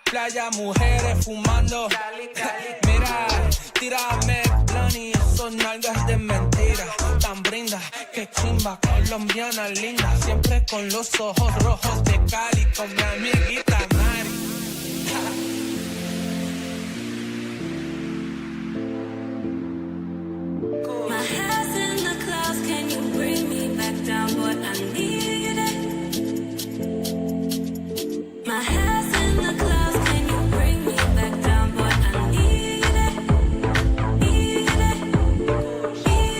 Playa, mujeres fumando. Mira, tírame blunt y esos nalgas de mentira. Tan brinda, que chimba, colombiana linda. Siempre con los ojos rojos de Cali, con mi amiguita Mari. My head's in the clouds, can you bring me back down? Boy, I need it. My head's in the clouds, can you bring me back down? Boy, I need it. Need it. Need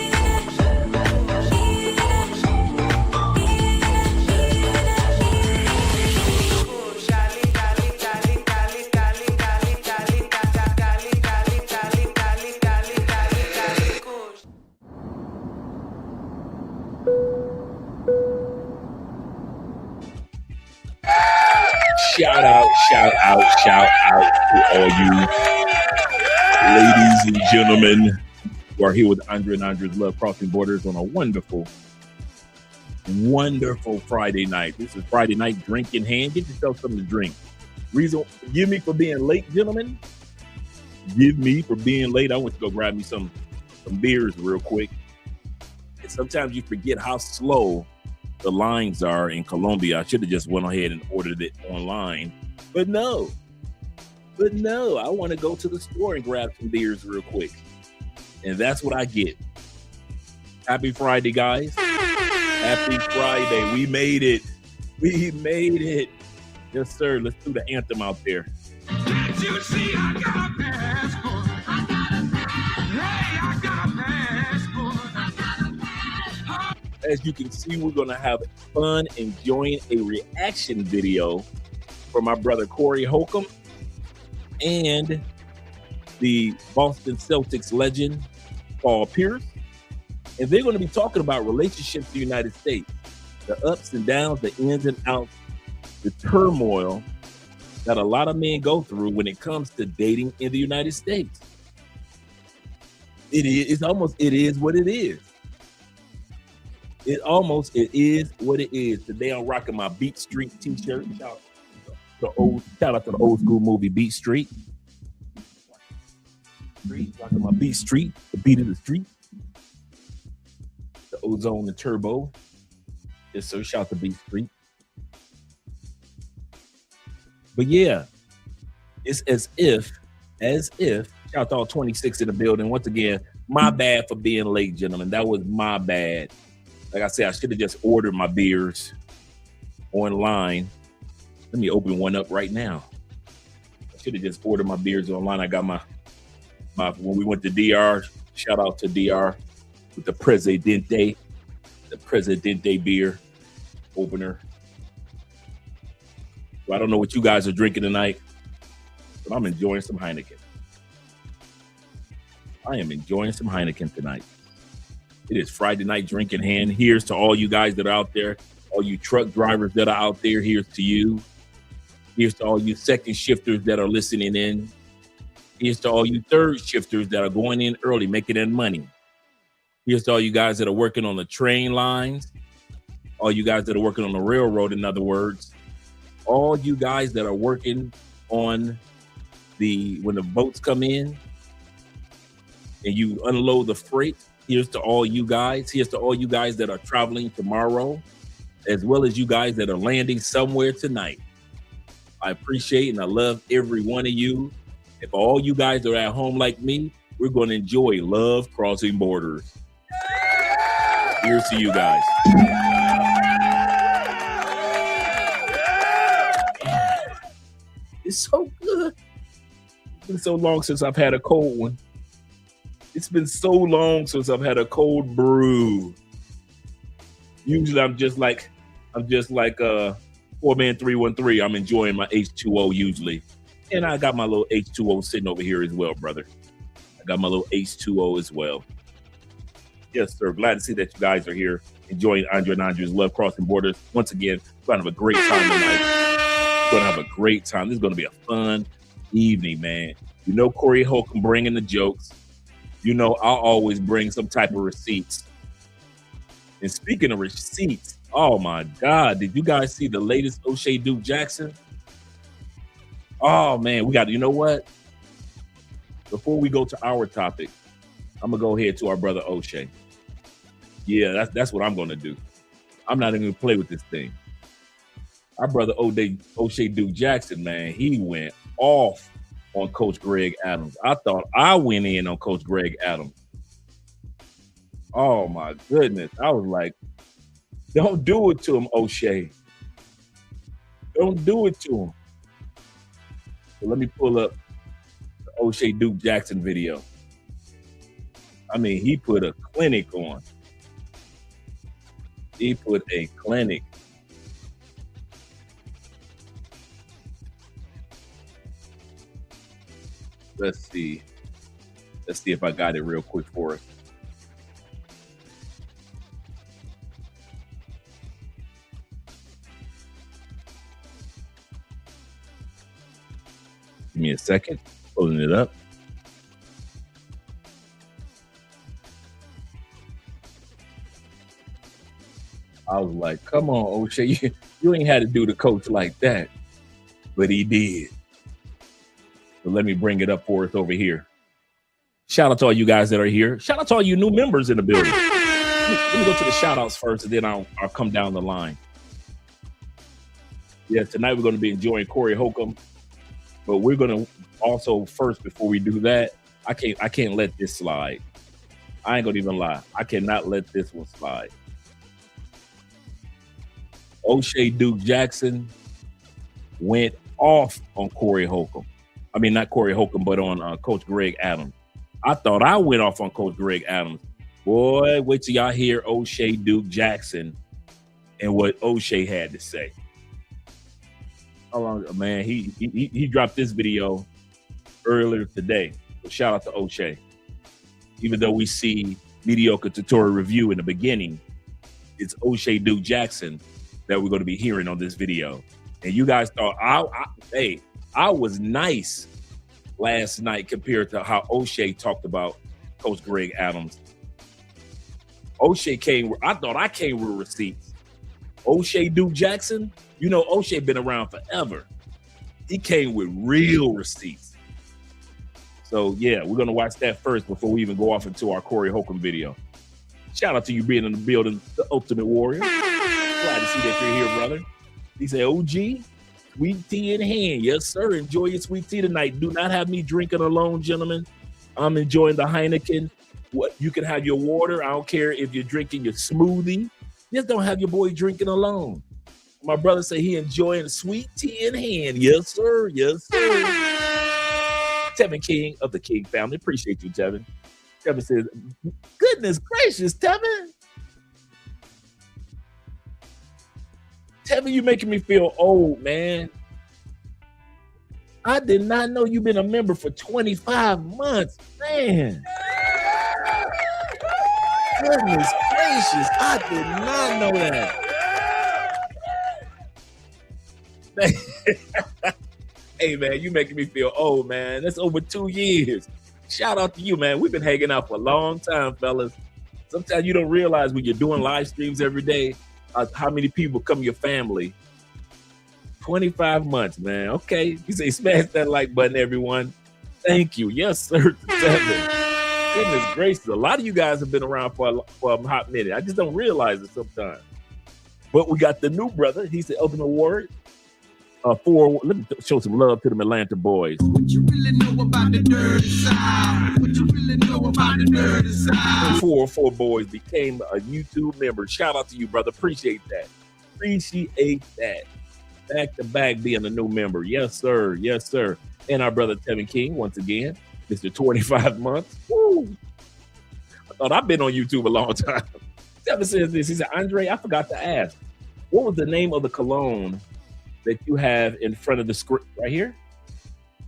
Shout out to all you ladies and gentlemen who are here with Andre and Andre's Love Crossing Borders on a wonderful Friday night. This is Friday night drink in hand. Get yourself something to drink. Forgive me for being late, gentlemen. Forgive me for being late. I went to go grab me some beers real quick. And sometimes you forget how slow the lines are in Colombia. I should have just went ahead and ordered it online. But no, I want to go to the store and grab some beers real quick. And that's what I get. Happy Friday, guys. Happy Friday. We made it. Yes, sir. Let's do the anthem out there. Can't you see I got a passport? I got a passport. Hey, I got a passport. I got a passport. As you can see, we're going to have fun enjoying a reaction video from my brother Corey Holcomb and the Boston Celtics legend Paul Pierce. And they're going to be talking about relationships in the United States, the ups and downs, the ins and outs, the turmoil that a lot of men go through when it comes to dating in the United States. It is what it is. It is what it is. Today I'm rocking my Beat Street t-shirt. Shout out to the old school movie Beat Street. Rocking my Beat Street, the beat of the street. The Ozone and Turbo. Yes, sir. Shout out to Beat Street. But yeah, it's as if, shout out to all 26 in the building. Once again, my bad for being late, gentlemen. That was my bad. Like I said, I should have just ordered my beers online. Let me open one up right now. I should have just ordered my beers online. I got my when we went to DR, shout out to DR with the Presidente beer opener. So I don't know what you guys are drinking tonight, but I'm enjoying some Heineken. I am enjoying some Heineken tonight. It is Friday night drink in hand. Here's to all you guys that are out there, all you truck drivers that are out there. Here's to you. Here's to all you second shifters that are listening in. Here's to all you third shifters that are going in early, making that money. Here's to all you guys that are working on the train lines. All you guys that are working on the railroad, in other words. All you guys that are working on when the boats come in and you unload the freight. Here's to all you guys. Here's to all you guys that are traveling tomorrow, as well as you guys that are landing somewhere tonight. I appreciate and I love every one of you. If all you guys are at home like me, we're going to enjoy Love Crossing Borders. Here's to you guys. It's so good. It's been so long since I've had a cold one. It's been so long since I've had a cold brew. Usually I'm just like 4-man 313. I'm enjoying my H2O usually. And I got my little H2O sitting over here as well, brother. I got my little H2O as well. Yes, sir. Glad to see that you guys are here enjoying Andre and Andre's Love Crossing Borders. Once again, we're going to have a great time tonight. We're going to have a great time. This is going to be a fun evening, man. You know Corey Holcomb bringing the jokes. You know I'll always bring some type of receipts. And speaking of receipts, oh my God, did you guys see the latest O'Shea Duke Jackson? Oh man, we got, you know what? Before we go to our topic, I'm gonna go ahead to our brother O'Shea. Yeah, that's what I'm gonna do. I'm not even gonna play with this thing. Our brother O'Shea Duke Jackson, man, he went off on Coach Greg Adams. I thought I went in on Coach Greg Adams. Oh my goodness. I was like, don't do it to him, O'Shea. Don't do it to him. So let me pull up the O'Shea Duke Jackson video. I mean, he put a clinic on. He put a clinic. Let's see. Let's see if I got it real quick for us. Give me a second. Pulling it up. I was like, come on, O'Shea. You ain't had to do the coach like that. But he did. So let me bring it up for us over here. Shout out to all you guys that are here. Shout out to all you new members in the building. Let me go to the shout outs first, and then I'll come down the line. Yeah, tonight we're going to be enjoying Corey Holcomb. But we're going to also first, before we do that, I can't let this slide. I ain't going to even lie. I cannot let this one slide. O'Shea Duke Jackson went off on Corey Holcomb. I mean, not Corey Holcomb, but on Coach Greg Adams. I thought I went off on Coach Greg Adams. Boy, wait till y'all hear O'Shea Duke Jackson and what O'Shea had to say. How long, man? He dropped this video earlier today. So shout out to O'Shea. Even though we see mediocre tutorial review in the beginning, it's O'Shea Duke Jackson that we're going to be hearing on this video. And you guys thought I was nice last night compared to how O'Shea talked about Coach Greg Adams. O'Shea I thought I came with receipts. O'Shea Duke Jackson, you know O'Shea been around forever. He came with real receipts. So yeah, we're gonna watch that first before we even go off into our Corey Holcomb video. Shout out to you being in the building, the Ultimate Warrior. Glad to see that you're here, brother. He said, OG, sweet tea in hand. Yes, sir. Enjoy your sweet tea tonight. Do not have me drinking alone, gentlemen. I'm enjoying the Heineken. What, you can have your water. I don't care if you're drinking your smoothie. Just don't have your boy drinking alone. My brother said he enjoying sweet tea in hand. Yes, sir. Yes, sir. Tevin King of the King family. Appreciate you, Tevin. Tevin says, goodness gracious, Tevin. Tevin, you making me feel old, man. I did not know you've been a member for 25 months. Man. Goodness gracious. I did not know that. Hey, man, you making me feel old, man. That's over 2 years. Shout out to you, man. We've been hanging out for a long time, fellas. Sometimes you don't realize when you're doing live streams every day, how many people come your family. 25 months, man. Okay. You say smash that like button, everyone. Thank you. Yes, sir. Goodness gracious. A lot of you guys have been around for a hot minute. I just don't realize it sometimes. But we got the new brother. He's the Ultimate Warrior. Let me show some love to them Atlanta boys. What you really know about the dirty side? What you really know about the dirty side? 404 boys became a YouTube member. Shout out to you, brother. Appreciate that. Appreciate that. Back to back being a new member. Yes, sir. Yes, sir. And our brother Tevin King, once again, Mr. 25 months. Woo. I thought I've been on YouTube a long time. Tevin says this. He said, Andre, I forgot to ask, what was the name of the cologne that you have in front of the script right here?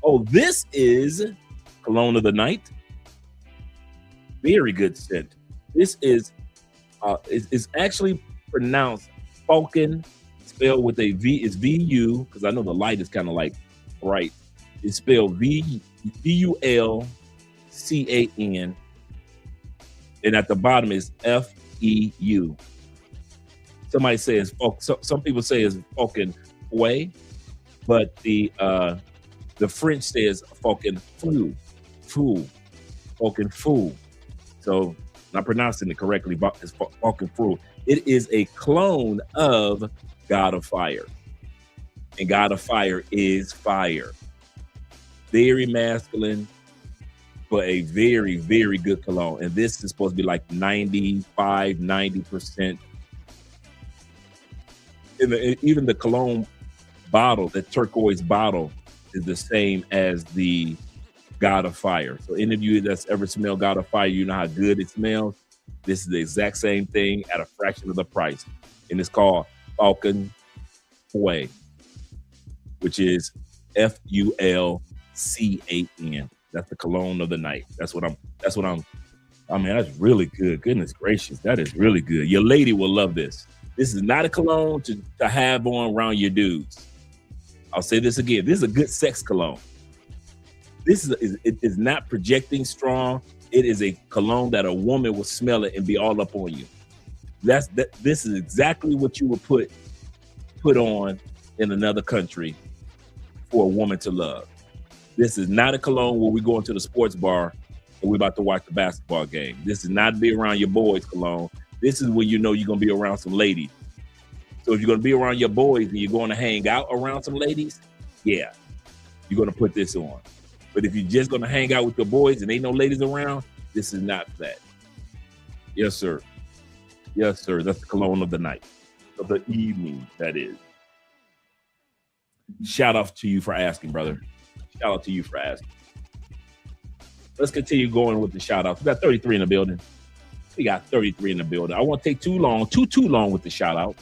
Oh, this is Cologne of the Night. Very good scent. This is actually pronounced Falcon, spelled with a V. It's V-U, because I know the light is kind of like bright. It's spelled V-U-L-C-A-N. And at the bottom is F-E-U. Somebody says, some people say it's Falcon way, but the French says Falcon flu, Falcon flu. So I'm pronouncing it correctly, but it's Falcon flu. It is a clone of God of Fire, and God of Fire is fire. Very masculine, but a very, very good cologne. And this is supposed to be like 95, 90%. Even the cologne bottle, the turquoise bottle, is the same as the God of Fire. So any of you that's ever smelled God of Fire, you know how good it smells. This is the exact same thing at a fraction of the price. And it's called Falcon Way, which is F-U-L-C-A-N. That's the cologne of the night. That's what I'm, I mean, that's really good. Goodness gracious, that is really good. Your lady will love this. This is not a cologne to have on around your dudes. I'll say this again. This is a good sex cologne. This is not projecting strong. It is a cologne that a woman will smell it and be all up on you. This is exactly what you would put on in another country for a woman to love. This is not a cologne where we go into the sports bar and we're about to watch the basketball game. This is not be around your boys cologne. This is when you know you're going to be around some ladies. So if you're going to be around your boys and you're going to hang out around some ladies, yeah, you're going to put this on. But if you're just going to hang out with your boys and ain't no ladies around, this is not that. Yes, sir. Yes, sir. That's the cologne of the night, of the evening, that is. Shout out to you for asking, brother. Shout out to you for asking. Let's continue going with the shout outs. We got 33 in the building. We got 33 in the building. I won't take too long with the shout out,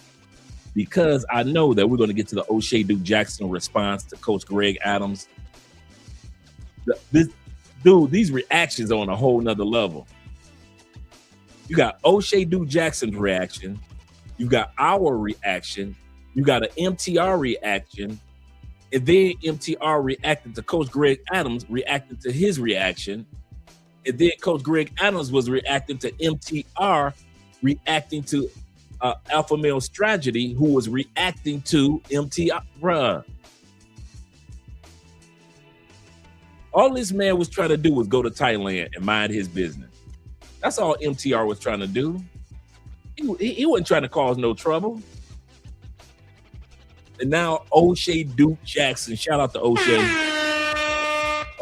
because I know that we're going to get to the O'Shea Duke Jackson response to Coach Greg Adams. These reactions are on a whole nother level. You got O'Shea Duke Jackson's reaction. You got our reaction. You got an MTR reaction. And then MTR reacted to Coach Greg Adams, reacted to his reaction. And then Coach Greg Adams was reacting to MTR, reacting to Alpha Male Strategy, who was reacting to MTR. Bruh. All this man was trying to do was go to Thailand and mind his business. That's all MTR was trying to do. He wasn't trying to cause no trouble. And now O'Shea Duke Jackson, shout out to O'Shea.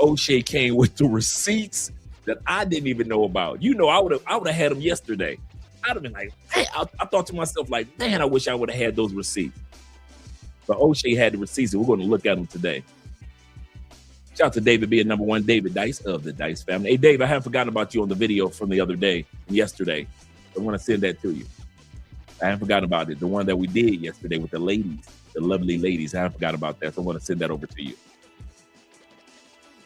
O'Shea came with the receipts that I didn't even know about. You know, I would have had them yesterday. I'd have been like, hey, I thought to myself, like, man, I wish I would have had those receipts. But O'Shea had the receipts, and we're going to look at them today. Shout out to David being number one, David Dice of the Dice family. Hey, Dave, I haven't forgotten about you on the video from the other day, yesterday. I want to send that to you. I haven't forgotten about it. The one that we did yesterday with the ladies, the lovely ladies. I haven't forgotten about that, so I want to send that over to you.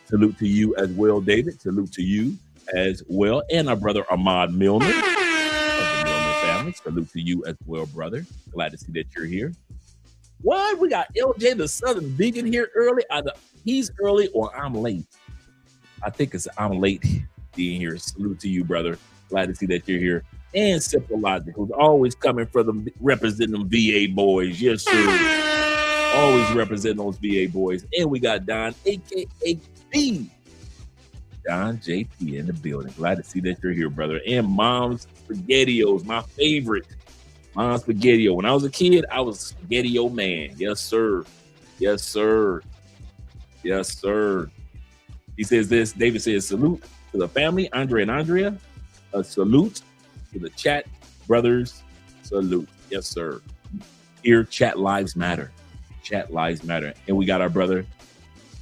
Salute to you as well, David. Salute to you as well. And our brother Ahmad Milner of the Milner family. Salute to you as well, brother. Glad to see that you're here. What? We got LJ the Southern Vegan here early. Either he's early or I'm late. I think it's I'm late being here. Salute to you, brother. Glad to see that you're here. And Simple Logic, who's always coming for them, representing them VA boys. Yes, sir. Always representing those VA boys. And we got Don, a.k.a. B. Don JP in the building. Glad to see that you're here, brother. And Mom's SpaghettiOs, my favorite. Mom's SpaghettiO. When I was a kid, I was a SpaghettiO man. Yes, sir. Yes, sir. Yes, sir. He says this. David says, salute to the family, Andre and Andrea. A salute to the chat brothers. Salute. Yes, sir. Here, chat lives matter. Chat lives matter. And we got our brother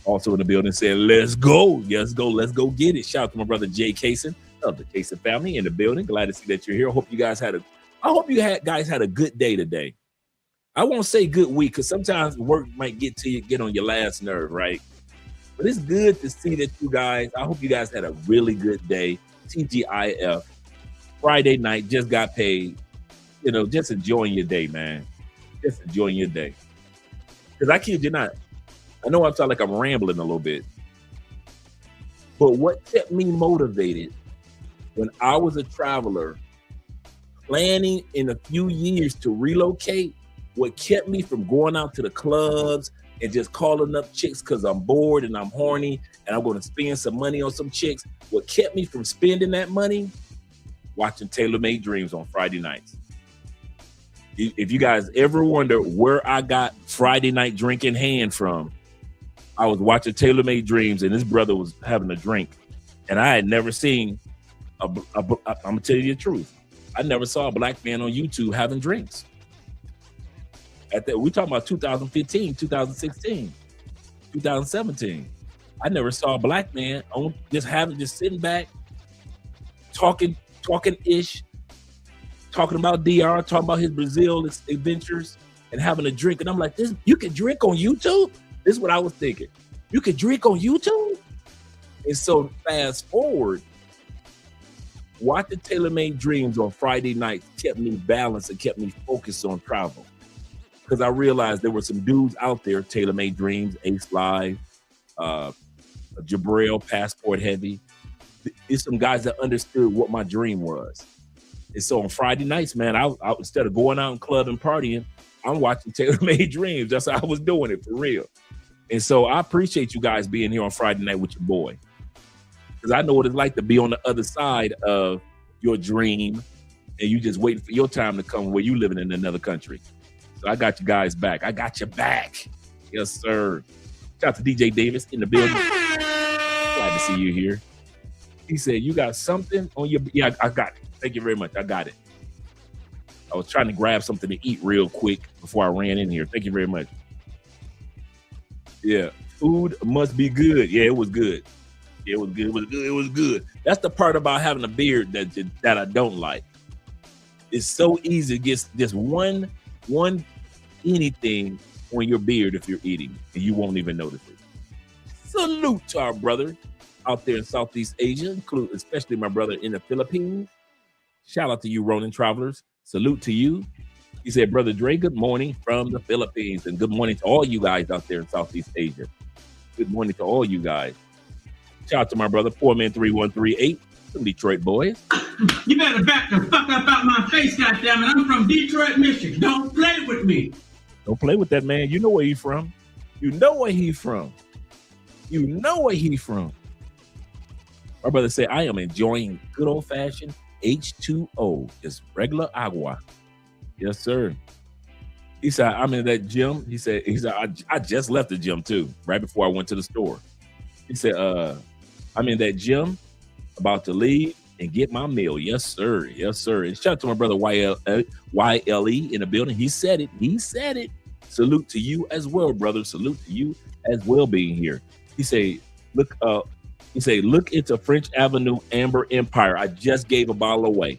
also in the building saying, let's go. Let's go. Let's go get it. Shout out to my brother, Jay Kaysen of the Kaysen family in the building. Glad to see that you're here. I hope you guys had a good day today. I won't say good week because sometimes work might get to you, get on your last nerve, right? But it's good to see that you guys, I hope you guys had a really good day. TGIF, Friday night, just got paid. You know, just enjoying your day, man. Just enjoying your day. Because I kid you not, I know I sound like I'm rambling a little bit, but what kept me motivated when I was a traveler, planning in a few years to relocate, what kept me from going out to the clubs and just calling up chicks because I'm bored and I'm horny and I'm going to spend some money on some chicks, what kept me from spending that money? Watching Tailor Made Dreams on Friday nights. If you guys ever wonder where I got Friday night drink in hand from, I was watching Tailor Made Dreams and his brother was having a drink. And I had never seen, I'm going to tell you the truth, I never saw a black man on YouTube having drinks. We're talking about 2015, 2016, 2017. I never saw a black man on just sitting back, talking-ish, talking about DR, talking about his Brazil adventures and having a drink. And I'm like, you can drink on YouTube? This is what I was thinking. You can drink on YouTube? And so fast forward, watching Tailor Made Dreams on Friday nights kept me balanced and kept me focused on travel. Because I realized there were some dudes out there, Tailor Made Dreams, Ace Live, Jabril, Passport Heavy. It's some guys that understood what my dream was. And so on Friday nights, man, I instead of going out and club and partying, I'm watching Tailor Made Dreams. That's how I was doing it, for real. And so I appreciate you guys being here on Friday night with your boy. Because I know what it's like to be on the other side of your dream and you just waiting for your time to come where you living in another country. So I got you guys back. I got your back. Yes, sir. Shout out to DJ Davis in the building. Glad to see you here. He said, you got something on your... Yeah, I got it. Thank you very much. I got it. I was trying to grab something to eat real quick before I ran in here. Thank you very much. Yeah. Food must be good. Yeah, it was good. Yeah, it was good. It was good. It was good. That's the part about having a beard that I don't like. It's so easy to get just one anything on your beard if you're eating and you won't even notice it. Salute to our brother out there in Southeast Asia, especially my brother in the Philippines. Shout out to you, Ronin Travelers. Salute to you. He said, Brother Dre, good morning from the Philippines, and good morning to all you guys out there in Southeast Asia. Good morning to all you guys. Shout out to my brother, 4man3138, from Detroit boys. You better back the fuck up out my face, goddammit. I'm from Detroit, Michigan. Don't play with me. Don't play with that man. You know where he's from. You know where he's from. You know where he's from. My brother said, I am enjoying good old-fashioned H2O. Just regular agua. Yes, sir. He said, I'm in that gym. He said, I just left the gym too, right before I went to the store. He said, I'm in that gym, about to leave and get my meal. Yes, sir. Yes, sir. And shout out to my brother YLE in the building. He said it. He said it. Salute to you as well, brother. Salute to you as well being here. He said, look into French Avenue Amber Empire. I just gave a bottle away.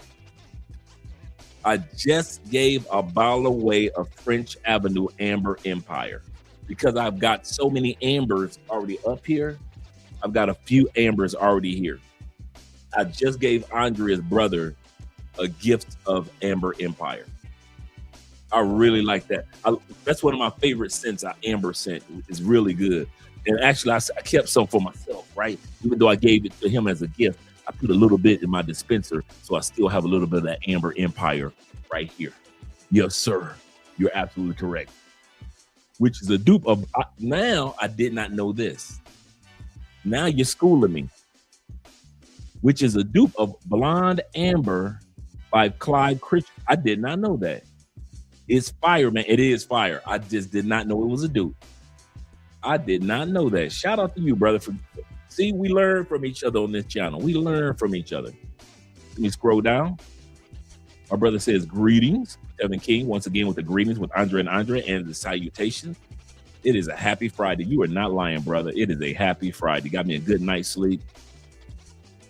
I just gave a bottle away of French Avenue Amber Empire because I've got so many ambers already up here. I've got a few ambers already here. I just gave Andrea's brother a gift of Amber Empire. I really like that. That's one of my favorite scents. Amber scent is really good. And actually, I kept some for myself, right? Even though I gave it to him as a gift, I put a little bit in my dispenser, so I still have a little bit of that Amber Empire right here. Yes, sir. You're absolutely correct. Which is a dupe of... Now, I did not know this. Now you're schooling me. Which is a dupe of Blonde Amber by Clyde Christian. I did not know that. It's fire, man. It is fire. I just did not know it was a dupe. I did not know that. Shout out to you, brother. See, we learn from each other on this channel. We learn from each other. Let me scroll down. My brother says, greetings. Kevin King, once again with the greetings with Andre and Andre and the salutation. It is a happy Friday. You are not lying, brother. It is a happy Friday. Got me a good night's sleep.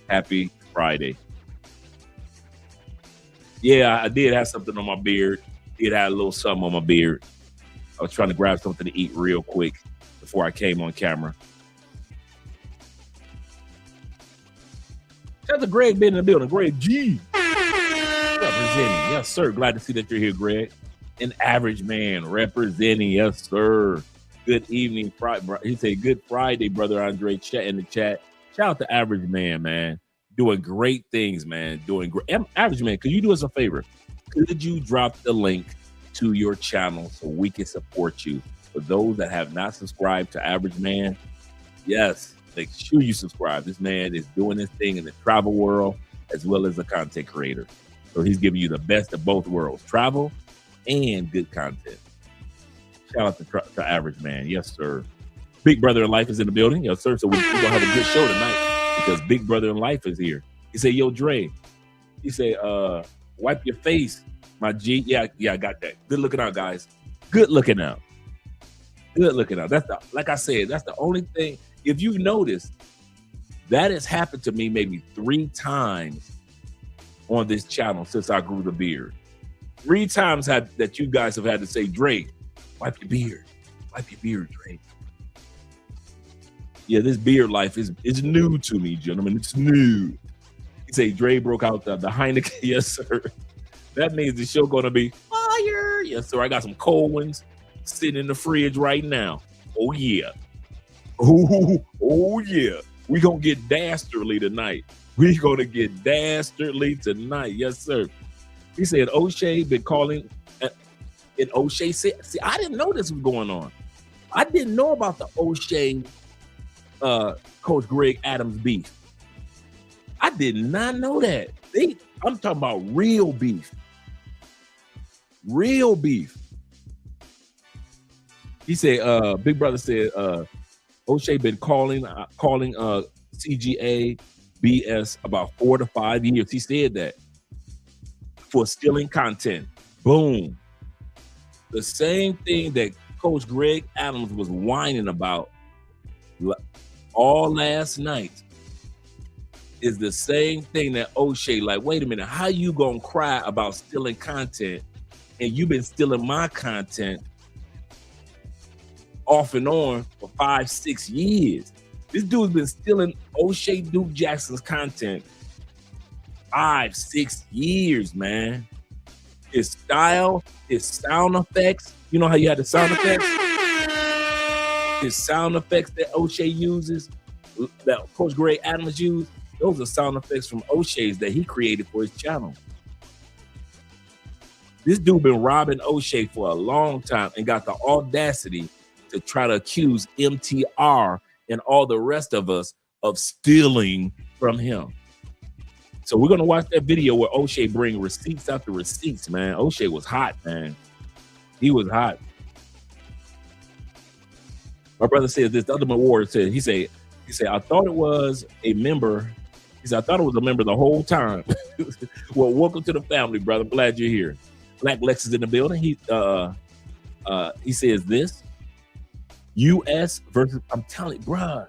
Happy Friday. Yeah, I did have something on my beard. Did have a little something on my beard. I was trying to grab something to eat real quick before I came on camera. Shout out to Greg being in the building. Greg G. Representing. Yes, sir. Glad to see that you're here, Greg. An average man representing. Yes, sir. Good evening. He said, good Friday, brother Andre. Chat in the chat. Shout out to average man. Doing great things, man. Doing great. Average man, could you do us a favor? Could you drop the link to your channel so we can support you? For those that have not subscribed to Average Man, yes, make sure you subscribe. This man is doing this thing in the travel world as well as a content creator. So he's giving you the best of both worlds, travel and good content. Shout out to Average Man. Yes, sir. Big Brother in Life is in the building. Yes, sir. So we're going to have a good show tonight because Big Brother in Life is here. He said, yo, Dre. He said, wipe your face, my G. Yeah, I got that. Good looking out, guys. Good looking out. Good looking out. Like I said, that's the only thing. If you've noticed, that has happened to me maybe 3 times on this channel since I grew the beard. 3 times that you guys have had to say, Dre, wipe your beard. Wipe your beard, Dre. Yeah, this beard life is new to me, gentlemen. It's new. He say Dre broke out the Heineken. Yes, sir. That means the show gonna be fire. Yes, sir. I got some cold ones sitting in the fridge right now. Oh yeah. Oh yeah. We gonna get dastardly tonight. We gonna get dastardly tonight. Yes, sir. He said O'Shea been calling, and O'Shea said, see, I didn't know this was going on. I didn't know about the O'Shea Coach Greg Adams beef. I did not know that. I'm talking about real beef. Real beef. He said, Big Brother said, O'Shea been calling CGA BS about 4 to 5 years. He said that for stealing content. Boom. The same thing that Coach Greg Adams was whining about all last night is the same thing that O'Shea, like, wait a minute, how you gonna cry about stealing content and you've been stealing my content off and on for 5-6 years? This dude's been stealing O'Shea Duke Jackson's content 5-6 years, man. His style, his sound effects, you know how you had the sound effects? His sound effects that O'Shea uses, that Coach Greg Adams used, those are sound effects from O'Shea's that he created for his channel. This dude been robbing O'Shea for a long time and got the audacity to try to accuse MTR and all the rest of us of stealing from him. So we're going to watch that video where O'Shea bring receipts after receipts, man. O'Shea was hot, man. He was hot. My brother said this, the other award said, he said, I thought it was a member. He said, I thought it was a member the whole time. Well, welcome to the family, brother. I'm glad you're here. Black Lex is in the building. He says this, U.S. versus, I'm telling you, bruh,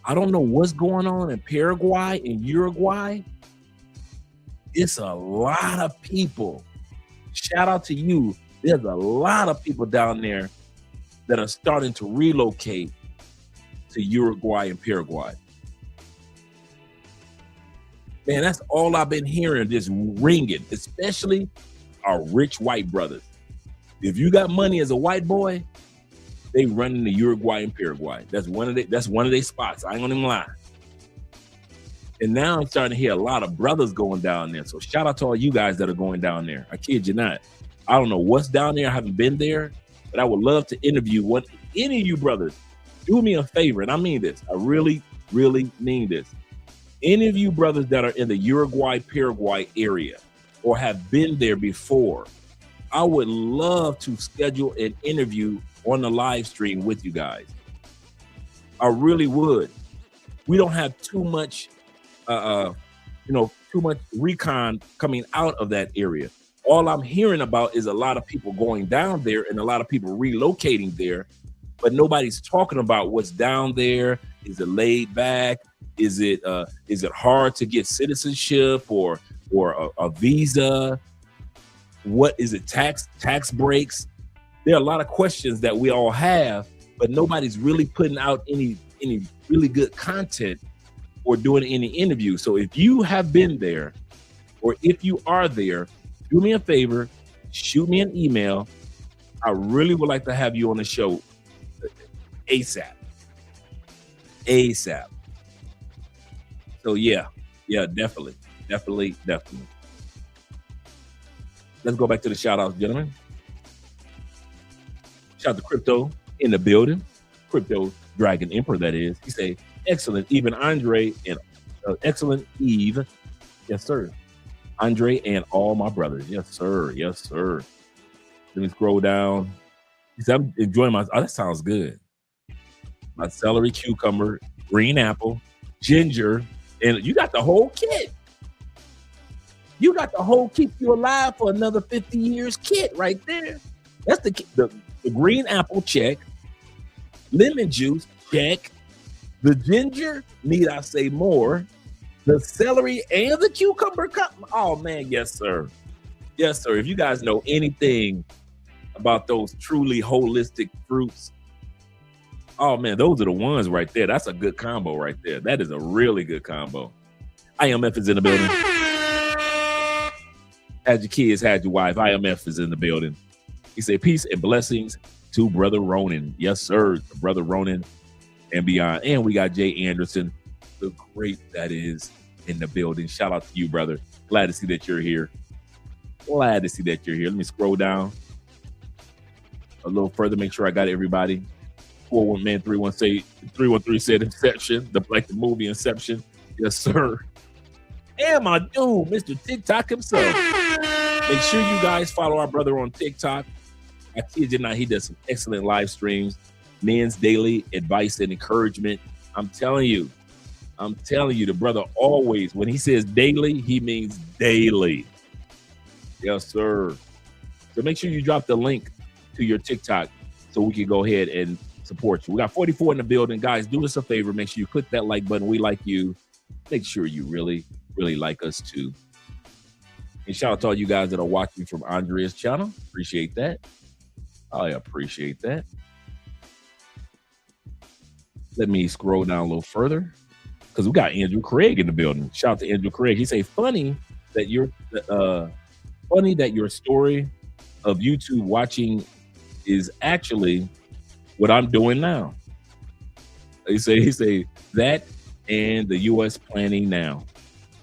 I don't know what's going on in Paraguay and Uruguay. It's a lot of people. Shout out to you. There's a lot of people down there that are starting to relocate to Uruguay and Paraguay. Man, that's all I've been hearing, just ringing, especially our rich white brothers. If you got money as a white boy, they running to Uruguay and Paraguay. That's one of their spots. I ain't gonna even lie. And now I'm starting to hear a lot of brothers going down there. So shout out to all you guys that are going down there. I kid you not. I don't know what's down there. I haven't been there, but I would love to interview any of you brothers. Do me a favor, and I mean this. I really, really mean this. Any of you brothers that are in the Uruguay, Paraguay area or have been there before, I would love to schedule an interview on the live stream with you guys. I really would. We don't have too much, too much recon coming out of that area. All I'm hearing about is a lot of people going down there and a lot of people relocating there, but nobody's talking about what's down there. Is it laid back? Is it hard to get citizenship or a visa? What is it? Tax breaks? There are a lot of questions that we all have, but nobody's really putting out any really good content or doing any interviews. So if you have been there, or if you are there, do me a favor, shoot me an email. I really would like to have you on the show ASAP. So yeah, definitely. Let's go back to the shout outs, gentlemen. Shout out to Crypto in the building. Crypto Dragon Emperor, that is. He say, excellent, even Andre and excellent Eve. Yes, sir. Andre and all my brothers. Yes, sir. Let me scroll down. He said, I'm enjoying my, that sounds good. My celery, cucumber, green apple, ginger, and you got the whole kit. You got the whole keep you alive for another 50 years kit right there. That's the green apple, check. Lemon juice, check. The ginger, need I say more? The celery and the cucumber cup. Oh man, yes sir. If you guys know anything about those truly holistic fruits, oh man, those are the ones right there. That's a good combo right there. That is a really good combo. IMF is in the building. Had your kids, had your wife. IMF is in the building. He said, peace and blessings to Brother Ronan. Yes, sir. Brother Ronan and beyond. And we got Jay Anderson, the great that is, in the building. Shout out to you, brother. Glad to see that you're here. Let me scroll down a little further, make sure I got everybody. 413 said Inception, like the movie Inception. Yes, sir. And my dude, Mr. TikTok himself. Make sure you guys follow our brother on TikTok. I kid you not, he does some excellent live streams, men's daily advice and encouragement. I'm telling you, the brother always, when he says daily, he means daily. Yes, sir. So make sure you drop the link to your TikTok so we can go ahead and support you. We got 44 in the building. Guys, do us a favor. Make sure you click that like button. We like you. Make sure you really, really like us too. And shout out to all you guys that are watching from Andrea's channel. Appreciate that. I appreciate that. Let me scroll down a little further because we got Andrew Craig in the building. Shout out to Andrew Craig. He say, funny that your story of YouTube watching is actually what I'm doing now. He say that and the U.S. planning now.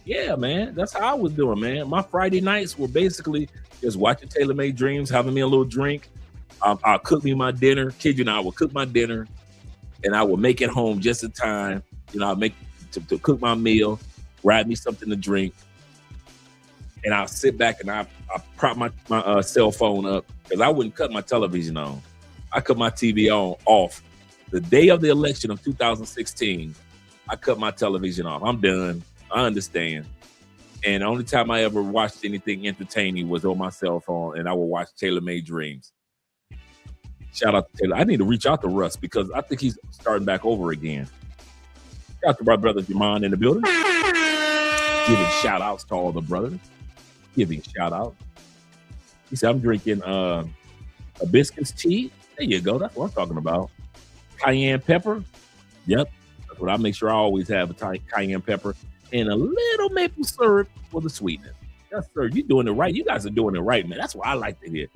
Yeah, man, that's how I was doing, man. My Friday nights were basically just watching Taylor Made Dreams, having me a little drink. I'll cook me my dinner. Kid you not, I would cook my dinner, and I would make it home just in time. I'll make to cook my meal, grab me something to drink, and I'll sit back and I prop my cell phone up because I wouldn't cut my television on. I cut my TV off. The day of the election of 2016, I cut my television off. I'm done. I understand. And the only time I ever watched anything entertaining was on my cell phone, and I would watch Taylor Made Dreams. Shout out to Taylor. I need to reach out to Russ because I think he's starting back over again. Shout out to my brother Jamon in the building. Giving shout outs to all the brothers. Giving shout out. He said, I'm drinking hibiscus tea. There you go. That's what I'm talking about. Cayenne pepper. Yep. That's what I make sure I always have, a cayenne pepper and a little maple syrup for the sweetness. Yes, sir. You're doing it right. You guys are doing it right, man. That's what I like to hear.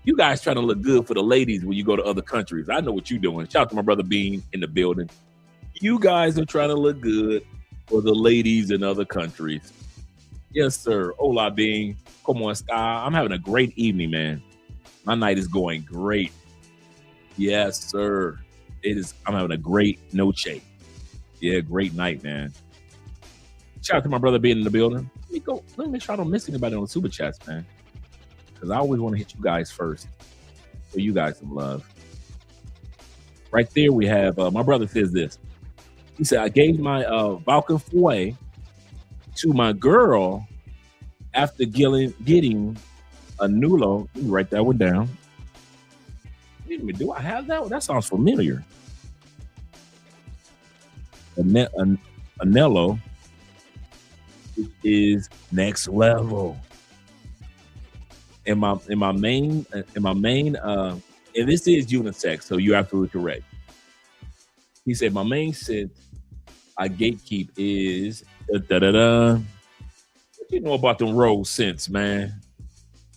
You guys trying to look good for the ladies when you go to other countries. I know what you're doing. Shout out to my brother Bean in the building. You guys are trying to look good for the ladies in other countries. Yes, sir. Hola, Bean. Como esta? I'm having a great evening, man. My night is going great. Yes, sir. It is. I'm having a great noche. Yeah, great night, man. Shout out to my brother being in the building. Let me make sure I don't miss anybody on the super chats, man. because I always want to hit you guys first. Show you guys some love. Right there we have, my brother says this. He said, I gave my Balkan Foy to my girl after getting a Nulo. Let me write that one down. Wait a minute, do I have that one? That sounds familiar. Anello is next level. In my main, and this is unisex, so you're absolutely correct. He said, my main scent I gatekeep is What you know about them rose scents, man?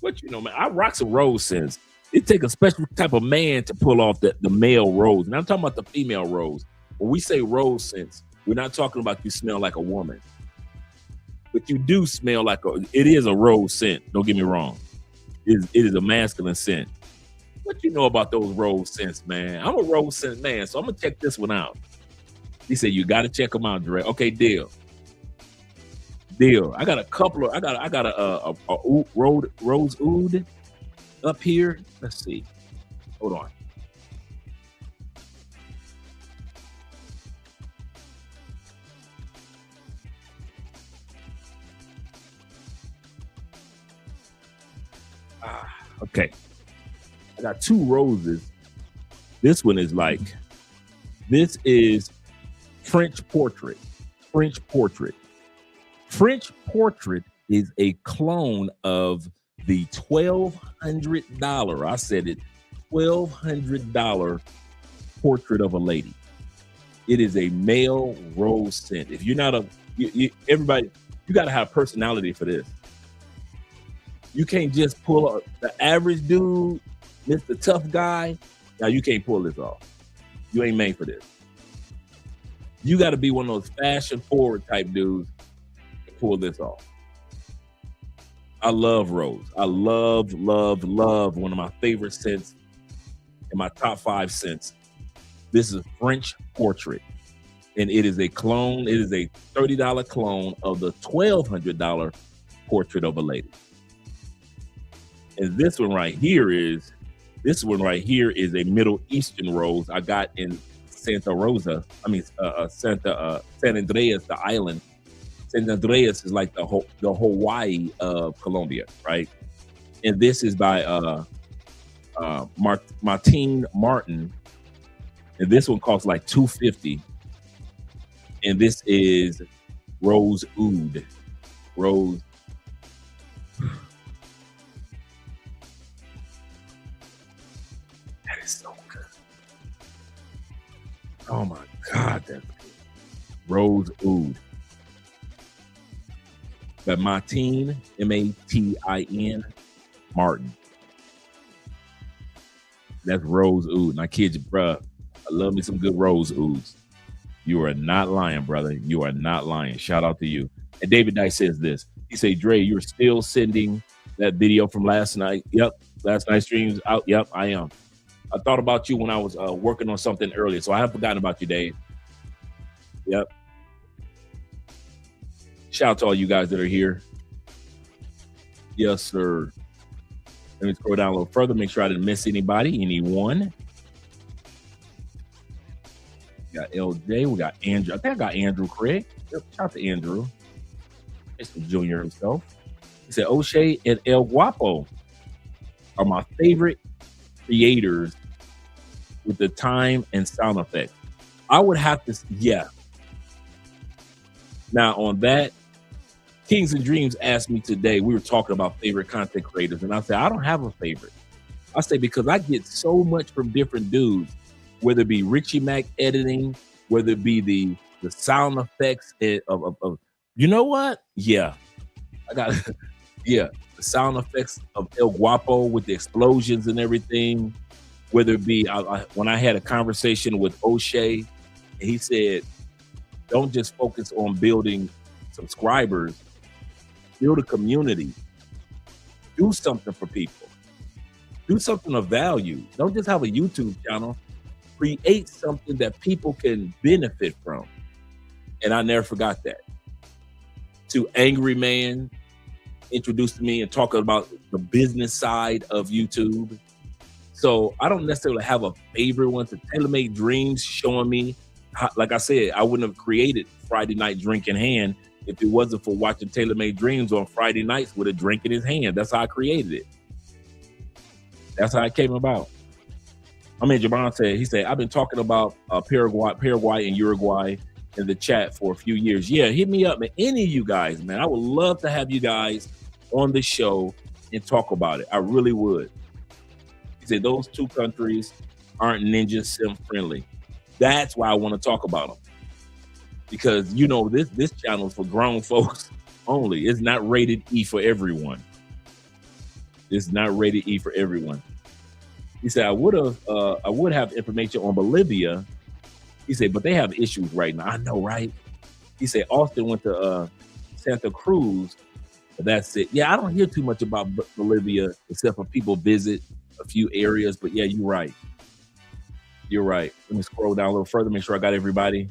What you know, man? I rock some rose scents. It take a special type of man to pull off the male rose. And I'm talking about the female rose. When we say rose scents, we're not talking about you smell like a woman. But you do smell like it is a rose scent. Don't get me wrong. It is a masculine scent. What you know about those rose scents, man? I'm a rose scent man, so I'm gonna check this one out. He said you got to check them out, Dre. Okay, deal. I got a couple of. I got a rose oud up here. Let's see. Hold on. Okay. I got two roses. This one is this is French Portrait. French Portrait is a clone of the $1,200. I said it, $1,200 portrait of a lady. It is a male rose scent. If you're not everybody, you got to have personality for this. You can't just pull the average dude, Mr. Tough Guy. Now you can't pull this off. You ain't made for this. You got to be one of those fashion forward type dudes to pull this off. I love rose. I love one of my favorite scents in my top 5 scents. This is French Portrait. And it is a clone. It is a $30 clone of the $1,200 portrait of a lady. And this one right here is a Middle Eastern rose I got in San Andreas, the island. San Andreas is like the Hawaii of Colombia, right? And this is by Martine Martin, and this one costs like $250. And this is Rose Oud. Rose. That is so good. Oh my God, that's good. Rose Oud. But Martine, Matin Martin. That's Rose Oud. And I kid you, bruh. I love me some good Rose Ouds. You are not lying, brother. You are not lying. Shout out to you. And David Dice says this. He say, Dre, you're still sending that video from last night. Yep. Last night's streams out. Yep, I am. I thought about you when I was working on something earlier. So I haven't forgotten about you, Dave. Yep. Shout out to all you guys that are here. Yes, sir. Let me scroll down a little further. Make sure I didn't miss anybody. Anyone? We got LJ. We got Andrew. I think I got Andrew Craig. Yep. Shout out to Andrew. Mr. Junior himself. He said, O'Shea and El Guapo are my favorite creators with the time and sound effects. I would have to, yeah. Now on that, Kings and Dreams asked me today, we were talking about favorite content creators, and I said, I don't have a favorite. I say, because I get so much from different dudes, whether it be Richie Mac editing, whether it be the sound effects of you know what? Yeah. I got, yeah, the sound effects of El Guapo with the explosions and everything, whether it be, when I had a conversation with O'Shea, and he said, don't just focus on building subscribers, build a community, do something for people, do something of value. Don't just have a YouTube channel, create something that people can benefit from. And I never forgot that. To Angry Man introduced me and talking about the business side of YouTube. So I don't necessarily have a favorite one. To Tailor-Made Dreams showing me how, like I said, I wouldn't have created Friday Night Drink in Hand if it wasn't for watching Tailor-Made Dreams on Friday nights with a drink in his hand. That's how I created it. That's how it came about. I mean, Jabron said, he said, I've been talking about Paraguay and Uruguay in the chat for a few years. Yeah, hit me up, man. Any of you guys, man. I would love to have you guys on the show and talk about it. I really would. He said, those two countries aren't Ninja Sim friendly. That's why I want to talk about them. Because, you know, this channel is for grown folks only. It's not rated E for everyone. It's not rated E for everyone. He said, I would have information on Bolivia. He said, but they have issues right now. I know, right? He said, Austin went to Santa Cruz. But that's it. Yeah, I don't hear too much about Bolivia except for people visit a few areas. But yeah, you're right. You're right. Let me scroll down a little further, make sure I got everybody.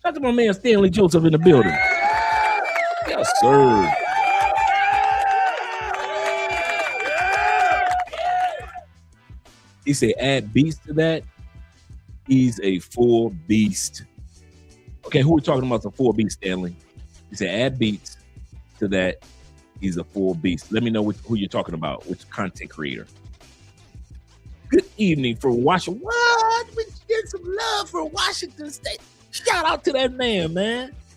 Shout out to my man Stanley Joseph in the building. Yes, sir. He said, add beast to that. He's a full beast. Okay, who are we talking about? The full beast, Stanley? He said, add beats to that. He's a full beast. Let me know who you're talking about, which content creator. Good evening from Washington. What? We get some love for Washington State. Shout out to that man.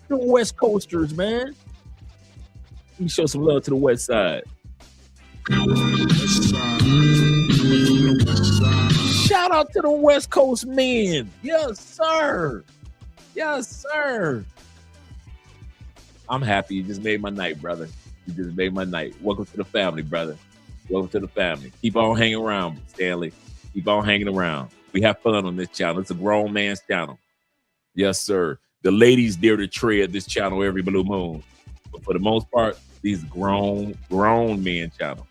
The West Coasters, man. Let me show some love to the West Side. Shout out to the West Coast men. Yes, sir. Yes, sir. I'm happy. You just made my night, brother. You just made my night. Welcome to the family, brother. Welcome to the family. Keep on hanging around, Stanley. Keep on hanging around. We have fun on this channel. It's a grown man's channel. Yes, sir. The ladies dare to tread this channel every blue moon. But for the most part, these grown men channel.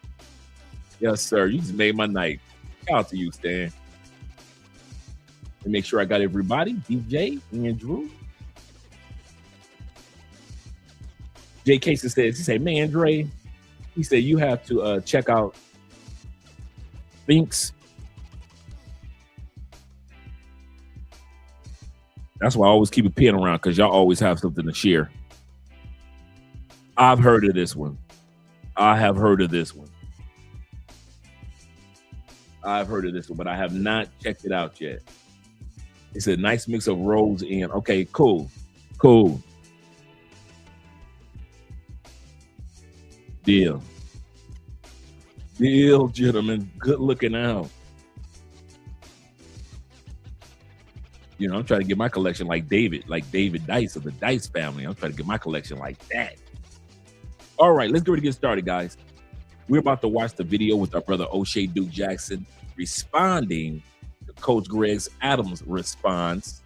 Yes, sir. You just made my night. Shout out to you, Stan. Let me make sure I got everybody. DJ, Andrew. Jay Casey says, he said, man, Dre, he said, you have to check out Thinks. That's why I always keep a pen around, because y'all always have something to share. I've heard of this one. I have heard of this one. I've heard of this one, but I have not checked it out yet. It's a nice mix of rose and okay, cool. Deal, gentlemen. Good looking out. You know, I'm trying to get my collection like David Dice of the Dice family. I'm trying to get my collection like that. All right, let's go to get started, guys. We're about to watch the video with our brother O'Shea Duke Jackson responding to Coach Greg Adams' response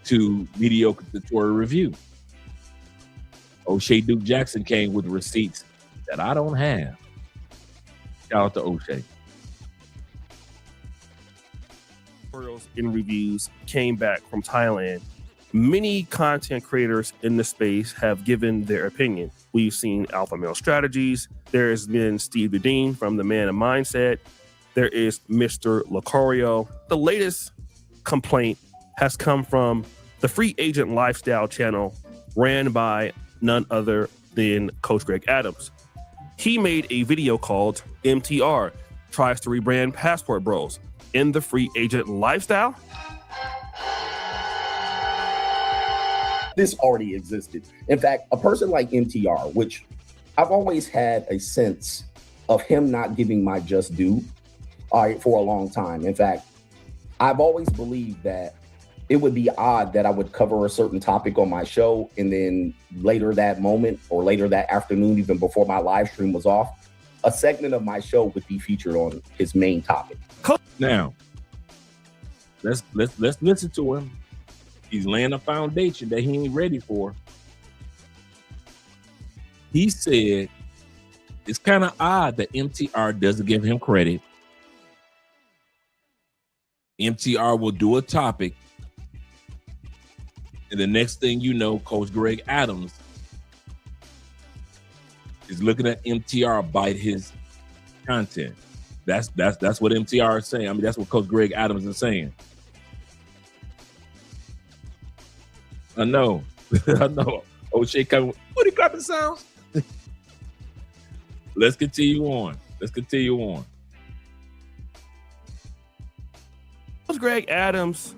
to Mediocre Tutorial Review. O'Shea Duke Jackson came with receipts that I don't have. Shout out to O'Shea. In reviews came back from Thailand. Many content creators in the space have given their opinion. We've seen Alpha Male Strategies. There has been Steve Bedeen from The Man of Mindset. There is Mr. Lucario. The latest complaint has come from the Free Agent Lifestyle channel ran by none other than Coach Greg Adams. He made a video called MTR Tries to Rebrand Passport Bros in the Free Agent Lifestyle. This already existed. In fact, a person like MTR, which I've always had a sense of him not giving my just due for a long time. In fact, I've always believed that it would be odd that I would cover a certain topic on my show and then later that moment or later that afternoon, even before my live stream was off, a segment of my show would be featured on his main topic. Now, let's listen to him. He's laying a foundation that he ain't ready for. He said it's kind of odd that MTR doesn't give him credit. MTR will do a topic, and the next thing you know, Coach Greg Adams is looking at MTR bite his content. That's what MTR is saying. I mean, that's what Coach Greg Adams is saying. I know. I know. O'Shea coming. What he clapping sounds? Let's continue on. Coach Greg Adams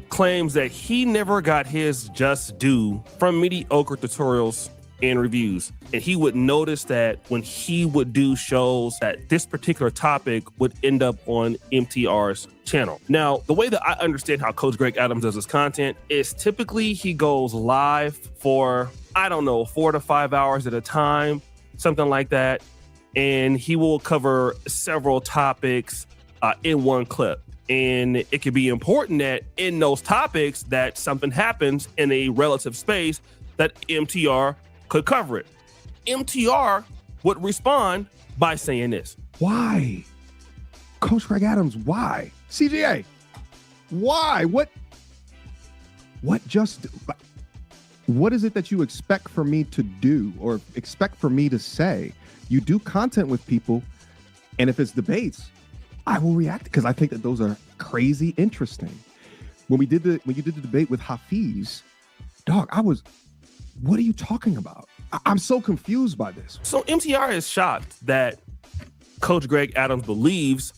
claims that he never got his just due from mediocre tutorials and reviews. And he would notice that when he would do shows that this particular topic would end up on MTR's channel. Now, the way that I understand how Coach Greg Adams does his content is typically he goes live for, 4 to 5 hours at a time, something like that. And he will cover several topics in one clip. And it could be important that in those topics that something happens in a relative space that MTR could cover it. MTR would respond by saying this. Why? Coach Greg Adams, why? CGA, why? What is it that you expect for me to do or expect for me to say? You do content with people, and if it's debates, I will react because I think that those are crazy interesting. When you did the debate with Hafiz, dog, what are you talking about? I'm so confused by this. So MTR is shocked that Coach Greg Adams believes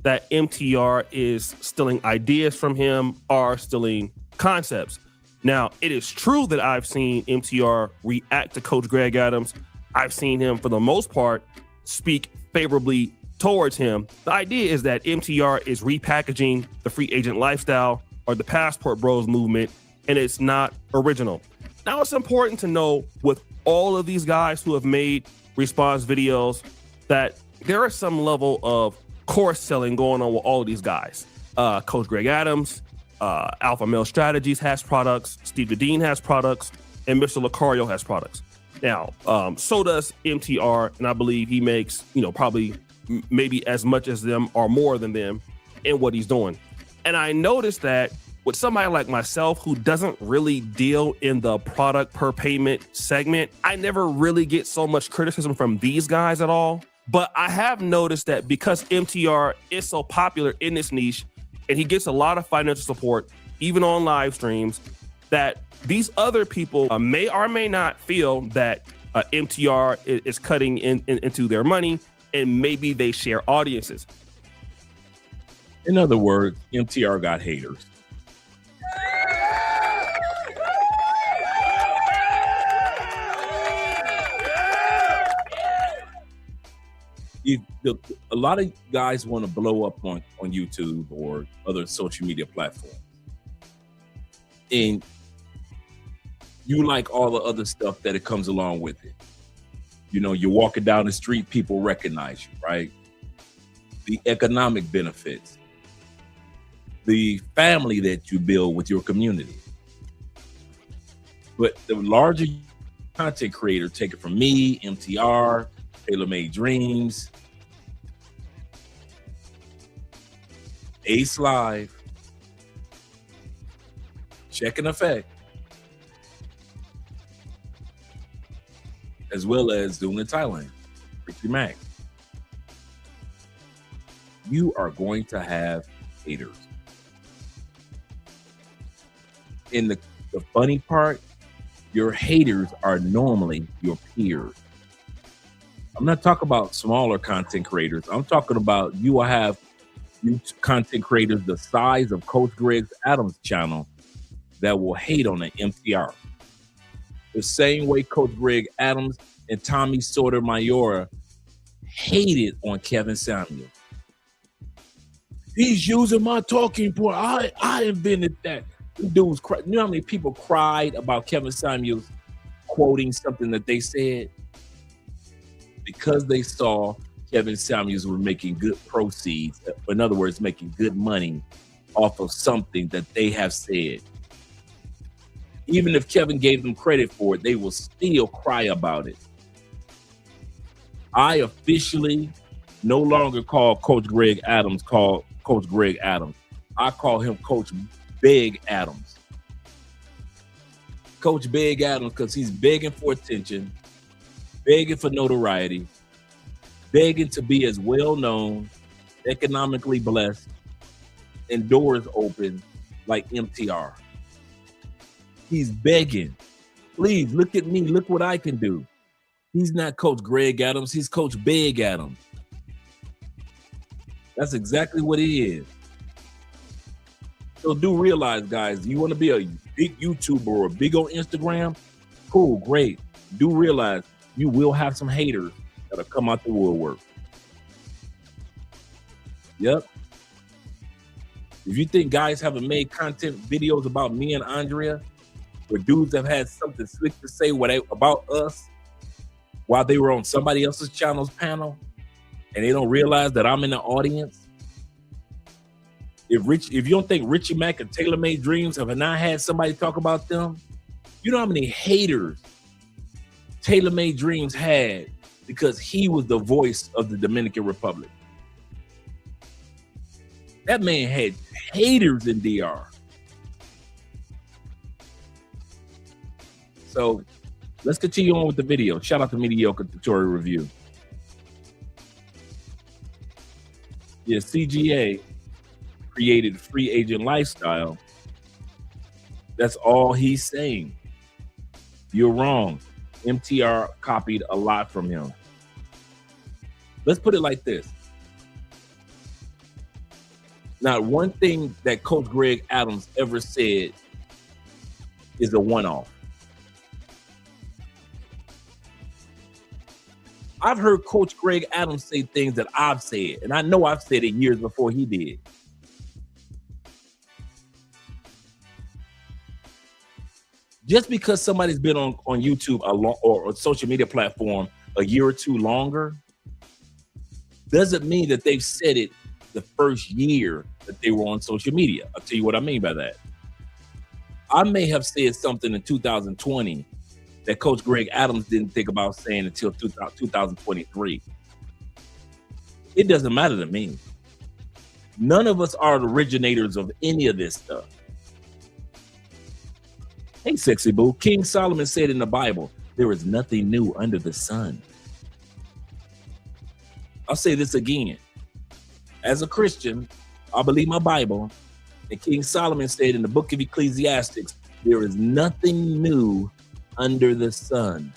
that MTR is stealing ideas from him or stealing concepts. Now, it is true that I've seen MTR react to Coach Greg Adams. I've seen him, for the most part, speak favorably towards him. The idea is that MTR is repackaging the free agent lifestyle or the Passport Bros movement, and it's not original. Now, it's important to know with all of these guys who have made response videos that there is some level of course selling going on with all of these guys. Coach Greg Adams, Alpha Male Strategies has products, Steve Dean has products, and Mr. Lucario has products. Now, so does MTR, and I believe he makes, probably maybe as much as them or more than them in what he's doing. And I noticed that with somebody like myself who doesn't really deal in the product per payment segment, I never really get so much criticism from these guys at all. But I have noticed that because MTR is so popular in this niche and he gets a lot of financial support, even on live streams, that these other people may or may not feel that MTR is cutting into their money, and maybe they share audiences. In other words, MTR got haters. A lot of guys want to blow up on YouTube or other social media platforms. And you like all the other stuff that it comes along with it. You're walking down the street, people recognize you, right? The economic benefits, the family that you build with your community. But the larger content creator, take it from me, MTR, Taylor Made Dreams, Ace Live, Check and Effect, as well as doing in Thailand, Ricky Mac. You are going to have haters. And the funny part, your haters are normally your peers. I'm not talking about smaller content creators. I'm talking about you will have content creators the size of Coach Greg Adams' channel that will hate on the MTR. The same way Coach Greg Adams and Tommy Sotomayor hated on Kevin Samuel. He's using my talking point. I invented that. Dudes, you know how many people cried about Kevin Samuel quoting something that they said? Because they saw Kevin Samuels were making good proceeds. In other words, making good money off of something that they have said. Even if Kevin gave them credit for it, they will still cry about it. I officially no longer call Coach Greg Adams Coach Greg Adams. I call him Coach Big Adams. Coach Big Adams, because he's begging for attention, begging for notoriety, begging to be as well known, economically blessed, and doors open like MTR. He's begging. Please look at me. Look what I can do. He's not Coach Greg Adams. He's Coach Big Adams. That's exactly what he is. So do realize, guys, you want to be a big YouTuber or big on Instagram? Cool, great. Do realize you will have some haters that'll come out the woodwork. Yep. If you think guys haven't made content videos about me and Andrea, where dudes have had something slick to say about us while they were on somebody else's channel's panel, and they don't realize that I'm in the audience. If you don't think Richie Mack and Taylor Made Dreams have not had somebody talk about them, you know how many haters Taylor Made Dreams had because he was the voice of the Dominican Republic. That man had haters in DR. So let's continue on with the video. Shout out to Mediocre Tutorial Review. Yeah, CGA created free agent lifestyle. That's all he's saying. You're wrong. MTR copied a lot from him. Let's put it like this. Not one thing that Coach Greg Adams ever said is a one-off. I've heard Coach Greg Adams say things that I've said, and I know I've said it years before he did. Just because somebody's been on YouTube or a social media platform a year or two longer doesn't mean that they've said it the first year that they were on social media. I'll tell you what I mean by that. I may have said something in 2020 that Coach Greg Adams didn't think about saying until 2023. It doesn't matter to me. None of us are the originators of any of this stuff. Hey, sexy boo. King Solomon said in the Bible, there is nothing new under the sun. I'll say this again. As a Christian, I believe my Bible, and King Solomon said in the book of Ecclesiastes, there is nothing new under the sun.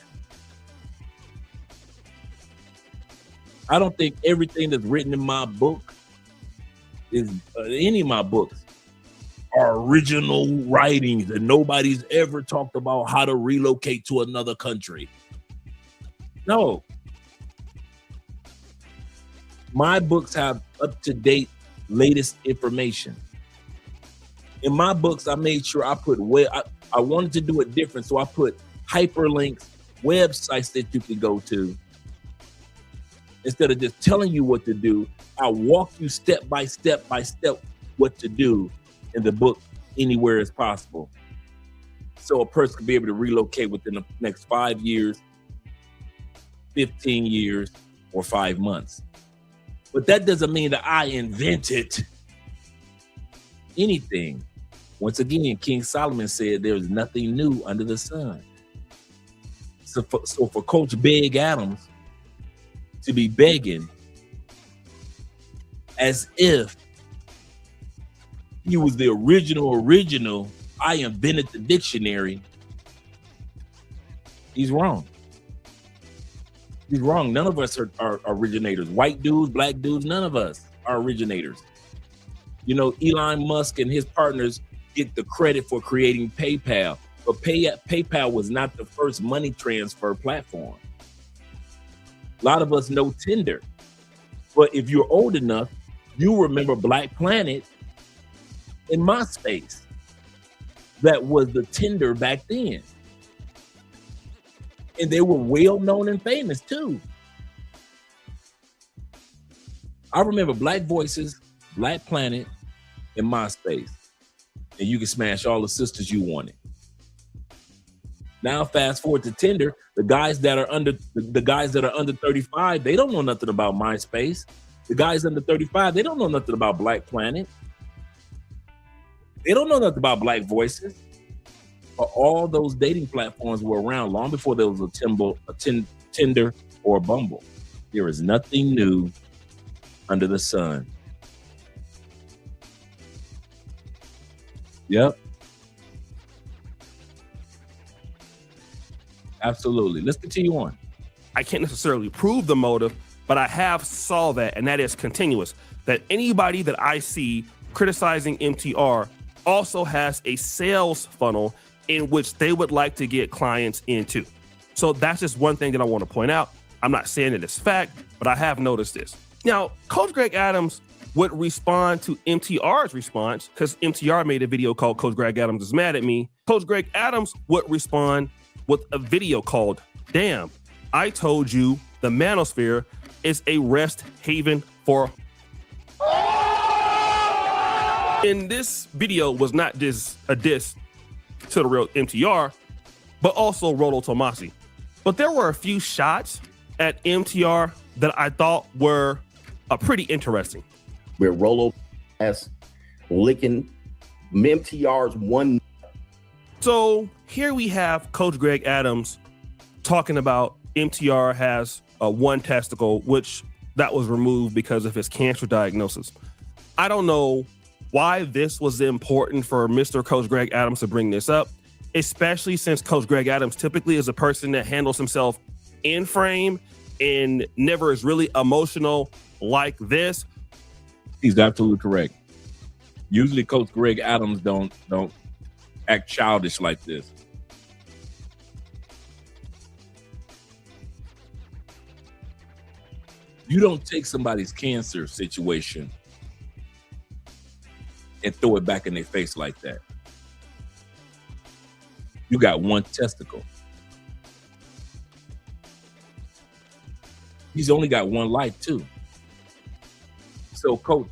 I don't think everything that's written in my book is any of my books are original writings and nobody's ever talked about how to relocate to another country. No. My books have up-to-date latest information. In my books, I made sure I put I wanted to do it different, so I put hyperlinks, websites that you can go to. Instead of just telling you what to do, I'll walk you step by step what to do in the book anywhere as possible. So a person can be able to relocate within the next 5 years, 15 years, or 5 months. But that doesn't mean that I invented anything. Once again, King Solomon said there is nothing new under the sun. So for Coach Big Adams to be begging as if he was the original, I invented the dictionary, he's wrong. He's wrong. None of us are originators. White dudes, black dudes, none of us are originators. You know, Elon Musk and his partners get the credit for creating PayPal, but PayPal was not the first money transfer platform. A lot of us know Tinder, but if you're old enough, you remember Black Planet and MySpace. That was the Tinder back then. And they were well known and famous too. I remember Black Voices, Black Planet, and MySpace. And you can smash all the sisters you wanted. Now fast forward to Tinder, the guys that are under 35, they don't know nothing about MySpace. The guys under 35, they don't know nothing about Black Planet. They don't know nothing about Black Voices. But all those dating platforms were around long before there was a Tinder, or Bumble. There is nothing new under the sun. Yep. Absolutely. Let's continue on. I can't necessarily prove the motive, but I have saw that, and that is continuous. That anybody that I see criticizing MTR also has a sales funnel in which they would like to get clients into. So that's just one thing that I want to point out. I'm not saying it is fact, but I have noticed this. Now, Coach Greg Adams would respond to MTR's response, because MTR made a video called Coach Greg Adams is mad at me. Coach Greg Adams would respond with a video called, "Damn, I told you the manosphere is a rest haven for..." And this video was not just a diss to the real MTR, but also Rolo Tomasi. But there were a few shots at MTR that I thought were pretty interesting. Where Rolo has licking MTR's one. So here we have Coach Greg Adams talking about MTR has one testicle, which that was removed because of his cancer diagnosis. I don't know why this was important for Mr. Coach Greg Adams to bring this up, especially since Coach Greg Adams typically is a person that handles himself in frame and never is really emotional like this. He's absolutely correct. Usually Coach Greg Adams don't act childish like this. You don't take somebody's cancer situation and throw it back in their face like that. You got one testicle. He's only got one life too. So Coach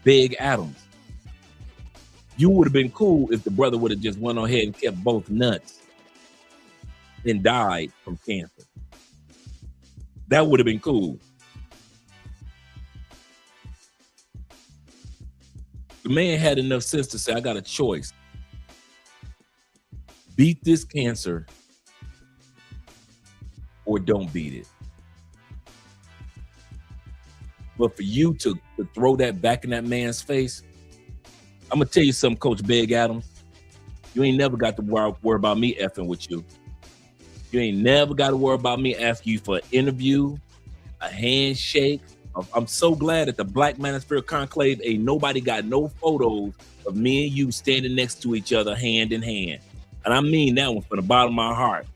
Big Adams, you would have been cool if the brother would have just went ahead and kept both nuts and died from cancer. That would have been cool. The man had enough sense to say, I got a choice. Beat this cancer or don't beat it. But for you to throw that back in that man's face, I'm going to tell you something, Coach Big Adams. You ain't never got to worry about me effing with you. You ain't never got to worry about me asking you for an interview, a handshake. I'm so glad at the Black Manosphere Conclave ain't nobody got no photos of me and you standing next to each other hand in hand. And I mean that one from the bottom of my heart.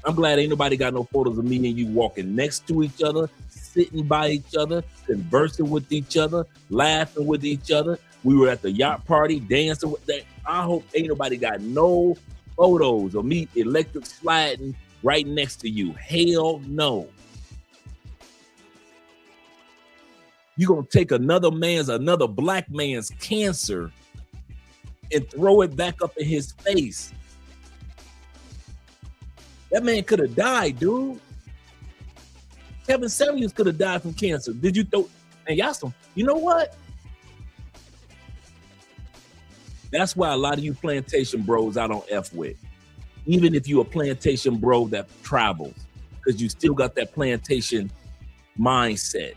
I'm glad ain't nobody got no photos of me and you walking next to each other, sitting by each other, conversing with each other, laughing with each other. We were at the yacht party, dancing with that. I hope ain't nobody got no photos of me electric sliding right next to you. Hell no. You're going to take another black man's cancer and throw it back up in his face. That man could have died, dude. Kevin Samuels could have died from cancer. Did you throw? And y'all you know what? That's why a lot of you plantation bros I don't F with. Even if you a plantation bro that travels, because you still got that plantation mindset.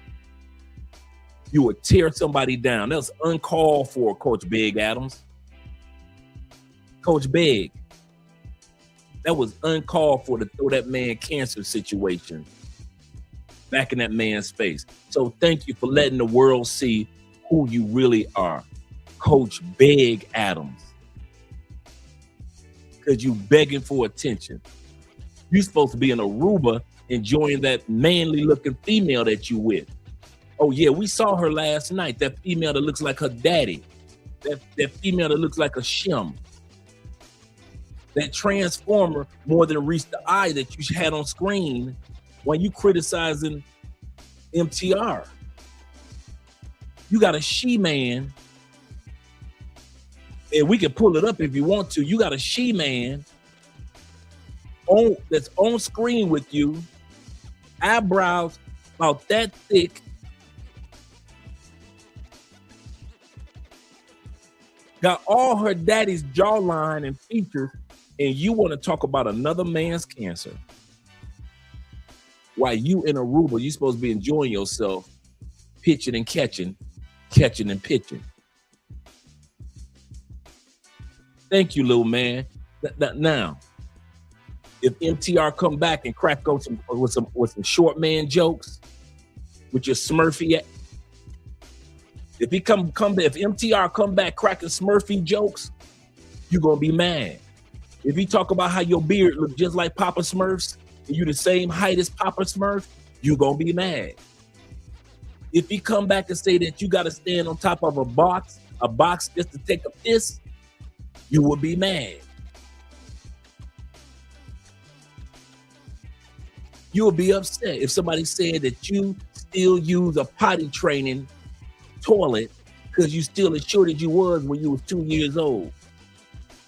You would tear somebody down. That's uncalled for, Coach Big Adams. Coach Big, that was uncalled for to throw that man cancer situation back in that man's face. So thank you for letting the world see who you really are, Coach Big Adams. Because you begging for attention. You're supposed to be in Aruba enjoying that manly looking female that you with. Oh yeah, we saw her last night. That female that looks like her daddy. That female that looks like a shim. That transformer more than reached the eye that you had on screen when you criticizing MTR. You got a she-man, and we can pull it up if you want to. You got a she-man that's on screen with you, eyebrows about that thick, got all her daddy's jawline and features, and you want to talk about another man's cancer. while you in Aruba, you supposed to be enjoying yourself, pitching and catching, catching and pitching. Thank you, little man. Now, if MTR come back and crack on with some short man jokes, with your Smurfy, if MTR come back cracking Smurfy jokes, you gonna be mad. If he talk about how your beard look just like Papa Smurf's and you the same height as Papa Smurf, you gonna be mad. If he come back and say that you gotta stand on top of a box just to take a piss, you will be mad. You will be upset if somebody said that you still use a potty training toilet because you still as short as you was when you was 2 years old.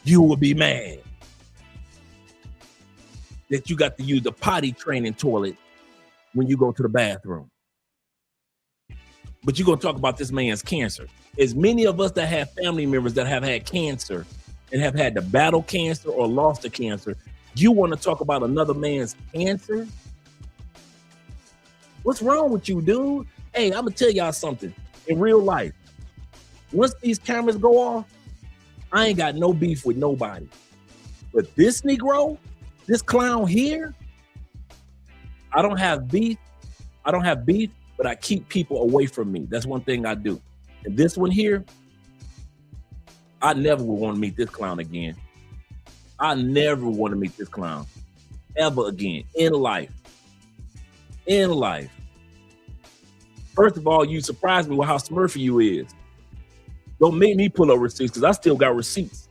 You will be mad that you got to use the potty training toilet when you go to the bathroom. But you're going to talk about this man's cancer. As many of us that have family members that have had cancer and have had to battle cancer or lost the cancer, you want to talk about another man's cancer? What's wrong with you, dude? Hey, I'm going to tell y'all something. In real life, once these cameras go off, I ain't got no beef with nobody. But this Negro, this clown here, I don't have beef, but I keep people away from me. That's one thing I do. And this one here, I never would want to meet this clown again. I never want to meet this clown ever again in life. In life. First of all, you surprised me with how Smurfy you is. Don't make me pull up receipts because I still got receipts.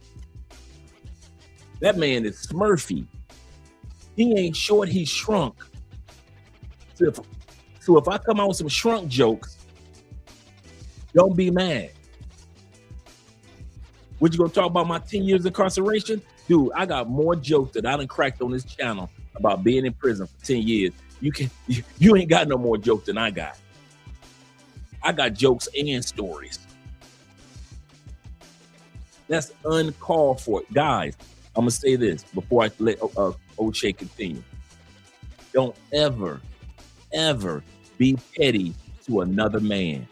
That man is Smurfy. He ain't short, he's shrunk. So if I come out with some shrunk jokes, don't be mad. What you gonna talk about my 10 years incarceration? Dude, I got more jokes that I done cracked on this channel about being in prison for 10 years. You ain't got no more jokes than I got. I got jokes and stories. That's uncalled for. Guys, I'm gonna say this before I let O'Shea continue. Don't ever be petty to another man.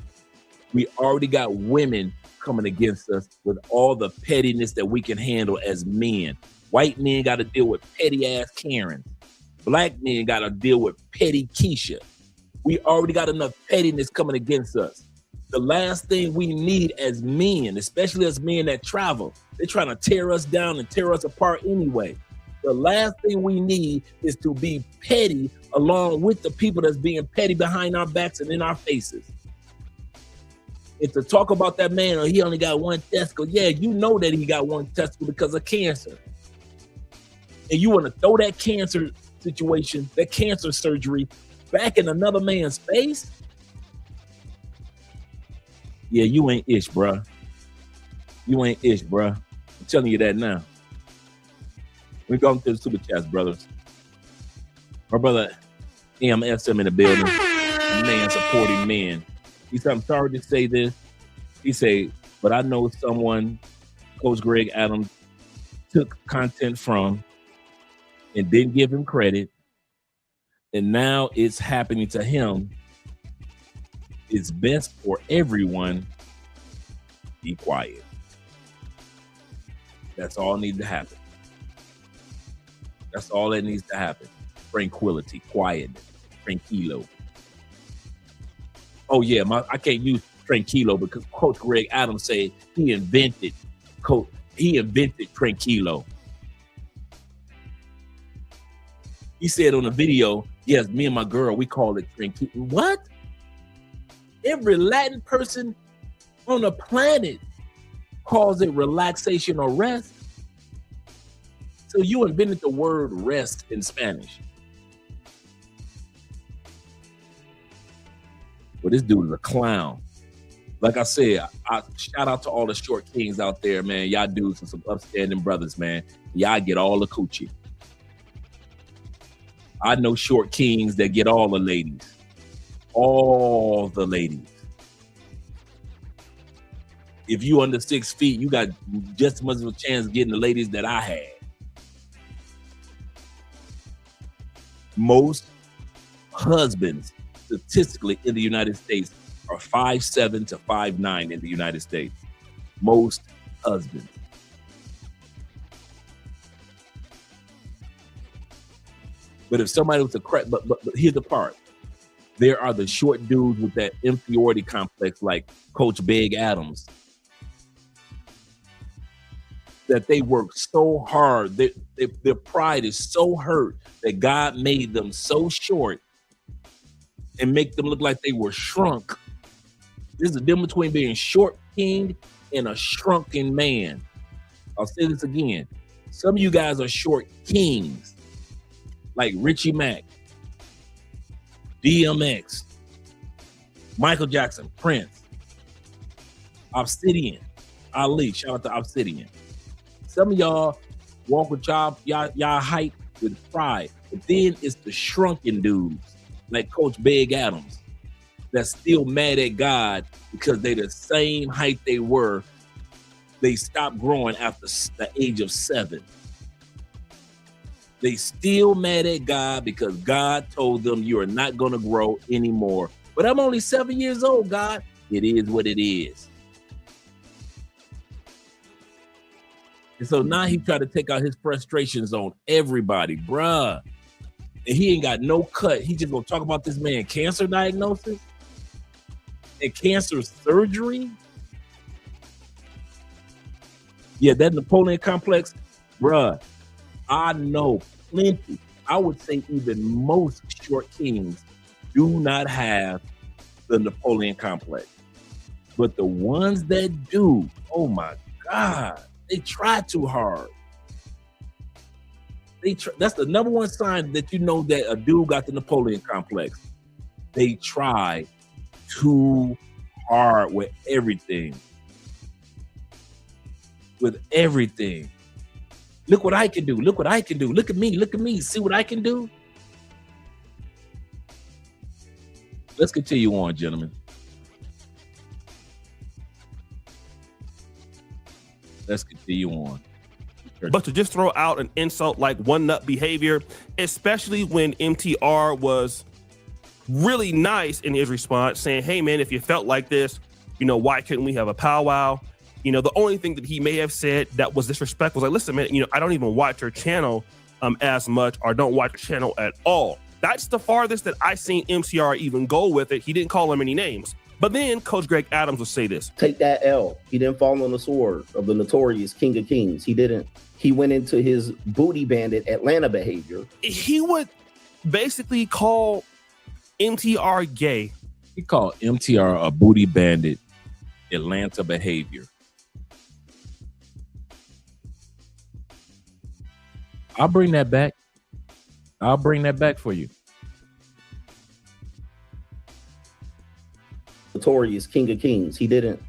We already got women coming against us with all the pettiness that we can handle as men. White men got to deal with petty ass Karen. Black men got to deal with petty Keisha. We already got enough pettiness coming against us. The last thing we need as men, especially as men that travel, they're trying to tear us down and tear us apart anyway. The last thing we need is to be petty along with the people that's being petty behind our backs and in our faces. And to talk about that man, oh, he only got one testicle. Yeah, you know that he got one testicle because of cancer. And you want to throw that cancer situation, that cancer surgery back in another man's face? Yeah, you ain't ish, bruh. You ain't ish, bruh. I'm telling you that now. We're going to the super chats, brothers. My brother AMSM in the building. Man supporting men. He said, I'm sorry to say this. He said, but I know someone Coach Greg Adams took content from and didn't give him credit. And now it's happening to him. It's best for everyone. Be quiet. That's all needs to happen. That's all that needs to happen. Tranquility, quiet, tranquilo. Oh yeah, I can't use tranquilo because Coach Greg Adams said he invented tranquilo. He said on the video, yes, me and my girl, we call it tranquilo. What? Every Latin person on the planet calls it relaxation or rest. So you invented the word rest in Spanish. Well, this dude is a clown. Like I said, I shout out to all the short kings out there, man. Y'all dudes are some upstanding brothers, man. Y'all get all the coochie. I know short kings that get all the ladies. All the ladies. If you under 6 feet, you got just as much of a chance of getting the ladies that I had. Most husbands statistically in the United States are 5'7" to 5'9" in the United States. Most husbands. But if somebody was a crack, but here's the part. There are the short dudes with that inferiority complex like Coach Big Adams. That they work so hard, their pride is so hurt that God made them so short and make them look like they were shrunk. There's a difference between being short-kinged and a shrunken man. I'll say this again. Some of you guys are short kings, like Richie Mack, DMX, Michael Jackson, Prince, Obsidian, Ali. Shout out to Obsidian. Some of y'all walk with y'all height with pride, but then it's the shrunken dudes like Coach Big Adams that's still mad at God because they the same height they were. They stopped growing after the age of 7. They still mad at God because God told them you are not going to grow anymore. But I'm only 7 years old, God. It is what it is. And so now he tried to take out his frustrations on everybody, bruh. And he ain't got no cut. He just gonna talk about this man cancer diagnosis and cancer surgery. Yeah, that Napoleon complex, bruh. I know plenty. I would say even most short kings do not have the Napoleon complex. But the ones that do, oh my God, they try too hard. That's the number one sign that you know that a dude got the Napoleon complex. They try too hard with everything. With everything. Look what I can do. Look what I can do. Look at me. Look at me. See what I can do? Let's continue on, gentlemen. Let's continue on. But to just throw out an insult like one nut behavior, especially when MTR was really nice in his response, saying, hey, man, if you felt like this, why couldn't we have a powwow? The only thing that he may have said that was disrespectful was like, listen, man, I don't even watch your channel as much or don't watch your channel at all. That's the farthest that I seen MTR even go with it. He didn't call him any names. But then Coach Greg Adams would say this. Take that L. He didn't fall on the sword of the notorious King of Kings. He didn't. He went into his booty bandit Atlanta behavior. He would basically call MTR gay. He called MTR a booty bandit Atlanta behavior. I'll bring that back. I'll bring that back for you. Notorious King of Kings. He didn't.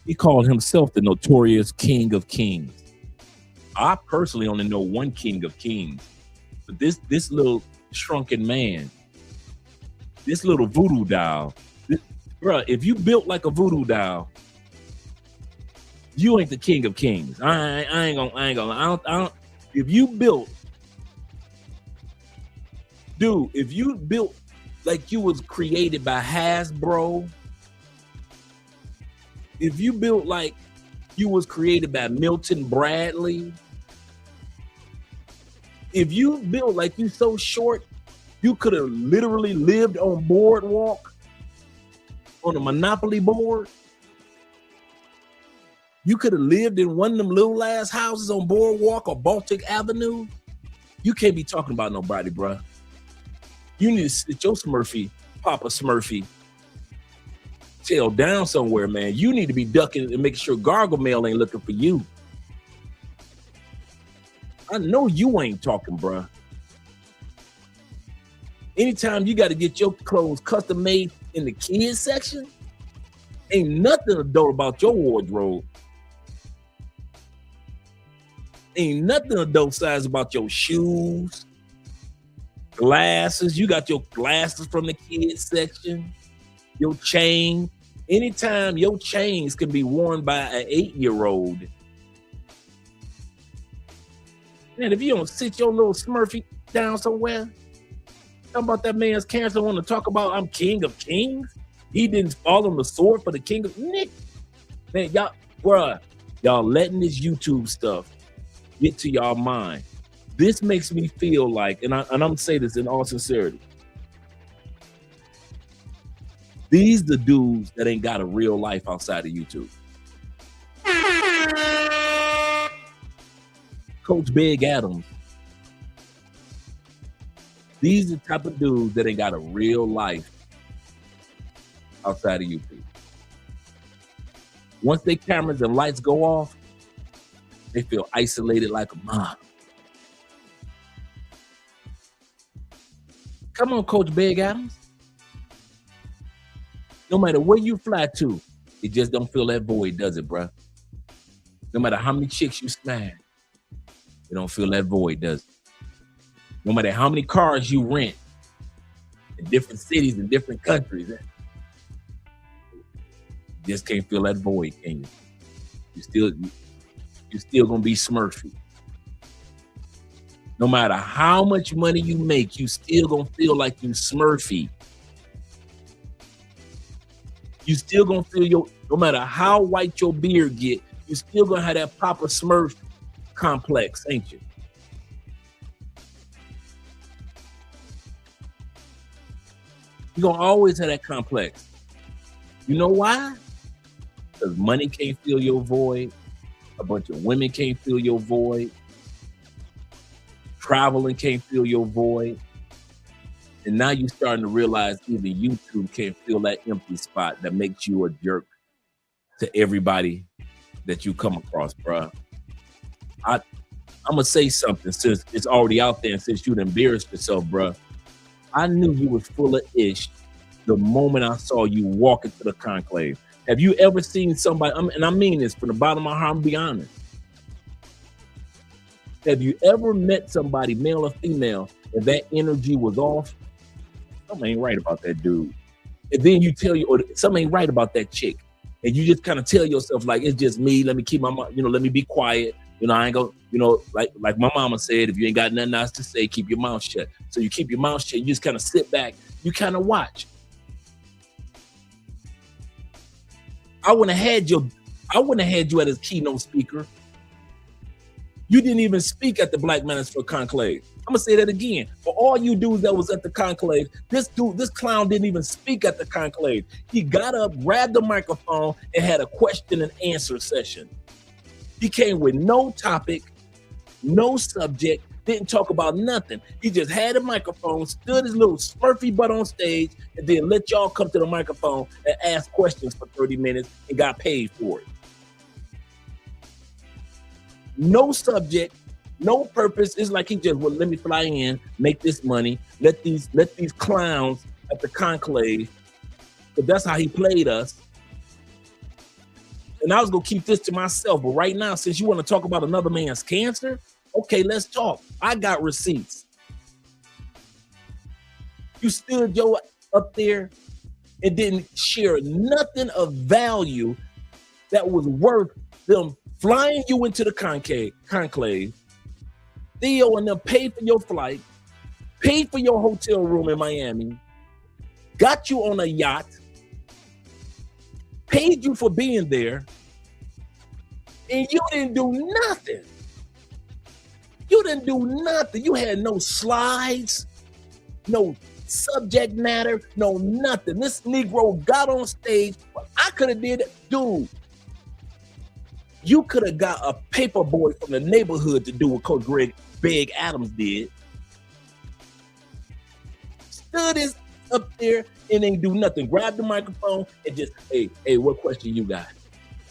He called himself the notorious King of Kings. I personally only know one King of Kings, but this little shrunken man, this little voodoo doll, bruh, if you built like a voodoo doll, you ain't the King of Kings. I ain't gonna. If you built, dude, if you built like you was created by Hasbro, if you built like you was created by Milton Bradley, if you built like you so short, you could have literally lived on Boardwalk, on a Monopoly board. You could have lived in one of them little ass houses on Boardwalk or Baltic Avenue. You can't be talking about nobody, bruh. You need to sit your Smurfy, Papa Smurfy, tail down somewhere, man. You need to be ducking and making sure Gargamel ain't looking for you. I know you ain't talking, bruh. Anytime you got to get your clothes custom made in the kids section, ain't nothing adult about your wardrobe. Ain't nothing adult size about your shoes, glasses. You got your glasses from the kids section, your chain. Anytime your chains can be worn by an 8-year-old. Man, if you don't sit your little Smurfy down somewhere, Talking about that man's cancer, want to talk about I'm king of kings. He didn't fall on the sword for the king of Nick. Man, y'all letting this YouTube stuff get to y'all mind. This makes me feel like, and I'm gonna say this in all sincerity. These the dudes that ain't got a real life outside of YouTube. Coach Big Adams. These are the type of dudes that ain't got a real life outside of YouTube. Once their cameras and lights go off, they feel isolated like a mob. Come on, Coach Big Adams. No matter where you fly to, it just don't fill that void, does it, bruh? No matter how many chicks you smash, it don't fill that void, does it? No matter how many cars you rent in different cities and different countries, you just can't fill that void, can you? You're still gonna be Smurfy. No matter how much money you make, you still gonna feel like you Smurfy. You still gonna feel no matter how white your beard get, you still gonna have that Papa Smurf complex, ain't you? You're gonna always have that complex. You know why? Because money can't fill your void. A bunch of women can't fill your void. Traveling can't fill your void. And now you're starting to realize even YouTube can't fill that empty spot that makes you a jerk to everybody that you come across, bruh. I'm gonna say something since it's already out there and since you'd embarrassed yourself, bruh. I knew you was full of ish the moment I saw you walk into the conclave. Have you ever seen somebody, and I mean this from the bottom of my heart, I'm be honest. Have you ever met somebody, male or female, and that energy was off? Something ain't right about that dude. And then you tell you, or something ain't right about that chick. And you just kind of tell yourself, like, it's just me. Let me keep my mouth, let me be quiet. I ain't gonna, like my mama said, if you ain't got nothing else to say, keep your mouth shut. So you keep your mouth shut. You just kind of sit back. You kind of watch. I wouldn't have had you as a keynote speaker. You didn't even speak at the Black Manosphere Conclave. I'm gonna say that again. For all you dudes that was at the conclave, this clown didn't even speak at the conclave. He got up, grabbed the microphone, and had a question and answer session. He came with no topic, no subject, didn't talk about nothing. He just had a microphone, stood his little Smurfy butt on stage, and then let y'all come to the microphone and ask questions for 30 minutes and got paid for it. No subject, no purpose. It's like he just, well, let me fly in, make this money, let these clowns at the conclave, because that's how he played us. And I was gonna keep this to myself, but right now, since you want to talk about another man's cancer, okay, let's talk. I got receipts. You stood up there and didn't share nothing of value that was worth them flying you into the conclave. Theo and them paid for your flight, paid for your hotel room in Miami, got you on a yacht, paid you for being there, and you didn't do nothing. You didn't do nothing. You had no slides, no subject matter, no nothing. This Negro got on stage. Well, I could have did it. Dude, you could have got a paper boy from the neighborhood to do what Coach Big Adams did. Stood his up there and ain't do nothing. Grabbed the microphone and just, hey, what question you got?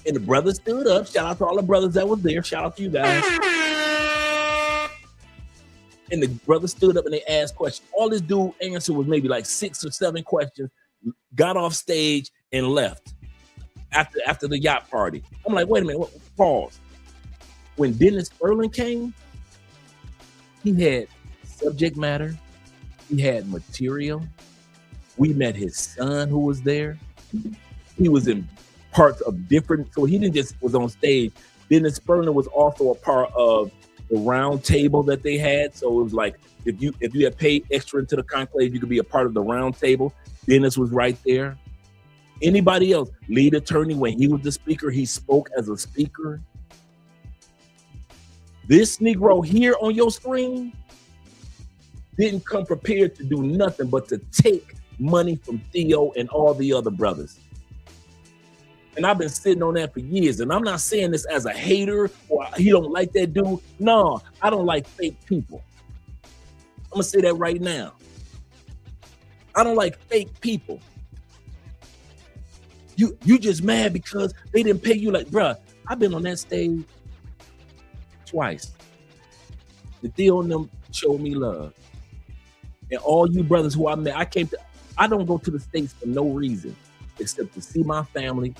And the brother stood up. Shout out to all the brothers that was there. Shout out to you guys. And the brother stood up and they asked questions. All this dude answered was maybe like 6 or 7 questions, got off stage and left after the yacht party. I'm like, wait a minute, pause. When Dennis Erling came, he had subject matter, he had material. We met his son who was there. He was in parts of different, so he didn't just was on stage. Dennis Erling was also a part of the round table that they had. So it was like if you had paid extra into the conclave, you could be a part of the round table. Dennis was right there. Anybody else? Lead attorney, when he was the speaker, he spoke as a speaker. This Negro here on your screen didn't come prepared to do nothing but to take money from Theo and all the other brothers. And I've been sitting on that for years. And I'm not saying this as a hater or he don't like that dude. No, I don't like fake people. I'm gonna say that right now. I don't like fake people. You just mad because they didn't pay you. Like, bruh, I've been on that stage twice. The Theo and them showed me love. And all you brothers who I met, I don't go to the States for no reason except to see my family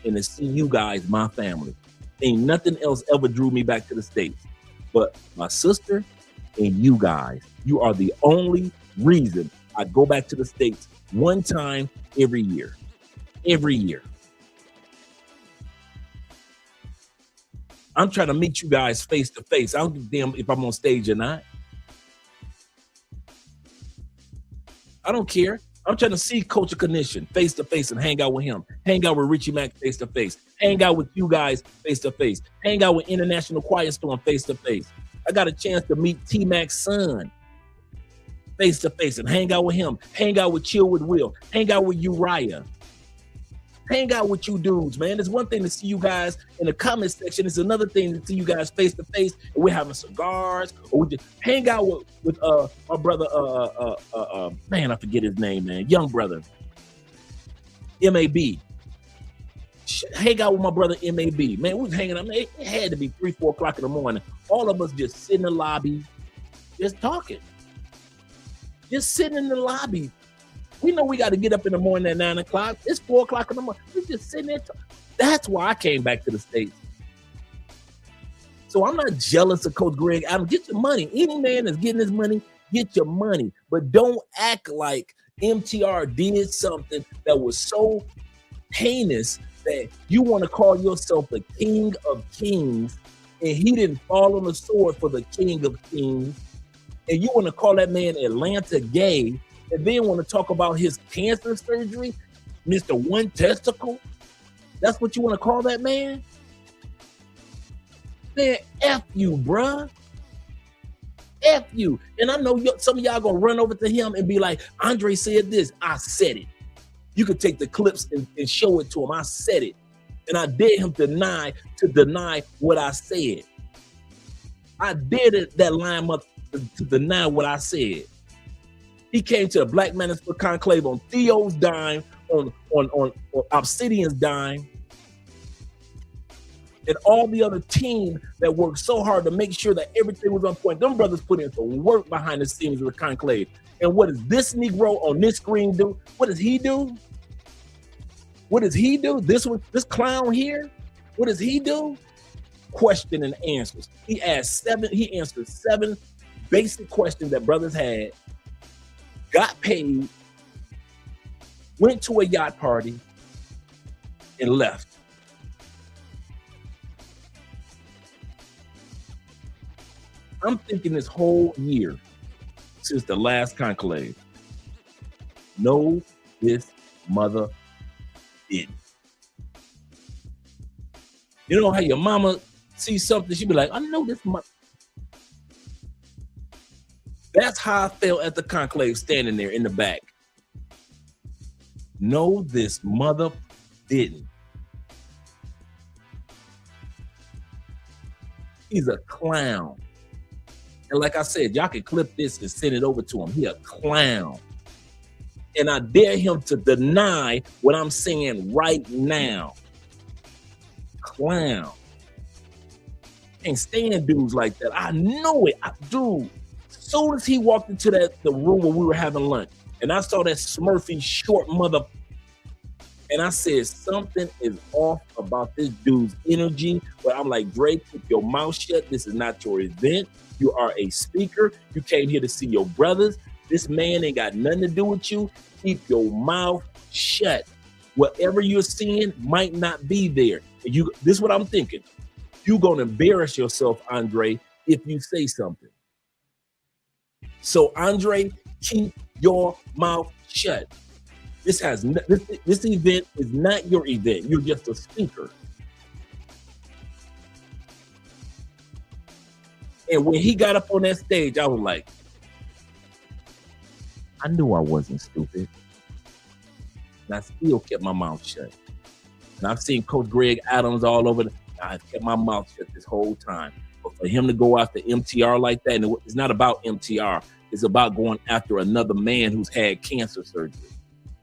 and to see you guys, my family. Ain't nothing else ever drew me back to the States but my sister and you guys. You are the only reason I go back to the States one time every year. Every year. I'm trying to meet you guys face to face. I don't give a damn if I'm on stage or not. I don't care. I'm trying to see Culture Condition face to face and hang out with him. Hang out with Richie Mack face to face. Hang out with you guys face to face. Hang out with International Quiet Storm face to face. I got a chance to meet T-Mac's son face to face and hang out with him. Hang out with Chill with Will. Hang out with Uriah. Hang out with you dudes, man. It's one thing to see you guys in the comment section. It's another thing to see you guys face to face and we're having cigars, or we just hang out with my brother, man, I forget his name, man. Young brother, MAB. Hang out with my brother, MAB. Man, we was hanging out. Man, it had to be 3, 4 o'clock in the morning. All of us just sitting in the lobby, just talking. Just sitting in the lobby. We know we got to get up in the morning at 9 o'clock. It's 4 o'clock in the morning. We're just sitting there. That's why I came back to the States. So I'm not jealous of Coach Greg Adams. Get your money. Any man that's getting his money, get your money. But don't act like MTR did something that was so heinous that you want to call yourself the King of Kings, and he didn't fall on the sword for the King of Kings. And you want to call that man Atlanta gay, and then want to talk about his cancer surgery, Mr. One Testicle? That's what you want to call that man? Man, F you, bruh. F you. And I know some of y'all gonna run over to him and be like, Andre said this. I said it. You could take the clips and show it to him. I said it. And I dare him to deny what I said. I dared that line up to deny what I said. He came to the Black Manosphere Conclave on Theo's dime, on Obsidian's dime, and all the other team that worked so hard to make sure that everything was on point. Them brothers put in some work behind the scenes of the conclave. And what does this Negro on this screen do? What does he do? What does he do? This clown here, what does he do? Question and answers. He answered 7 basic questions that brothers had, got paid, went to a yacht party, and left. I'm thinking this whole year since the last conclave, no, this mother didn't. You know how your mama sees something, she be like, I know this mother. That's how I felt at the conclave, standing there in the back. No, this mother didn't. He's a clown. And like I said, y'all can clip this and send it over to him. He a clown. And I dare him to deny what I'm saying right now. Clown. Can't stand dudes like that. I know it. Dude. Soon as he walked into the room where we were having lunch, and I saw that Smurfy short mother, and I said, something is off about this dude's energy. But I'm like, Drake, keep your mouth shut. This is not your event. You are a speaker. You came here to see your brothers. This man ain't got nothing to do with you. Keep your mouth shut. Whatever you're seeing might not be there. This is what I'm thinking. You're going to embarrass yourself, Andre, if you say something. So Andre, keep your mouth shut. This event is not your event. You're just a speaker. And when he got up on that stage, I was like, I knew I wasn't stupid. And I still kept my mouth shut. And I've seen Coach Greg Adams all over. I've kept my mouth shut this whole time. But for him to go after MTR like that, and it's not about MTR. It's about going after another man who's had cancer surgery.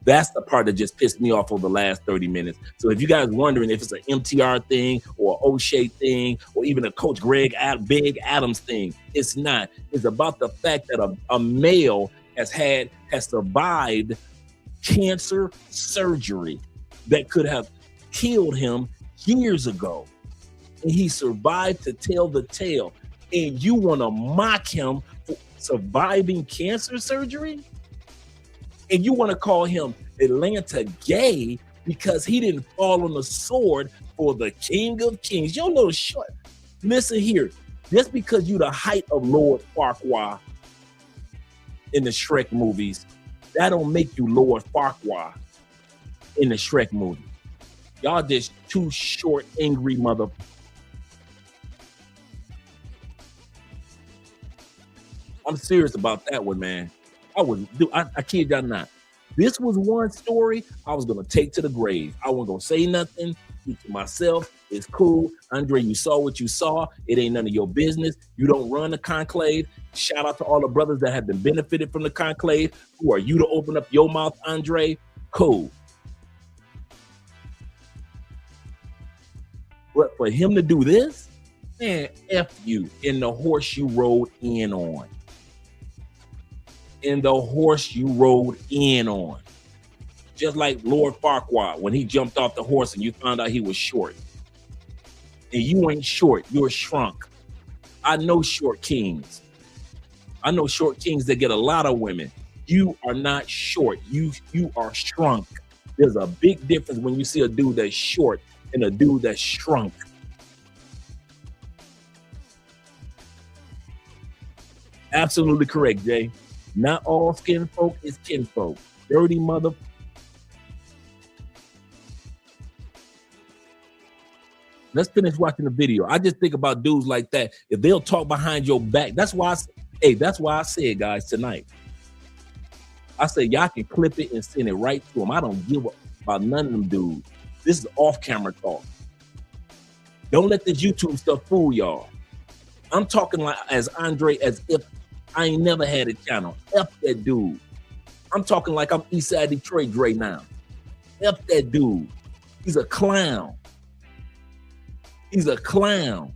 That's the part that just pissed me off over the last 30 minutes. So if you guys wondering if it's an MTR thing or an O'Shea thing or even a Coach Big Adams thing, it's not. It's about the fact that a male has survived cancer surgery that could have killed him years ago. And he survived to tell the tale. And you want to mock him for surviving cancer surgery? And you want to call him Atlanta gay because he didn't fall on the sword for the King of Kings. Your little short. Listen here. Just because you the height of Lord Farquaad in the Shrek movies, that don't make you Lord Farquaad in the Shrek movie. Y'all just two short, angry mother. I'm serious about that one, man. I kid y'all not. This was one story I was gonna take to the grave. I wasn't gonna say nothing. Keep to myself. It's cool. Andre, you saw what you saw. It ain't none of your business. You don't run the conclave. Shout out to all the brothers that have been benefited from the conclave. Who are you to open up your mouth, Andre? Cool. But for him to do this, man, F you in the horse you rode in on. In the horse you rode in on. Just like Lord Farquaad, when he jumped off the horse and you found out he was short. And you ain't short, you're shrunk. I know short kings. I know short kings that get a lot of women. You are not short, you are shrunk. There's a big difference when you see a dude that's short and a dude that's shrunk. Absolutely correct, Jay. Not all skin folk is kinfolk. Dirty mother. Let's finish watching the video. I just think about dudes like that. If they'll talk behind your back, that's why I said, guys, tonight. I said, y'all can clip it and send it right to them. I don't give a about none of them dudes. This is off-camera talk. Don't let this YouTube stuff fool y'all. I'm talking like as Andre, as if I ain't never had a channel. F that dude. I'm talking like I'm Eastside Detroit Dre now. F that dude. He's a clown. He's a clown.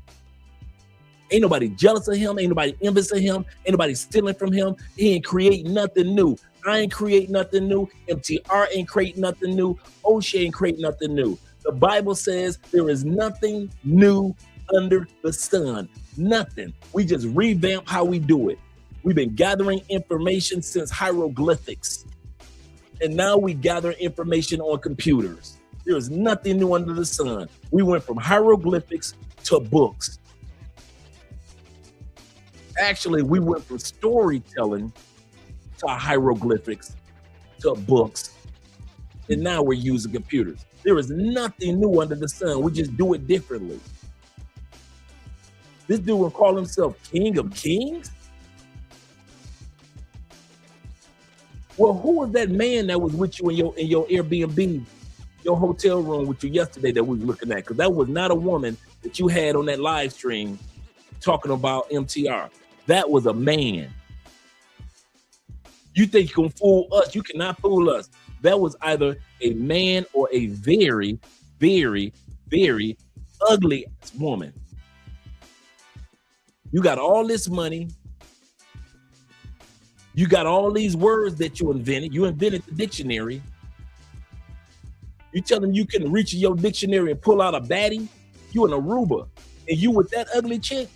Ain't nobody jealous of him. Ain't nobody envious of him. Ain't nobody stealing from him. He ain't create nothing new. I ain't create nothing new. MTR ain't create nothing new. O'Shea ain't create nothing new. The Bible says there is nothing new under the sun. Nothing. We just revamp how we do it. We've been gathering information since hieroglyphics. And now we gather information on computers. There is nothing new under the sun. We went from hieroglyphics to books. Actually, we went from storytelling to hieroglyphics to books. And now we're using computers. There is nothing new under the sun. We just do it differently. This dude will call himself King of Kings? Well, who was that man that was with you in your Airbnb, your hotel room with you yesterday that we were looking at? Because that was not a woman that you had on that live stream talking about MTR. That was a man. You think you can fool us? You cannot fool us. That was either a man or a very, very, very ugly woman. You got all this money. You got all these words that you invented. You invented the dictionary. You tell them you can reach in your dictionary and pull out a baddie. You in Aruba. And you with that ugly chick.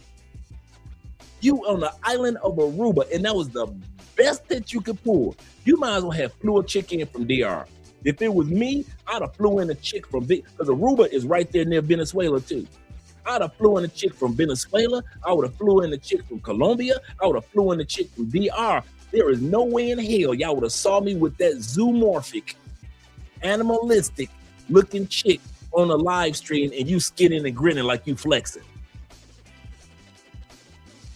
You on the island of Aruba. And that was the best that you could pull. You might as well have flew a chick in from DR. If it was me, I'd have flew in a chick from because Aruba is right there near Venezuela too. I'd have flew in a chick from Venezuela. I would have flew in a chick from Colombia. I would have flew in a chick from DR. There is no way in hell y'all would have saw me with that zoomorphic, animalistic looking chick on a live stream and you skinning and grinning like you flexing.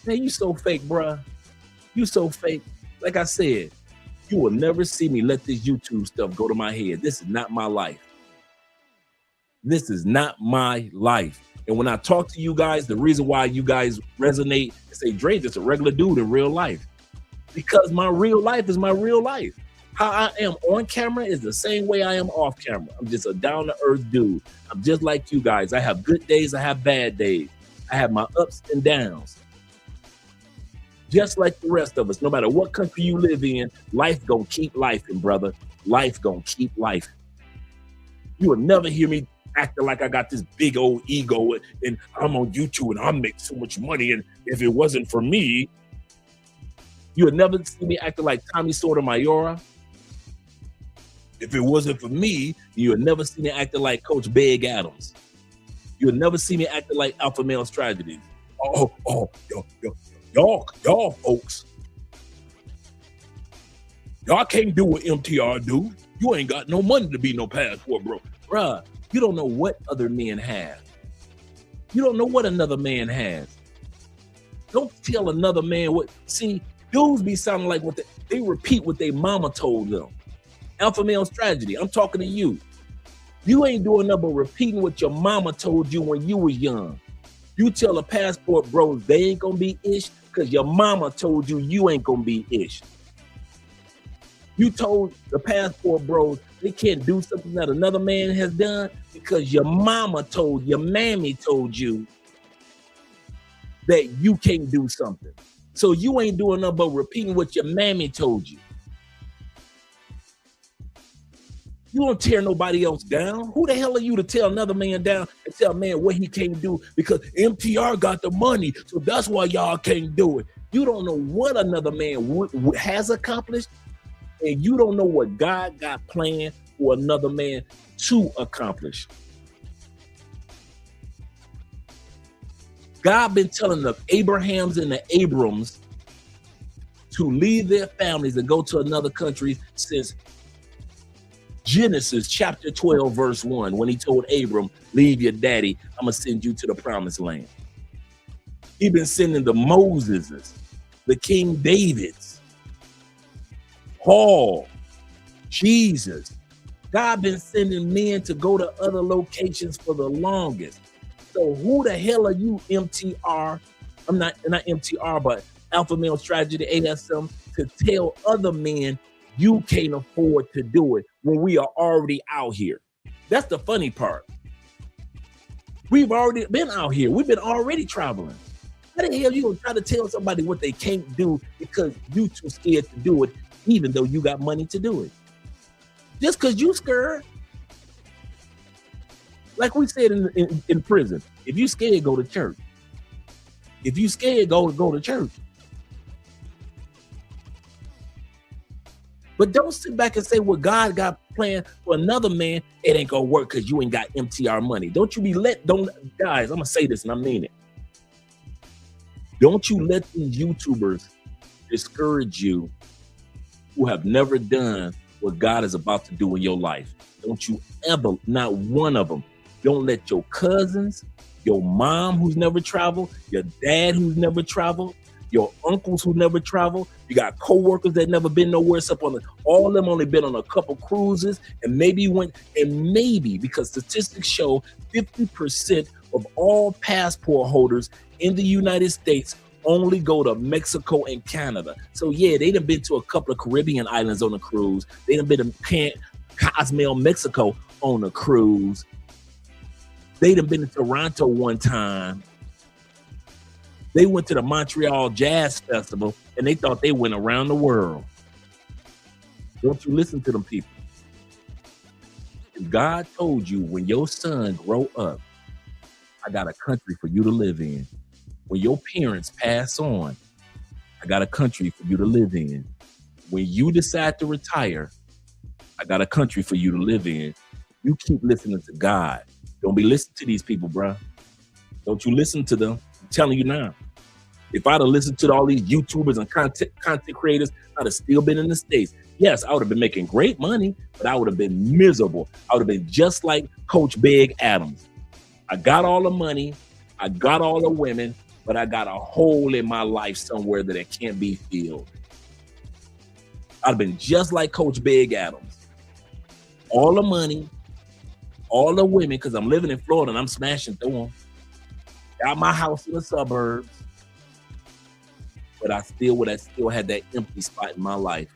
Man, you so fake, bruh. You so fake. Like I said, you will never see me let this YouTube stuff go to my head. This is not my life. This is not my life. And when I talk to you guys, the reason why you guys resonate and say, Dre, just a regular dude in real life. Because my real life is my real life. How I am on camera is the same way I am off camera. I'm just a down-to-earth dude. I'm just like you guys. I have good days. I have bad days. I have my ups and downs. Just like the rest of us, no matter what country you live in, life gonna keep lifing, brother. Life gonna keep life. You will never hear me acting like I got this big old ego and I'm on YouTube and I make so much money. And if it wasn't for me, you would never see me acting like Tommy Sotomayor. If it wasn't for me, you would never see me acting like Coach Big Adams. You would never see me acting like Alpha Male Strategies. Y'all folks. Y'all can't do what MTR do. You ain't got no money to be no passport, bro. Bruh, you don't know what other men have. You don't know what another man has. Don't tell another man what. See, dudes be sounding like what they repeat what their mama told them. Alpha Male Strategy, I'm talking to you. You ain't doing nothing but repeating what your mama told you when you was young. You tell the passport bros they ain't gonna be ish because your mama told you you ain't gonna be ish. You told the passport bros they can't do something that another man has done because your mama told, your mammy told you that you can't do something. So you ain't doing nothing but repeating what your mammy told you. You don't tear nobody else down. Who the hell are you to tell another man down and tell a man what he can't do because MTR got the money, so that's why y'all can't do it. You don't know what another man has accomplished, and you don't know what God got planned for another man to accomplish. God been telling the Abrahams and the Abrams to leave their families and go to another country since Genesis chapter 12, verse 1, when he told Abram, leave your daddy, I'm going to send you to the promised land. He been sending the Moseses, the King Davids, Paul, Jesus. God been sending men to go to other locations for the longest. So who the hell are you, MTR? I'm not MTR, but Alpha Male Strategy, ASM, to tell other men you can't afford to do it when we are already out here. That's the funny part. We've already been out here. We've been already traveling. How the hell you gonna try to tell somebody what they can't do because you too scared to do it, even though you got money to do it? Just because you scared. Like we said in prison, if you scared, go to church. If you scared, go to church. But don't sit back and say what God got planned for another man, it ain't gonna work because you ain't got MTR money. Don't you be guys, I'm gonna say this and I mean it. Don't you let these YouTubers discourage you who have never done what God is about to do in your life. Don't you ever, not one of them. Don't let your cousins, your mom who's never traveled, your dad who's never traveled, your uncles who never traveled, you got co-workers that never been nowhere except all of them only been on a couple cruises and maybe because statistics show 50% of all passport holders in the United States only go to Mexico and Canada. So yeah, they done been to a couple of Caribbean islands on a cruise. They done been to Cozumel, Mexico on a cruise. They done been to Toronto one time. They went to the Montreal Jazz Festival and they thought they went around the world. Don't you listen to them people. If God told you when your son grow up, I got a country for you to live in. When your parents pass on, I got a country for you to live in. When you decide to retire, I got a country for you to live in. You keep listening to God. Don't be listening to these people, bro. Don't you listen to them. I'm telling you now. If I'd have listened to all these YouTubers and content creators, I'd have still been in the States. Yes, I would have been making great money, but I would have been miserable. I would have been just like Coach Big Adams. I got all the money, I got all the women, but I got a hole in my life somewhere that it can't be filled. I'd have been just like Coach Big Adams. All the money, all the women, because I'm living in Florida and I'm smashing through them. Got my house in the suburbs. But I still would have still had that empty spot in my life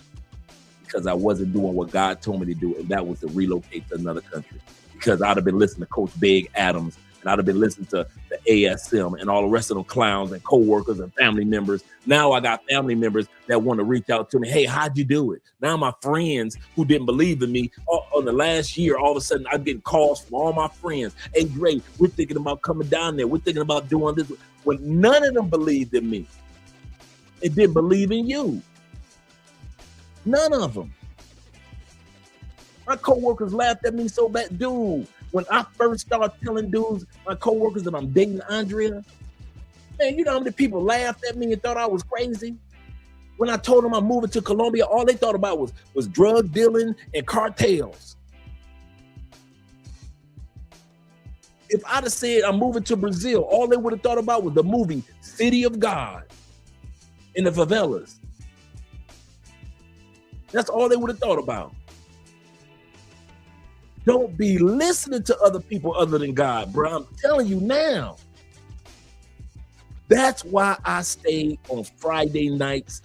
because I wasn't doing what God told me to do, and that was to relocate to another country. Because I'd have been listening to Coach Big Adams, and I'd have been listening to the ASM and all the rest of them clowns and co-workers and family members. Now I got family members that want to reach out to me. Hey, how'd you do it? Now my friends who didn't believe in me on the last year, all of a sudden I'm getting calls from all my friends. Hey, Dre, we're thinking about coming down there. We're thinking about doing this. When none of them believed in me. They didn't believe in you. None of them. My coworkers laughed at me so bad. Dude, when I first started telling dudes, my coworkers, that I'm dating Andrea, man, you know how many people laughed at me and thought I was crazy? When I told them I'm moving to Colombia, all they thought about was drug dealing and cartels. If I'd have said I'm moving to Brazil, all they would have thought about was the movie City of God in the favelas. That's all they would have thought about. Don't be listening to other people other than God, bro. I'm telling you now. That's why I stayed on Friday nights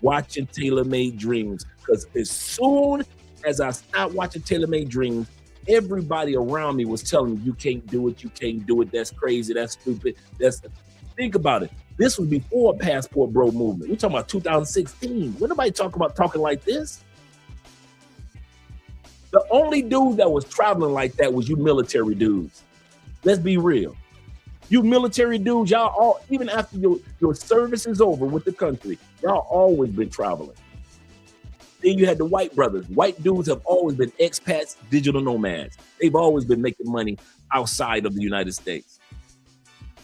watching Tailor Made Dreams. Because as soon as I stopped watching Tailor Made Dreams, everybody around me was telling me, you can't do it, you can't do it, that's crazy, that's stupid. Think about it. This was before Passport Bro movement. We're talking about 2016. When nobody talking like this? The only dude that was traveling like that was you military dudes. Let's be real. You military dudes, y'all all, even after your service is over with the country, y'all always been traveling. Then you had the white brothers. White dudes have always been expats, digital nomads. They've always been making money outside of the United States.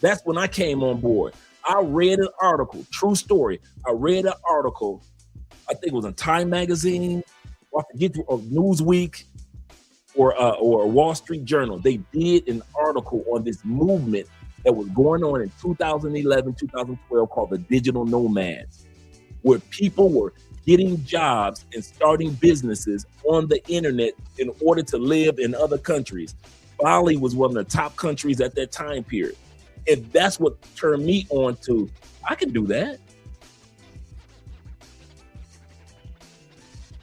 That's when I came on board. I read an article, true story. I read an article, I think it was in Time Magazine, or I forget, or Newsweek, or Wall Street Journal. They did an article on this movement that was going on in 2011, 2012 called the Digital Nomads, where people were getting jobs and starting businesses on the internet in order to live in other countries. Bali was one of the top countries at that time period. And that's what turned me on to, I can do that.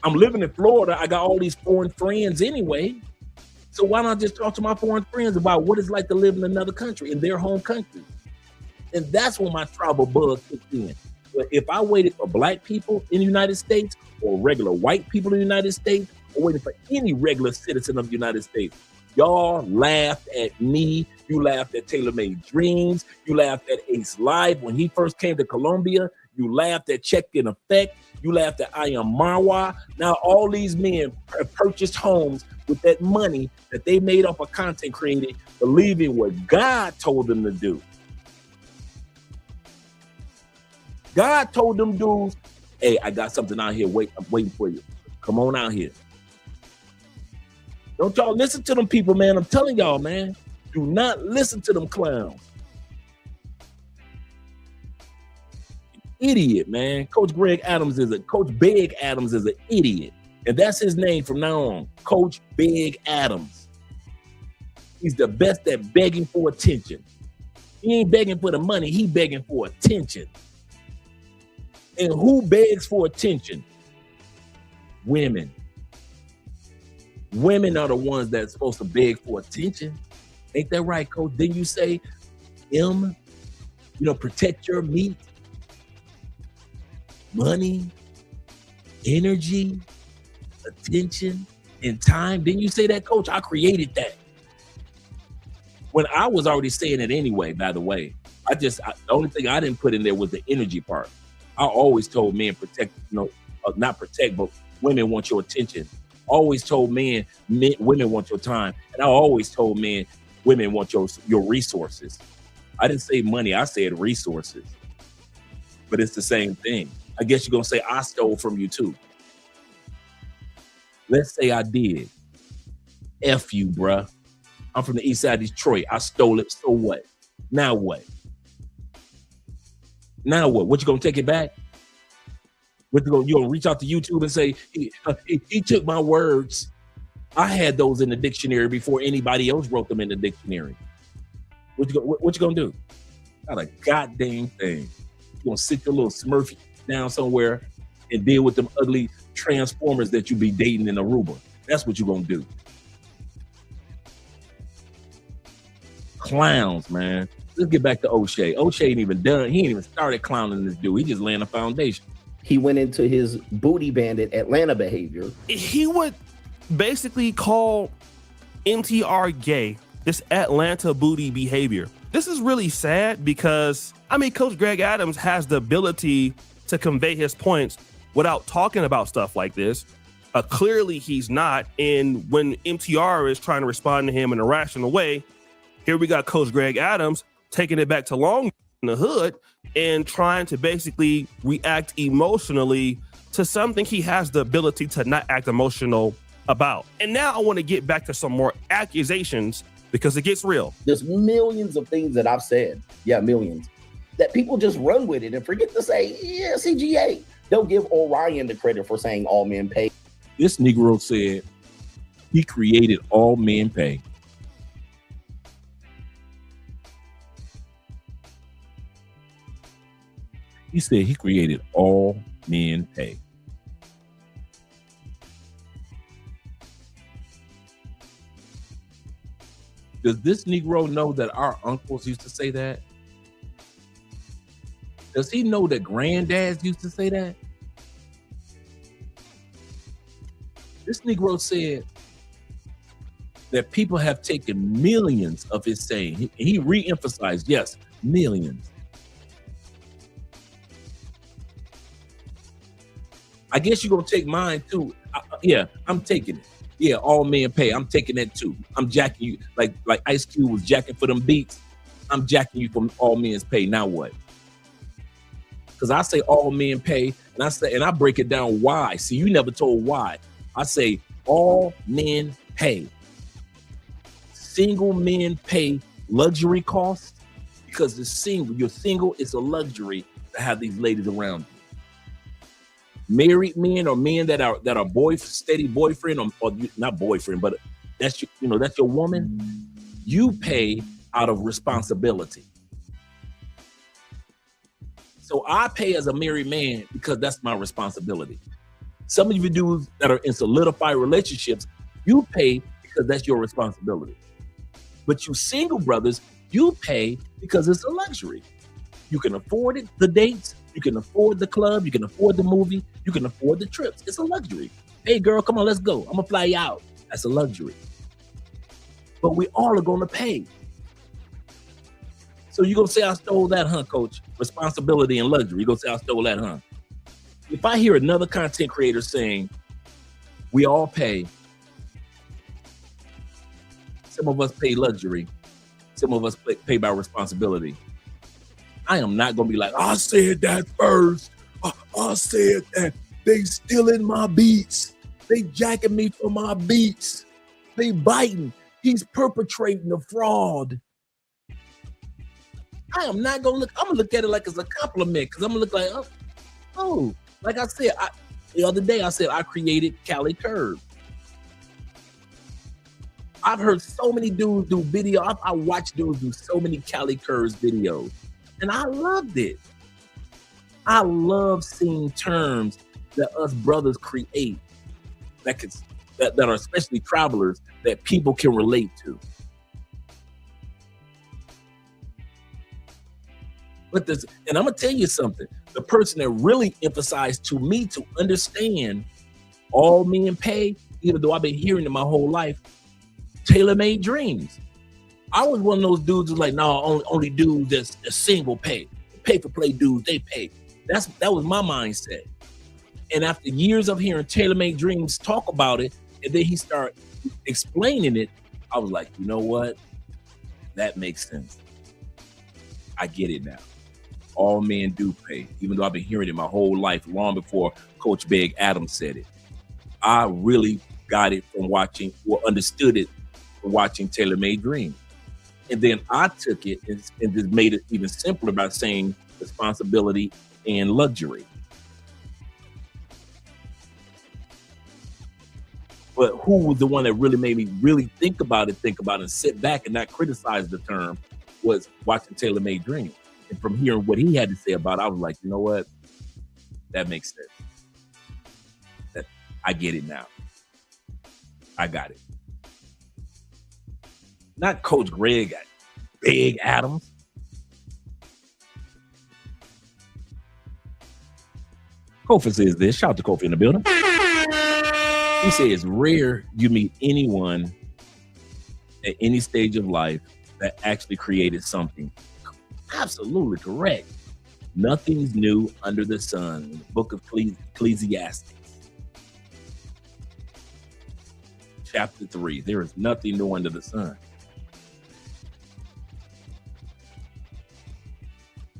I'm living in Florida. I got all these foreign friends anyway. So why not just talk to my foreign friends about what it's like to live in another country, in their home country? And that's when my travel bug kicked in. But if I waited for black people in the United States, or regular white people in the United States, or waiting for any regular citizen of the United States, y'all laughed at me. You laughed at Tailor Made Dreams. You laughed at Ace Live when he first came to Colombia. You laughed at Check in Effect. You laughed at I Am Marwa. Now all these men have purchased homes with that money that they made off of content creating, believing what God told them to do. God told them dudes, hey, I got something out here. Wait, I'm waiting for you. Come on out here. Don't y'all listen to them people, man. I'm telling y'all, man. Do not listen to them clowns. Idiot, man. Coach Big Adams is an idiot. And that's his name from now on. Coach Big Adams. He's the best at begging for attention. He ain't begging for the money, he begging for attention. And who begs for attention? Women. Women are the ones that's supposed to beg for attention. Ain't that right, Coach? Didn't you say, protect your meat, money, energy, attention, and time? Didn't you say that, Coach? I created that. When I was already saying it anyway, by the way. The only thing I didn't put in there was the energy part. I always told men not protect, but women want your attention. Always told men, women want your time. And I always told men, women want your resources. I didn't say money. I said resources. But it's the same thing. I guess you're going to say I stole from you too. Let's say I did. F you, bruh. I'm from the east side of Detroit. I stole it. So what? Now what? Now what? What, you going to take it back? What, you going to reach out to YouTube and say, he took my words. I had those in the dictionary before anybody else wrote them in the dictionary. What you gonna do? Not a goddamn thing. You gonna sit your little Smurfy down somewhere and deal with them ugly transformers that you be dating in Aruba. That's what you gonna do. Clowns, man. Let's get back to O'Shea. O'Shea ain't even done. He ain't even started clowning this dude. He just laying a foundation. He went into his booty bandit Atlanta behavior. He would basically call MTR gay, this Atlanta booty behavior. This is really sad because, I mean, Coach Greg Adams has the ability to convey his points without talking about stuff like this. Clearly he's not. And when MTR is trying to respond to him in a rational way, here we got Coach Greg Adams taking it back to Long in the hood and trying to basically react emotionally to something he has the ability to not act emotional about. And now I want to get back to some more accusations because it gets real. There's millions of things that I've said, millions, that people just run with it and forget to say, yeah, CGA. They'll give Orion the credit for saying all men pay. This Negro said he created all men pay. He said he created all men pay. Does this Negro know that our uncles used to say that? Does he know that granddads used to say that? This Negro said that people have taken millions of his saying. He re-emphasized, yes, millions. I guess you're going to take mine too. Yeah, I'm taking it. Yeah, all men pay. I'm taking that too. I'm jacking you like Ice Cube was jacking for them beats. I'm jacking you from all men's pay. Now what? Because I say all men pay, and I break it down why. See, you never told why. I say all men pay. Single men pay luxury costs because you're single, it's a luxury to have these ladies around you. Married men or men that are steady boyfriend or not boyfriend, but that's your woman. You pay out of responsibility. So I pay as a married man because that's my responsibility. Some of you dudes that are in solidified relationships, you pay because that's your responsibility. But you single brothers, you pay because it's a luxury. You can afford it, the dates. You can afford the club. You can afford the movie. You can afford the trips. It's a luxury. Hey, girl, come on, let's go. I'm going to fly you out. That's a luxury. But we all are going to pay. So you're going to say I stole that, huh, coach? Responsibility and luxury. You're going to say I stole that, huh? If I hear another content creator saying we all pay, some of us pay luxury, some of us pay by responsibility, I am not going to be like, I said that first. I said that. They stealing my beats. They jacking me for my beats. They biting. He's perpetrating the fraud. I am not going to look. I'm going to look at it like it's a compliment because I'm going to look like, oh, like I said, the other day I said I created Cali Curve. I've heard so many dudes do video. I watched dudes do so many Cali Curves videos. And I loved it. I love seeing terms that us brothers create that are especially travelers that people can relate to. But and I'm gonna tell you something. The person that really emphasized to me to understand all men pay, even though I've been hearing it my whole life, tailor-made dreams. I was one of those dudes who's like, no, only dudes that's single pay. Pay for play dudes, they pay. That was my mindset. And after years of hearing Tailor-Made Dreams talk about it, and then he started explaining it, I was like, you know what? That makes sense. I get it now. All men do pay, even though I've been hearing it my whole life, long before Coach Big Adams said it. I really got it from watching, or understood it from watching Taylor Made Dream. And then I took it and just made it even simpler by saying responsibility and luxury. But who was the one that really made me really think about it, and sit back and not criticize the term, was watching Taylor Made Dream. And from hearing what he had to say about it, I was like, you know what? That makes sense. That I get it now. I got it. Not Coach Greg Big Adams. Kofi says this. Shout out to Kofi in the building. He says it's rare you meet anyone at any stage of life that actually created something. Absolutely correct. Nothing's new under the sun. In the book of Ecclesiastes. Chapter 3. There is nothing new under the sun.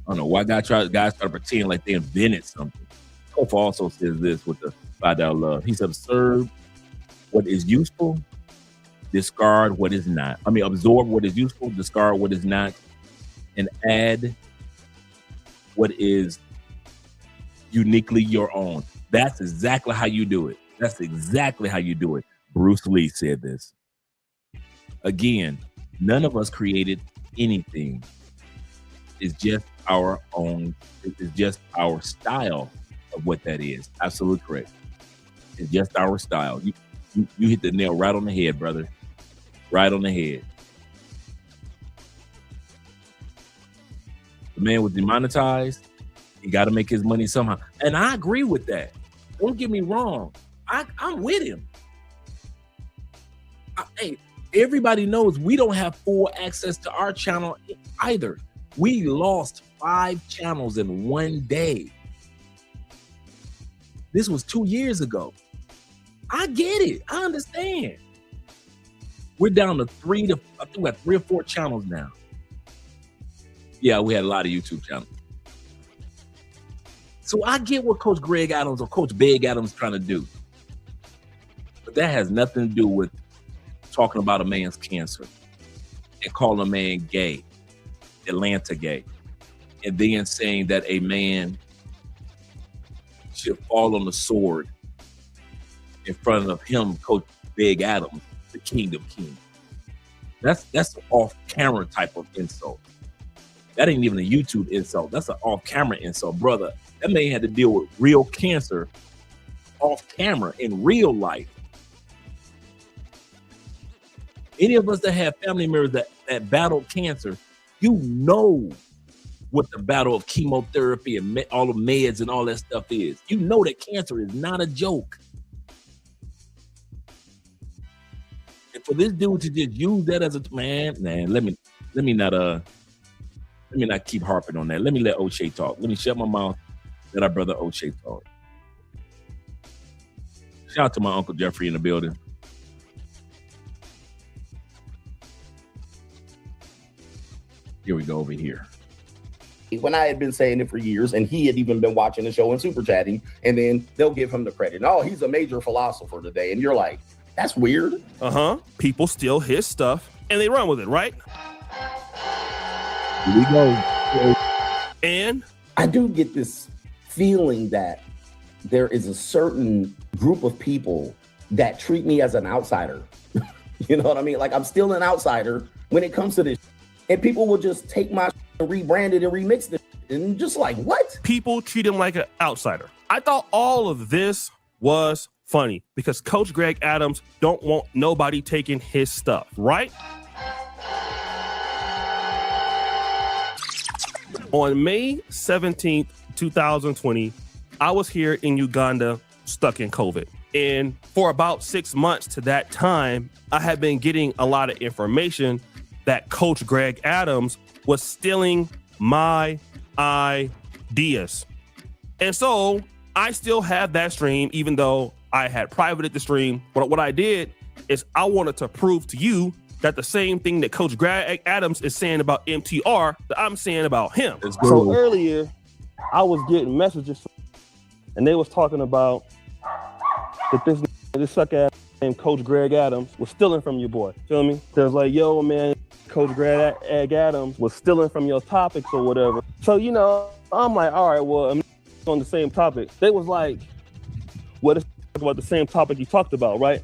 I don't know why guys try to pretend like they invented something. Kofi also says this with the $5 love. He's observed what is useful, discard what is not. I mean, absorb what is useful, discard what is not, and add what is uniquely your own. That's exactly how you do it. That's exactly how you do it. Bruce Lee said this. Again, none of us created anything. It's just our own. It's just our style of what that is. Absolutely correct. It's just our style. You hit the nail right on the head, brother. Right on the head. The man was demonetized. He got to make his money somehow. And I agree with that. Don't get me wrong. I'm with him. Hey, everybody knows we don't have full access to our channel either. We lost 5 channels in one day. This was 2 years ago. I get it. I understand. We're down to I think we have 3 or 4 channels now. Yeah, we had a lot of YouTube channels. So I get what Coach Greg Adams or Coach Big Adams trying to do. But that has nothing to do with talking about a man's cancer and calling a man gay, Atlanta gay, and then saying that a man should fall on the sword in front of him, Coach Big Adams, the King of Kings. That's an off-camera type of insult. That ain't even a YouTube insult. That's an off-camera insult, brother. That man had to deal with real cancer off-camera in real life. Any of us that have family members that battled cancer, you know what the battle of chemotherapy and all the meds and all that stuff is. You know that cancer is not a joke. And for this dude to just use that as a man, let me not keep harping on that. Let me let O'Shea talk. Let me shut my mouth. Let our brother O'Shea talk. Shout out to my Uncle Jeffrey in the building. Here we go over here. When I had been saying it for years, and he had even been watching the show and super chatting, and then they'll give him the credit. Oh, he's a major philosopher today. And you're like, that's weird. People steal his stuff and they run with it, right? Here we go. And I do get this feeling that there is a certain group of people that treat me as an outsider. You know what I mean? Like, I'm still an outsider when it comes to this. And people will just take my and rebrand it and remix it. And just like, what? People treat him like an outsider. I thought all of this was funny because Coach Greg Adams don't want nobody taking his stuff, right? On May 17th, 2020, I was here in Uganda stuck in COVID. And for about 6 months to that time, I had been getting a lot of information that Coach Greg Adams was stealing my ideas. And so I still have that stream, even though I had privated the stream. But what I did is I wanted to prove to you that the same thing that Coach Greg Adams is saying about MTR that I'm saying about him. Let's So go. earlier, I was getting messages, and they was talking about that this suck ass named Coach Greg Adams was stealing from your boy. Feel me? They was like, yo, man, Coach Greg Adams was stealing from your topics or whatever. So, you know, I'm like, all right, well, I'm on the same topic. They was like, well, it's about the same topic you talked about, right?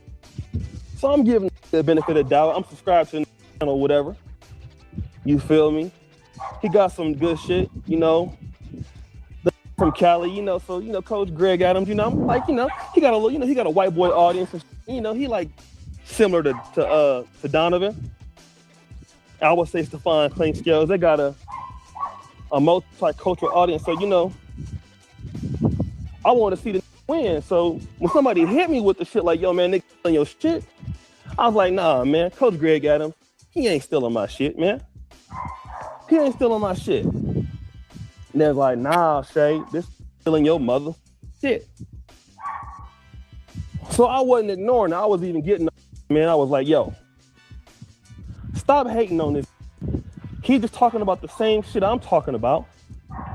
So I'm giving the benefit of the doubt. I'm subscribed to the channel, whatever. You feel me? He got some good shit, you know, from Cali, you know. So, you know, Coach Greg Adams, you know, I'm like, you know, he got a little, you know, he got a white boy audience. And, you know, he like similar to Donovan. I would say Stephon Clean Scales. They got a multicultural audience. So, you know, I want to see the win. So when somebody hit me with the shit like, yo, man, nigga stealing your shit, I was like, nah, man, Coach Greg Adams, he ain't stealing my shit, man. He ain't stealing my shit. And they're like, nah, Shay, this stealing your mother shit. So I wasn't ignoring it. I was even getting, man, I was like, yo, stop hating on this. He just talking about the same shit I'm talking about.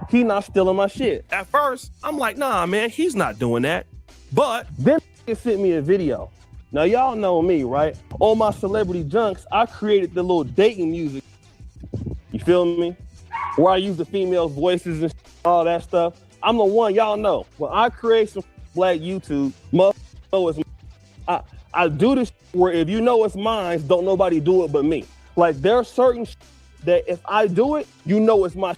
He not stealing my shit. At first, I'm like, nah, man, he's not doing that. But then he sent me a video. Now, y'all know me, right? On my Celebrity Junks, I created the little dating music. You feel me? Where I use the female voices and all that stuff. I'm the one, y'all know. When I create some black YouTube, I do this where if you know it's mine, don't nobody do it but me. Like, there are certain that if I do it, you know it's my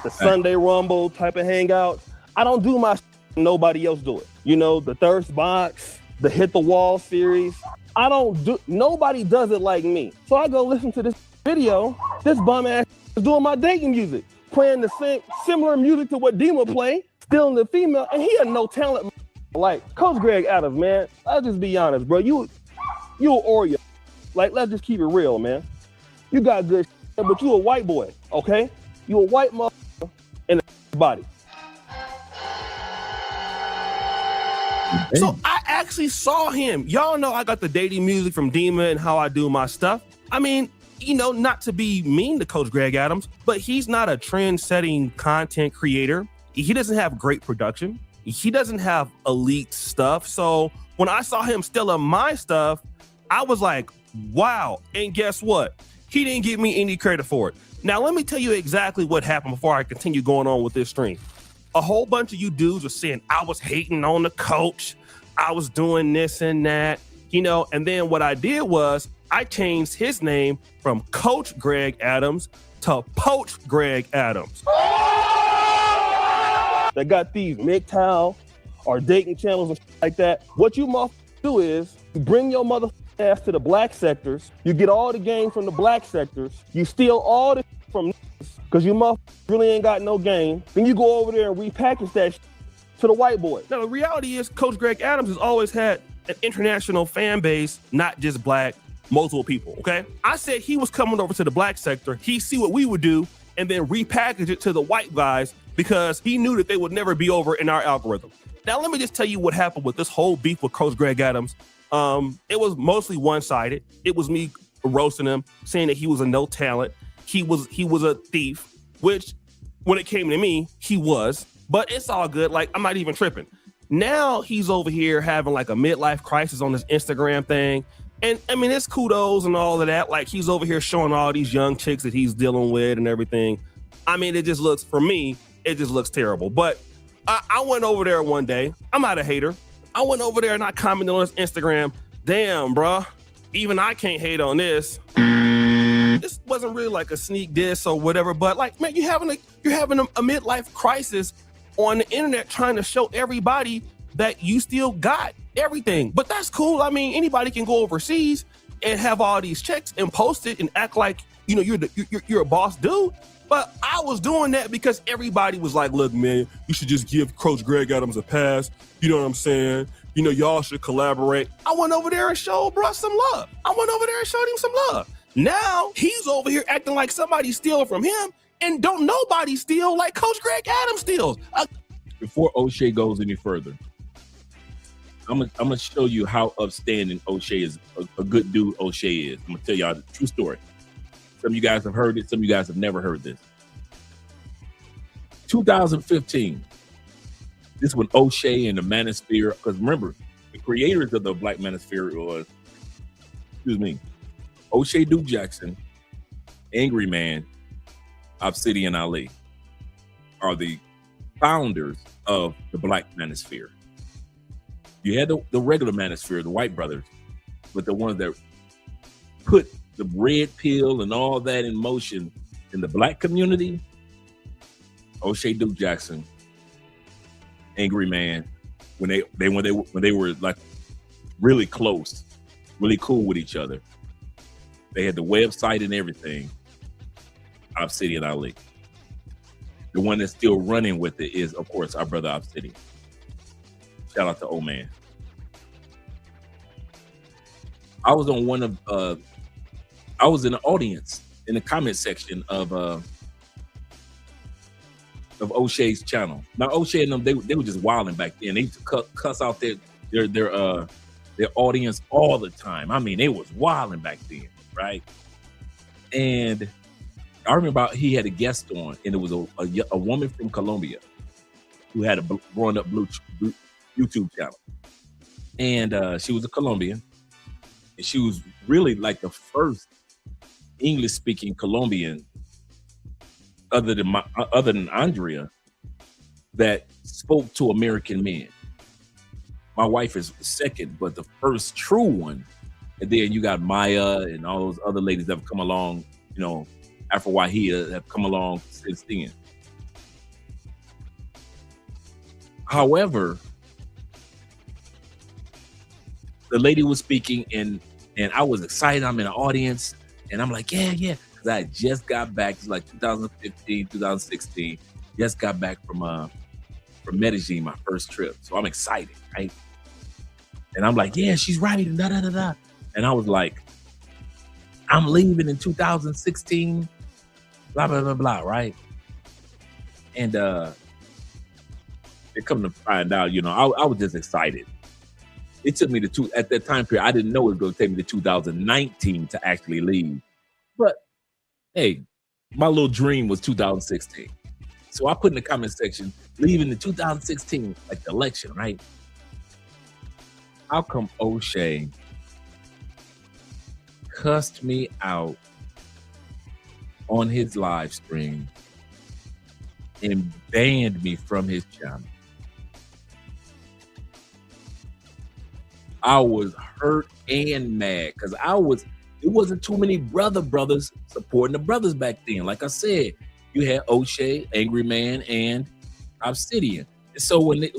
the Sunday Rumble type of hangout. I don't do my nobody else do it. You know, the Thirst Box, the Hit the Wall series. Nobody does it like me. So I go listen to this video. This bum ass is doing my dating music, playing the same similar music to what Dima play, stealing the female, and he had no talent. Like Coach Greg Adams, man. Let's just be honest, bro. You Oreo. Like, let's just keep it real, man. You got good shit, but you a white boy, okay? You a white motherfucker in a body. So I actually saw him. Y'all know I got the dating music from Dima and how I do my stuff. I mean, you know, not to be mean to Coach Greg Adams, but he's not a trend-setting content creator. He doesn't have great production. He doesn't have elite stuff. So when I saw him stealing my stuff, I was like, wow. And guess what? He didn't give me any credit for it. Now, let me tell you exactly what happened before I continue going on with this stream. A whole bunch of you dudes were saying I was hating on the coach. I was doing this and that, you know, and then what I did was I changed his name from Coach Greg Adams to Poach Greg Adams. They got these MGTOW or dating channels and shit like that. What you motherfuckers do is you bring your mother ass to the black sectors. You get all the game from the black sectors. You steal all the from because you motherfuckers really ain't got no game. Then you go over there and repackage that shit to the white boy. Now, the reality is Coach Greg Adams has always had an international fan base, not just black, multiple people, okay? I said he was coming over to the black sector. He see what we would do and then repackage it to the white guys because he knew that they would never be over in our algorithm. Now, let me just tell you what happened with this whole beef with Coach Greg Adams. It was mostly one-sided. It was me roasting him, saying that he was a no talent. He was a thief, which when it came to me, he was, but it's all good. Like, I'm not even tripping. Now he's over here having like a midlife crisis on his Instagram thing. And I mean, it's kudos and all of that. Like, he's over here showing all these young chicks that he's dealing with and everything. I mean, it just looks, for me, it just looks terrible. But I went over there one day. I'm not a hater. I went over there and I commented on his Instagram. Damn, bruh. Even I can't hate on this. This wasn't really like a sneak diss or whatever, but like, man, you're having a midlife crisis on the internet trying to show everybody that you still got everything. But that's cool. I mean, anybody can go overseas and have all these checks and post it and act like, you know, you're a boss dude. But I was doing that because everybody was like, look, man, you should just give Coach Greg Adams a pass. You know what I'm saying? You know, y'all should collaborate. I went over there and showed bro some love. I went over there and showed him some love. Now he's over here acting like somebody stealing from him, and don't nobody steal like Coach Greg Adams steals. Before O'Shea goes any further, I'm gonna show you how upstanding O'Shea is, a good dude O'Shea is. I'm gonna tell y'all the true story. Some of you guys have heard it, some of you guys have never heard this. 2015, this is when O'Shea and the Manosphere, because remember, the creators of the Black Manosphere was, O'Shea Duke Jackson, Angry Man, Obsidian Ali are the founders of the Black Manosphere. You had the regular Manosphere, the white brothers, but the ones that put the red pill and all that in motion in the Black community, O'Shea Duke Jackson, Angry Man, when they were like really close, really cool with each other. They had the website and everything. Obsidian Ali. The one that's still running with it is, of course, our brother Obsidian. Shout out to old man. I was on one of I was in the audience in the comment section of O'Shea's channel. Now O'Shea and them, they were just wilding back then. They used to cuss out their audience all the time. I mean, they was wilding back then, right? And I remember he had a guest on, and it was a woman from Colombia who had a growing up blue YouTube channel, and she was a Colombian, and she was really like the first English-speaking Colombian, other than Andrea, that spoke to American men. My wife is the second, but the first true one. And then you got Maya and all those other ladies that have come along, you know, Afro Wahia have come along since then. However, the lady was speaking, and I was excited. I'm in the audience, and I'm like, yeah, because I just got back. It's like 2015, 2016. Just got back from Medellin, my first trip. So I'm excited, right? And I'm like, yeah, she's right, and da-da-da-da. And I was like, I'm leaving in 2016, blah, blah, blah, blah, right? And they come to find out, you know, I was just excited. It took me at that time period, I didn't know it was going to take me to 2019 to actually leave. But hey, my little dream was 2016. So I put in the comment section, leaving in 2016, like the election, right? How come O'Shea cussed me out on his live stream and banned me from his channel? I was hurt and mad because it wasn't too many brothers supporting the brothers back then. Like I said, you had O'Shea, Angry Man, and Obsidian. And so when they,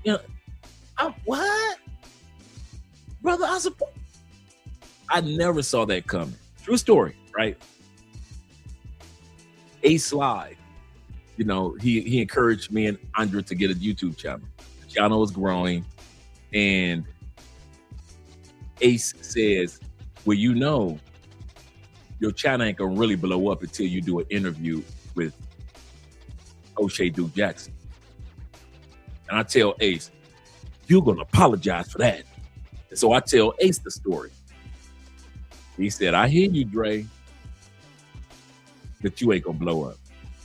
you know, what? Brother, I support. I never saw that coming. True story, right? Ace Live, you know, he encouraged me and Andrea to get a YouTube channel. The channel was growing, and Ace says, well, you know, your channel ain't gonna really blow up until you do an interview with O'Shea Duke Jackson. And I tell Ace, you're gonna apologize for that. And so I tell Ace the story. He said, I hear you, Dre, but you ain't gonna blow up.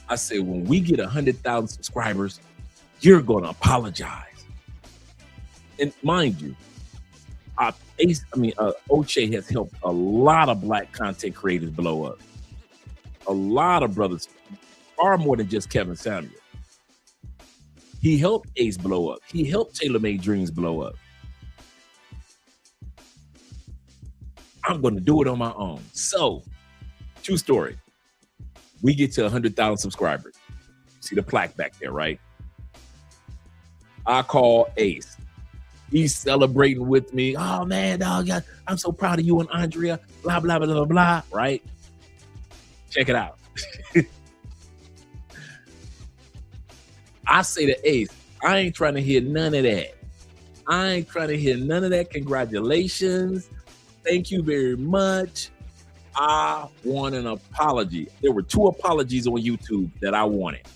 I said, when we get 100,000 subscribers, you're gonna apologize. And mind you, O'Shea has helped a lot of Black content creators blow up. A lot of brothers, far more than just Kevin Samuel. He helped Ace blow up. He helped Taylor Made Dreams blow up. I'm going to do it on my own. So, true story. We get to 100,000 subscribers. See the plaque back there, right? I call Ace. He's celebrating with me. Oh, man, dog, I'm so proud of you and Andrea. Blah, blah, blah, blah, blah, right? Check it out. I say to Ace, I ain't trying to hear none of that. I ain't trying to hear none of that. Congratulations. Thank you very much. I want an apology. There were 2 apologies on YouTube that I wanted.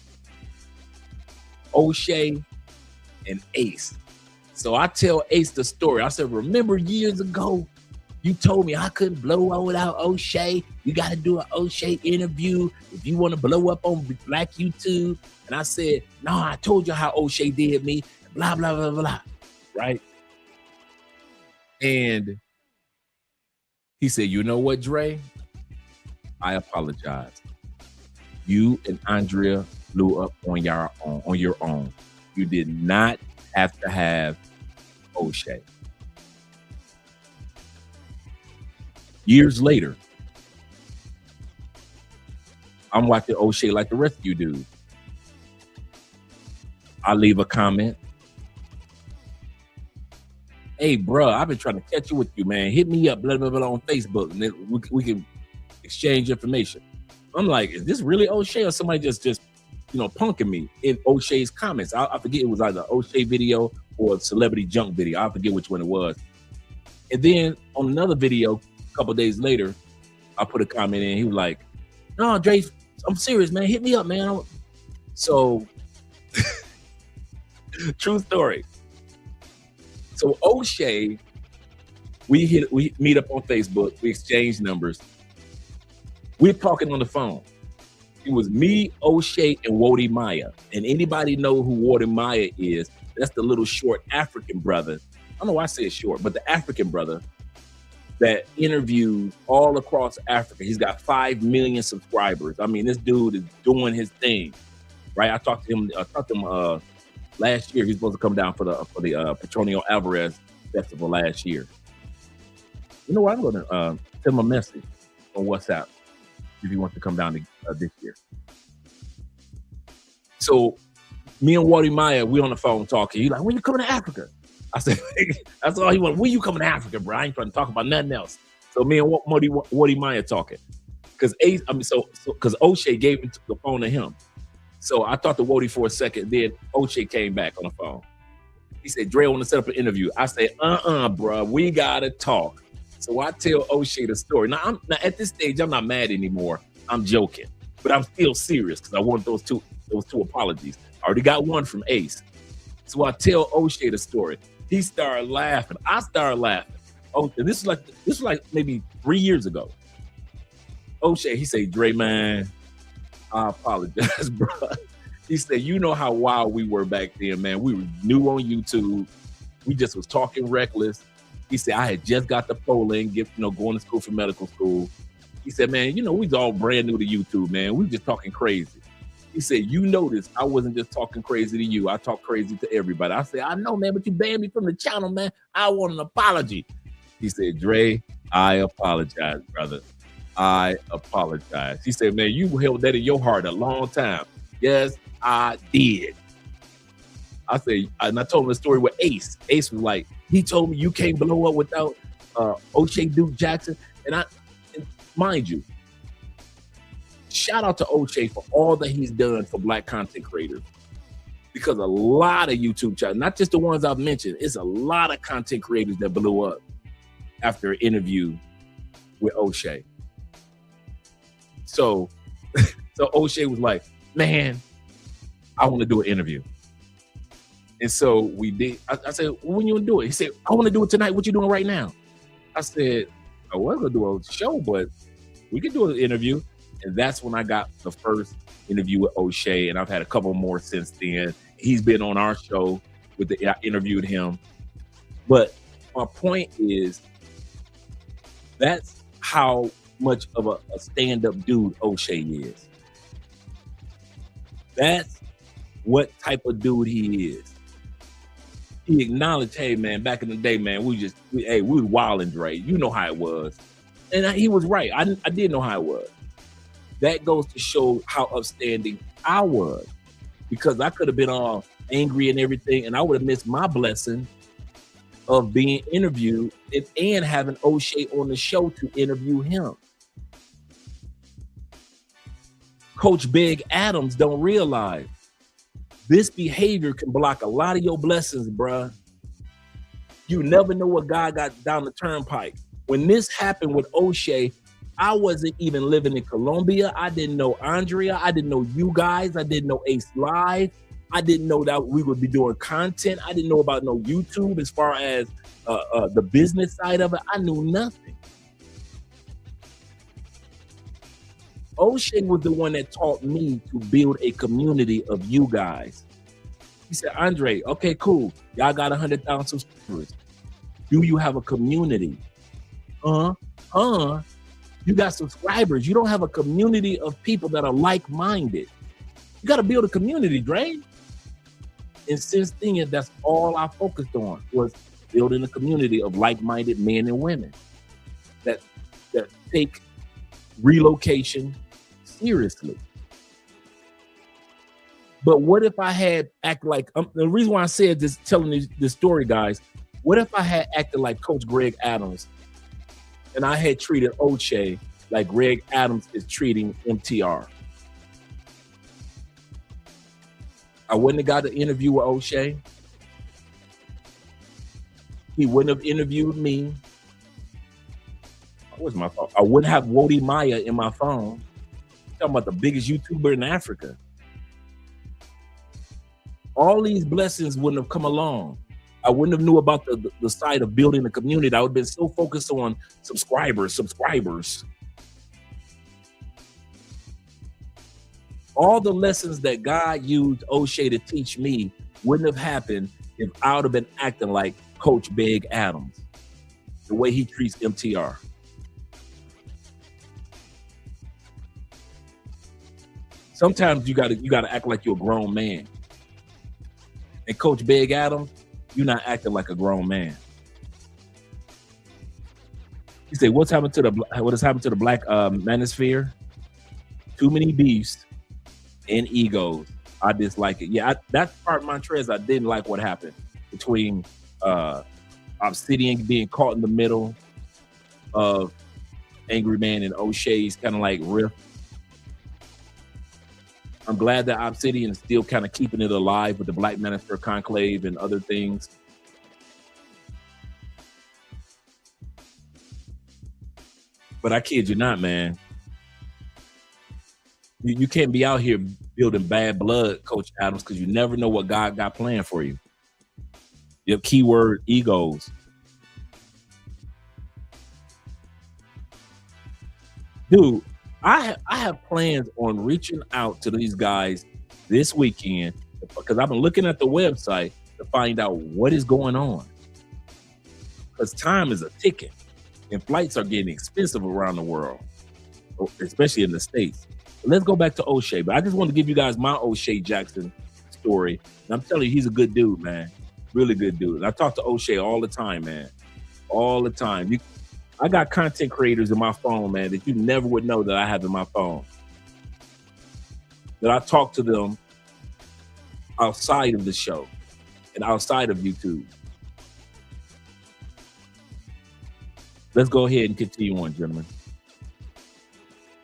O'Shea and Ace So I tell Ace the story. I said, remember years ago, you told me I couldn't blow up without O'Shea. You got to do an O'Shea interview if you want to blow up on Black YouTube. And I said, no, I told you how O'Shea did me, blah, blah, blah, blah, right? And he said, you know what, Dre? I apologize. You and Andrea blew up on your own. You did not have to have O'Shea. Years later, I'm watching O'Shea like the rest of you do. I leave a comment. Hey, bro, I've been trying to catch you with you, man. Hit me up, blah, blah, blah, on Facebook, and then we can exchange information. I'm like, is this really O'Shea or somebody just punking me in O'Shea's comments? I forget, it was either an O'Shea video or a celebrity junk video. I forget which one it was. And then on another video, a couple days later, I put a comment in. He was like, no, Dre, I'm serious, man. Hit me up, man. So, true story. So O'Shea, we meet up on Facebook. We exchange numbers. We're talking on the phone. It was me, O'Shea, and Wody Maya. And anybody know who Wody Maya is? That's the little short African brother. I don't know why I say short, but the African brother that interviews all across Africa. He's got 5 million subscribers. I mean, this dude is doing his thing, right? I talked to him last year. He's supposed to come down for the Petronio Alvarez Festival last year. You know what? I'm going to send him a message on WhatsApp if he wants to come down this year. So me and Wody Maya, we on the phone talking. He's like, when you coming to Africa? I said, that's all he wanted. When you coming to Africa, bro? I ain't trying to talk about nothing else. So me and Wody Maya talking. Because O'Shea gave the phone to him. So I talked to Wody for a second. Then O'Shea came back on the phone. He said, Dre, I want to set up an interview. I said, bro, we got to talk. So I tell O'Shea the story. Now at this stage, I'm not mad anymore. I'm joking. But I'm still serious because I want those two apologies. I already got one from Ace. So I tell O'Shea the story. He started laughing. I started laughing. Oh, and this was like maybe 3 years ago. O'Shea, he said, Dre, man, I apologize, bro. He said, you know how wild we were back then, man. We were new on YouTube. We just was talking reckless. He said, I had just got to Poland, going to school for medical school. He said, man, we was all brand new to YouTube, man. We were just talking crazy. He said, you notice I wasn't just talking crazy to you. I talk crazy to everybody. I said, I know, man, but you banned me from the channel, man. I want an apology. He said, Dre, I apologize, brother. I apologize. He said, man, you held that in your heart a long time. Yes, I did. I said, and I told him the story with Ace. Ace was like, he told me you can't blow up without O'Shea Duke Jackson. And mind you, shout out to O'Shea for all that he's done for Black content creators. Because a lot of YouTube channels, not just the ones I've mentioned, it's a lot of content creators that blew up after an interview with O'Shea. So O'Shea was like, man, I want to do an interview. And so we did. I said, well, when you want to do it? He said, I want to do it tonight. What you doing right now? I said, I was going to do a show, but we could do an interview. And that's when I got the first interview with O'Shea. And I've had a couple more since then. He's been on our show. I interviewed him. But my point is, that's how much of a stand-up dude O'Shea is. That's what type of dude he is. He acknowledged, hey, man, back in the day, man, we were wilding, Dre. You know how it was. And he was right. I did know how it was. That goes to show how upstanding I was, because I could have been all angry and everything, and I would have missed my blessing of being interviewed and having O'Shea on the show to interview him. Coach Big Adams don't realize this behavior can block a lot of your blessings, bruh. You never know what God got down the turnpike. When this happened with O'Shea, I wasn't even living in Colombia. I didn't know Andrea. I didn't know you guys. I didn't know Ace Live. I didn't know that we would be doing content. I didn't know about no YouTube as far as the business side of it. I knew nothing. O'Shea was the one that taught me to build a community of you guys. He said, Andre, okay, cool. Y'all got 100,000 subscribers. Do you have a community? You got subscribers. You don't have a community of people that are like-minded. You got to build a community, Dre. And since then, that's all I focused on was building a community of like-minded men and women that take relocation seriously. But what if I had acted like, the reason why I said this, telling this story, guys, what if I had acted like Coach Greg Adams and I had treated O'Shea like Greg Adams is treating MTR? I wouldn't have got an interview with O'Shea. He wouldn't have interviewed me. Where's my phone? I wouldn't have Wody Maya in my phone. I'm talking about the biggest YouTuber in Africa. All these blessings wouldn't have come along. I wouldn't have knew about the side of building a community. I would have been so focused on subscribers. All the lessons that God used O'Shea to teach me wouldn't have happened if I would have been acting like Coach Big Adams, the way he treats MTR. Sometimes you gotta act like you're a grown man. And Coach Big Adams, you're not acting like a grown man. You say, what has happened to the black manosphere? Too many beefs and egos. I dislike it. Yeah, that's part of Montrez. I didn't like what happened between Obsidian being caught in the middle of Angry Man and O'Shea's kind of like riff. I'm glad that Obsidian is still kind of keeping it alive with the Black Manosphere Conclave and other things. But I kid you not, man. You can't be out here building bad blood, Coach Adams, because you never know what God got planned for you. Your keyword, egos. Dude, I have plans on reaching out to these guys this weekend because I've been looking at the website to find out what is going on. Because time is a ticking and flights are getting expensive around the world, especially in the States. But let's go back to O'Shea. But I just want to give you guys my O'Shea Jackson story. And I'm telling you, he's a good dude, man. Really good dude. I talk to O'Shea all the time, man. All the time. I got content creators in my phone, man, that you never would know that I have in my phone. That I talk to them outside of the show and outside of YouTube. Let's go ahead and continue on, gentlemen.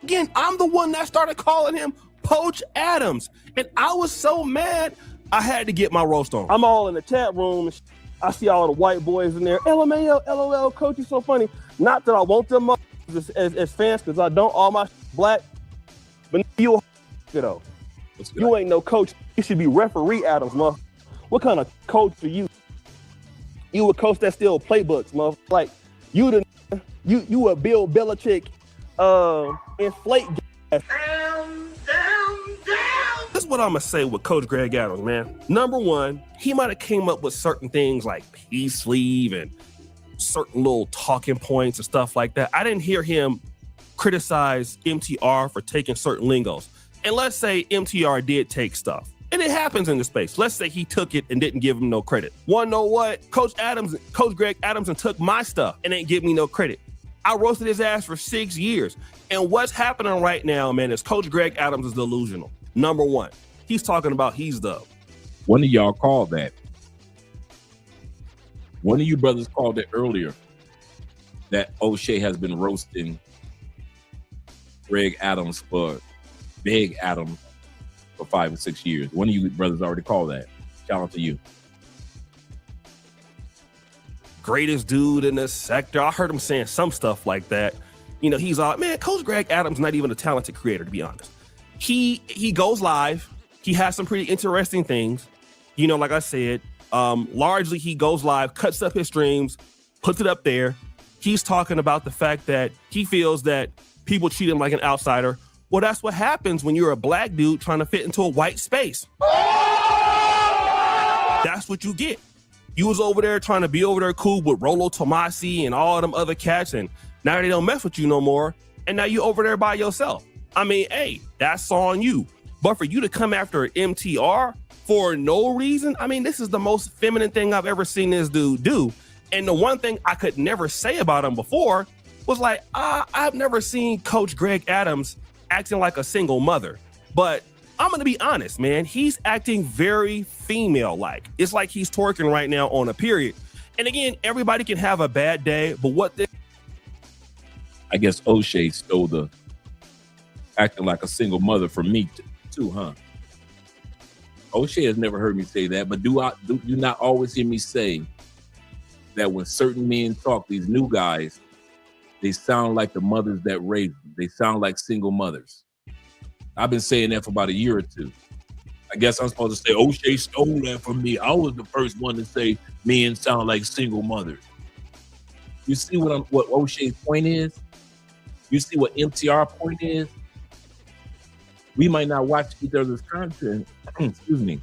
Again, I'm the one that started calling him Coach Adams. And I was so mad, I had to get my roast on. I'm all in the chat room. I see all the white boys in there. LMAO, LOL, Coach, you so funny. Not that I want them as fans, because I don't. All my black, but you know, you ain't no coach. You should be referee Adams, mother. What kind of coach are you? You a coach that still playbooks, mother. Like you a Bill Belichick inflate gas. This is what I'm gonna say with Coach Greg Adams, man. Number one, he might have came up with certain things like peace sleeve and certain little talking points and stuff like that. I didn't hear him criticize MTR for taking certain lingos. And let's say MTR did take stuff. And it happens in the space. Let's say he took it and didn't give him no credit. Wanna know what? Coach Greg Adams took my stuff and ain't give me no credit. I roasted his ass for 6 years. And what's happening right now, man, is Coach Greg Adams is delusional. Number one, he's talking about he's the. One of y'all called that. One of you brothers called it earlier that O'Shea has been roasting Greg Adams for Big Adams for 5 or 6 years. One of you brothers already called that. Shout out to you. Greatest dude in this sector. I heard him saying some stuff like that. You know, he's all, man, Coach Greg Adams not even a talented creator, to be honest. He goes live. He has some pretty interesting things. You know, like I said, largely he goes live, cuts up his streams, puts it up there. He's talking about the fact that he feels that people treat him like an outsider. Well, that's what happens when you're a black dude trying to fit into a white space. That's what you get. You was over there trying to be over there cool with Rolo Tomasi and all them other cats, and now they don't mess with you no more. And now you over there by yourself. I mean, hey, that's on you. But for you to come after an MTR for no reason, I mean, this is the most feminine thing I've ever seen this dude do. And the one thing I could never say about him before was like, I've never seen Coach Greg Adams acting like a single mother. But I'm going to be honest, man, he's acting very female-like. It's like he's twerking right now on a period. And again, everybody can have a bad day, but I guess O'Shea stole the acting like a single mother from me too, huh? O'Shea has never heard me say that, but do you not always hear me say that when certain men talk, these new guys, they sound like the mothers that raised them. They sound like single mothers. I've been saying that for about a year or two. I guess I'm supposed to say O'Shea stole that from me. I was the first one to say men sound like single mothers. You see what O'Shea's point is? You see what MTR point is? We might not watch each other's content, excuse me,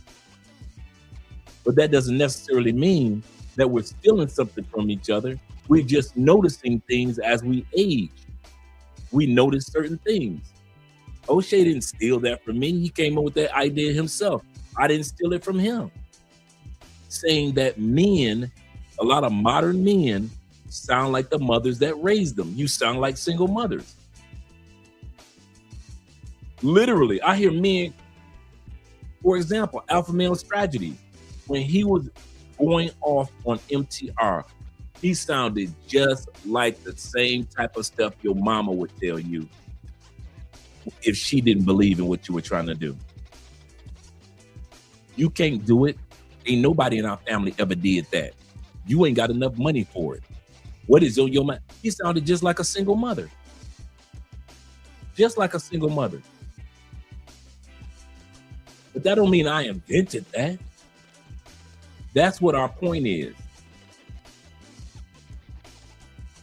but that doesn't necessarily mean that we're stealing something from each other. We're just noticing things as we age. We notice certain things. O'Shea didn't steal that from me. He came up with that idea himself. I didn't steal it from him. Saying that men, a lot of modern men, sound like the mothers that raised them. You sound like single mothers. Literally, I hear men, for example, Alpha Male Strategy, when he was going off on MTR, he sounded just like the same type of stuff your mama would tell you if she didn't believe in what you were trying to do. You can't do it. Ain't nobody in our family ever did that. You ain't got enough money for it. What is on your mind? He sounded just like a single mother. Just like a single mother. But that don't mean I invented that. That's what our point is.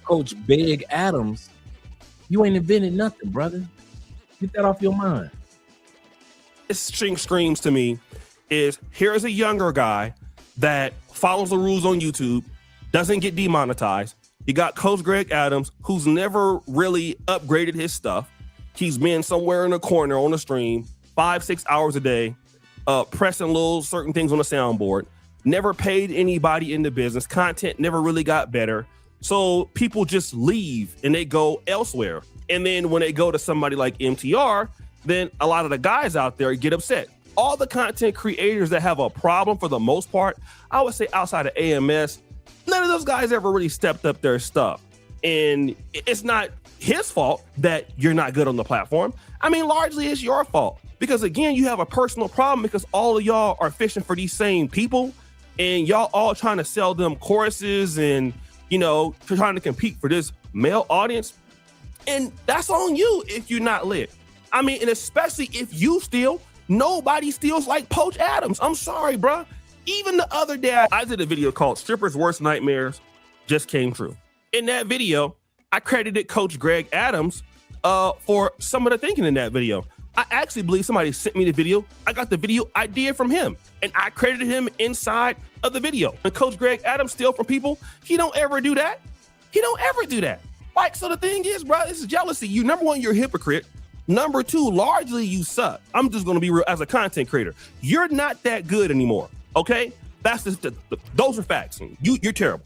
Coach Big Adams, you ain't invented nothing, brother. Get that off your mind. this screams to me is here's a younger guy that follows the rules on YouTube, doesn't get demonetized. You got Coach Greg Adams, who's never really upgraded his stuff. He's been somewhere in a corner on the stream 5-6 hours a day, pressing little certain things on the soundboard. Never paid anybody in the business. Content never really got better. So people just leave and they go elsewhere. And then when they go to somebody like MTR, then a lot of the guys out there get upset. All the content creators that have a problem, for the most part, I would say outside of AMS, none of those guys ever really stepped up their stuff. And it's not his fault that you're not good on the platform. I mean, largely it's your fault. Because again, you have a personal problem because all of y'all are fishing for these same people and y'all all trying to sell them courses and, you know, trying to compete for this male audience. And that's on you if you're not lit. I mean, and especially if you steal, nobody steals like Coach Adams. I'm sorry, bro. Even the other day, I did a video called Strippers' Worst Nightmares Just Came True. In that video, I credited Coach Greg Adams for some of the thinking in that video. I actually believe somebody sent me the video. I got the video idea from him, and I credited him inside of the video. When Coach Greg Adams steal from people, he don't ever do that. He don't ever do that. Like, so the thing is, bro, this is jealousy. You, number one, you're a hypocrite. Number two, largely you suck. I'm just gonna be real as a content creator. You're not that good anymore, okay? That's just those are facts. You're terrible.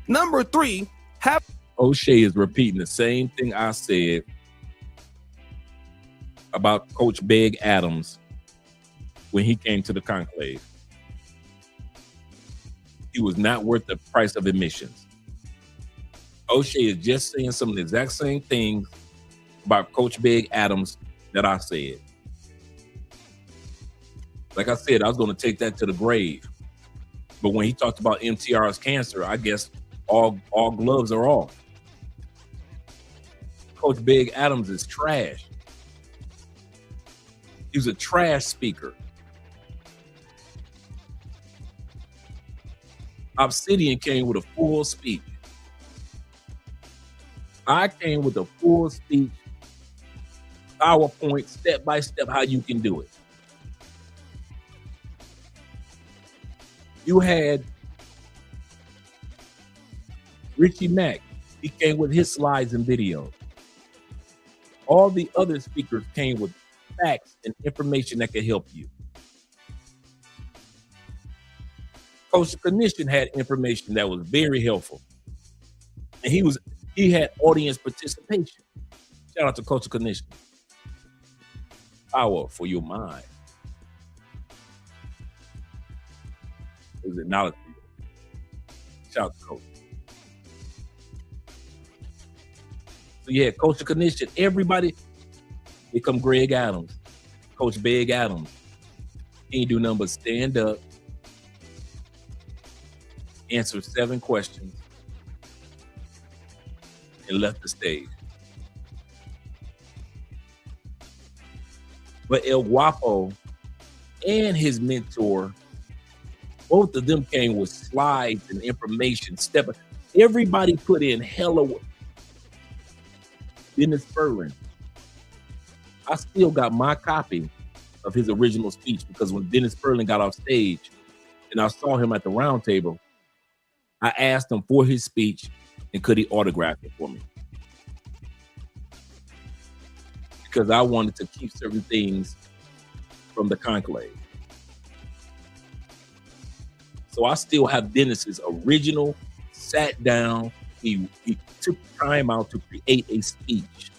Number three, O'Shea is repeating the same thing I said about Coach Big Adams when he came to the conclave. He was not worth the price of admissions. O'Shea is just saying some of the exact same things about Coach Big Adams that I said. Like I said, I was going to take that to the grave. But when he talked about MTR's cancer, I guess all gloves are off. Coach Big Adams is trash. He's a trash speaker. Obsidian came with a full speech. I came with a full speech, PowerPoint, step by step, how you can do it. You had Richie Mack. He came with his slides and videos. All the other speakers came with facts and information that could help you. Coach Knishin had information that was very helpful. And he had audience participation. Shout out to Coach Knishin. Power for your mind. It was acknowledged. Shout out to Coach. So yeah, Coach Knishin, everybody. Here come Greg Adams, Coach Big Adams. He ain't do nothing but stand up, answer 7 questions, and left the stage. But El Guapo and his mentor, both of them came with slides and information. Everybody put in hella work. Dennis Furlan. I still got my copy of his original speech because when Dennis Furlan got off stage and I saw him at the round table, I asked him for his speech and could he autograph it for me? Because I wanted to keep certain things from the conclave. So I still have Dennis's original, sat down, he took time out to create a speech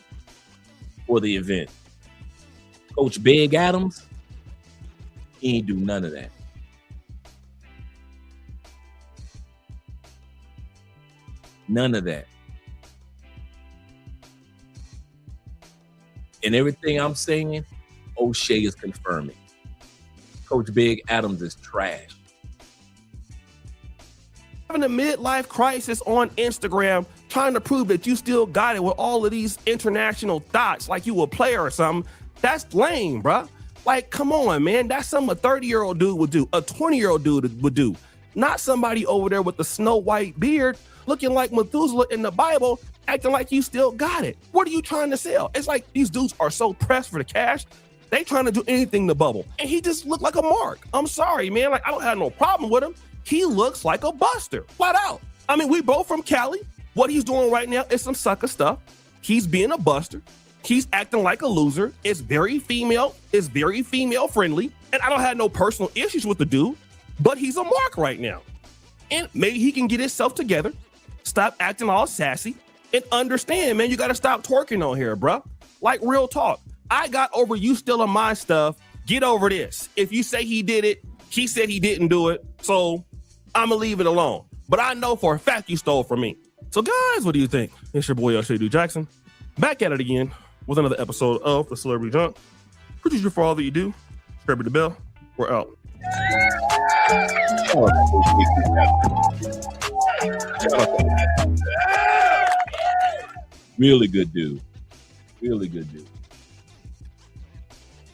for the event. Coach Big Adams, he ain't do none of that. None of that. And everything I'm saying, O'Shea is confirming. Coach Big Adams is trash. Having a midlife crisis on Instagram, trying to prove that you still got it with all of these international thoughts, like you a player or something. That's lame, bruh. Like, come on, man. That's something a 30-year-old dude would do, a 20-year-old dude would do. Not somebody over there with the snow white beard, looking like Methuselah in the Bible, acting like you still got it. What are you trying to sell? It's like these dudes are so pressed for the cash, they trying to do anything to bubble. And he just looked like a mark. I'm sorry, man. Like, I don't have no problem with him. He looks like a buster, flat out. I mean, we both from Cali. What he's doing right now is some sucker stuff. He's being a buster. He's acting like a loser. It's very female. It's very female friendly. And I don't have no personal issues with the dude, but he's a mark right now. And maybe he can get himself together, stop acting all sassy, and understand, man, you got to stop twerking on here, bruh. Like, real talk. I got over you stealing my stuff. Get over this. If you say he did it, he said he didn't do it. So I'm going to leave it alone. But I know for a fact you stole from me. So guys, what do you think? It's your boy, O'Shea Jackson. Back at it again with another episode of The Celebrity Junk. Appreciate you for all that you do. Subscribe to the bell. We're out. Really good dude. Really good dude.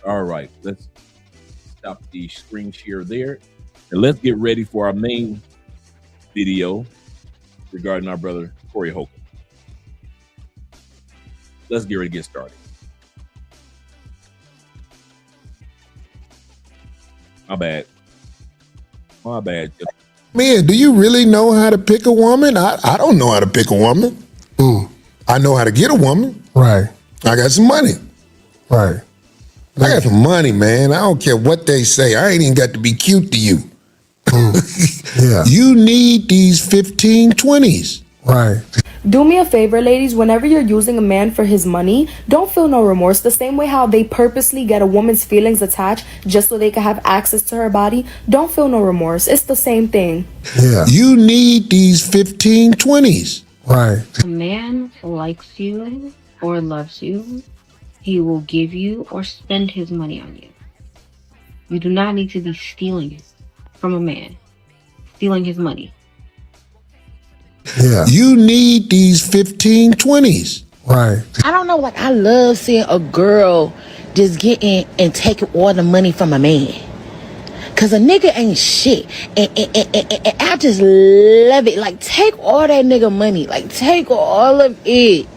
All right, let's stop the screen share there. And let's get ready for our main video regarding our brother, Corey Holcomb. Let's get ready to get started. My bad. Man, do you really know how to pick a woman? I don't know how to pick a woman. I know how to get a woman. Right. I got some money. Right. I got some money, man. I don't care what they say. I ain't even got to be cute to you. Yeah. You need these 15, 20s. Right. Do me a favor, ladies, whenever you're using a man for his money, don't feel no remorse. The same way how they purposely get a woman's feelings attached just so they can have access to her body, don't feel no remorse. It's the same thing. Yeah. You need these 15, 20s. Right. A man likes you or loves you, he will give you or spend his money on you. You do not need to be stealing from a man, stealing his money. Yeah. You need these 15, 20s. Right. I don't know, like, I love seeing a girl just get in and take all the money from a man. Cause a nigga ain't shit. And I just love it. Like, take all that nigga money. Like, take all of it.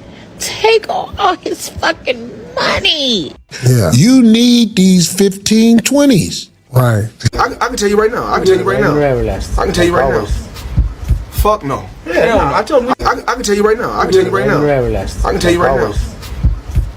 Take all his fucking money. Yeah. You need these 15, 20s. Right. I can tell you right now. I can tell you right now. I can tell you right now. Fuck no. Yeah, nah, I told me. I can tell you right now. I can tell you right now. I can tell you right now.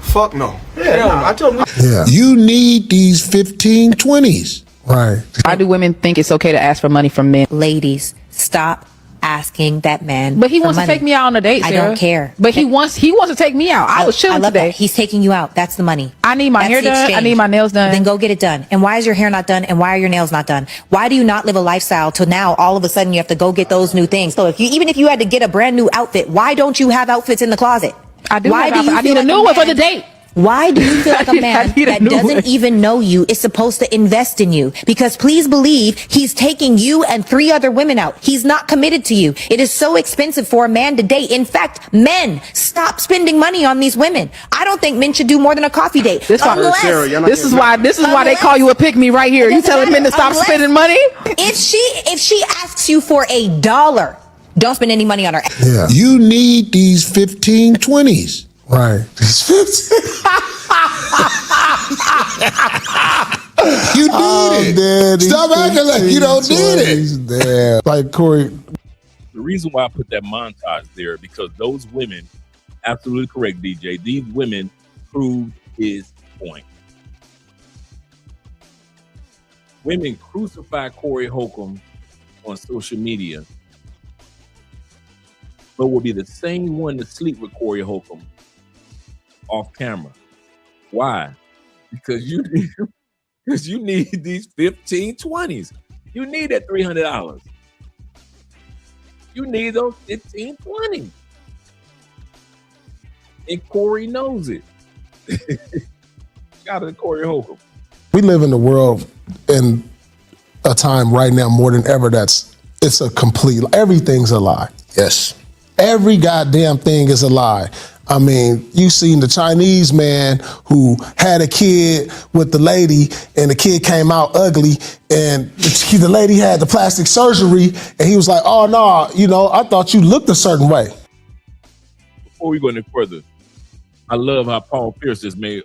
Fuck no. Yeah, nah, I told me. Yeah. You need these 15, 20s. Right. Why do women think it's okay to ask for money from men? Ladies, stop asking that man. But he wants for to money. take me out on a date, I Sarah. don't care. But he wants to take me out. I was chilling I love today. that. He's taking you out. That's the money. I need my hair the done. I exchange. need my nails done. Then go get it done. And why is your hair not done? And why are your nails not done? Why do you not live a lifestyle till now all of a sudden you have to go get those new things? So even if you had to get a brand new outfit, why don't you have outfits in the closet? I do. Why do you I need feel a like new one for the date. Why do you feel like a man that doesn't even know you is supposed to invest in you? Because please believe he's taking you and 3 other women out. He's not committed to you. It is so expensive for a man to date. In fact, men, stop spending money on these women. I don't think men should do more than a coffee date. This is why they call you a pick me right here. You telling men to stop spending money? If she asks you for $1, don't spend any money on her. Yeah. You need these 15, 20s. Right. You need it. Stop acting like you don't need it. Like Corey. The reason why I put that montage there, because those women, absolutely correct, DJ, these women proved his point. Women crucify Corey Holcomb on social media, but will be the same one to sleep with Corey Holcomb off camera. Why? Because you need these 15, 20s. You need that $300. You need those 15, 20s. And Corey knows it. Shout out to Corey Holcomb. We live in the world in a time right now more than ever it's a complete, everything's a lie. Yes. Every goddamn thing is a lie. I mean, you seen the Chinese man who had a kid with the lady and the kid came out ugly and the lady had the plastic surgery and he was like, oh no, I thought you looked a certain way. Before we go any further, I love how Paul Pierce just made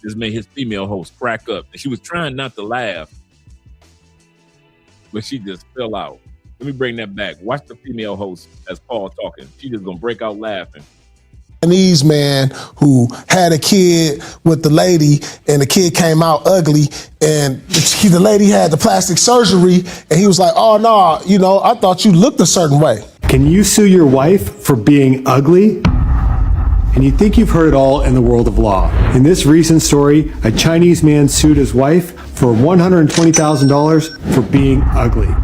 his female host crack up. And she was trying not to laugh, but she just fell out. Let me bring that back. Watch the female host as Paul talking. She just gonna break out laughing. Chinese man who had a kid with the lady and the kid came out ugly and the lady had the plastic surgery and he was like, oh no, I thought you looked a certain way. Can you sue your wife for being ugly? And you think you've heard it all in the world of law. In this recent story, a Chinese man sued his wife for $120,000 for being ugly.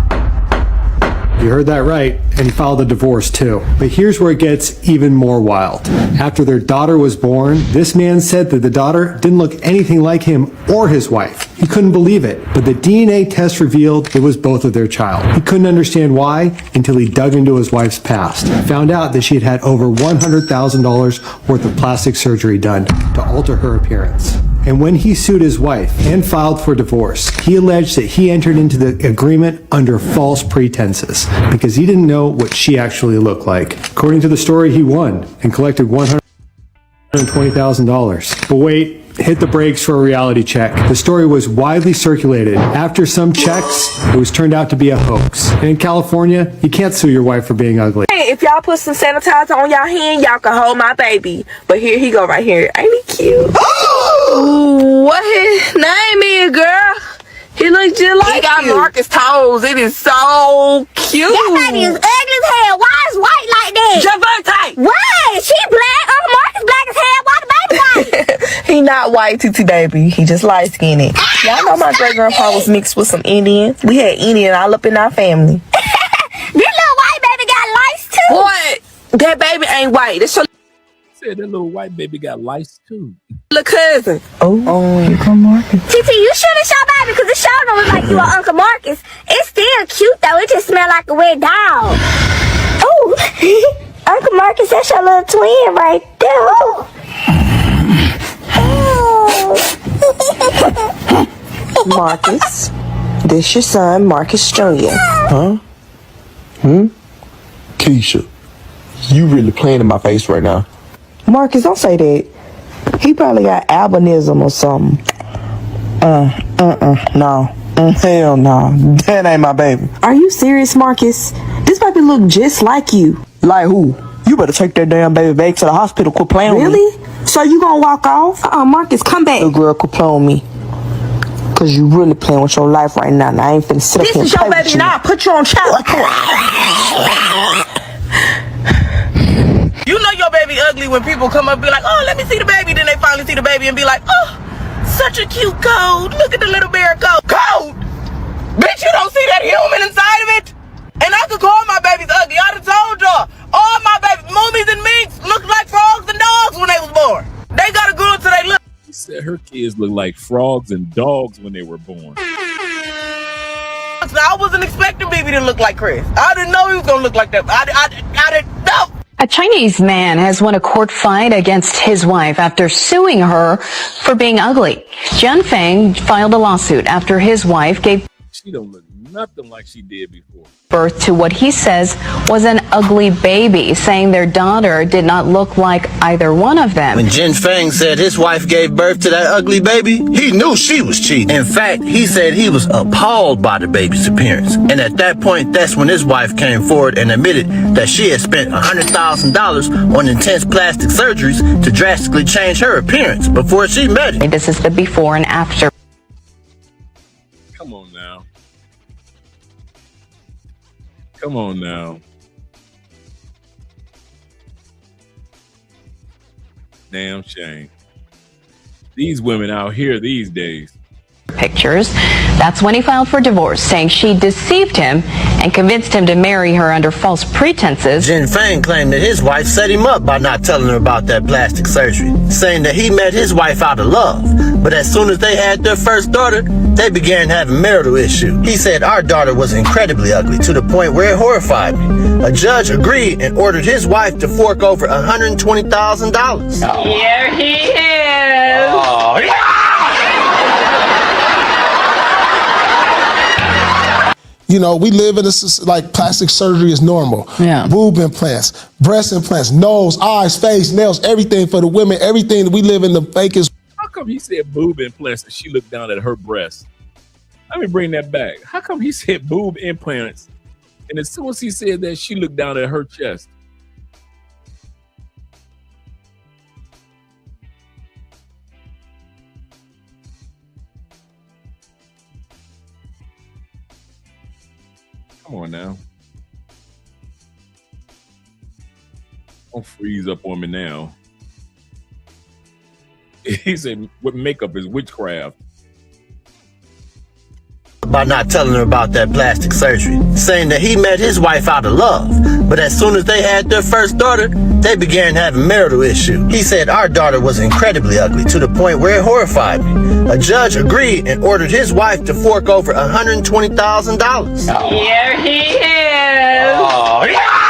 You heard that right, and he filed a divorce too. But here's where it gets even more wild. After their daughter was born, this man said that the daughter didn't look anything like him or his wife. He couldn't believe it, but the DNA test revealed it was both of their child. He couldn't understand why until he dug into his wife's past. Found out that she had had over $100,000 worth of plastic surgery done to alter her appearance. And when he sued his wife and filed for divorce, he alleged that he entered into the agreement under false pretenses because he didn't know what she actually looked like. According to the story, he won and collected $120,000. But wait, hit the brakes for a reality check. The story was widely circulated. After some checks, it was turned out to be a hoax. And in California, you can't sue your wife for being ugly. Hey, if y'all put some sanitizer on y'all hand, y'all can hold my baby. But here he go right here. Ain't he cute? Ooh, what his name is, girl? He looks just like you. He got Marcus toes. It is so cute. That baby is ugly as hell. Why is white like that? Javante. Why? She black. Marcus black as hell. Why the baby white? He not white, TT baby. He just light skinned. Y'all know my great grandpa was mixed with some Indian. We had Indian all up in our family. This little white baby got lice too. What? That baby ain't white. That's your Said that little white baby got lice too. little cousin. Oh, you come Marcus. TT, you shouldn't show baby because it sure don't look like you are Uncle Marcus. It's still cute though. It just smell like a wet dog. Oh, Uncle Marcus, that's your little twin right there. Oh. Marcus, This your son, Marcus Jr. Huh? Keisha, you really playing in my face right now. Marcus, don't say that. He probably got albinism or something. No. Hell no. That ain't my baby. Are you serious, Marcus? This baby look just like you. Like who? You better take that damn baby back to the hospital. Quit playing with me. Really? So you gonna walk off? Marcus, come back. The girl, quit playing with me. Cause you really playing with your life right now. And I ain't finna sit up here and play with you. This is your baby now. Put you on child support. You know your baby ugly when people come up and be like, oh, let me see the baby. Then they finally see the baby and be like, oh, such a cute coat. Look at the little bear coat. Coat? Bitch, you don't see that human inside of it? And I could call my babies ugly. I done told y'all. All my babies, Moomies and Minks, looked like frogs and dogs when they was born. They gotta grow until they look. She said her kids look like frogs and dogs when they were born. I wasn't expecting baby to look like Chris. I didn't know he was gonna look like that. I didn't know. A Chinese man has won a court fight against his wife after suing her for being ugly. Jian Feng filed a lawsuit after his wife gave She don't look nothing like she did before. birth to what he says was an ugly baby, saying their daughter did not look like either one of them. When Jian Feng said his wife gave birth to that ugly baby, he knew she was cheating. In fact, he said he was appalled by the baby's appearance. And at that point, that's when his wife came forward and admitted that she had spent $100,000 on intense plastic surgeries to drastically change her appearance before she met him. This is the before and after. Come on now. Come on now. Damn shame. These women out here these days. Pictures. That's when he filed for divorce, saying she deceived him and convinced him to marry her under false pretenses. Jian Feng claimed that his wife set him up by not telling her about that plastic surgery, saying that he met his wife out of love. But as soon as they had their first daughter, they began having marital issues. He said our daughter was incredibly ugly to the point where it horrified me. A judge agreed and ordered his wife to fork over $120,000. Here he is. Oh, yeah. You know, we live in a, like, plastic surgery is normal. Yeah. Boob implants, breast implants, nose, eyes, face, nails, everything for the women, everything. We live in the fakest. How come he said boob implants and she looked down at her breast? Let me bring that back. How come he said boob implants and as soon as he said that, she looked down at her chest? Come on now. Don't freeze up on me now. He said what makeup is witchcraft. By not telling her about that plastic surgery, saying that he met his wife out of love. But as soon as they had their first daughter, they began having marital issues. He said our daughter was incredibly ugly to the point where it horrified me. A judge agreed and ordered his wife to fork over $120,000. Here he is. Oh, yeah.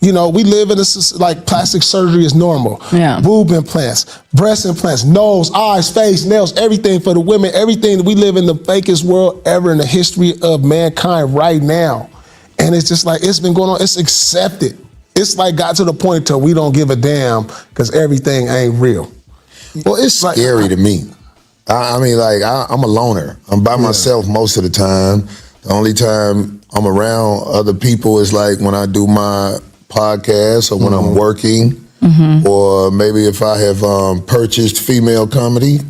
You know, we live in a, like, plastic surgery is normal. Yeah. Boob implants, breast implants, nose, eyes, face, nails, everything for the women, everything. We live in the fakest world ever in the history of mankind right now. And it's just like, it's been going on, it's accepted. It's like got to the point till we don't give a damn because everything ain't real. Well, it's scary to me. I mean, like, I'm a loner. I'm by myself most of the time. The only time I'm around other people is like when I do my podcast or when I'm working, or maybe if I have purchased female company.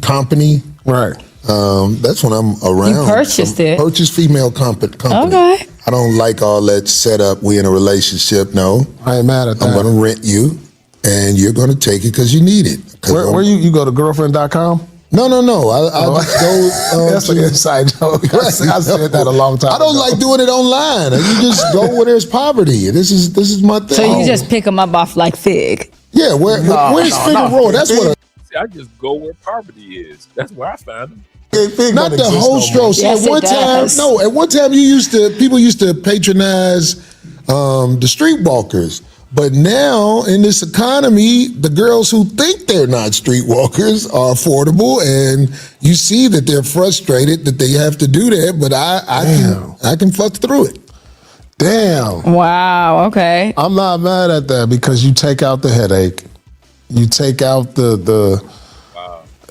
Right. That's when I'm around. You purchased it. Purchased female company. Okay. I don't like all that setup. We in a relationship. No. I ain't mad at that. I'm going to rent you, and you're going to take it because you need it. Where you go to girlfriend.com? No. I just go. That's an inside joke. I said that a long time I don't like doing it online. You just go where there's poverty. This is my thing. So you just pick them up off like Fig? Yeah. Where's Figueroa? That's what. See, I just go where poverty is. That's where I find them. Not the whole stroke. Yes, at one time, people used to patronize the streetwalkers. But now in this economy, the girls who think they're not streetwalkers are affordable, and you see that they're frustrated that they have to do that. But I can fuck through it. Damn. Wow. Okay. I'm not mad at that because you take out the headache, you take out the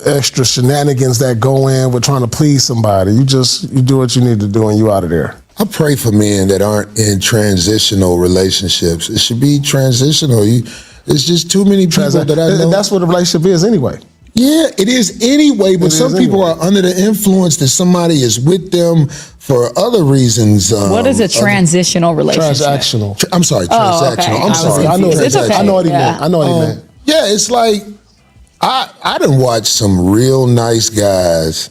extra shenanigans that go in with trying to please somebody. You do what you need to do and you out of there. I pray for men that aren't in transitional relationships. It should be transitional. It's just too many people that I know. That's what a relationship is anyway. Yeah, it is anyway, but some people are under the influence that somebody is with them for other reasons. What is a transitional relationship? Transactional. I'm sorry, transactional. Okay. I'm sorry. I know what It's okay. I know what he meant. I know what he meant. Yeah, it's like I done watched some real nice guys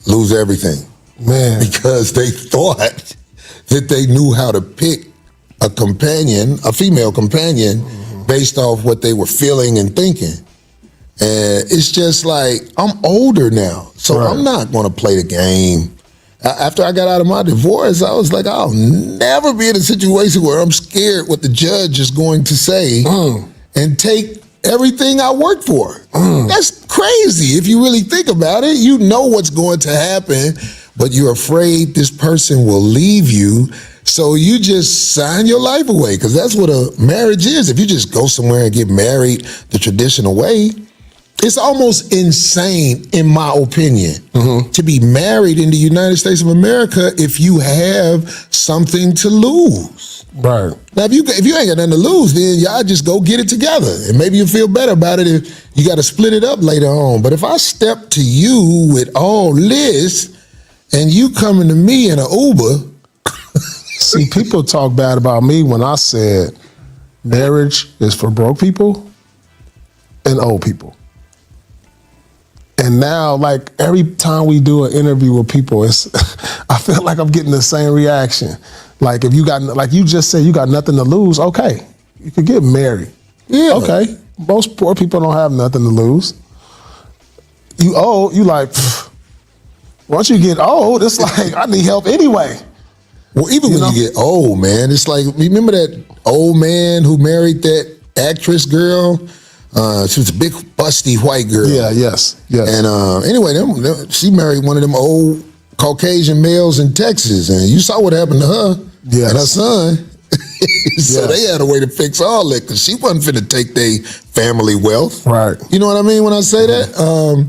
lose everything. Man. Because they thought that they knew how to pick a companion, a female companion, based off what they were feeling and thinking. And it's just like, I'm older now, so I'm not going to play the game. After I got out of my divorce, I was like, I'll never be in a situation where I'm scared what the judge is going to say and take everything I worked for. That's crazy. If you really think about it, you know what's going to happen, but you're afraid this person will leave you. So you just sign your life away, because that's what a marriage is. If you just go somewhere and get married the traditional way, it's almost insane, in my opinion, to be married in the United States of America if you have something to lose. Right. Now, if you ain't got nothing to lose, then y'all just go get it together. And maybe you'll feel better about it if you got to split it up later on. But if I step to you with all this and you coming to me in an Uber. See, people talk bad about me when I said marriage is for broke people and old people. And now, like, every time we do an interview with people, I feel like I'm getting the same reaction. Like, if you got, like you just said, you got nothing to lose, okay, you could get married. Yeah. Okay. Most poor people don't have nothing to lose. You old, you like, once you get old, it's like, I need help anyway. Well, even when you get old, man, it's like, remember that old man who married that actress girl? She was a big, busty white girl. Yeah, yes. And anyway, she married one of them old Caucasian males in Texas, and you saw what happened to her and her son. So they had a way to fix all that, because she wasn't finna take their family wealth. Right. You know what I mean when I say that?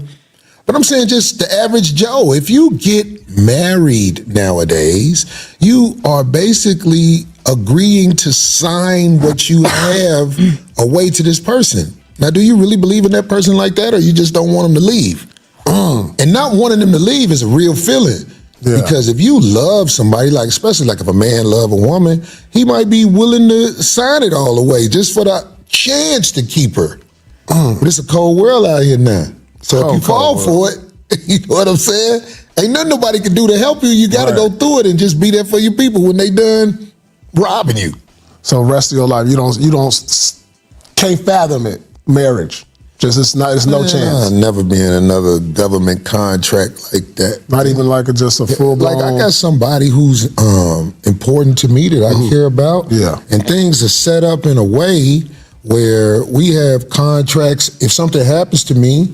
But I'm saying just the average Joe, if you get married nowadays, you are basically agreeing to sign what you have away to this person. Now, do you really believe in that person like that, or you just don't want them to leave? And not wanting them to leave is a real feeling. Yeah. Because if you love somebody, like especially like if a man love a woman, he might be willing to sign it all away just for the chance to keep her. But it's a cold world out here now. So if you fall for it, you know what I'm saying? Ain't nothing nobody can do to help you. You got to go through it and just be there for your people when they done robbing you. So rest of your life, you can't fathom it. Marriage, just it's no chance. I've never been in another government contract like that. Not even like just a full blown. Like I got somebody who's important to me that I care about. Yeah, and things are set up in a way where we have contracts. If something happens to me,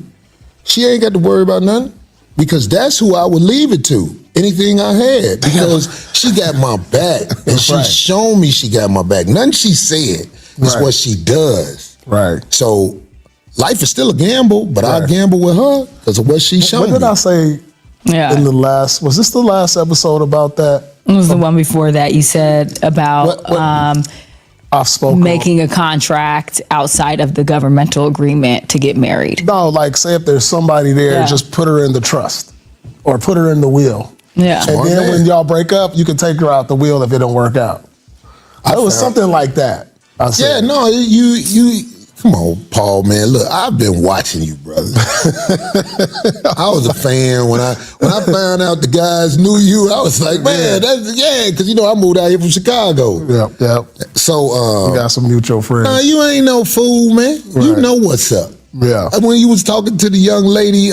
she ain't got to worry about nothing, because that's who I would leave it to. Anything I had, because she got my back, and she's shown me she got my back. Nothing she said is what she does. Right. So life is still a gamble, but I gamble with her because of what she showed me. What did I say in the last, was this the last episode about that? It was the one before that you said about I've spoken making a contract outside of the governmental agreement to get married. No, like say if there's somebody there, just put her in the trust or put her in the will. Yeah. And then when y'all break up, you can take her out the will if it don't work out. It was something like that. Yeah, no, you come on, Paul, man. Look, I've been watching you, brother. I was a fan when I found out the guys knew you. I was like, man, because I moved out here from Chicago. Yep. So we got some mutual friends. Nah, you ain't no fool, man. You know what's up. Yeah. When you was talking to the young lady,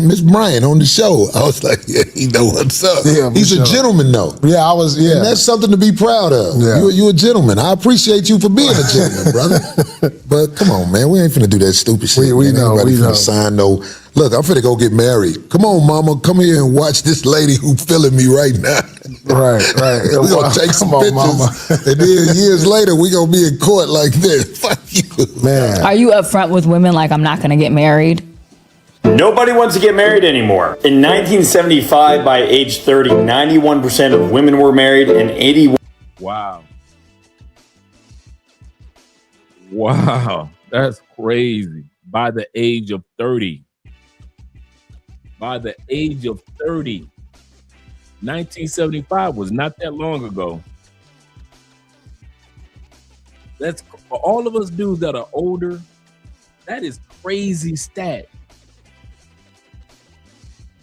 Miss Bryant, on the show, I was like, yeah, he know what's up. Yeah, He's a gentleman, though. Yeah, I was. Yeah, and that's something to be proud of. Yeah. You a gentleman. I appreciate you for being a gentleman, brother. But come on, man, we ain't finna do that stupid shit. We man. know. Ain't We finna know. sign no. Look, I'm finna go get married. Come on, mama, come here and watch this lady who feeling me right now. Right. We gonna take some pictures, mama. and then years later we gonna be in court like this. Fuck you, man. Are you upfront with women like I'm not gonna get married? Nobody wants to get married anymore. In 1975, by age 30, 91% of women were married and 81%. Wow, that's crazy. By the age of 30. By the age of 30. 1975 was not that long ago. That's for all of us dudes that are older. That is crazy stat.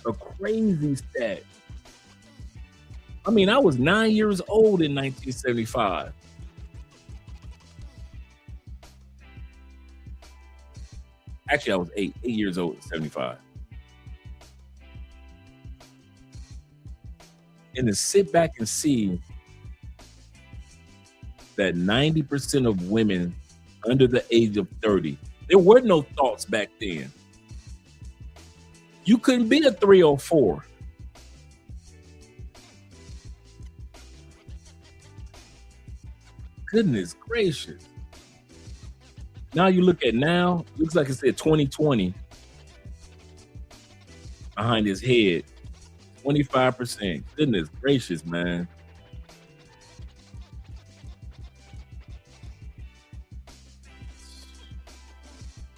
A crazy stat. I mean, I was 9 years old in 1975. Actually, I was 8 years old in 75. And to sit back and see that 90% of women under the age of 30, there were no thoughts back then. You couldn't be a 3 or 4. Goodness gracious. Now you look at now, looks like it said 2020 behind his head. 25%. Goodness gracious, man.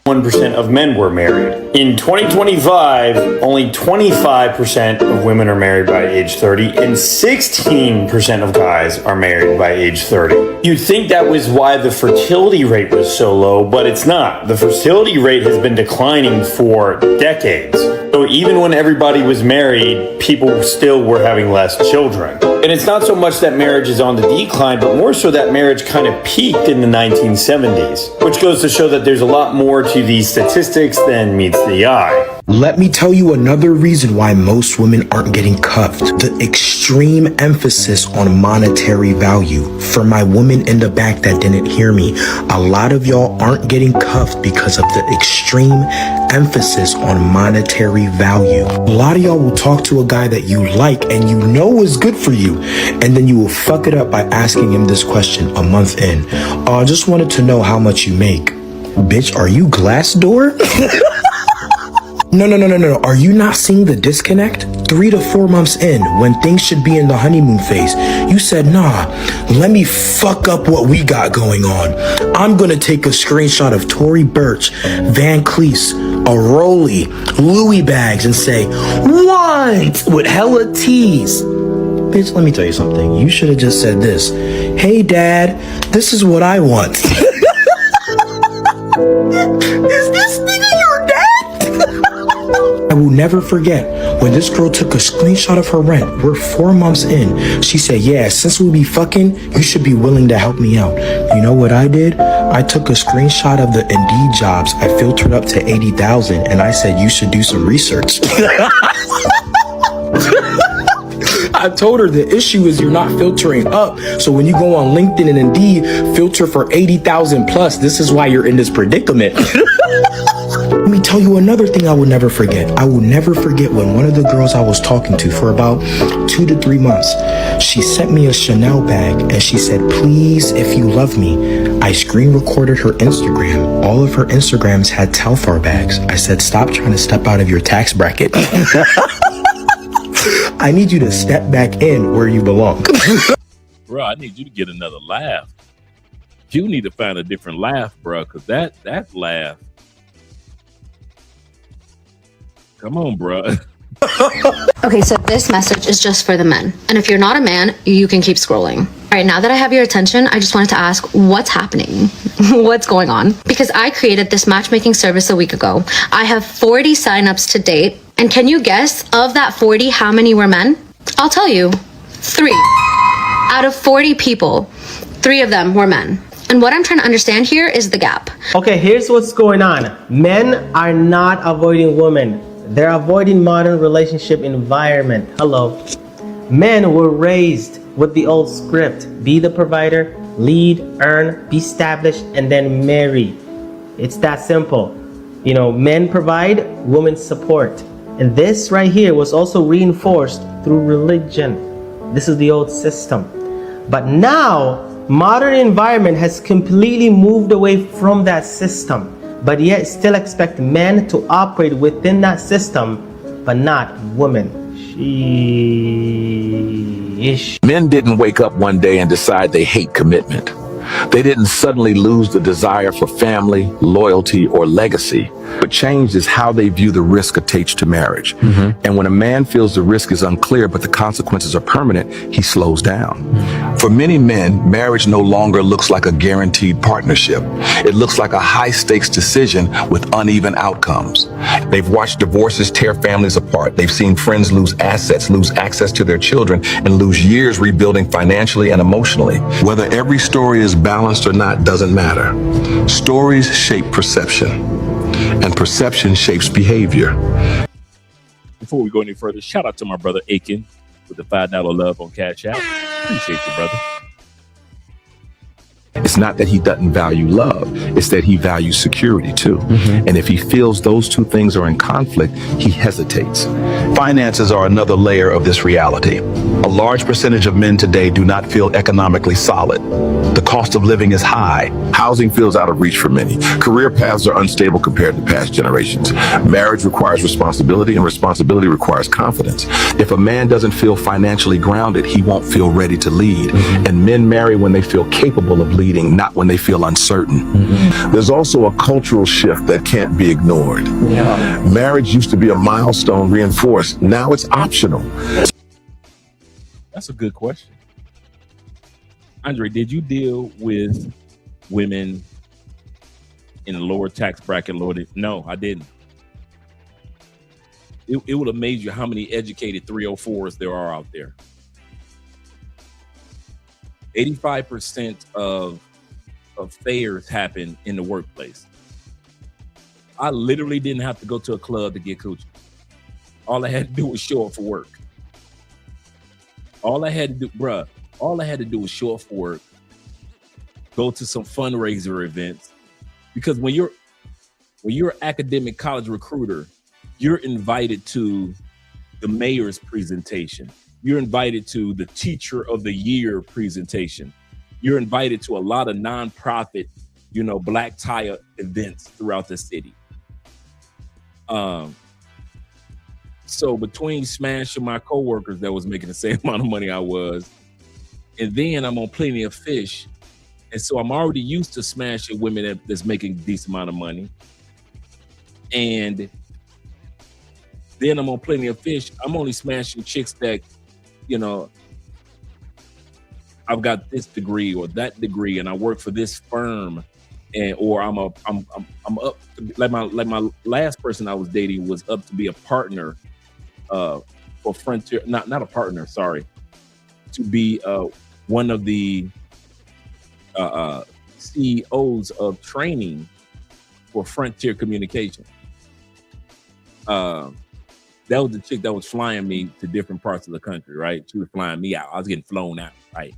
Of men were married. In 2025, only 25% of women are married by age 30 and 16% of guys are married by age 30. You'd think that was why the fertility rate was so low, but it's not. The fertility rate has been declining for decades. So even when everybody was married, people still were having less children. And it's not so much that marriage is on the decline, but more so that marriage kind of peaked in the 1970s, which goes to show that there's a lot more to these statistics than meets the eye. Let me tell you another reason why most women aren't getting cuffed. The extreme emphasis on monetary value. For my woman in the back that didn't hear me, a lot of y'all aren't getting cuffed because of the extreme emphasis on monetary value. A lot of y'all will talk to a guy that you like and you know is good for you, and then you will fuck it up by asking him this question a month in. Oh, I just wanted to know how much you make. Bitch, are you Glassdoor? No. Are you not seeing the disconnect? 3 to 4 months in, when things should be in the honeymoon phase, you said, nah, let me fuck up what we got going on. I'm gonna take a screenshot of Tory Burch, Van Cleef, a Rolly, Louis bags, and say, want, with hella T's. Bitch, let me tell you something. You should have just said this. Hey, Dad, this is what I want. Is this nigga your dad? I will never forget when this girl took a screenshot of her rent. We're 4 months in. She said, yeah, since we be fucking, you should be willing to help me out. You know what I did? I took a screenshot of the Indeed jobs. I filtered up to 80,000 and I said, you should do some research. I told her the issue is you're not filtering up. So when you go on LinkedIn and Indeed, filter for 80,000 plus. This is why you're in this predicament. Let me tell you another thing I will never forget. I will never forget when one of the girls I was talking to for about 2 to 3 months, she sent me a Chanel bag and she said, please, if you love me. I screen recorded her Instagram. All of her Instagrams had Telfar bags. I said, stop trying to step out of your tax bracket. I need you to step back in where you belong. Bro, I need you to get another laugh. You need to find a different laugh, bro, because that laugh. Come on, bro. Okay, so this message is just for the men. And if you're not a man, you can keep scrolling. All right, now that I have your attention, I just wanted to ask, what's happening? What's going on? Because I created this matchmaking service a week ago. I have 40 signups to date. And can you guess, of that 40, how many were men? I'll tell you, 3. Out of 40 people, 3 of them were men. And what I'm trying to understand here is the gap. Okay, here's what's going on. Men are not avoiding women. They're avoiding modern relationship environment. Hello. Men were raised with the old script. Be the provider, lead, earn, be established, and then marry. It's that simple. You know, men provide, women support. And this right here was also reinforced through religion. This is the old system. But now, modern environment has completely moved away from that system, but yet still expect men to operate within that system, but not women. Sheesh. Men didn't wake up one day and decide they hate commitment. They didn't suddenly lose the desire for family, loyalty, or legacy. What changed is how they view the risk attached to marriage. And when a man feels the risk is unclear, but the consequences are permanent, he slows down. For many men, marriage no longer looks like a guaranteed partnership. It looks like a high-stakes decision with uneven outcomes. They've watched divorces tear families apart. They've seen friends lose assets, lose access to their children, and lose years rebuilding financially and emotionally. Whether every story is balanced or not doesn't matter. Stories shape perception, and perception shapes behavior. Before we go any further, shout out to my brother Aiken with the $5 love on Cash App. Appreciate you, brother. It's not that he doesn't value love, it's that he values security too. And if he feels those two things are in conflict, he hesitates. Finances are another layer of this reality. A large percentage of men today do not feel economically solid. The cost of living is high. Housing feels out of reach for many. Career paths are unstable compared to past generations. Marriage requires responsibility, and responsibility requires confidence. If a man doesn't feel financially grounded, he won't feel ready to lead. And men marry when they feel capable of leading, not when they feel uncertain. There's also a cultural shift that can't be ignored. Marriage used to be a milestone reinforced. Now it's optional. That's a good question. Andre, did you deal with women in a lower tax bracket? No, I didn't. It would amaze you how many educated 304s there are out there. 85% of affairs happen in the workplace. I literally didn't have to go to a club to get coochie. All I had to do was show up for work. All I had to do was show up for work, go to some fundraiser events, because when you're an academic college recruiter, you're invited to the mayor's presentation. You're invited to the teacher of the year presentation. You're invited to a lot of nonprofit, black tie events throughout the city. So between smashing my coworkers that was making the same amount of money I was, and then I'm on Plenty of Fish, and so I'm already used to smashing women that's making a decent amount of money, and then I'm on Plenty of Fish. I'm only smashing chicks that, I've got this degree or that degree, and I work for this firm, or I'm up to, like my last person I was dating was up to be a partner for Frontier, not a partner, sorry, to be one of the CEOs of training for Frontier Communication. That was the chick that was flying me to different parts of the country, right? She was flying me out. I was getting flown out, right?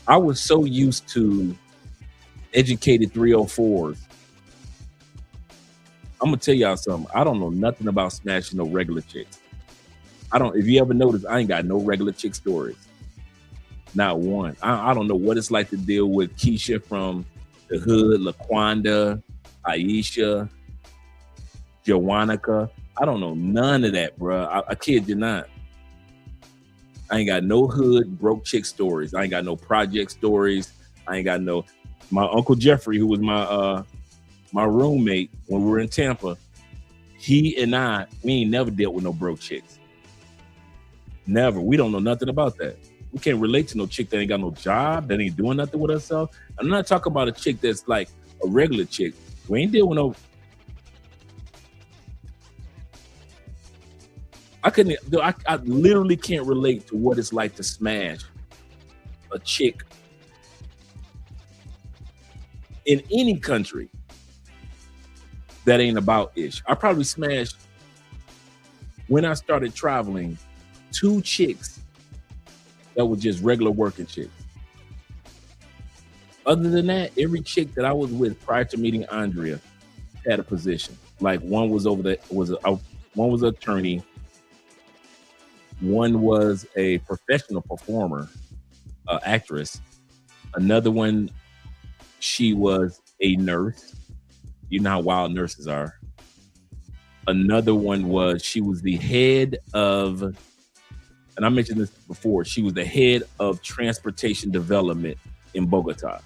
I was so used to educated 304s. I'm gonna tell y'all something. I don't know nothing about smashing no regular chicks. If you ever notice, I ain't got no regular chick stories. Not one. I don't know what it's like to deal with Keisha from the hood, LaQuanda, Aisha, Joannica. I don't know none of that, bro. I kid you not. I ain't got no hood broke chick stories. I ain't got no project stories. I ain't got no. My Uncle Jeffrey, who was my roommate when we were in Tampa, he and we ain't never dealt with no broke chicks. Never. We don't know nothing about that. We can't relate to no chick that ain't got no job, that ain't doing nothing with herself. I'm not talking about a chick that's like a regular chick. We ain't dealing with no. I literally can't relate to what it's like to smash a chick in any country that ain't about ish. I probably smashed, when I started traveling, 2 chicks that were just regular working chicks. Other than that, every chick that I was with prior to meeting Andrea had a position. Like one was one was an attorney, one was a professional performer, actress. Another one, she was a nurse. You know how wild nurses are. Another one was, she was the head of, and I mentioned this before, she was the head of transportation development in Bogota.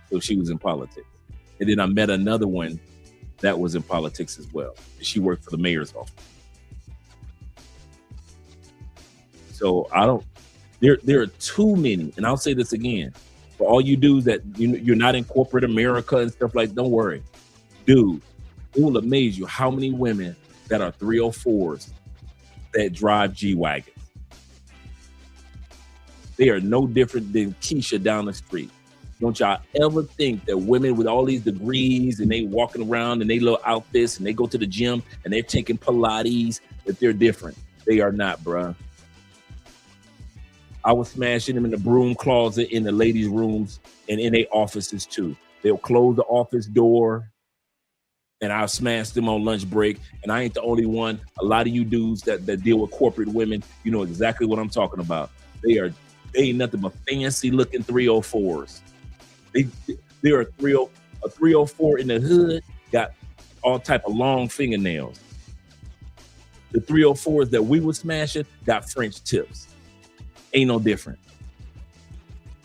So she was in politics. And then I met another one that was in politics as well. She worked for the mayor's office. So there are too many, and I'll say this again, for all you dudes that you're not in corporate America and stuff like, don't worry. Dude, it will amaze you how many women that are 304s that drive G-Wagons. They are no different than Keisha down the street. Don't y'all ever think that women with all these degrees and they walking around in they little outfits and they go to the gym and they're taking Pilates, that they're different. They are not, bruh. I was smashing them in the broom closet, in the ladies' rooms, and in their offices too. They'll close the office door, and I'll smash them on lunch break. And I ain't the only one. A lot of you dudes that deal with corporate women, you know exactly what I'm talking about. They ain't nothing but fancy looking 304s. They're a 304 in the hood, got all type of long fingernails. The 304s that we were smashing got French tips. Ain't no different.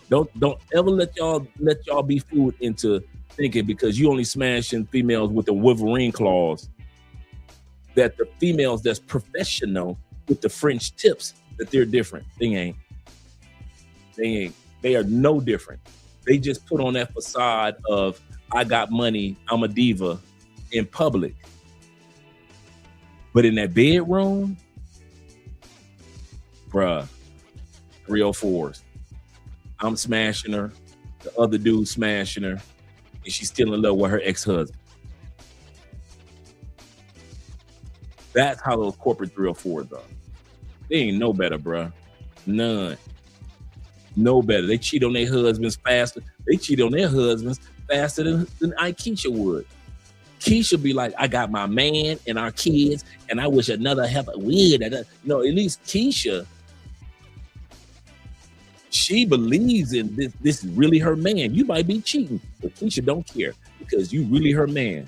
Don't ever let y'all be fooled into thinking because you only smashing females with the Wolverine claws that the females that's professional with the French tips, that they're different. They ain't. They are no different. They just put on that facade of, I got money, I'm a diva in public. But in that bedroom, bruh, 304s. I'm smashing her, the other dude smashing her, and she's still in love with her ex-husband. That's how those corporate 304s are. They ain't no better, bruh. None. No better. They cheat on their husbands faster. They cheat on their husbands faster than Keisha would. Keisha be like, I got my man and our kids, and I wish another helper would. At least Keisha, she believes in this. This is really her man. You might be cheating, but Keisha don't care because you really her man.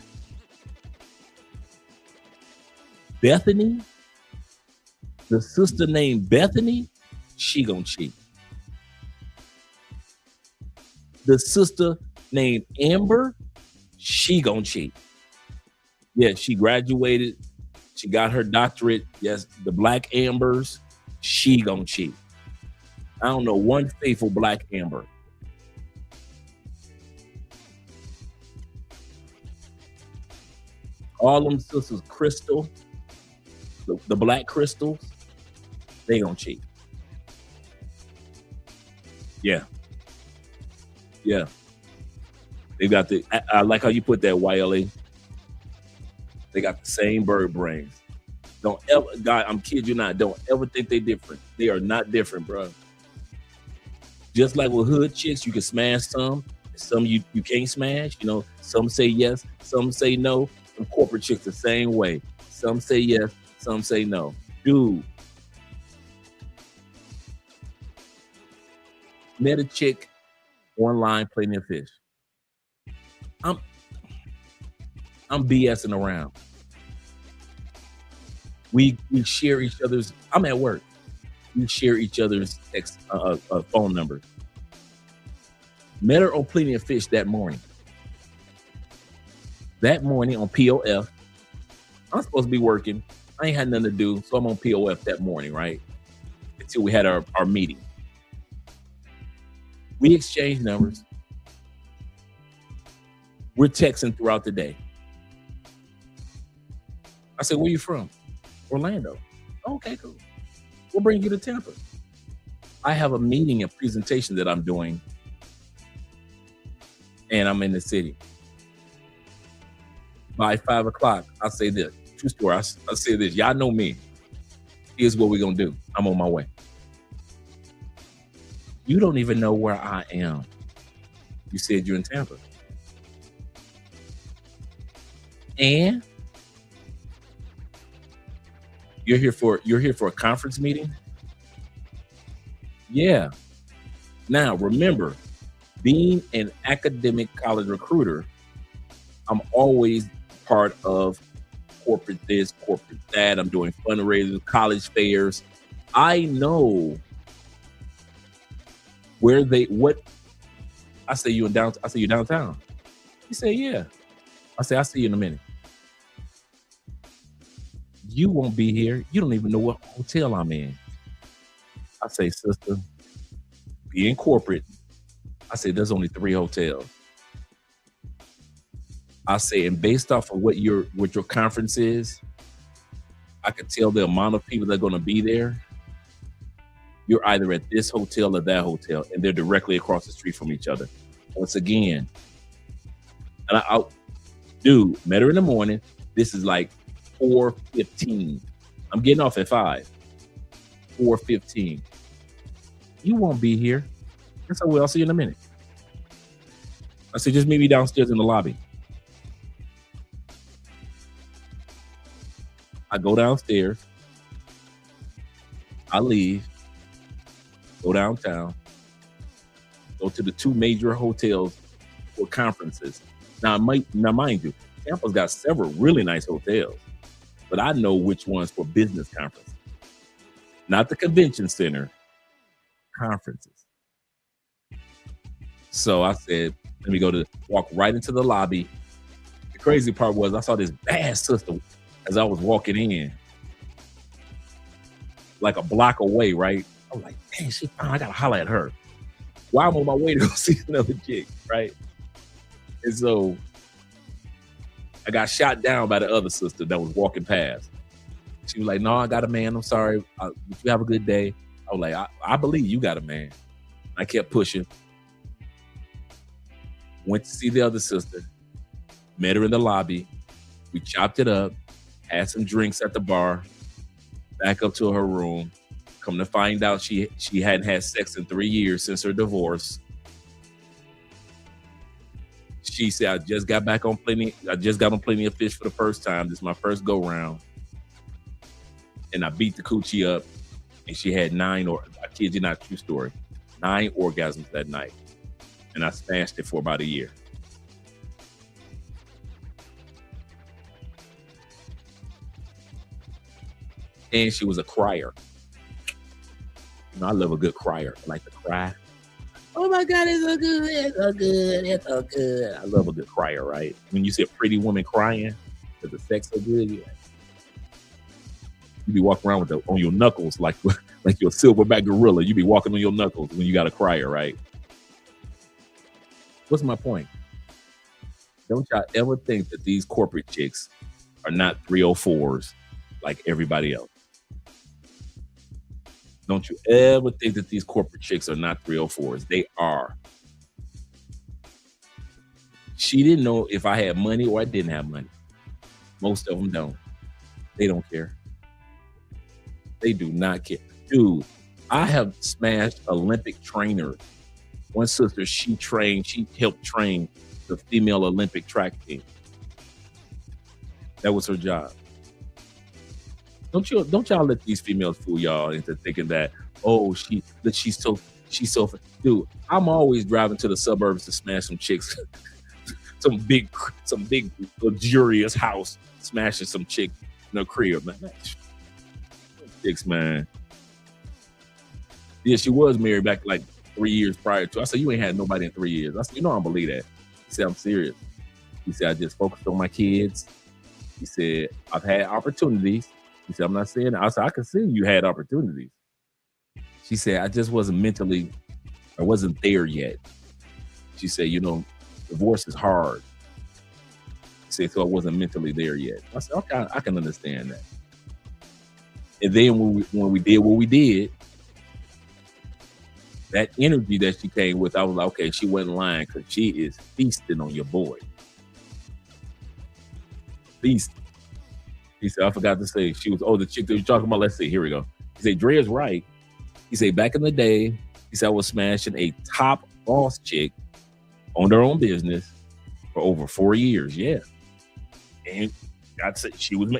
Bethany, the sister named Bethany, she gonna cheat. The sister named Amber, she gonna cheat. Yeah, she graduated. She got her doctorate. Yes, the Black Ambers, she gonna cheat. I don't know one faithful Black Amber. All them sisters, Crystal, the Black Crystals, they gonna cheat. Yeah. Yeah. They got I like how you put that, YLA. They got the same bird brains. Don't ever, God, I'm kidding you not. Don't ever think they different. They are not different, bro. Just like with hood chicks, you can smash some you can't smash. Some say yes, some say no. And corporate chicks the same way. Some say yes, some say no. Dude, met a chick online playing their fish. I'm BSing around. We share each other's. I'm at work. We share each other's phone numbers. Met her on Plenty of Fish that morning. That morning on POF, I'm supposed to be working. I ain't had nothing to do, so I'm on POF that morning, right? Until we had our meeting. We exchanged numbers. We're texting throughout the day. I said, where you from? Orlando. Okay, cool. We'll bring you to Tampa. I have a meeting, a presentation that I'm doing, and I'm in the city. By 5 o'clock, I'll say this. True story. I say this. Y'all know me. Here's what we're going to do. I'm on my way. You don't even know where I am. You said you're in Tampa. And you're here for a conference meeting? Yeah. Now, remember, being an academic college recruiter, I'm always part of corporate this, corporate that. I'm doing fundraisers, college fairs. I know where I say you downtown. You say, yeah. I say, I'll see you in a minute. You won't be here. You don't even know what hotel I'm in. I say, sister, being corporate, I say, there's only 3 hotels. I say, and based off of what your conference is, I could tell the amount of people that are going to be there. You're either at this hotel or that hotel, and they're directly across the street from each other. Once again, and met her in the morning. This is like 4:15. I'm getting off at 5. 4:15. You won't be here. I said, well, I'll see you in a minute. I said, just meet me downstairs in the lobby. I go downstairs. I leave. Go downtown. Go to the 2 major hotels for conferences. Now, mind you, Tampa's got several really nice hotels, but I know which ones for business conferences. Not the convention center, conferences. So I said, let me walk right into the lobby. The crazy part was I saw this bad sister as I was walking in, like a block away, right? I was like, man, she fine. I gotta holler at her. While I'm on my way to go see another chick, right? And so I got shot down by the other sister that was walking past. She was like, no, I got a man. I'm sorry. You have a good day. I was like, I believe you got a man. I kept pushing. Went to see the other sister. Met her in the lobby. We chopped it up. Had some drinks at the bar. Back up to her room. Come to find out she hadn't had sex in 3 years since her divorce. She said, I just got on plenty of fish for the first time. This is my first go round. And I beat the coochie up. And she had 9, I kid you not, true story, 9 orgasms that night. And I smashed it for about a year. And she was a crier. You know, I love a good crier. I like to cry. Oh my God, it's so good, it's so good, it's so good. I love a good crier, right? When you see a pretty woman crying because the sex so good, you be walking around on your knuckles like you're a silverback gorilla. You be walking on your knuckles when you got a crier, right? What's my point? Don't y'all ever think that these corporate chicks are not 304s like everybody else. Don't you ever think that these corporate chicks are not 304s. They are. She didn't know if I had money or I didn't have money. Most of them don't. They don't care. They do not care. Dude, I have smashed Olympic trainers. One sister, she helped train the female Olympic track team. That was her job. Don't y'all let these females fool y'all into thinking that, oh, she's so dude, I'm always driving to the suburbs to smash some chicks, some big luxurious house, smashing some chick in her crib, man. Chicks, man. Yeah, she was married back like 3 years prior to. I said, you ain't had nobody in 3 years. I said, you know I don't believe that. He said, I'm serious. He said, I just focused on my kids. He said, I've had opportunities. He said, I'm not saying that. I said, I can see you had opportunities. She said, I just wasn't I wasn't there yet. She said, you know, divorce is hard. She said, so I wasn't mentally there yet. I said, okay, I can understand that. And then when we did what we did, that energy that she came with, I was like, okay, she wasn't lying because she is feasting on your boy. Feasting. He said, I forgot to say, she was, the chick that you're talking about, let's see, here we go. He said, Dre is right. He said, back in the day, he said, I was smashing a top boss chick, owned her own business for over 4 years. Yeah. And God said she was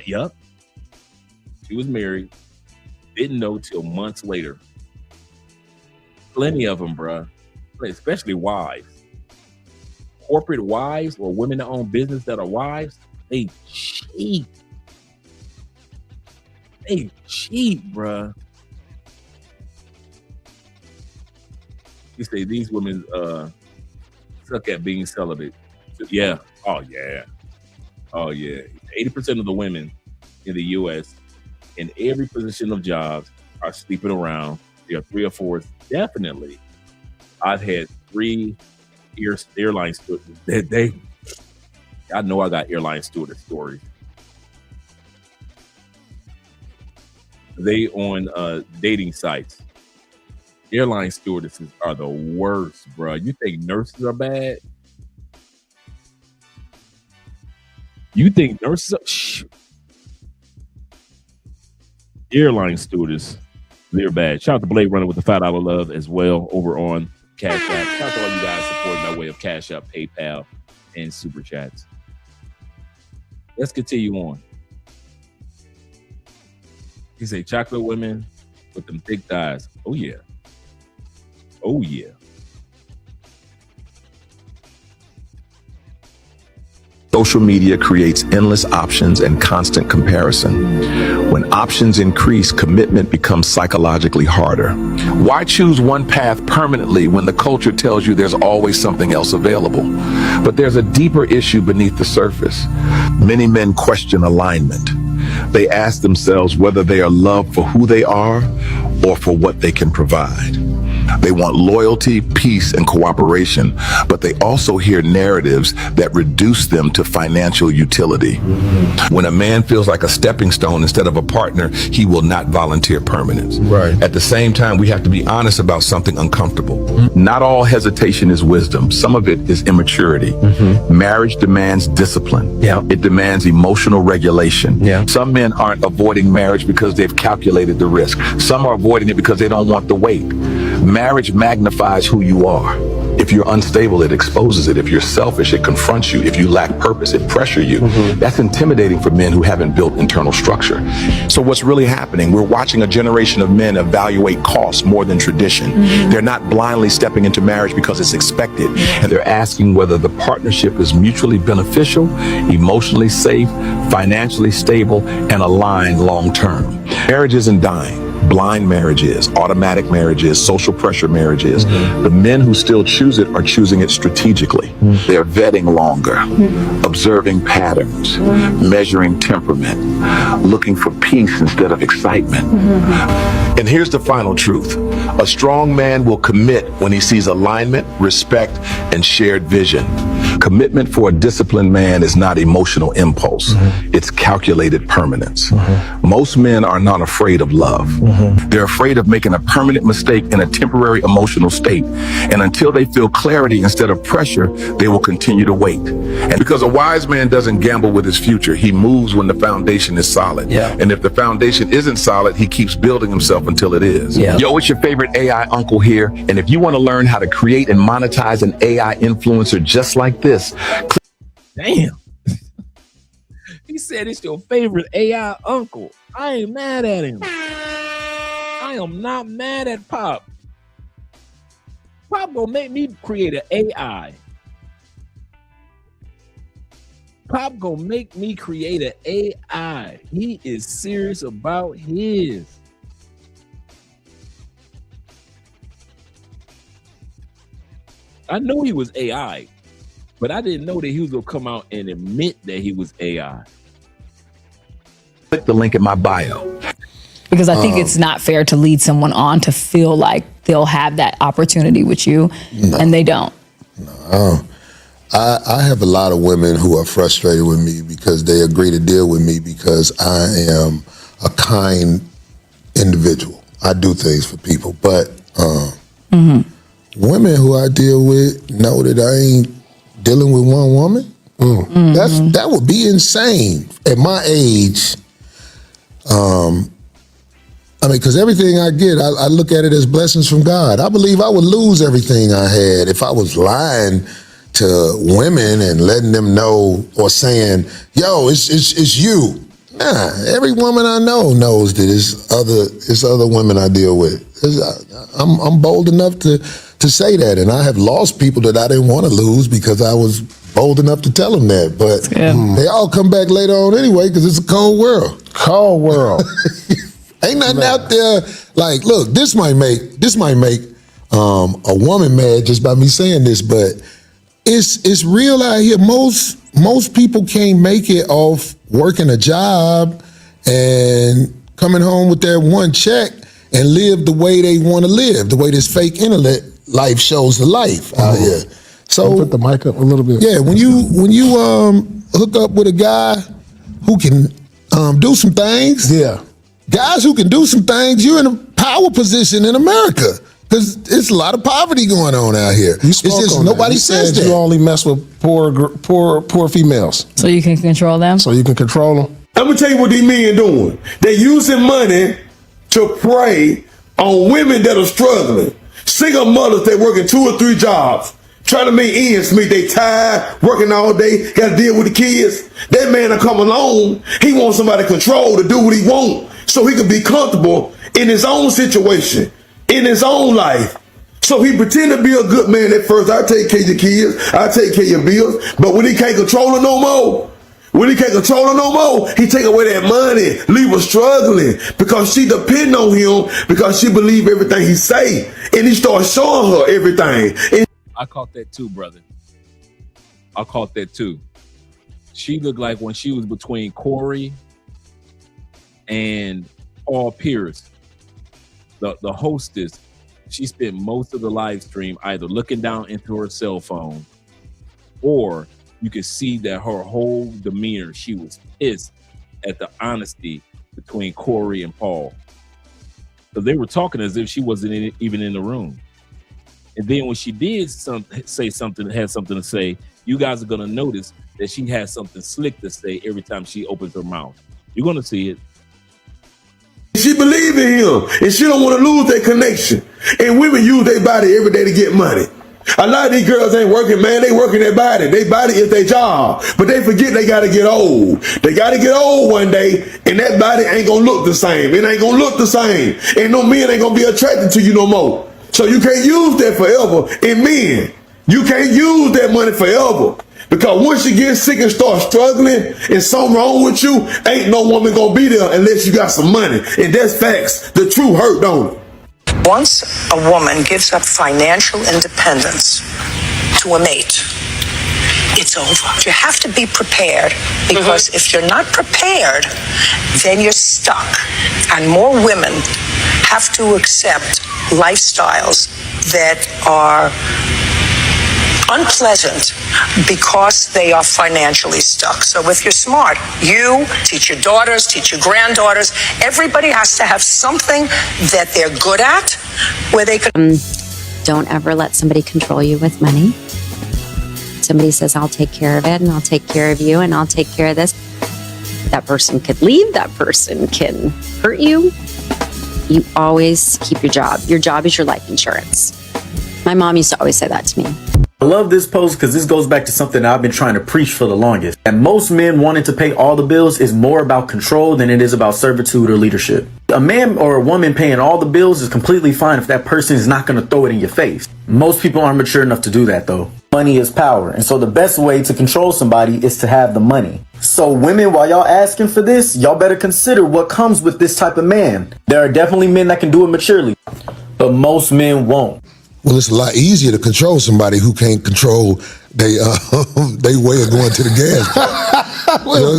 married. Didn't know till months later. Plenty of them, bruh. Especially wives. Corporate wives or women that own business that are wives, they cheat. They cheat, bruh. You say these women suck at being celibate. So, yeah. Oh, yeah. 80% of the women in the U.S. in every position of jobs are sleeping around. There are 3 or 4, definitely. I've had 3 airline stewardess. I know I got airline stewardess stories. They on dating sites. Airline stewardesses are the worst, bro. You think nurses are bad? You think nurses are... Airline stewardess, they're bad. Shout out to Blade Runner with the $5 love as well over on Cash App. Shout out to all you guys supporting by way of Cash App, PayPal, and Super Chats. Let's continue on. He say chocolate women with them thick thighs. Oh yeah. Oh yeah. Social media creates endless options and constant comparison. When options increase, commitment becomes psychologically harder. Why choose one path permanently when the culture tells you there's always something else available? But there's a deeper issue beneath the surface. Many men question alignment. They ask themselves whether they are loved for who they are or for what they can provide. They want loyalty, peace, and cooperation, but they also hear narratives that reduce them to financial utility. When a man feels like a stepping stone instead of a partner, he will not volunteer permanence. Right. At the same time, we have to be honest about something uncomfortable. Not all hesitation is wisdom. Some of it is immaturity. Marriage demands discipline. It demands emotional regulation. Some men aren't avoiding marriage because they've calculated the risk. Some are avoiding it because they don't want the weight. Marriage magnifies who you are. If you're unstable, it exposes it. If you're selfish, it confronts you. If you lack purpose, it pressures you. That's intimidating for men who haven't built internal structure. So what's really happening? We're watching a generation of men evaluate cost more than tradition. They're not blindly stepping into marriage because it's expected. And they're asking whether the partnership is mutually beneficial, emotionally safe, financially stable, and aligned long term. Marriage isn't dying. Blind marriages, automatic marriages, social pressure marriages. The men who still choose it are choosing it strategically. They're vetting longer, observing patterns, measuring temperament, looking for peace instead of excitement. And here's the final truth. A strong man will commit when he sees alignment, respect, and shared vision. Commitment for a disciplined man is not emotional impulse. It's calculated permanence. Most men are not afraid of love. They're afraid of making a permanent mistake in a temporary emotional state. And until they feel clarity instead of pressure, they will continue to wait. And because a wise man doesn't gamble with his future, he moves when the foundation is solid. And if the foundation isn't solid, he keeps building himself until it is. Yo, it's your favorite AI uncle here. And if you want to learn how to create and monetize an AI influencer just like this, damn. He said it's your favorite AI uncle. I ain't mad at him. I am not mad at Pop. Pop gonna make me create an AI. Pop gonna make me create an AI. He is serious about his. I knew he was AI, but I didn't know that he was gonna come out and admit that he was AI. Click the link in my bio. Because I think it's not fair to lead someone on to feel like they'll have that opportunity with you, and they don't. I have a lot of women who are frustrated with me because they agree to deal with me because I am a kind individual. I do things for people, but women who I deal with know that I ain't dealing with one woman. That would be insane at my age. I mean, because everything I get, I look at it as blessings from God. I believe I would lose everything I had if I was lying to women and letting them know or saying, yo, it's you. Nah, every woman I know knows that it's other women I deal with. I'm bold enough to say that, and I have lost people that I didn't want to lose because I was bold enough to tell them that. But they all come back later on anyway because it's a cold world. Cold world. Ain't nothing out there like, look, this might make a woman mad just by me saying this, but it's real out here. Most people can't make it off working a job and coming home with that one check and live the way they want to live, the way this fake internet life shows the life out here. So put the mic up a little bit. Yeah, when you hook up with a guy who can do some things. Yeah. Guys who can do some things, you're in a power position in America because it's a lot of poverty going on out here. It's just nobody says that. You only mess with poor females. So you can control them? So you can control them? I'm going to tell you what these men doing. They're using money to prey on women that are struggling. Single mothers that working 2 or 3 jobs, trying to make ends meet. They tired, working all day, got to deal with the kids. That man will come along. He wants somebody to control to do what he wants so he can be comfortable in his own situation, in his own life. So he pretend to be a good man at first. I take care of your kids. I take care of your bills. But when he can't control her no more, he take away that money, leave her struggling because she depend on him because she believe everything he say. And he starts showing her everything. And I caught that too, brother. I caught that too. She looked like when she was between Corey and Paul Pierce, the hostess, she spent most of the live stream either looking down into her cell phone, or you could see that her whole demeanor, she was pissed at the honesty between Corey and Paul. So they were talking as if she wasn't even in the room. And then when she did say something, had something to say, you guys are going to notice that she has something slick to say every time she opens her mouth. You're going to see it. she believe in him, and she don't want to lose that connection. And women use their body every day to get money. A lot of these girls ain't working, man. They working their body. Their body is their job. But they forget they got to get old. They got to get old one day, and that body ain't going to look the same. It ain't going to look the same. And no men ain't going to be attracted to you no more. So you can't use that forever. And men, you can't use that money forever. Because once you get sick and start struggling and something wrong with you, ain't no woman going to be there unless you got some money. And that's facts. The truth hurt, don't it? Once a woman gives up financial independence to a mate, it's over. You have to be prepared, because if you're not prepared, then you're stuck. And more women have to accept lifestyles that are unpleasant because they are financially stuck. So if you're smart, you teach your daughters, teach your granddaughters. Everybody has to have something that they're good at where they can. Don't ever let somebody control you with money. Somebody says, I'll take care of it, and I'll take care of you, and I'll take care of this. That person could leave. That person can hurt you. You always keep your job. Your job is your life insurance. My mom used to always say that to me. I love this post because this goes back to something I've been trying to preach for the longest. And most men wanting to pay all the bills is more about control than it is about servitude or leadership. A man or a woman paying all the bills is completely fine if that person is not going to throw it in your face. Most people aren't mature enough to do that though. Money is power. And so the best way to control somebody is to have the money. So women, while y'all asking for this, y'all better consider what comes with this type of man. There are definitely men that can do it maturely, but most men won't. Well, it's a lot easier to control somebody who can't control they way of going to the gas.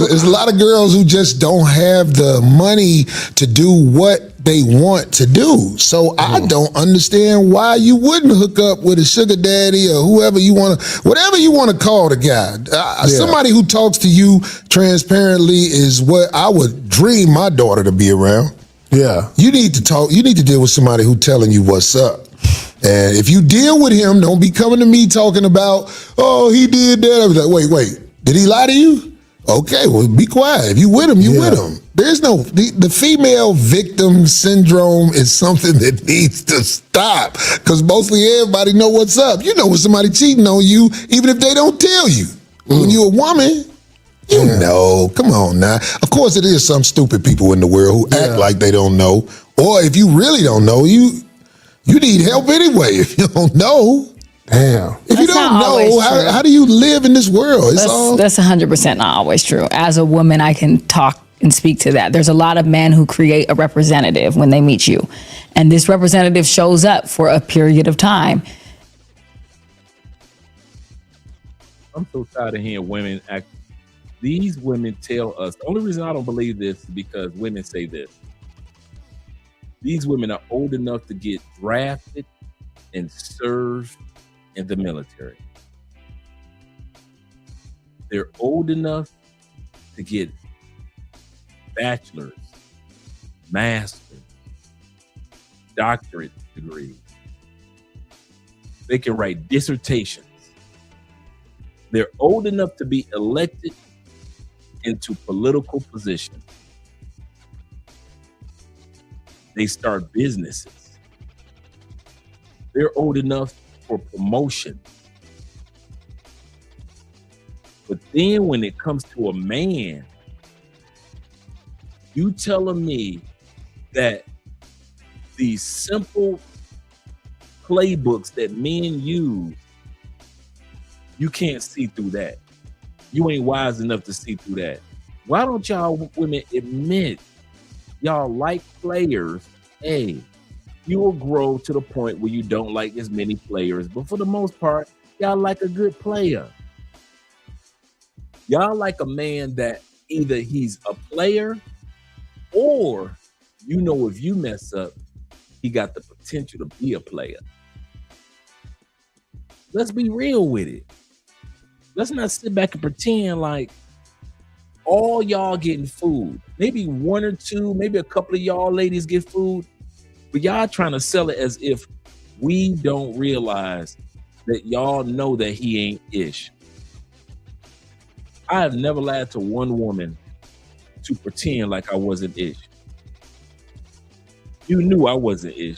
There's a lot of girls who just don't have the money to do what they want to do. So I don't understand why you wouldn't hook up with a sugar daddy or whoever you want to, whatever you want to call the guy. Somebody who talks to you transparently is what I would dream my daughter to be around. Yeah. You need to talk. You need to deal with somebody who telling you what's up. And if you deal with him, don't be coming to me talking about, oh, he did that. I was like, wait. Did he lie to you? Okay, well, be quiet. If you with him, you with him. There's no, the female victim syndrome is something that needs to stop, because mostly everybody know what's up. You know when somebody cheating on you, even if they don't tell you. When you're a woman, you know. Come on now. Of course, it is some stupid people in the world who act like they don't know. Or if you really don't know, you need help anyway if you don't know. Damn. If you don't know, how do you live in this world? That's 100% not always true. As a woman, I can talk and speak to that. There's a lot of men who create a representative when they meet you. And this representative shows up for a period of time. I'm so tired of hearing women act. These women tell us, the only reason I don't believe this is because women say this. These women are old enough to get drafted and serve in the military. They're old enough to get bachelor's, master's, doctorate degrees. They can write dissertations. They're old enough to be elected into political positions. They start businesses. They're old enough for promotion. But then when it comes to a man, you telling me that these simple playbooks that men use, you can't see through that. You ain't wise enough to see through that. Why don't y'all women admit y'all like players? Hey, you will grow to the point where you don't like as many players, but for the most part, y'all like a good player. Y'all like a man that either he's a player or, you know, if you mess up, he got the potential to be a player. Let's be real with it. Let's not sit back and pretend like all y'all getting food. Maybe one or two, maybe a couple of y'all ladies get food, but y'all trying to sell it as if we don't realize that y'all know that he ain't ish. I have never lied to one woman to pretend like I wasn't ish. You knew I wasn't ish.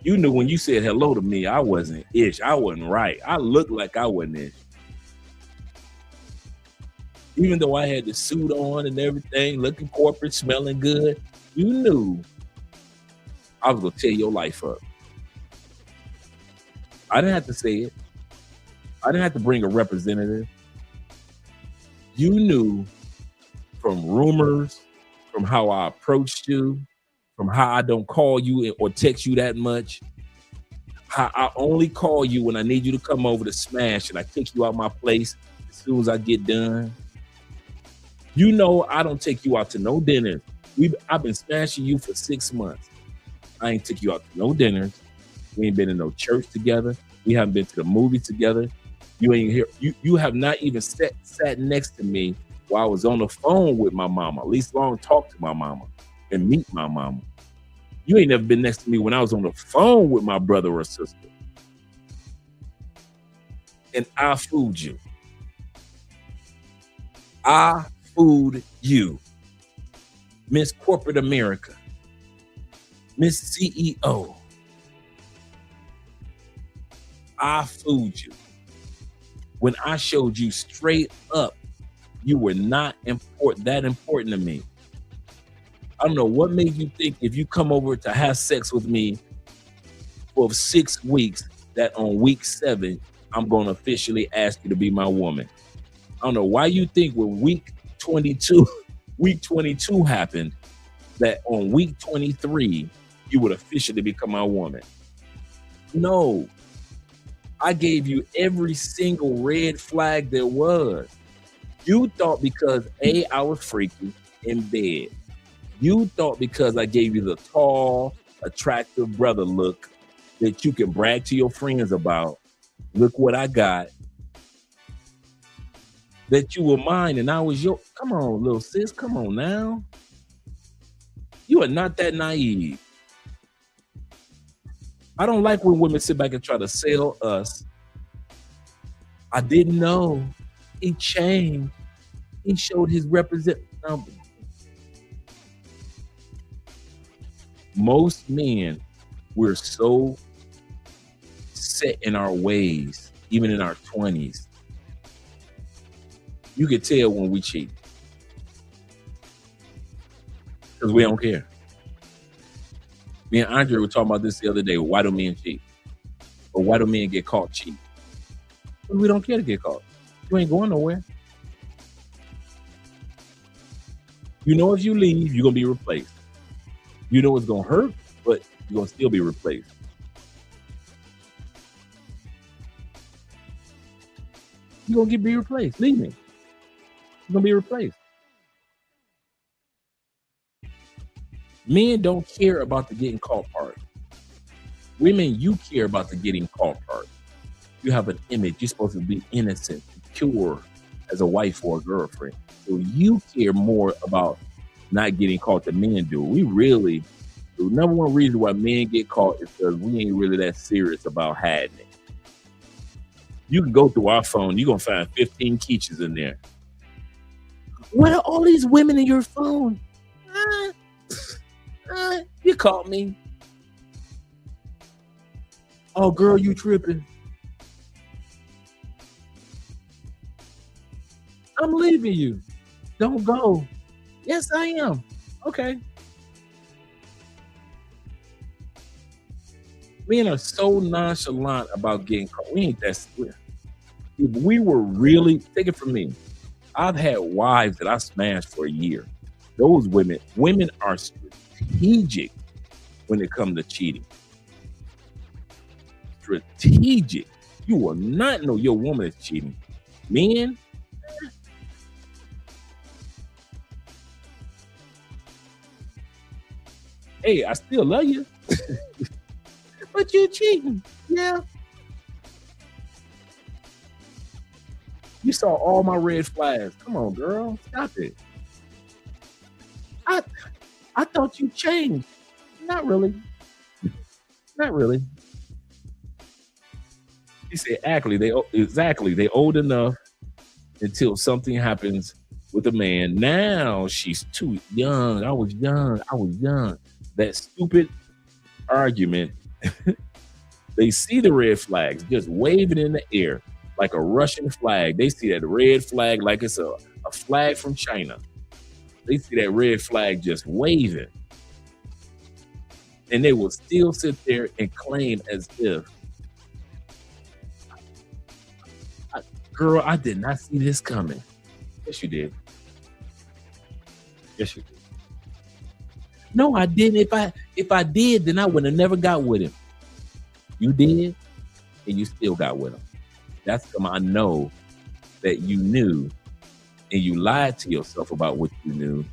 You knew when you said hello to me, I wasn't ish. I wasn't right. I looked like I wasn't ish. Even though I had the suit on and everything, looking corporate, smelling good, you knew I was going to tear your life up. I didn't have to say it. I didn't have to bring a representative. You knew from rumors, from how I approached you, from how I don't call you or text you that much, how I only call you when I need you to come over to smash and I take you out my place as soon as I get done. You know I don't take you out to no dinners. I've been smashing you for 6 months. I ain't took you out to no dinners. We ain't been in no church together. We haven't been to the movies together. You ain't here. You have not even sat next to me while I was on the phone with my mama. At least long talk to my mama and meet my mama. You ain't never been next to me when I was on the phone with my brother or sister. And I fooled you. I fooled you. Miss Corporate America. Miss CEO. I fooled you. When I showed you straight up, you were not that important to me. I don't know what made you think if you come over to have sex with me for 6 weeks, that on week 7, I'm going to officially ask you to be my woman. I don't know why you think when week 22 happened, that on week 23, you would officially become my woman. No. I gave you every single red flag there was. You thought because I was freaky in bed. You thought because I gave you the tall, attractive brother look that you can brag to your friends about. Look what I got. That you were mine and I was your. Come on, little sis. Come on now. You are not that naive. I don't like when women sit back and try to sell us. I didn't know. He changed. He showed his Most men, we're so set in our ways, even in our 20s. You can tell when we cheat. Because we don't care. Me and Andre were talking about this the other day. Why do men cheat? Or why do men get caught cheating? Because we don't care to get caught. You ain't going nowhere. You know if you leave, you're going to be replaced. You know it's going to hurt, but you're going to still be replaced. You're going to be replaced. Leave me. You're going to be replaced. Men don't care about the getting caught part. Women, you care about the getting caught part. You have an image. You're supposed to be innocent, pure as a wife or a girlfriend. So you care more about not getting caught than men do. We really, the number one reason why men get caught is because we ain't really that serious about hiding it. You can go through our phone. You're going to find 15 keychains in there. What are all these women in your phone? You caught me. Oh, girl, you tripping. I'm leaving you. Don't go. Yes, I am. Okay. Men are so nonchalant about getting caught. We ain't that swear. If we were really, take it from me, I've had wives that I smashed for a year. Those women are strategic when it comes to cheating. Strategic. You will not know your woman is cheating. Men, hey, I still love you. But you cheating. Yeah. You saw all my red flags. Come on, girl. Stop it. I thought you changed. Not really. Not really. He said, exactly. They old enough until something happens with a man. Now she's too young. I was young. That stupid argument. They see the red flags just waving in the air like a Russian flag. They see that red flag like it's a flag from China. They see that red flag just waving. And they will still sit there and claim as if, girl, I did not see this coming. Yes, you did. Yes, you did. No, I didn't. If I did, then I would have never got with him. You did, and you still got with him. That's come I know that you knew, and you lied to yourself about what you knew,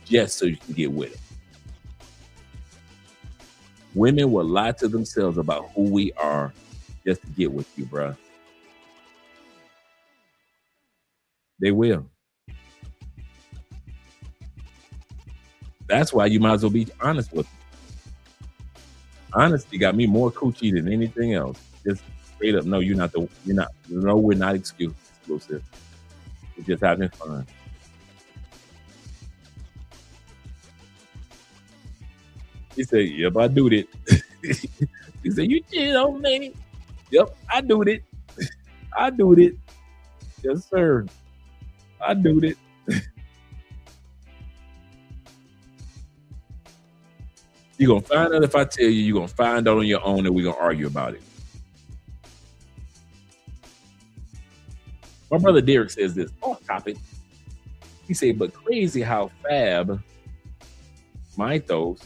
just so you can get with it. Women will lie to themselves about who we are just to get with you, bruh. They will. That's why you might as well be honest with them. Honesty got me more coochie than anything else. Just straight up, no, we're not exclusive. We're just having fun. He said, yep, I do it. He said, you cheated on me. Yep, I do it. I do it. Yes, sir. I do it. You're going to find out if I tell you. You're going to find out on your own, and we're going to argue about it. My brother Derek says this off topic. He said, but crazy how Fab Mythos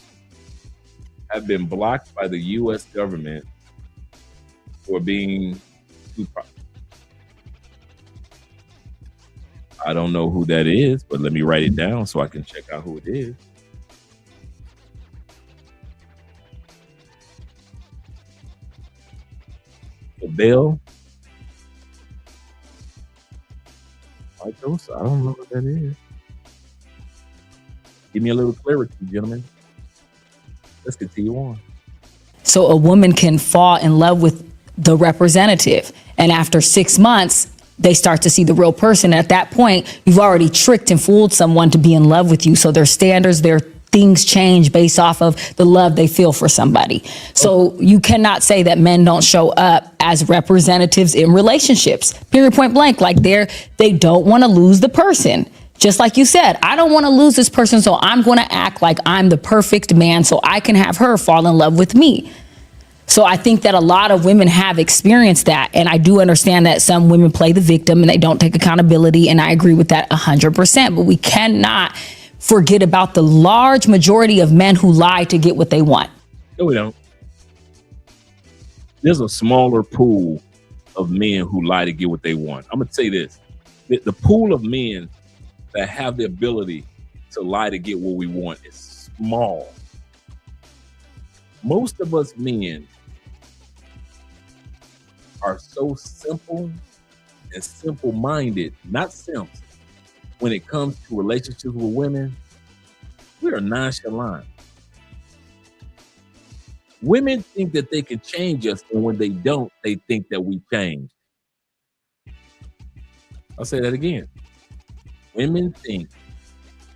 have been blocked by the U.S. government for being too proper. I don't know who that is, but let me write it down so I can check out who it is. Bill. I don't know what that is. Give me a little clarity, gentlemen. Let's continue on. So a woman can fall in love with the representative, and after 6 months, they start to see the real person. At that point, you've already tricked and fooled someone to be in love with you. So their standards, their things change based off of the love they feel for somebody. So you cannot say that men don't show up as representatives in relationships. Period, point blank. Like they don't want to lose the person. Just like you said, I don't want to lose this person, so I'm going to act like I'm the perfect man so I can have her fall in love with me. So I think that a lot of women have experienced that. And I do understand that some women play the victim and they don't take accountability. And I agree with that 100%. But we cannot forget about the large majority of men who lie to get what they want. No, we don't. There's a smaller pool of men who lie to get what they want. I'm going to say this. The pool of men that have the ability to lie to get what we want is small. Most of us men are so simple and simple-minded, not simps, when it comes to relationships with women. We are nonchalant. Women think that they can change us, and when they don't, they think that we change. I'll say that again. Women think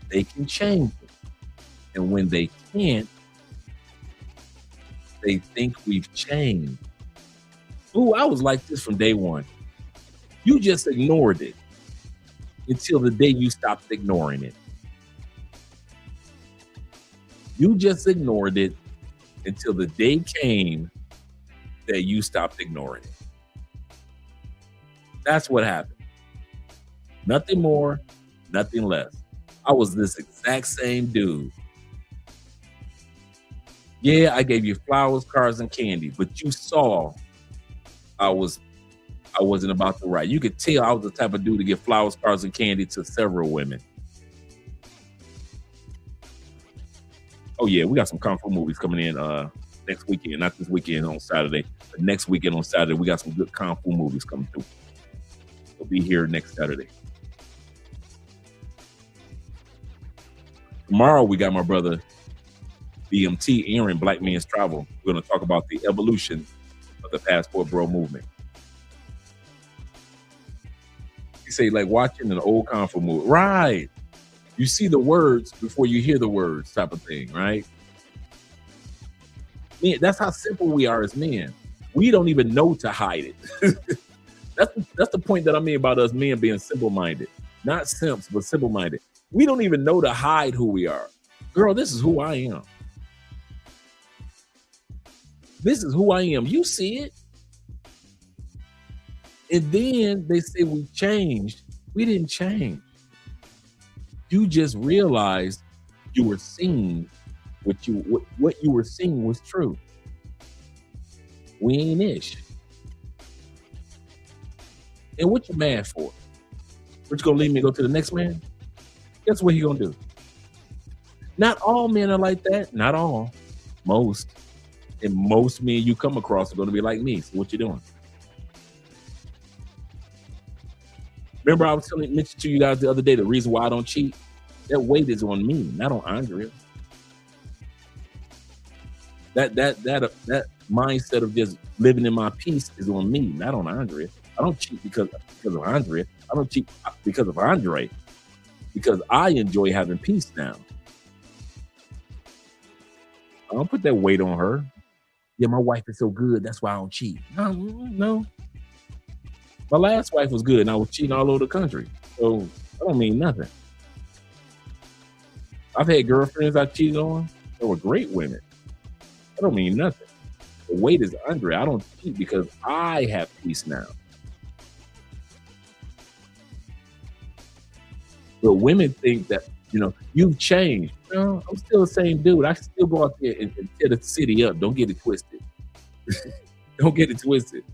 they can change us, and when they can't, they think we've changed. Ooh, I was like this from day one. You just ignored it until the day you stopped ignoring it. You just ignored it until the day came that you stopped ignoring it. That's what happened. Nothing more, nothing less. I was this exact same dude. Yeah, I gave you flowers, cars, and candy, but you saw I wasn't about the right. You could tell I was the type of dude to give flowers, cars, and candy to several women. Oh yeah, we got some kung fu movies coming in next weekend. Not this weekend on Saturday, but next weekend on Saturday, we got some good kung fu movies coming through. We'll be here next Saturday. Tomorrow we got my brother BMT, Aaron, Black Men's Travel. We're going to talk about the evolution of the Passport Bro movement. You say like watching an old kung fu movie, right? You see the words before you hear the words, type of thing, right? Man, that's how simple we are as men. We don't even know to hide it. That's the point that I mean about us men being simple-minded, not simps, but simple-minded. We don't even know to hide who we are. Girl, this is who I am. This is who I am. You see it. And then they say we changed. We didn't change. You just realized you were seeing what you were seeing was true. We ain't ish. And what you mad for? What you gonna leave me and go to the next man? Guess what he gonna do? Not all men are like that. Not all. Most. And most men you come across are gonna be like me. So what you doing? Remember I was mentioning to you guys the other day, the reason why I don't cheat? That weight is on me, not on Andrea. That mindset of just living in my peace is on me, not on Andrea. I don't cheat because of Andrea. I don't cheat because of Andre. Because I enjoy having peace now. I don't put that weight on her. Yeah, my wife is so good, that's why I don't cheat. No. My last wife was good and I was cheating all over the country. So I don't mean nothing. I've had girlfriends I cheated on that were great women. I don't mean nothing. The weight is Andre. I don't cheat because I have peace now. But women think that, you've changed. No, I'm still the same dude. I still go out there and tear the city up. Don't get it twisted. Don't get it twisted.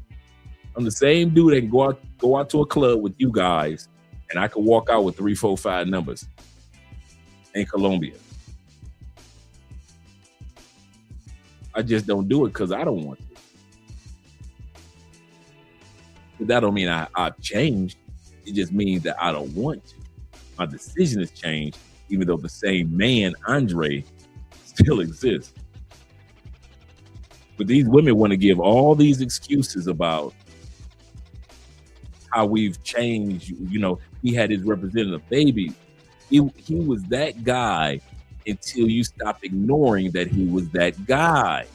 I'm the same dude that can go out to a club with you guys and I can walk out with 3, 4, 5 numbers in Colombia. I just don't do it because I don't want to. But that don't mean I've changed. It just means that I don't want to. My decision has changed, even though the same man, Andre, still exists. But these women want to give all these excuses about how we've changed. You know, he had his representative. Baby, he was that guy until you stopped ignoring that he was that guy.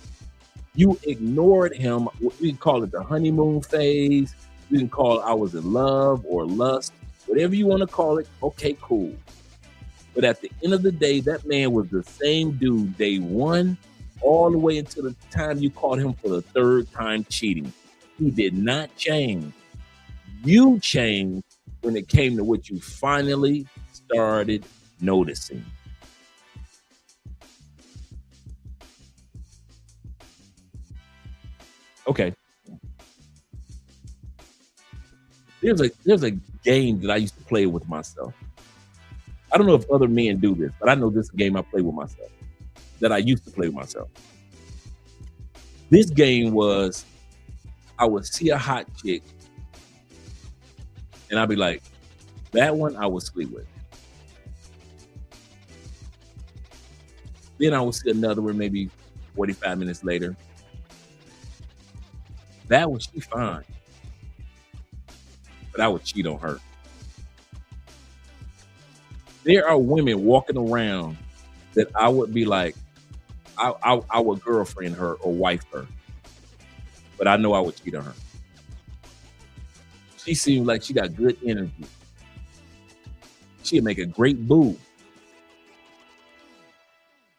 You ignored him. We can call it the honeymoon phase. We can call it I was in love or lust. Whatever you want to call it, okay, cool. But at the end of the day, that man was the same dude day one all the way until the time you caught him for the third time cheating. He did not change. You changed when it came to what you finally started noticing. Okay. There's a game that I used to play with myself. I don't know if other men do this, but I know this game I play with myself, that I used to play with myself. This game was, I would see a hot chick and I'd be like, that one I would sleep with. Then I would see another one maybe 45 minutes later. That one, she fine. But I would cheat on her. There are women walking around that I would be like, I would girlfriend her or wife her. But I know I would cheat on her. She seems like she got good energy. She'd make a great boo.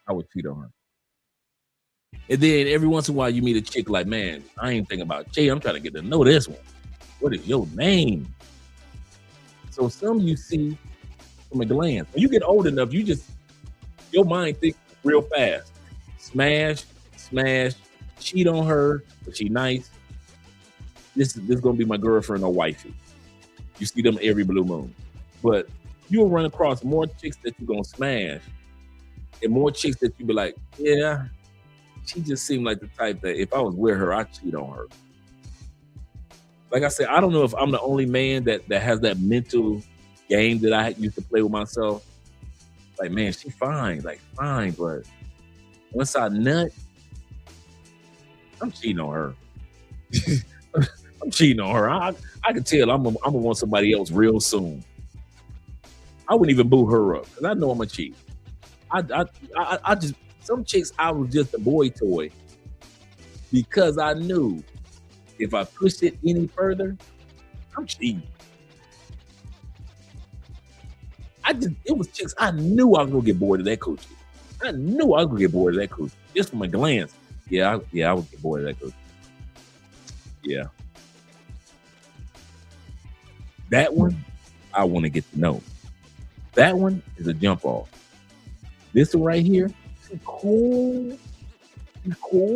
I would cheat on her. And then every once in a while you meet a chick like, man, I ain't thinking about Jay. I'm trying to get to know this one. What is your name? So some you see from a glance. When you get old enough, your mind thinks real fast. Smash, cheat on her, but she nice. This is gonna be my girlfriend or wifey. You see them every blue moon. But you'll run across more chicks that you're gonna smash and more chicks that you be like, yeah, she just seemed like the type that if I was with her, I'd cheat on her. Like I said, I don't know if I'm the only man that has that mental game that I used to play with myself. Like, man, she fine, but once I nut, I'm cheating on her. I'm cheating on her. I can tell I'm gonna want somebody else real soon. I wouldn't even boo her up because I know I'm a cheat. I just, some chicks, I was just a boy toy because I knew if I pushed it any further, I'm cheating. It was chicks, I knew I was gonna get bored of that coochie. I knew I was gonna get bored of that coochie just from a glance. Yeah, I would get bored of that coochie. Yeah. That one, I want to get to know. That one is a jump off. This one right here, some cool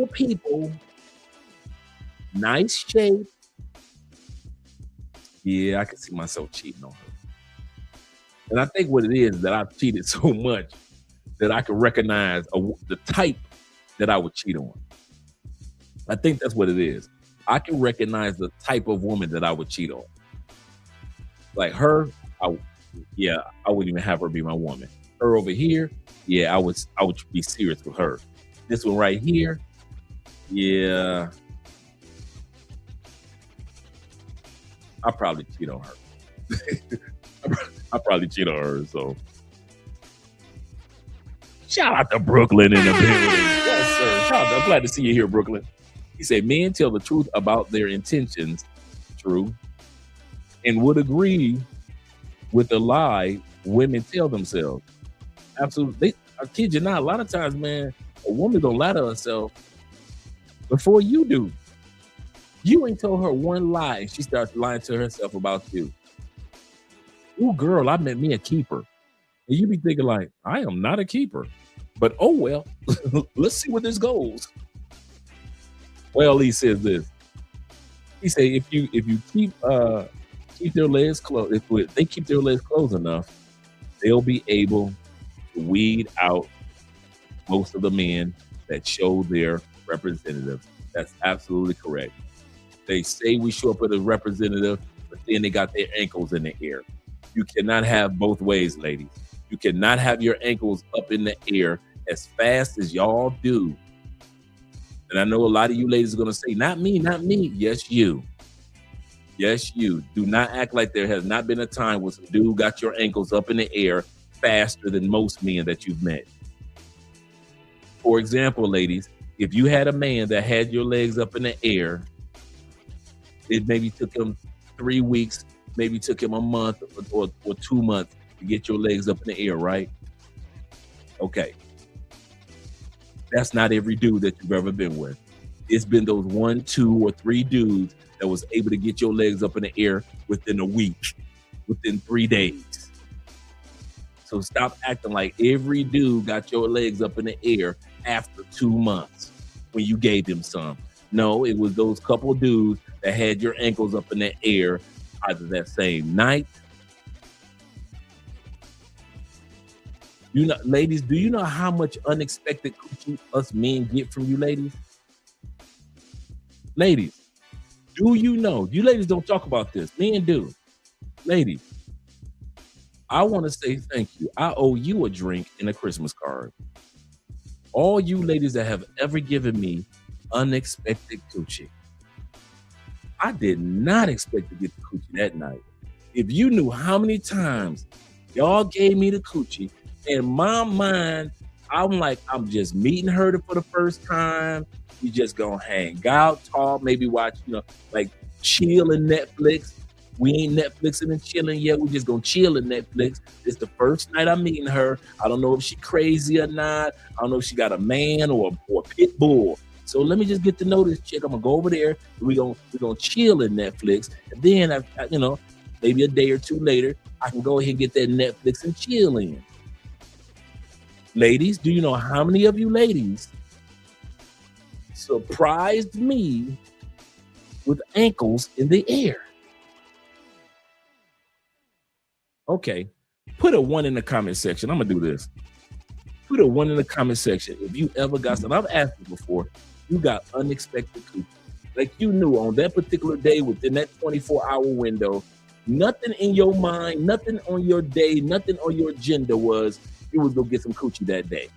people, nice shape. Yeah, I can see myself cheating on her. And I think what it is that I've cheated so much that I can recognize the type that I would cheat on. I think that's what it is. I can recognize the type of woman that I would cheat on. Like her, I wouldn't even have her be my woman. Her over here, yeah, I would be serious with her. This one right here, yeah, I probably cheat on her. I probably cheat on her. So, shout out to Brooklyn in the building. Yes, sir. Shout out. I'm glad to see you here, Brooklyn. He said, men tell the truth about their intentions, true, and would agree with the lie women tell themselves. Absolutely. I kid you not, a lot of times, man, a woman gonna lie to herself before you do. You ain't told her one lie and she starts lying to herself about you. Ooh, girl, I met me a keeper. And you be thinking like, I am not a keeper. But oh well, let's see where this goes. Well, he says this. He said, if you keep their legs closed, if they keep their legs closed enough, they'll be able to weed out most of the men that show their representatives. That's absolutely correct. They say we show up with a representative, but then they got their ankles in the air. You cannot have both ways, ladies. You cannot have your ankles up in the air as fast as y'all do. And I know a lot of you ladies are going to say, not me, not me. Yes, you. Yes, you. Do not act like there has not been a time where some dude got your ankles up in the air faster than most men that you've met. For example, ladies, if you had a man that had your legs up in the air, it maybe took him 3 weeks, maybe took him a month or 2 months to get your legs up in the air, right? Okay. That's not every dude that you've ever been with. It's been those 1, 2, or 3 dudes that was able to get your legs up in the air within a week, within 3 days. So stop acting like every dude got your legs up in the air after 2 months when you gave them some. No, it was those couple dudes that had your ankles up in the air either that same night. You know, ladies, do you know how much unexpected coochie us men get from you ladies? Ladies, do you know? You ladies don't talk about this. Men do. Ladies, I want to say thank you. I owe you a drink and a Christmas card. All you ladies that have ever given me unexpected coochie. I did not expect to get the coochie that night. If you knew how many times y'all gave me the coochie, in my mind, I'm like, I'm just meeting her for the first time. We just gonna hang out, talk, maybe watch, like chill in Netflix. We ain't Netflixing and chilling yet. We just gonna chill in Netflix. It's the first night I'm meeting her. I don't know if she crazy or not. I don't know if she got a man or a pit bull. So let me just get to know this chick. I'm gonna go over there. We're gonna chill in Netflix, and then maybe a day or two later, I can go ahead and get that Netflix and chill in. Ladies, do you know how many of you ladies surprised me with ankles in the air? Okay, put a 1 in the comment section. I'm gonna do this. Put a 1 in the comment section if you ever got something. I've asked you before. You got unexpected coochie. Like you knew on that particular day within that 24-hour window, nothing in your mind, nothing on your day, nothing on your agenda was you was gonna get some coochie that day.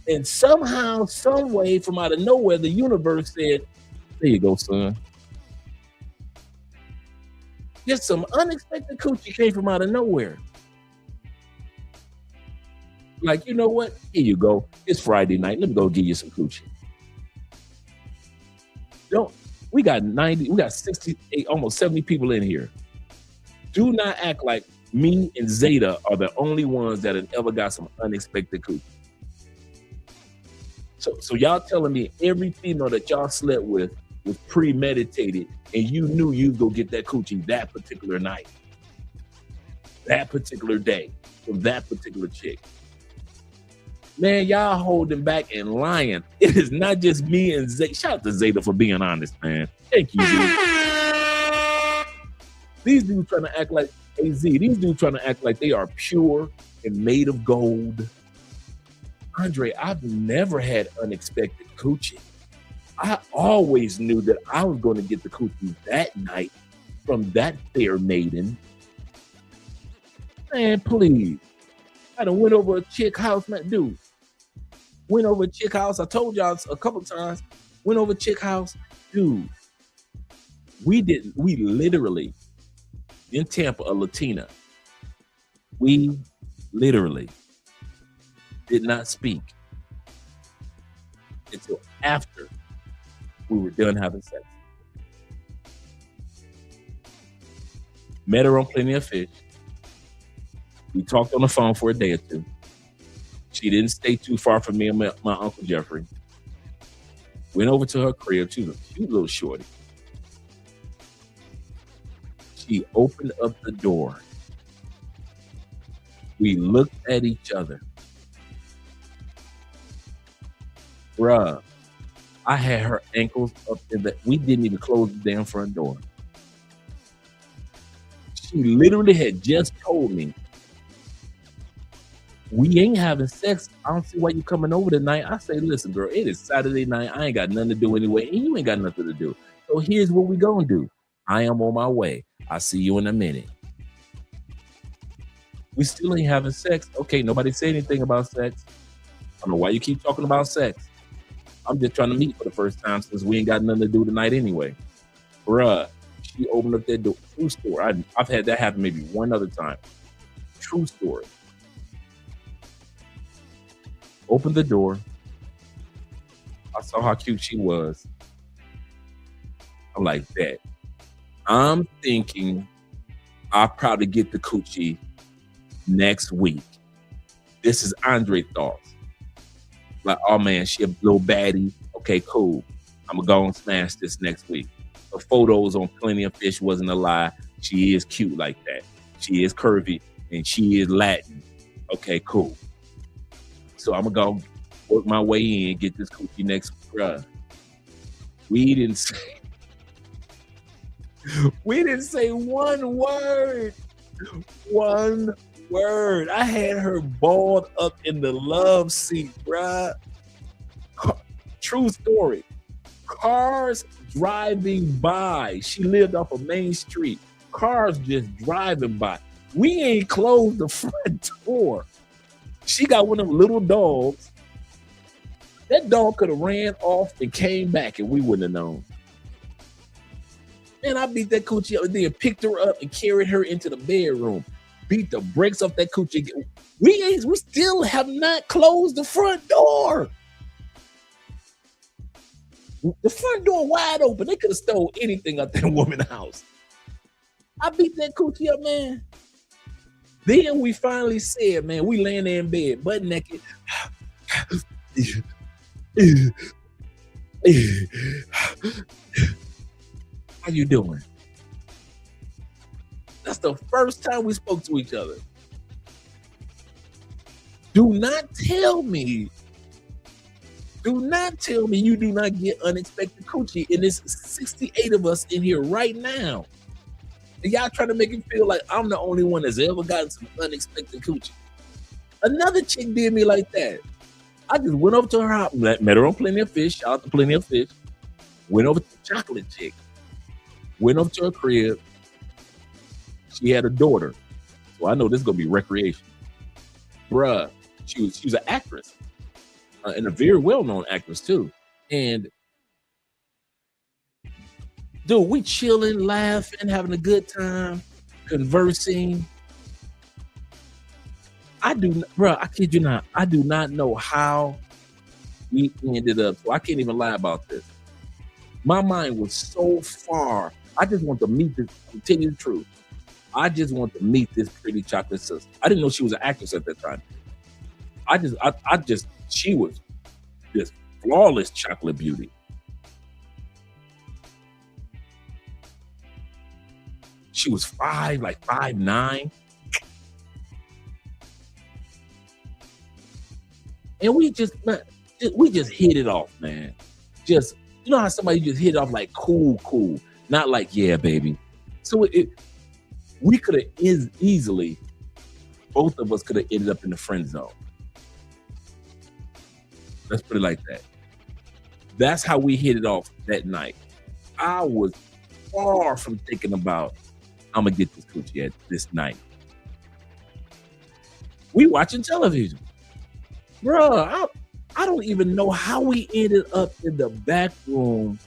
And somehow, some way, from out of nowhere, the universe said, there you go, son. Just some unexpected coochie came from out of nowhere. Like, you know what? Here you go. It's Friday night. Let me go give you some coochie. We got 68, almost 70 people in here. Do not act like me and Zeta are the only ones that have ever got some unexpected coochie. So y'all telling me every female that y'all slept with was premeditated and you knew you'd go get that coochie that particular night, that particular day, from that particular chick. Man, y'all holding back and lying. It is not just me and Zeta. Shout out to Zeta for being honest, man. Thank you, Zeta. These dudes trying to act like these dudes trying to act like they are pure and made of gold. Andre, I've never had unexpected coochie. I always knew that I was going to get the coochie that night from that fair maiden. Man, please. I done went over a chick house, man, dude. Went over a chick house. I told y'all a couple times. Went over a chick house, dude. We literally in Tampa, a Latina. We literally did not speak until after we were done having sex. Met her on Plenty of Fish. We talked on the phone for a day or two. She didn't stay too far from me and my Uncle Jeffrey. Went over to her crib. She was a cute little shorty. She opened up the door. We looked at each other. Bruh, I had her ankles up in the, we didn't even close the damn front door. She literally had just told me, we ain't having sex. I don't see why you coming over tonight. I say, listen, girl, it is Saturday night. I ain't got nothing to do anyway, and you ain't got nothing to do. So here's what we gonna do. I am on my way. I'll see you in a minute. We still ain't having sex. Okay, nobody say anything about sex. I don't know why you keep talking about sex. I'm just trying to meet for the first time since we ain't got nothing to do tonight anyway. Bruh, she opened up that door. True story. I've had that happen maybe one other time. True story. Opened the door. I saw how cute she was. I'm like, that. I'm thinking I'll probably get the coochie next week. This is Andre thoughts. Like, oh man, she a little baddie. Okay, cool. I'm gonna go and smash this next week. Her photos on Plenty of Fish wasn't a lie. She is cute like that. She is curvy and she is Latin. Okay, cool. So I'm gonna go work my way in, get this coochie next week. Bruh. We didn't say one word. One word. I had her balled up in the love seat, bruh. True story. Cars driving by. She lived off of Main Street. Cars just driving by. We ain't closed the front door. She got one of them little dogs. That dog could have ran off and came back and we wouldn't have known. Man, I beat that coochie up and then picked her up and carried her into the bedroom. Beat the brakes off that coochie. We still have not closed the front door. The front door wide open. They could have stole anything out that woman's house. I beat that coochie up, man. Then we finally said, man, we laying there in bed, butt naked. How you doing? That's the first time we spoke to each other. Do not tell me you do not get unexpected coochie. And there's 68 of us in here right now. And y'all trying to make it feel like I'm the only one that's ever gotten some unexpected coochie. Another chick did me like that. I just went over to her house, met her on Plenty of Fish, shout out to Plenty of Fish. Went over to the chocolate chick. Went over to her crib. She had a daughter. So I know this is going to be recreation. Bruh, she was an actress. And a very well-known actress too. And dude, we chilling, laughing, having a good time, conversing. I kid you not, I do not know how we ended up. So I can't even lie about this. My mind was so far. I just want to meet this, I'll tell you the truth. I just want to meet this pretty chocolate sister. I didn't know she was an actress at that time. She was this flawless chocolate beauty. She was 5'9". And we just hit it off, man. Just, you know how somebody just hit it off like cool, not like, yeah, baby. So we could have easily, both of us could have ended up in the friend zone. Let's put it like that. That's how we hit it off that night. I was far from thinking about, I'm gonna get this coochie at this night. We watching television. Bruh, I don't even know how we ended up in the back room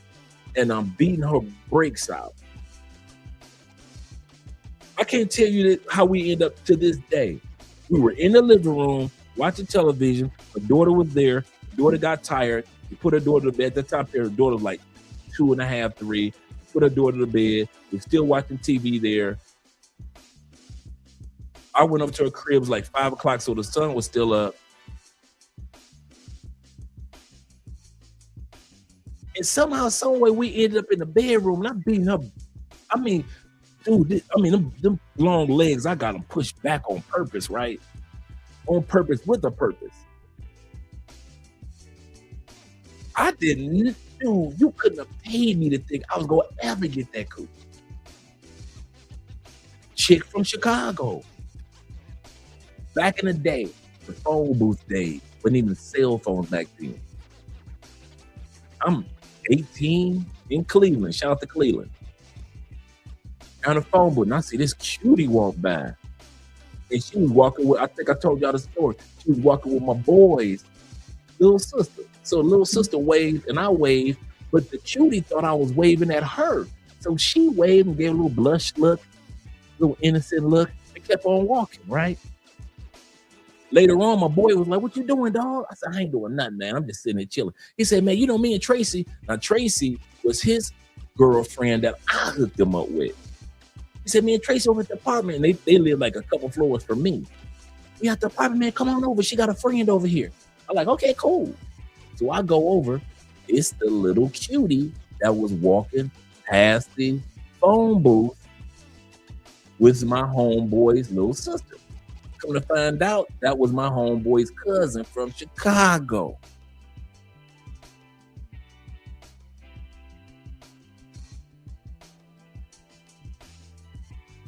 and I'm beating her brakes out. I can't tell you how we end up to this day. We were in the living room watching television. Her daughter was there. Her daughter got tired. We put her daughter to bed. At that time, her daughter was like 2.5, 3. Put her daughter to bed. We're still watching TV there. I went up to her crib. It was like 5 o'clock, so the sun was still up. And somehow, some way, we ended up in the bedroom. And I'm beating her. I mean, dude, them long legs, I got them pushed back on purpose, right? On purpose, with a purpose. I didn't, dude, you couldn't have paid me to think I was going to ever get that coochie. Chick from Chicago. Back in the day, the phone booth days, wasn't even cell phones back then. I'm 18 in Cleveland. Shout out to Cleveland. Down the phone booth, and I see this cutie walk by. And she was walking with, I think I told y'all the story. She was walking with my boy's little sister. So little sister waved and I waved, but the cutie thought I was waving at her. So she waved and gave a little blush look, little innocent look, and kept on walking, right? Later on, my boy was like, "What you doing, dog?" I said, "I ain't doing nothing, man. I'm just sitting there chilling." He said, "Man, you know me and Tracy." Now, Tracy was his girlfriend that I hooked him up with. He said, "Me and Tracy over at the apartment." And they live like a couple floors from me. "We at the apartment, man. Come on over. She got a friend over here." I'm like, "Okay, cool." So I go over. It's the little cutie that was walking past the phone booth with my homeboy's little sister. Come to find out, that was my homeboy's cousin from Chicago.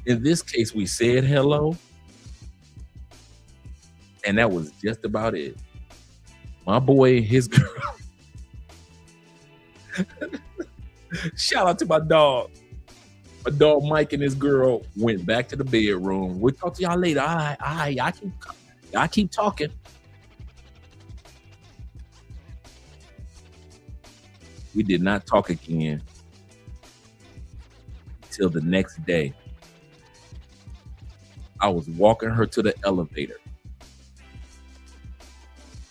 In this case, we said hello, and that was just about it. My boy, his girl. Shout out to my dog. My dog Mike and his girl went back to the bedroom. We'll talk to y'all later. All right. Y'all keep talking. We did not talk again until the next day. I was walking her to the elevator.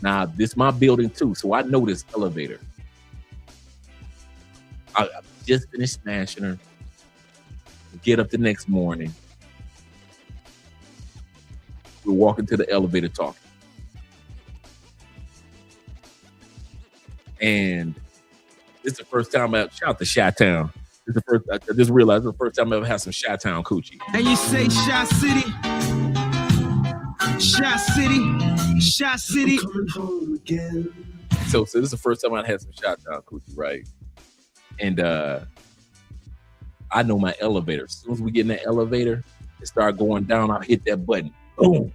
Now, this is my building too, so I know this elevator. I just finished smashing her. Get up the next morning. We're walking to the elevator talking. And this is the first time shout out to Chi-Town. I just realized this is the first time I ever had some Chi-Town coochie. And you say Chi City. Chi City. Chi City. I'm coming home again. So this is the first time I had some Chi-Town coochie, right? And I know my elevator. As soon as we get in the elevator, it start going down, I'll hit that button. Boom.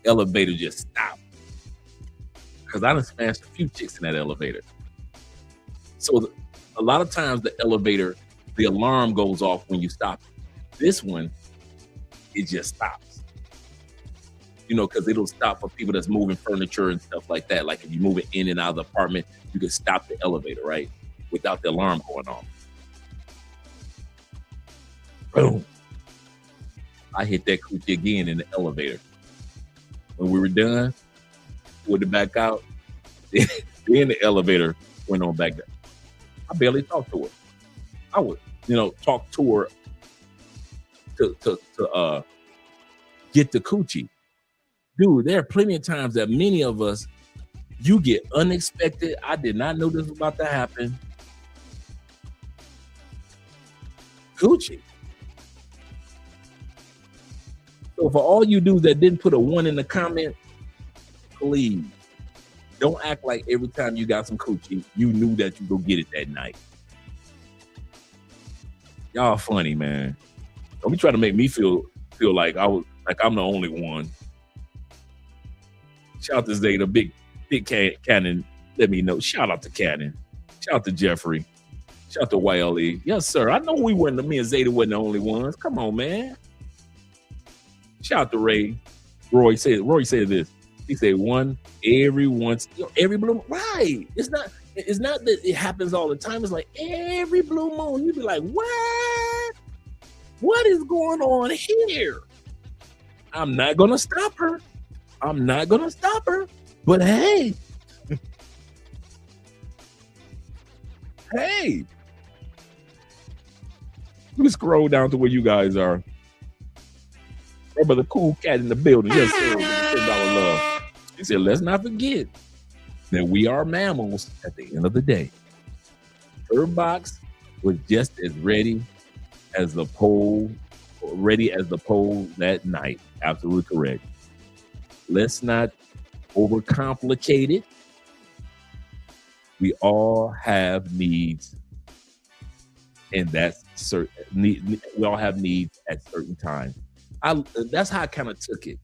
Elevator just stopped. Because I done smashed a few chicks in that elevator. So a lot of times the elevator, the alarm goes off when you stop. This one, it just stops. You know, because it'll stop for people that's moving furniture and stuff like that. Like if you're moving in and out of the apartment, you can stop the elevator, right? Without the alarm going off. Boom. I hit that coochie again in the elevator. When we were done, pulled it back out. Then the elevator went on back down. I barely talked to her. I would, talk to her to get the coochie. Dude, there are plenty of times that many of us, you get unexpected. I did not know this was about to happen. Coochie. So for all you dudes that didn't put a 1 in the comment, please don't act like every time you got some coochie, you knew that you go get it that night. Y'all funny, man. Don't be trying to make me feel like I'm the only one. Shout out to Zeta, big Cannon. Let me know. Shout out to Cannon. Shout out to Jeffrey. Shout out to YLE. Yes, sir. I know me and Zeta wasn't the only ones. Come on, man. Shout out to Ray. Roy said this. He said every blue moon. Right. It's not that it happens all the time. It's like every blue moon. You be like, what? What is going on here? I'm not gonna stop her. But hey. Hey. Let me scroll down to where you guys are. Remember the cool cat in the building. Yes, sir. $10 love. He said, let's not forget that we are mammals at the end of the day. Her box was just as ready as the pole that night. Absolutely correct. Let's not overcomplicate it. We all have needs, and that's certain. We all have needs at certain times. That's how I kind of took it.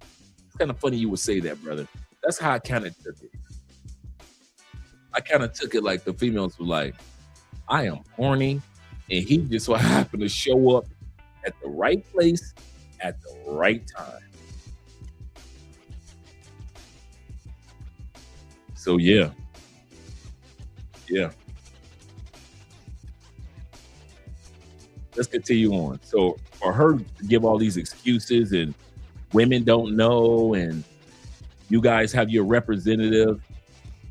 It's kind of funny you would say that, brother. That's how I kind of took it. I kind of took it like the females were like, I am horny, and he just so happened to show up at the right place at the right time. So yeah. Let's continue on. So for her to give all these excuses and women don't know and you guys have your representative,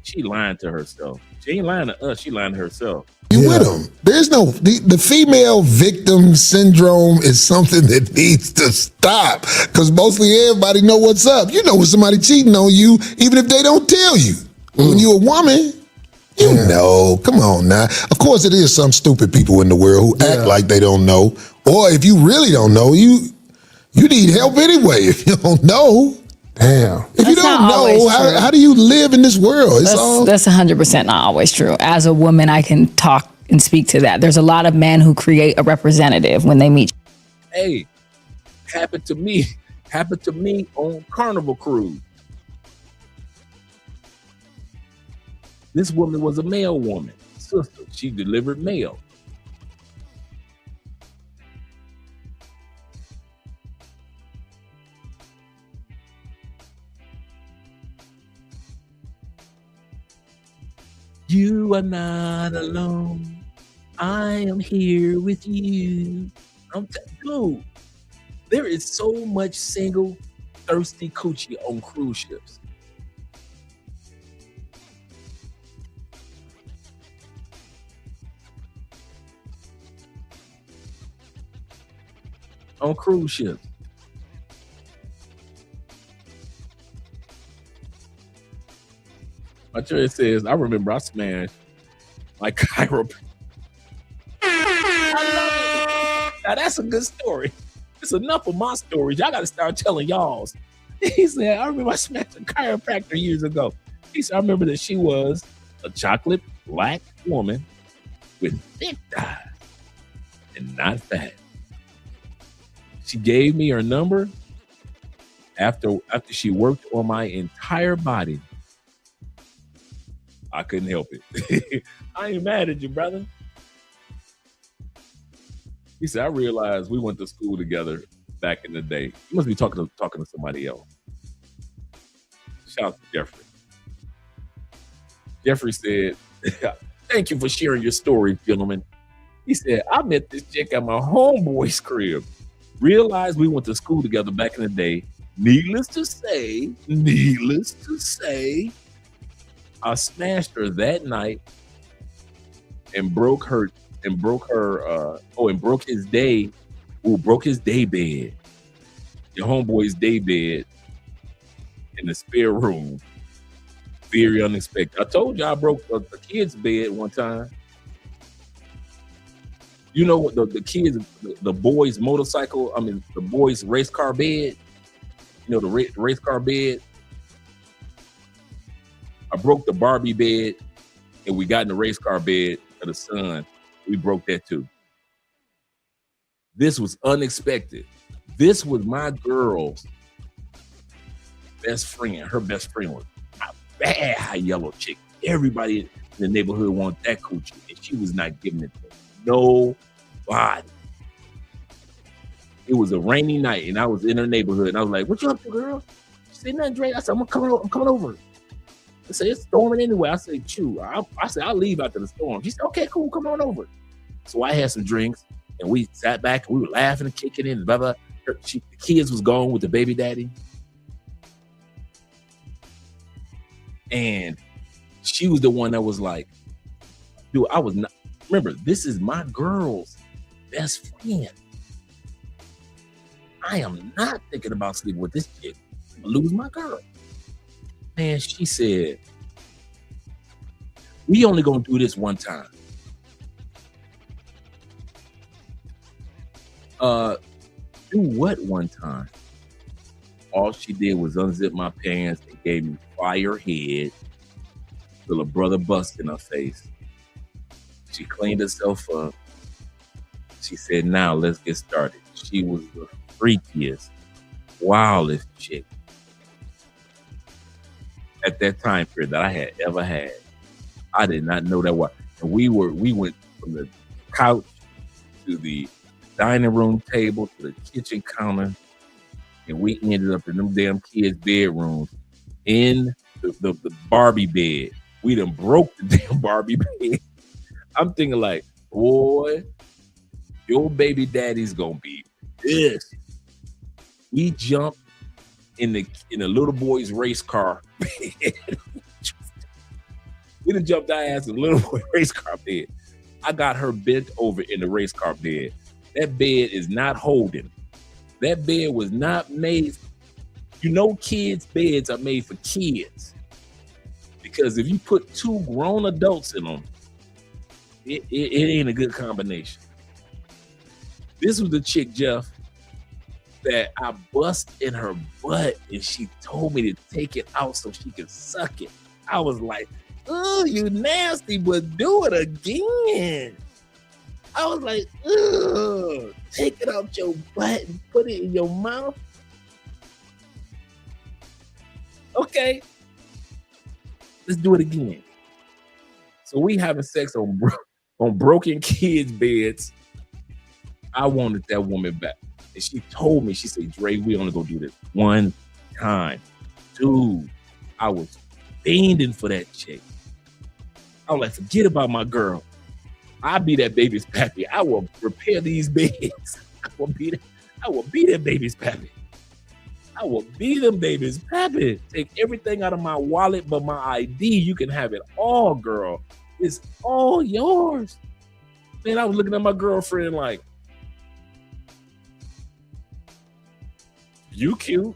she lying to herself. She ain't lying to us, she lying to herself. You with them. There's no, the female victim syndrome is something that needs to stop because mostly everybody know what's up. You know when somebody cheating on you, even if they don't tell you. When you a woman, you know. Come on now. Of course it is some stupid people in the world who act like they don't know. Or if you really don't know, you need help anyway if you don't know. Damn. If you don't know, how do you live in this world? That's 100% not always true. As a woman, I can talk and speak to that. There's a lot of men who create a representative when they meet. Hey, happened to me on Carnival Cruise. This woman was a mail woman, sister. She delivered mail. You are not alone. I am here with you. Dude, there is so much single, thirsty coochie on cruise ships. On cruise ships. My church says, I remember I smashed my chiropractor. I love it. Now that's a good story. It's enough of my stories. Y'all got to start telling y'all's. He said, I remember I smashed a chiropractor years ago. He said, I remember that she was a chocolate black woman with thick thighs and not fat. She gave me her number after she worked on my entire body. I couldn't help it. I ain't mad at you, brother. He said, I realized we went to school together back in the day. You must be talking to somebody else. Shout out to Jeffrey. Jeffrey said, thank you for sharing your story, gentlemen. He said, I met this chick at my homeboy's crib. Realized we went to school together back in the day. Needless to say, I smashed her that night and broke his day bed. Your homeboy's day bed in the spare room. Very unexpected. I told you I broke the kid's bed one time. You know what the kids, the boys' motorcycle, the boys' race car bed, you know, the race car bed. I broke the Barbie bed and we got in the race car bed of the son. We broke that too. This was unexpected. This was my girl's best friend. Her best friend was a bad high yellow chick. Everybody in the neighborhood wanted that coochie and she was not giving it to nobody. It was a rainy night and I was in her neighborhood and I was like, what you up to, girl? She said, nothing, Dre. I said, I'm coming over. I said, it's storming anyway. I said, chew. I said, I'll leave after the storm. She said, okay, cool, come on over. So I had some drinks and we sat back and we were laughing and kicking in. Blah, blah. The kids was gone with the baby daddy. And she was the one that was like, dude, I was not, remember, this is my girl's best friend. I am not thinking about sleeping with this chick. I'm gonna lose my girl. Man, she said, we only gonna do this one time. Do what one time? All she did was unzip my pants and gave me fire head till a brother bust in her face. She cleaned herself up. She said, now let's get started. She was the freakiest, wildest chick at that time period that I had ever had. I did not know that was. And we went from the couch to the dining room table to the kitchen counter, and we ended up in them damn kids' bedrooms in the Barbie bed. We done broke the damn Barbie bed. I'm thinking like, boy, your baby daddy's gonna be pissed. We jumped in the little boy's race car bed. We done jumped our ass in the little boy race car bed. I got her bent over in the race car bed. That bed is not holding. That bed was not made. You know, kids' beds are made for kids. Because if you put two grown adults in them, it ain't a good combination. This was the chick, Jeff, that I bust in her butt and she told me to take it out so she could suck it. I was like, oh, you nasty, but do it again. I was like, ugh, take it out your butt and put it in your mouth. Okay, let's do it again. So we having sex on broken kids' beds. I wanted that woman back. And she told me, she said, Dre, we only gonna do this one time. Dude, I was fiending for that chick. I was like, forget about my girl. I'll be that baby's pappy. I will repair these beds. I will be that baby's pappy. I will be them baby's pappy. Take everything out of my wallet but my ID. You can have it all, girl. It's all yours. Man, I was looking at my girlfriend like, you cute.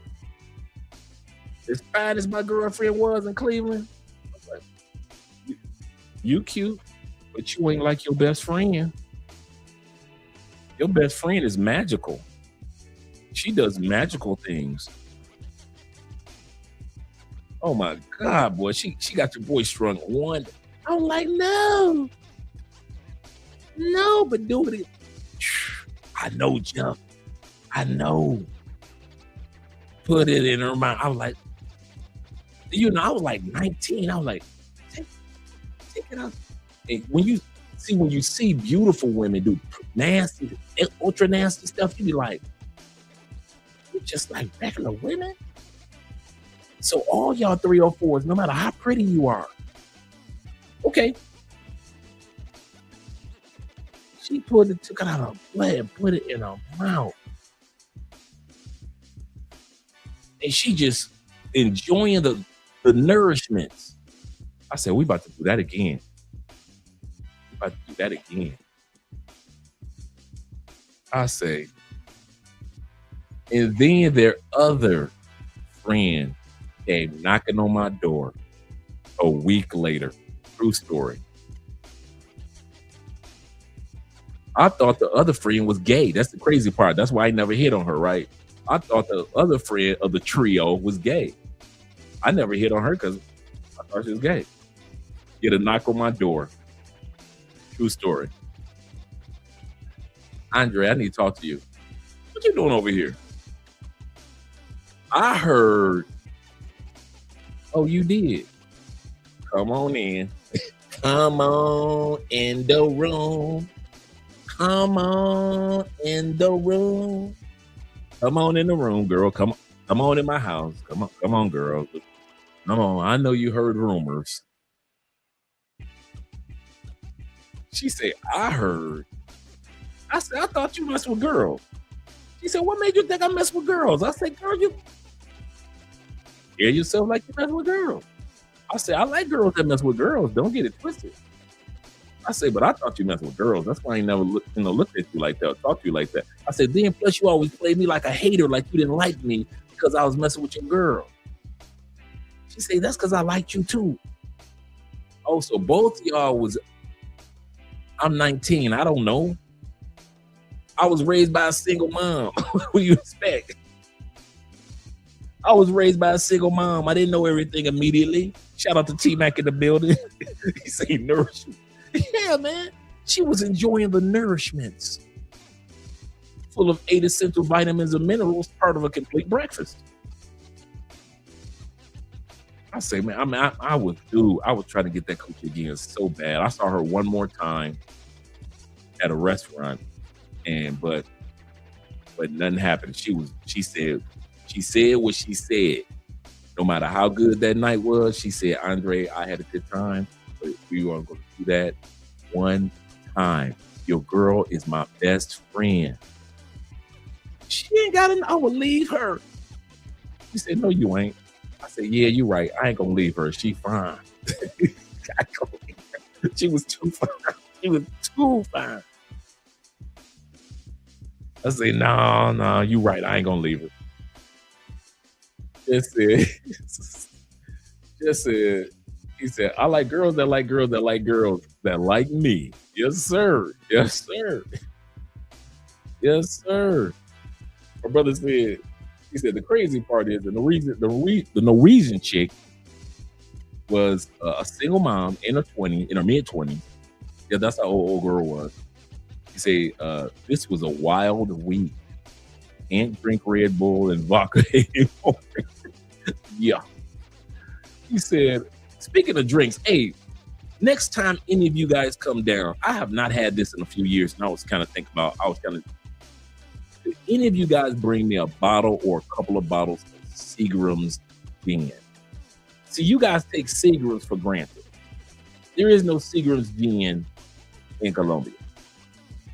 As fine as my girlfriend was in Cleveland, I was like, you cute, but you ain't like your best friend. Your best friend is magical. She does magical things. Oh my God, boy. She got your boy strung one. I'm like, no, but do it. I know, Jeff. I know. Put it in her mouth. I was like, I was like 19. I was like, take it out. And when you see beautiful women do nasty, ultra nasty stuff, you be like, you just like regular women. So all y'all 304s, no matter how pretty you are, okay. She took it out of her blood and put it in her mouth. And she just enjoying the nourishments. I said, we about to do that again. I say, and then their other friend came knocking on my door a week later. True story. I thought the other friend was gay. That's the crazy part. That's why I never hit on her, right? I thought the other friend of the trio was gay. I never hit on her because I thought she was gay. Get a knock on my door. True story. Andre, I need to talk to you. What you doing over here? I heard. Oh, you did. Come on in. Come on in the room. Come on in the room. Come on in the room, girl. Come on in my house. Come on, girl. Come on. I know you heard rumors. She said, I heard. I said, I thought you messed with girls. She said, what made you think I mess with girls? I said, girl, you hear yourself like you mess with girls. I said, I like girls that mess with girls. Don't get it twisted. I said, but I thought you messed with girls. That's why I ain't never looked at you like that or talked to you like that. I said, then plus you always played me like a hater, like you didn't like me because I was messing with your girl. She said, that's because I liked you too. Oh, so both of y'all was, I'm 19. I don't know. I was raised by a single mom. What do you expect? I was raised by a single mom. I didn't know everything immediately. Shout out to T-Mac in the building. He said nourishment. Yeah, man. She was enjoying the nourishments. Full of 8 essential vitamins and minerals, part of a complete breakfast. I say, man, I was trying to get that coochie again so bad. I saw her one more time at a restaurant, but nothing happened. She said what she said. no matter how good that night was, she said, Andre, I had a good time, but we weren't going to do that one time. Your girl is my best friend. She ain't got I would leave her. She said, no, you ain't. I said, yeah, you're right. I ain't gonna leave her. She fine. She was too fine. She was too fine. I said, no, you right. I ain't gonna leave her. Just said, he said, I like girls that like girls that like girls that like me. Yes, sir. Yes, sir. Yes, sir. My brother said, he said, the crazy part is the Norwegian chick was a single mom in her mid-20s. Yeah, that's how old girl was. He said, this was a wild week. Can't drink Red Bull and vodka anymore. Yeah. He said, speaking of drinks, hey, next time any of you guys come down, I have not had this in a few years, and I was kind of thinking about, did any of you guys bring me a bottle or a couple of bottles of Seagram's gin? See, you guys take Seagram's for granted. There is no Seagram's gin in Colombia.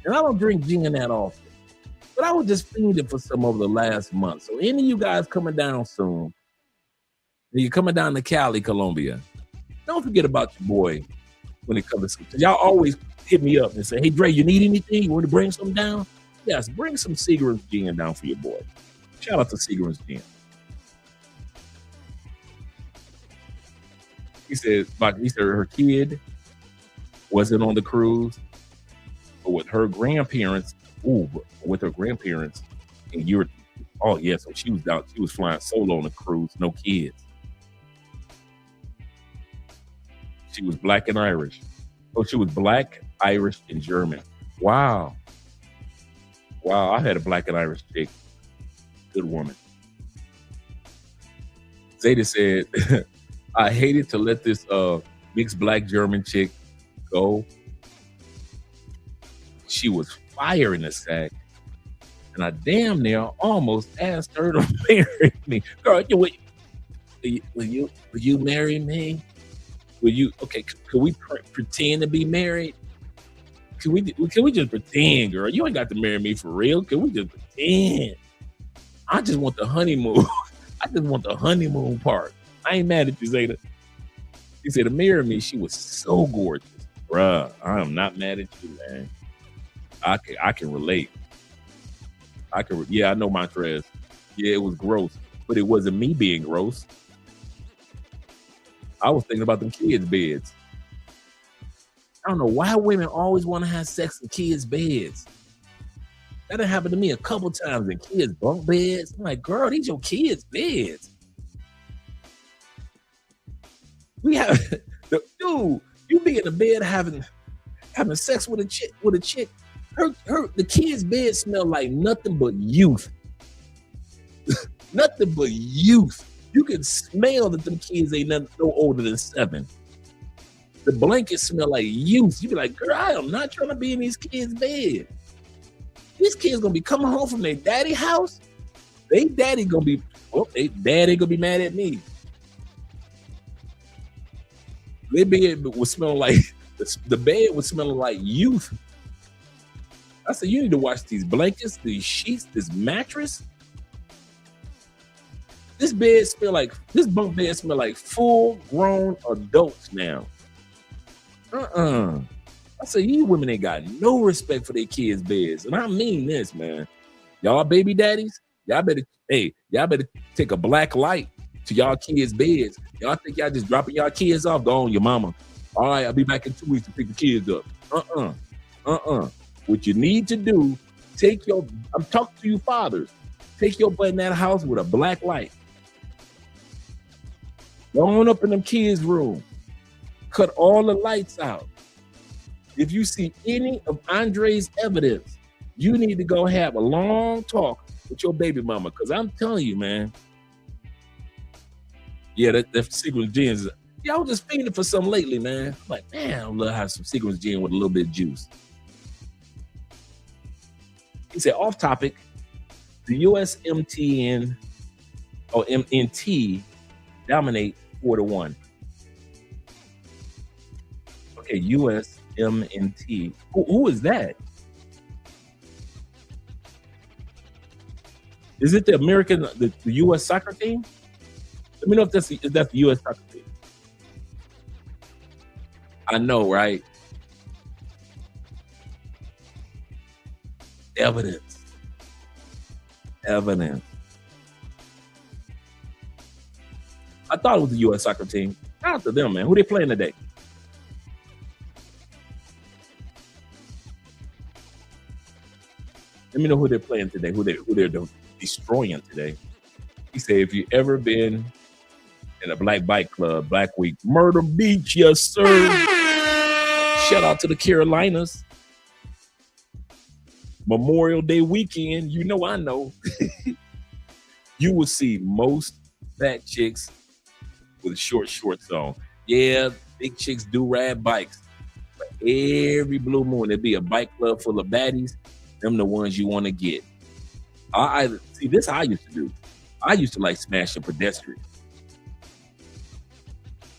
And I don't drink gin that often. But I was just fiending for some over the last month. So any of you guys coming down soon, and you're coming down to Cali, Colombia, don't forget about your boy when it comes to, y'all always hit me up and say, hey, Dre, you need anything? You want to bring something down? Yes, bring some Seagram's gin down for your boy. Shout out to Seagram's gin. He said her kid wasn't on the cruise, but with her grandparents, and you're, oh yeah, so she was flying solo on the cruise, no kids. She was black and Irish. Oh, she was black, Irish, and German. Wow, I had a black and Irish chick. Good woman. Zeta said, I hated to let this mixed black German chick go. She was fire in the sack. And I damn near almost asked her to marry me. Girl, will you marry me? Will you? Okay, could we pretend to be married? Can we just pretend, girl? You ain't got to marry me for real. Can we just pretend? I just want the honeymoon. I just want the honeymoon part. I ain't mad at you, Zeta. He said to marry me, she was so gorgeous. Bruh, I am not mad at you, man. I can relate. I know Montrez. Yeah, it was gross, but it wasn't me being gross. I was thinking about them kids' beds. I don't know why women always want to have sex in kids' beds. That done happened to me a couple times in kids' bunk beds. I'm like, girl, these your kids' beds. We have, dude, you be in the bed having sex with a chick. The kid's bed smell like nothing but youth. Nothing but youth. You can smell that them kids ain't nothing no older than 7. The blankets smell like youth. You be like, girl, I am not trying to be in these kids' bed. These kids gonna be coming home from their daddy house. They daddy gonna be mad at me. Their bed was smelling like the bed was smelling like youth. I said, you need to wash these blankets, these sheets, this mattress. This bunk bed smell like full-grown adults now. I said, you women ain't got no respect for their kids' beds. And I mean this, man. Y'all baby daddies, y'all better take a black light to y'all kids' beds. Y'all think y'all just dropping y'all kids off? Go on, your mama. All right, I'll be back in 2 weeks to pick the kids up. What you need to do, I'm talking to you fathers, take your butt in that house with a black light. Go on up in them kids' room. Cut all the lights out. If you see any of Andre's evidence, you need to go have a long talk with your baby mama. Because I'm telling you, man. Yeah, that Seagram's gin. Yeah, I was just feeling for some lately, man. I'm like, man, I'd love to have some Seagram's gin with a little bit of juice. He said, off topic, the USMTN or MNT dominate 4-1. Okay, USMNT. Who is that? Is it the American, the U.S. soccer team? Let me know if that's the U.S. soccer team. I know, right? Evidence. I thought it was the U.S. soccer team. Shout out to them, man. Who they playing today? Let me know who they're playing today. Who they're destroying today. He said, if you ever been in a black bike club, Black Week, Myrtle Beach, yes sir. Shout out to the Carolinas. Memorial Day weekend, you know I know. You will see most fat chicks with shorts on. Yeah, big chicks do ride bikes. But every blue moon, there'll be a bike club full of baddies. Them the ones you want to get. I see, this is how I used to do. I used to like smashing pedestrians.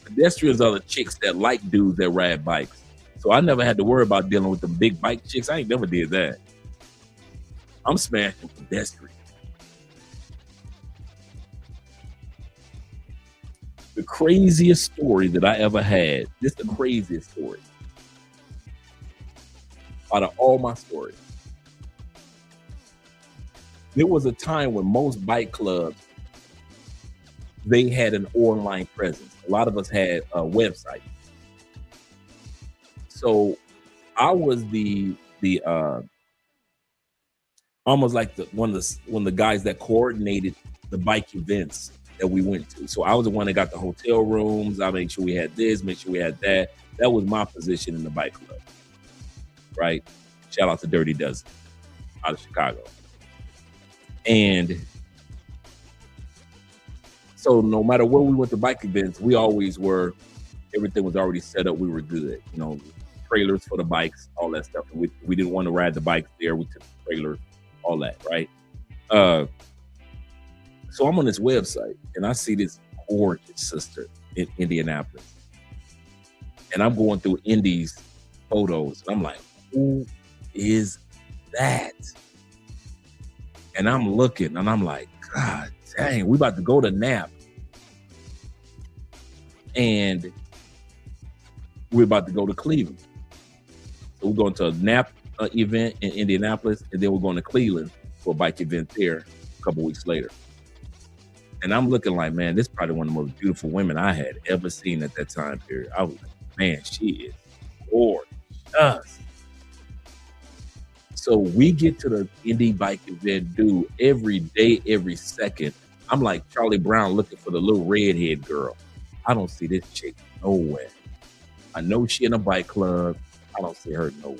Pedestrians are the chicks that like dudes that ride bikes. So I never had to worry about dealing with the big bike chicks. I ain't never did that. I'm smashing pedestrians. The craziest story that I ever had, this is the craziest story out of all my stories. There was a time when most bike clubs, they had an online presence. A lot of us had a website. So I was the almost like one of the guys that coordinated the bike events that we went to. So I was the one that got the hotel rooms. I made sure we had this, make sure we had that. That was my position in the bike club, right? Shout out to Dirty Dozen out of Chicago. And so no matter where we went to bike events, we always were, everything was already set up. We were good, you know, trailers for the bikes, all that stuff. And we didn't want to ride the bikes there. We took the trailers, all that, right? So I'm on this website and I see this gorgeous sister in Indianapolis. And I'm going through Indy's photos. And I'm like, who is that? And I'm looking and I'm like, God dang, we about to go to Nap. And we're about to go to Cleveland. So we're going to a Nap event in Indianapolis, and then we're going to Cleveland for a bike event there a couple weeks later. And I'm looking like, man, this is probably one of the most beautiful women I had ever seen at that time period. I was like, man, she is gorgeous. So we get to the Indy bike event, dude, every day, every second. I'm like Charlie Brown looking for the little redhead girl. I don't see this chick nowhere. I know she in a bike club. I don't see her nowhere.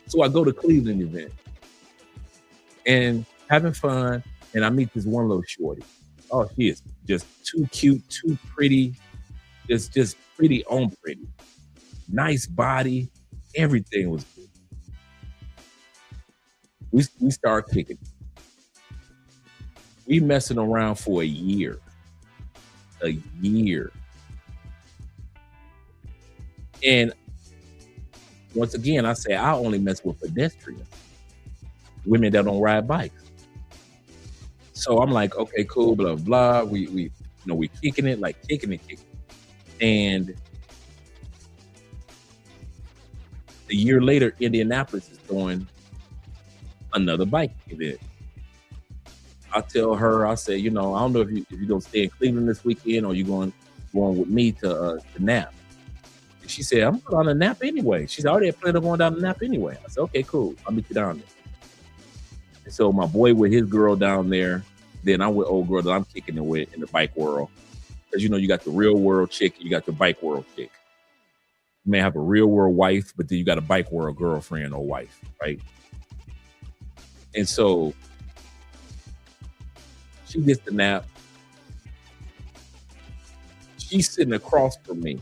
So I go to Cleveland event and having fun. And I meet this one little shorty. Oh, she is just too cute, too pretty. Just pretty on pretty. Nice body. Everything was good. We start kicking. We messing around for a year. A year. And once again, I say I only mess with pedestrians. Women that don't ride bikes. So I'm like, okay, cool, blah, blah. We kicking it, like kicking it. And a year later, Indianapolis is throwing another bike event. I tell her, I say, I don't know if you're gonna stay in Cleveland this weekend or you're going with me to Nap. And she said, I'm going down to Nap anyway. She's already planned on going down to Nap anyway. I said, okay, cool. I'll meet you down there. And so my boy with his girl down there, then I'm with old girl that I'm kicking it with in the bike world. Because you got the real world chick, and you got the bike world chick. You may have a real world wife, but then you got a bike world girlfriend or wife, right? And so she gets the Nap. She's sitting across from me.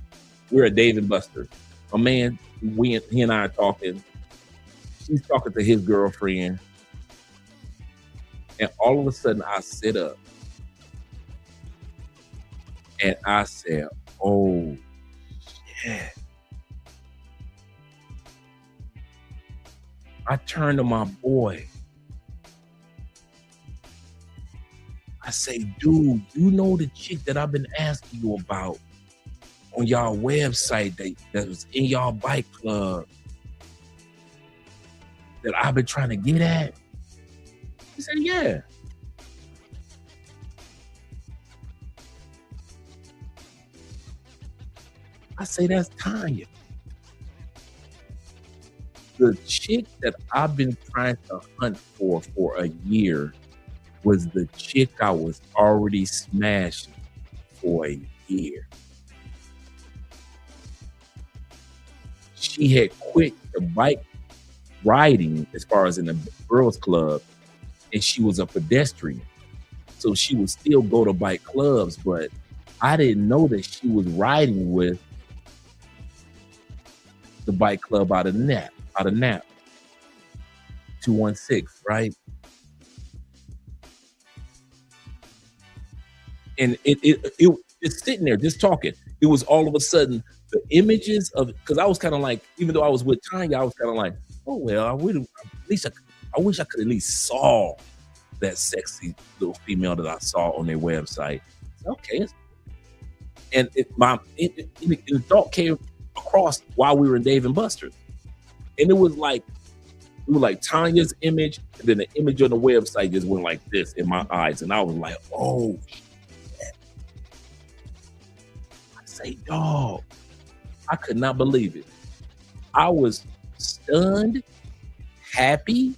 We're at Dave and Buster's. My man, he and I are talking. She's talking to his girlfriend. And all of a sudden, I sit up. And I said, oh, yeah. I turned to my boy. I say, dude, you know the chick that I've been asking you about on y'all website that was in y'all bike club that I've been trying to get at? He said, yeah. I say, that's Tanya. The chick that I've been trying to hunt for a year was the chick I was already smashing for a year. She had quit the bike riding as far as in the girls club, and she was a pedestrian. So she would still go to bike clubs, but I didn't know that she was riding with the bike club out of Nap, 216, right? And it's sitting there just talking. It was all of a sudden the images of, because I was kind of like, even though I was with Tanya, I was kind of like, oh well, I wish I could at least saw that sexy little female that I saw on their website. Okay, and the thought came across while we were in Dave and Buster's, and it was like Tanya's image, and then the image on the website just went like this in my eyes, and I was like, oh shit. I say, dog, I could not believe it. I was stunned, happy.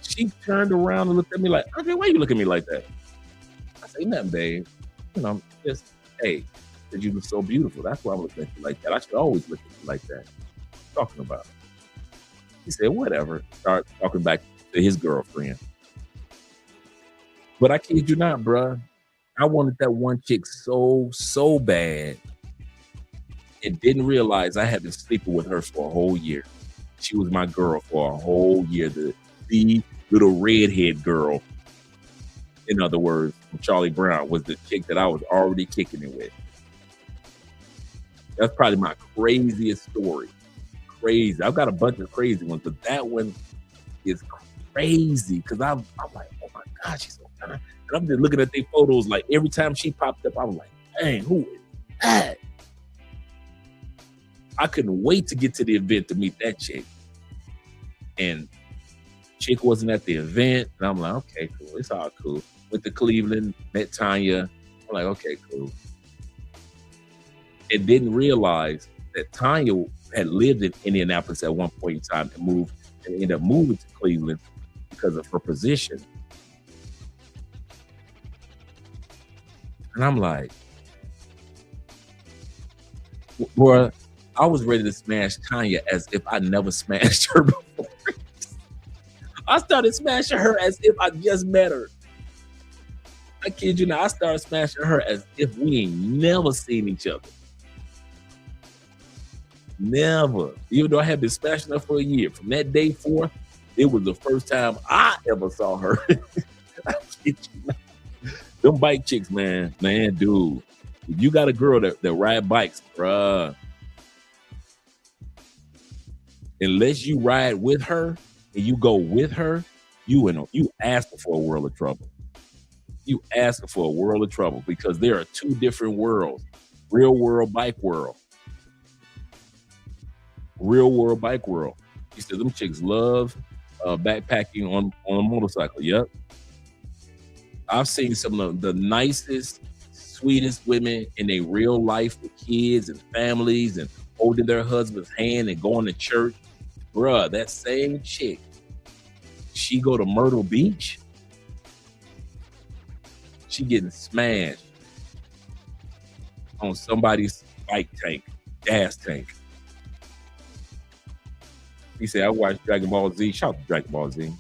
She turned around and looked at me like, okay, why you look at me like that? I say, nothing, babe. You know, just, hey, because you look so beautiful. That's why I'm looking at you like that. I should always look at you like that. Talking about it. He said, whatever. Start talking back to his girlfriend. But I kid you not, bruh. I wanted that one chick so bad, and didn't realize I had been sleeping with her for a whole year. She was my girl for a whole year. The little redhead girl, in other words, from Charlie Brown, was the chick that I was already kicking it with. That's probably my craziest story. Crazy. I've got a bunch of crazy ones, but that one is crazy because I'm like, oh my God, she's so fine. And I'm just looking at their photos, like every time she popped up, I was like, dang, who is that? I couldn't wait to get to the event to meet that chick. And chick wasn't at the event, and I'm like, okay, cool. It's all cool. Went to Cleveland, met Tanya. I'm like, okay, cool. And didn't realize that Tanya had lived in Indianapolis at one point in time and ended up moving to Cleveland because of her position. And I'm like, boy, I was ready to smash Tanya as if I never smashed her before. I started smashing her as if I just met her. I kid you not, I started smashing her as if we ain't never seen each other. Never. Even though I had been smashing her for a year. From that day forth, it was the first time I ever saw her. I kid you not. Them bike chicks, man, dude. If you got a girl that ride bikes, bruh, unless you ride with her and you go with her, you asking for a world of trouble. You asking for a world of trouble because there are two different worlds. Real world, bike world. Real world, bike world. He said them chicks love backpacking on a motorcycle. Yep. I've seen some of the nicest, sweetest women in their real life with kids and families and holding their husband's hand and going to church. Bruh, that same chick, she go to Myrtle Beach, she getting smashed on somebody's bike tank, gas tank. He said, I watched Dragon Ball Z. Shout out to Dragon Ball Z.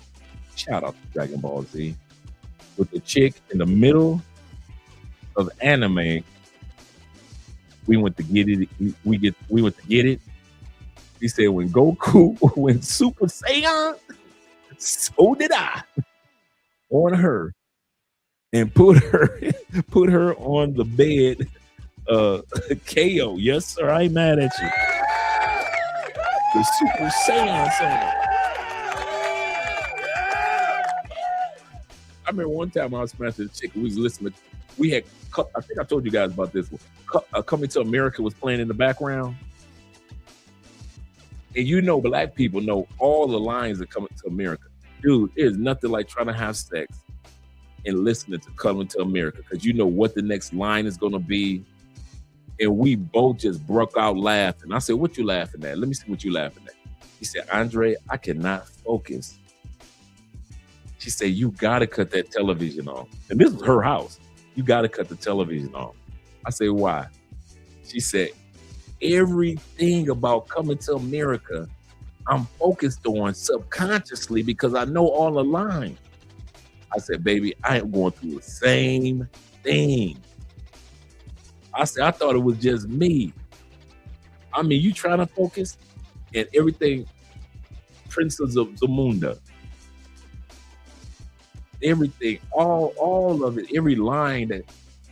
Shout out to Dragon Ball Z. With the chick in the middle of anime, we went to get it. We went to get it. He said, when Goku went Super Saiyan, so did I. On her. and put her on the bed. KO, yes sir, I ain't mad at you. The Super Saiyan song. I remember one time I was smashing a chick. We was listening. We had, I think I told you guys about this one. Coming to America was playing in the background. And you know, black people know all the lines that Coming to America. Dude, there's nothing like trying to have sex and listening to Coming to America, because you know what the next line is going to be. And we both just broke out laughing. I said, what you laughing at? Let me see what you laughing at. He said, Andre, I cannot focus. She said, you got to cut that television off. And this was her house. You got to cut the television off. I said, why? She said, everything about Coming to America, I'm focused on subconsciously because I know all the lines. I said, baby, I am going through the same thing. I said, I thought it was just me. I mean, you trying to focus and everything, Princess of Zamunda. Everything, all of it, every line that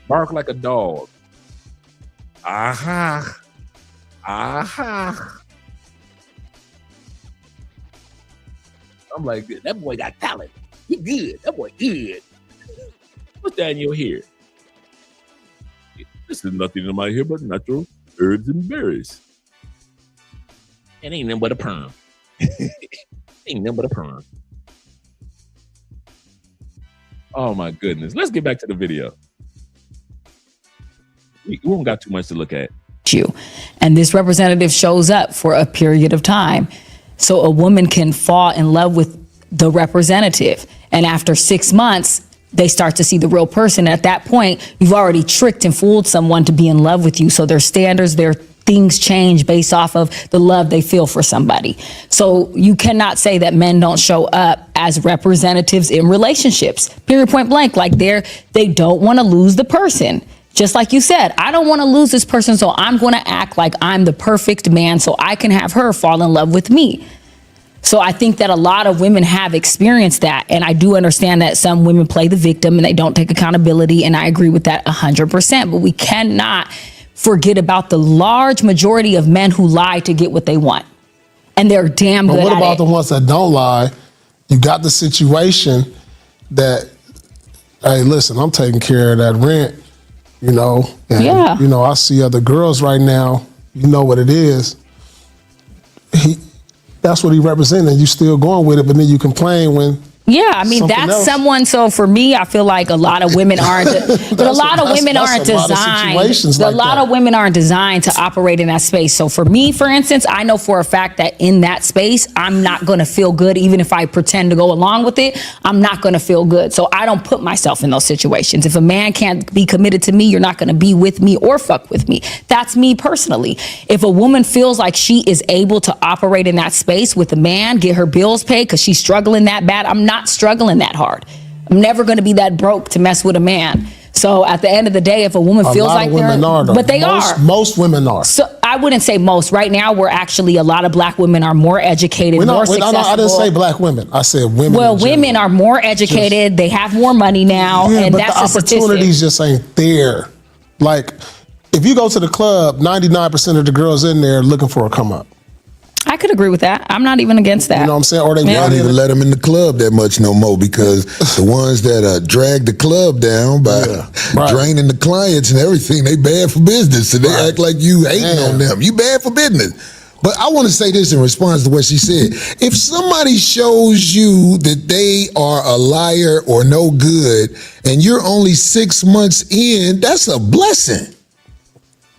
bark like a dog. Aha. Aha. I'm like, that boy got talent. He good. That boy good. What's that in your hair? This is nothing in my hair but natural herbs and berries. It ain't nothing but a perm. Ain't nothing but a perm. Oh my goodness. Let's get back to the video. We don't got too much to look at. You. And this representative shows up for a period of time. So a woman can fall in love with the representative. And after 6 months, they start to see the real person. At that point, you've already tricked and fooled someone to be in love with you. So their standards, their things change based off of the love they feel for somebody. So you cannot say that men don't show up as representatives in relationships. Period, point blank. Like they don't want to lose the person. Just like you said, I don't want to lose this person, so I'm going to act like I'm the perfect man so I can have her fall in love with me. So I think that a lot of women have experienced that. And I do understand that some women play the victim and they don't take accountability. And I agree with that 100%. But we cannot forget about the large majority of men who lie to get what they want. And they're damn good at it. But what about the ones that don't lie? You got the situation that, hey, listen, I'm taking care of that rent, you know. And, yeah. You know, I see other girls right now, you know what it is. That's what he represented. You still going with it, but then you complain when. Yeah, I mean, that's else. Someone. So for me, I feel like a lot of women aren't, but a lot of women aren't designed. A lot of women aren't designed to operate in that space. So for me, for instance, I know for a fact that in that space, I'm not going to feel good. Even if I pretend to go along with it, I'm not going to feel good. So I don't put myself in those situations. If a man can't be committed to me, you're not going to be with me or fuck with me. That's me personally. If a woman feels like she is able to operate in that space with a man, get her bills paid because she's struggling that bad, I'm not struggling that hard. I'm never going to be that broke to mess with a man. So at the end of the day, if a woman feels like they're, but they are. Most women are. So I wouldn't say most. Right now, we're actually, a lot of black women are more educated, more successful. No, I didn't say black women. I said women. Well, women are more educated. They have more money now, and but that's the opportunities just ain't there. Like, if you go to the club, 99% of the girls in there looking for a come up. I could agree with that. I'm not even against that. You know what I'm saying? Or they don't even let them in the club that much no more, because the ones that drag the club down by draining the clients and everything, they bad for business. So they act like you hating on them. You bad for business. But I want to say this in response to what she said. If somebody shows you that they are a liar or no good, and you're only 6 months in, that's a blessing.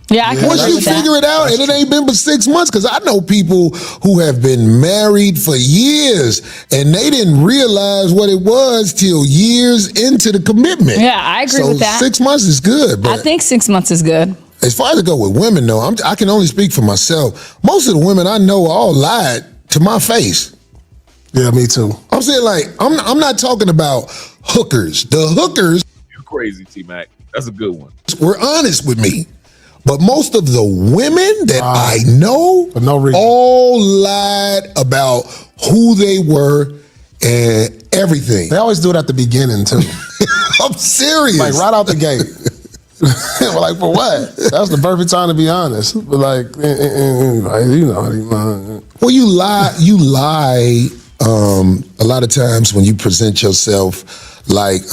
Yeah, I can once you figure it out, and it ain't been but 6 months, because I know people who have been married for years and they didn't realize what it was till years into the commitment. Yeah, I agree with that. 6 months is good. But I think 6 months is good. As far as I go with women, though, I can only speak for myself. Most of the women I know all lied to my face. Yeah, me too. I'm saying, like, I'm not talking about hookers. The hookers. You're crazy, T-Mac. That's a good one. Were honest with me. But most of the women that I know all lied about who they were and everything. They always do it at the beginning, too. I'm serious. Like right out the gate. Like for what? That's the perfect time to be honest. But like, you know. Well, you lie a lot of times when you present yourself like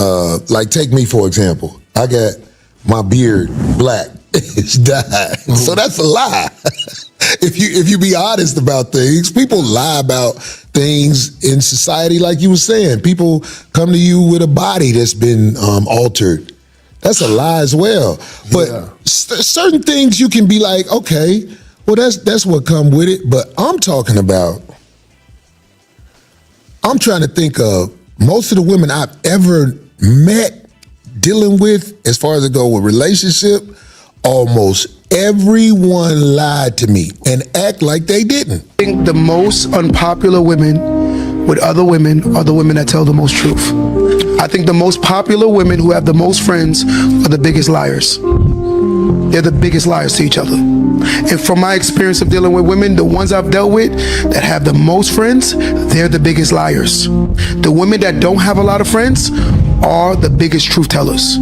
take me for example. I got my beard black. It's dyed. So that's a lie. If you be honest about things, people lie about things in society like you were saying. People come to you with a body that's been altered. That's a lie as well. But certain things you can be like, okay, well that's what come with it. But I'm trying to think of most of the women I've ever met dealing with, as far as it go with relationship, almost everyone lied to me and act like they didn't. I think the most unpopular women with other women are the women that tell the most truth. I think the most popular women who have the most friends are the biggest liars. They're the biggest liars to each other. And from my experience of dealing with women, the ones I've dealt with that have the most friends, they're the biggest liars. The women that don't have a lot of friends are the biggest truth tellers.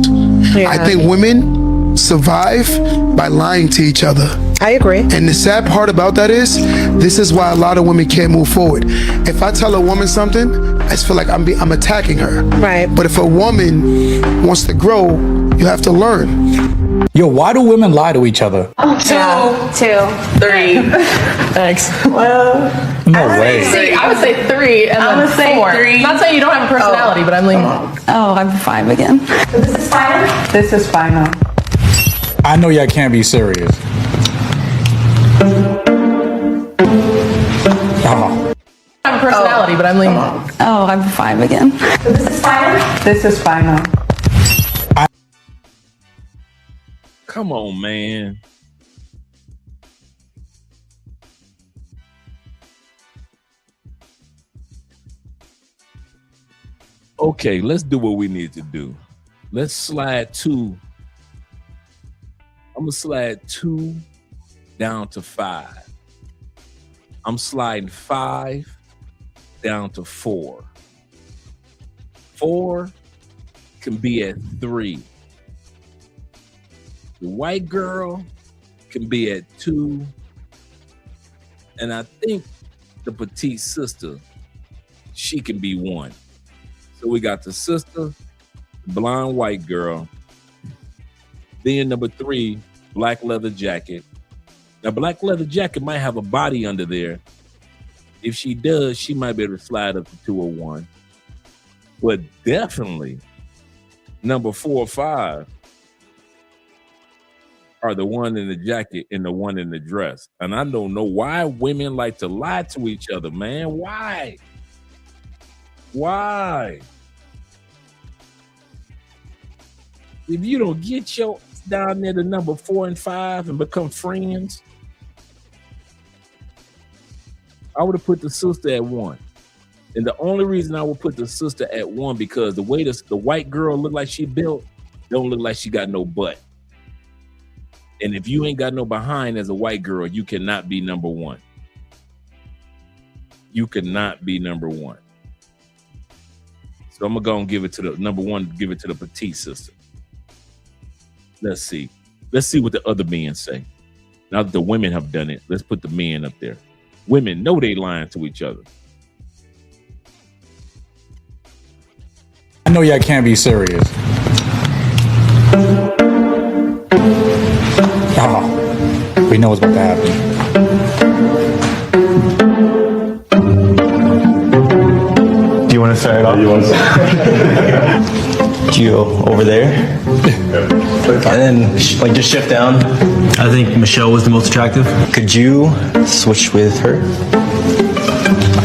Yeah. I think women survive by lying to each other. I agree. And the sad part about that is, this is why a lot of women can't move forward. If I tell a woman something, I just feel like I'm attacking her. Right. But if a woman wants to grow, you have to learn. Yo, why do women lie to each other? Two, three. Thanks. Well, No way. See, I would say 3 and then 4. three. Not saying you don't have a personality, but I'm leaning. Oh, I'm 5 again. This is final. This is final. I know y'all can't be serious. Oh. I have a personality, but I'm leaning. Oh, I'm 5 again. This is final. This is final. Come on, man. Okay, let's do what we need to do. Let's slide 2. I'm gonna slide 2 down to 5. I'm sliding 5 down to 4. 4 can be at 3. The white girl can be at 2. And I think the petite sister, she can be 1. So we got the sister, the blonde white girl. Then number 3, black leather jacket. Now, black leather jacket might have a body under there. If she does, she might be able to slide up to 2 or 1. But definitely, number 4 or 5 are the one in the jacket and the one in the dress. And I don't know why women like to lie to each other, man. Why? Why? If you don't get your down there to number 4 and 5 and become friends, I would have put the sister at 1. And the only reason I would put the sister at 1 because the way the white girl look like she built, don't look like she got no butt. And if you ain't got no behind as a white girl, you cannot be number 1. You cannot be number 1. So I'm gonna go and give it to the number 1, give it to the petite sister. Let's see. Let's see what the other men say. Now that the women have done it, let's put the men up there. Women know they lying to each other. I know y'all can't be serious. Oh, we know what's about to happen. Do you want to start it off? You want to start? You go over there. And then like just shift down. I think Michelle was the most attractive. Could you switch with her?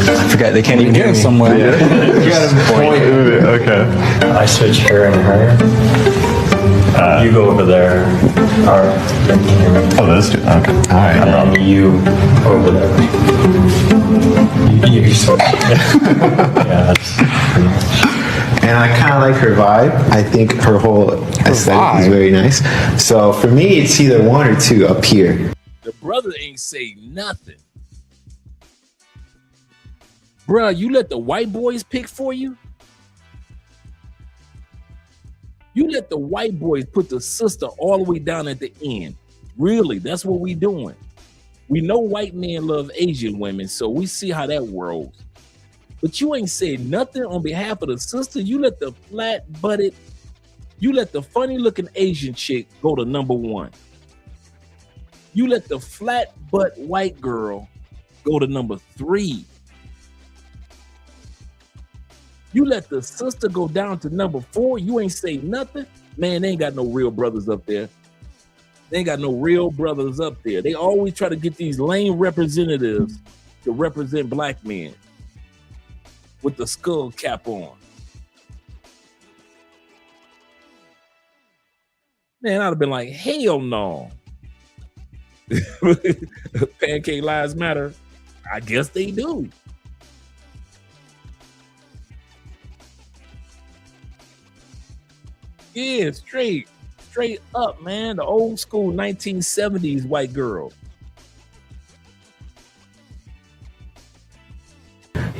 I forgot, they can't even hear me. Somewhere. Yeah. You got to point. Okay. I switch her and her. You go over there. Oh, those two. Okay. All right. And then you over there. You switch. Yeah, that's pretty much. And I kind of like her vibe. I think her whole aesthetic is very nice. So for me, it's either 1 or 2 up here. The brother ain't say nothing. Bruh, you let the white boys pick for you? You let the white boys put the sister all the way down at the end. Really, that's what we doing. We know white men love Asian women, so we see how that rolls. But you ain't said nothing on behalf of the sister. You let the flat-butted, you let the funny-looking Asian chick go to number 1. You let the flat-butt white girl go to number 3. You let the sister go down to number 4. You ain't say nothing. Man, they ain't got no real brothers up there. They ain't got no real brothers up there. They always try to get these lame representatives to represent black men with the skull cap on. Man, I'd have been like, hell no. Pancake lives matter. I guess they do. Yeah, straight up, man. The old school 1970s white girl.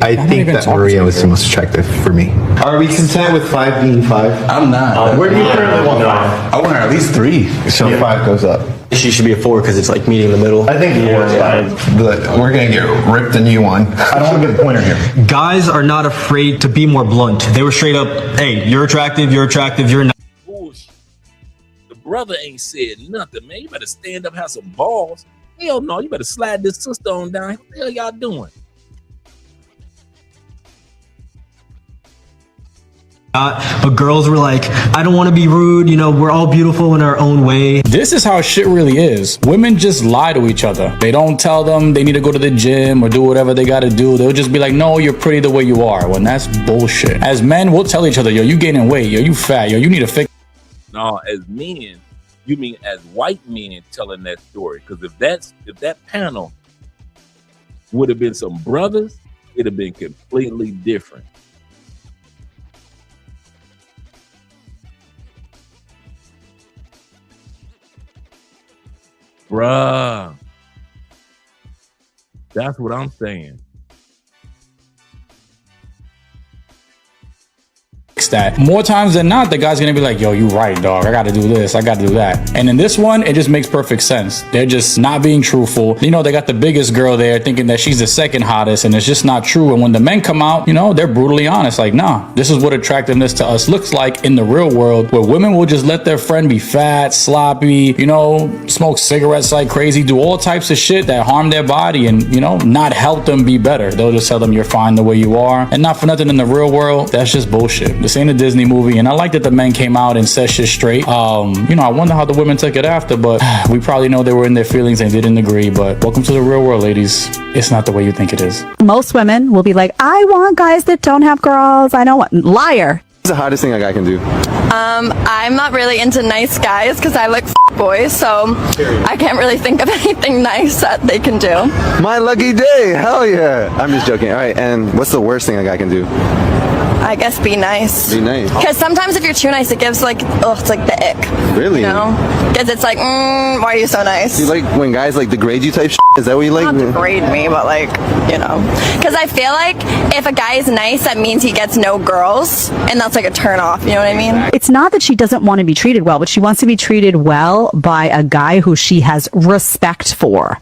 I think that Maria was the most attractive for me. Are we content with 5 being 5? I'm not. Where do you currently want 5? I want her at least 3. So 5 goes up. She should be a 4 because it's like meeting in the middle. I think 4 is fine. But we're gonna get ripped a new one. I don't want to get a pointer here. Guys are not afraid to be more blunt. They were straight up, hey, you're attractive, you're not. Bullshit. The brother ain't said nothing, man. You better stand up, have some balls. Hell no, you better slide this sister on down. What the hell y'all doing? But girls were like, I don't want to be rude, we're all beautiful in our own way. This is how shit really is. Women just lie to each other. They don't tell them they need to go to the gym or do whatever they got to do. They'll just be like, no, you're pretty the way you are. When that's bullshit. As men, we'll tell each other, yo, you gaining weight, yo, you fat, yo, you need to fix. No, as men, you mean as white men telling that story. Because if that panel would have been some brothers, it'd have been completely different. Bruh. That's what I'm saying. That more times than not, the guy's gonna be like, yo, you right, dog, I gotta do this, I gotta do that. And in this one, it just makes perfect sense. They're just not being truthful. They got the biggest girl there thinking that she's the second hottest, and it's just not true. And when the men come out, they're brutally honest, like, nah, this is what attractiveness to us looks like in the real world, where women will just let their friend be fat, sloppy, smoke cigarettes like crazy, do all types of shit that harm their body and not help them be better. They'll just tell them you're fine the way you are. And not for nothing, in the real world, that's just bullshit. This ain't a Disney movie, and I like that the men came out and said shit straight. I wonder how the women took it after, but we probably know they were in their feelings and didn't agree. But welcome to the real world, ladies. It's not the way you think it is. Most women will be like, I want guys that don't have girls. I don't want. Liar. What's the hottest thing a guy can do? I'm not really into nice guys because I like boys, so I can't really think of anything nice that they can do. My lucky day. Hell yeah. I'm just joking. All right. And what's the worst thing a guy can do? I guess be nice. Be nice. Because sometimes if you're too nice, it gives it's like the ick. Really? Because it's like, why are you so nice? You like when guys degrade you type shit? Is that what you like? Not degrade me, but because I feel like if a guy is nice, that means he gets no girls, and that's like a turn off. You know what I mean? It's not that she doesn't want to be treated well, but she wants to be treated well by a guy who she has respect for.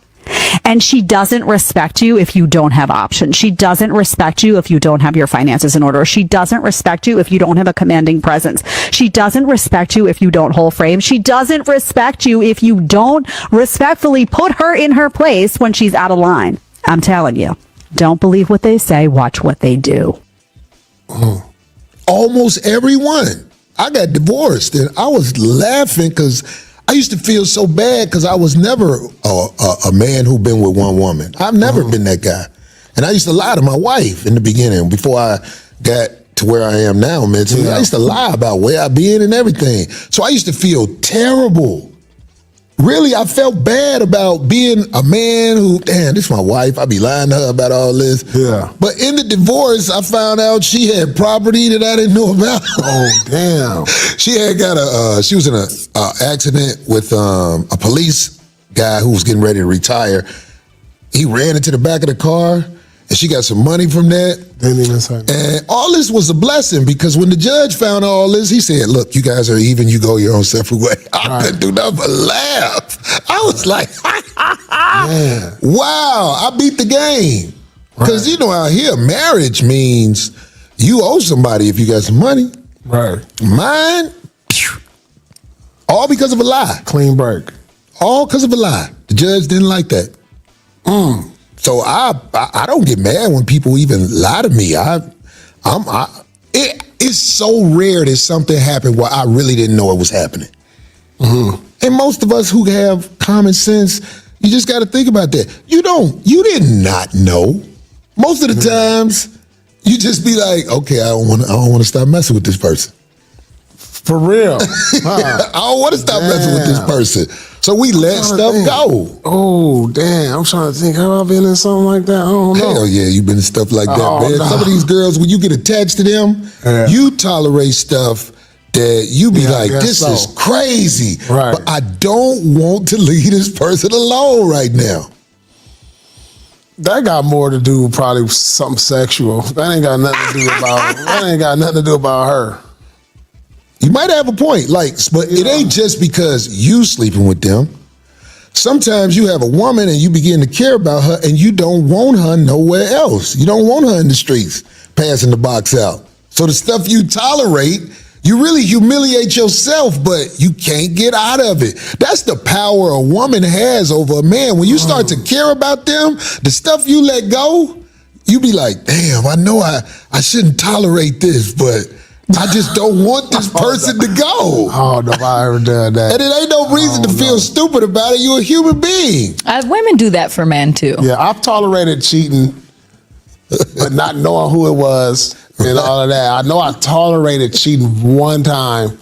And she doesn't respect you if you don't have options. She doesn't respect you if you don't have your finances in order. She doesn't respect you if you don't have a commanding presence. She doesn't respect you if you don't hold frame. She doesn't respect you if you don't respectfully put her in her place when she's out of line. I'm telling you, don't believe what they say, watch what they do. Almost everyone. I got divorced and I was laughing because I used to feel so bad because I was never a man who been with one woman. I've never been that guy. And I used to lie to my wife in the beginning before I got to where I am now mentally. Yeah. I used to lie about where I been and everything. So I used to feel terrible. Really, I felt bad about being a man who, damn, this is my wife. I be lying to her about all this. Yeah. But in the divorce, I found out she had property that I didn't know about. Oh, damn. She was in an accident with a police guy who was getting ready to retire. He ran into the back of the car and she got some money from that. And all this was a blessing because when the judge found all this, he said, look, you guys are even, you go your own separate way. I couldn't do nothing but laugh. I was like, wow, I beat the game. Because you know out here, marriage means you owe somebody if you got some money. Right. Mine, all because of a lie. Clean break. All because of a lie. The judge didn't like that. So I don't get mad when people even lie to me. It's so rare that something happened where I really didn't know it was happening. And most of us who have common sense, you just got to think about that. You did not know. Most of the times, you just be like, okay, I don't want to stop messing with this person. For real. I don't want to stop messing with this person. So we let stuff go. Oh, damn. I'm trying to think. Have I been in something like that? I don't know. Hell yeah, you've been in stuff like that, man. no. Some of these girls, when you get attached to them, you tolerate stuff that you be like, this is crazy. Right. But I don't want to leave this person alone right now. That got more to do with probably something sexual. That ain't got nothing to do about her. You might have a point, but it ain't just because you sleeping with them. Sometimes you have a woman and you begin to care about her and you don't want her nowhere else. You don't want her in the streets passing the box out. So the stuff you tolerate, you really humiliate yourself, but you can't get out of it. That's the power a woman has over a man. When you start to care about them, the stuff you let go, you be like, damn, I know I shouldn't tolerate this, but I just don't want this person to go. Oh, no, I ever done that. And it ain't no reason to feel stupid about it. You're a human being. Women do that for men too. Yeah, I've tolerated cheating, but not knowing who it was and all of that. I know I tolerated cheating one time,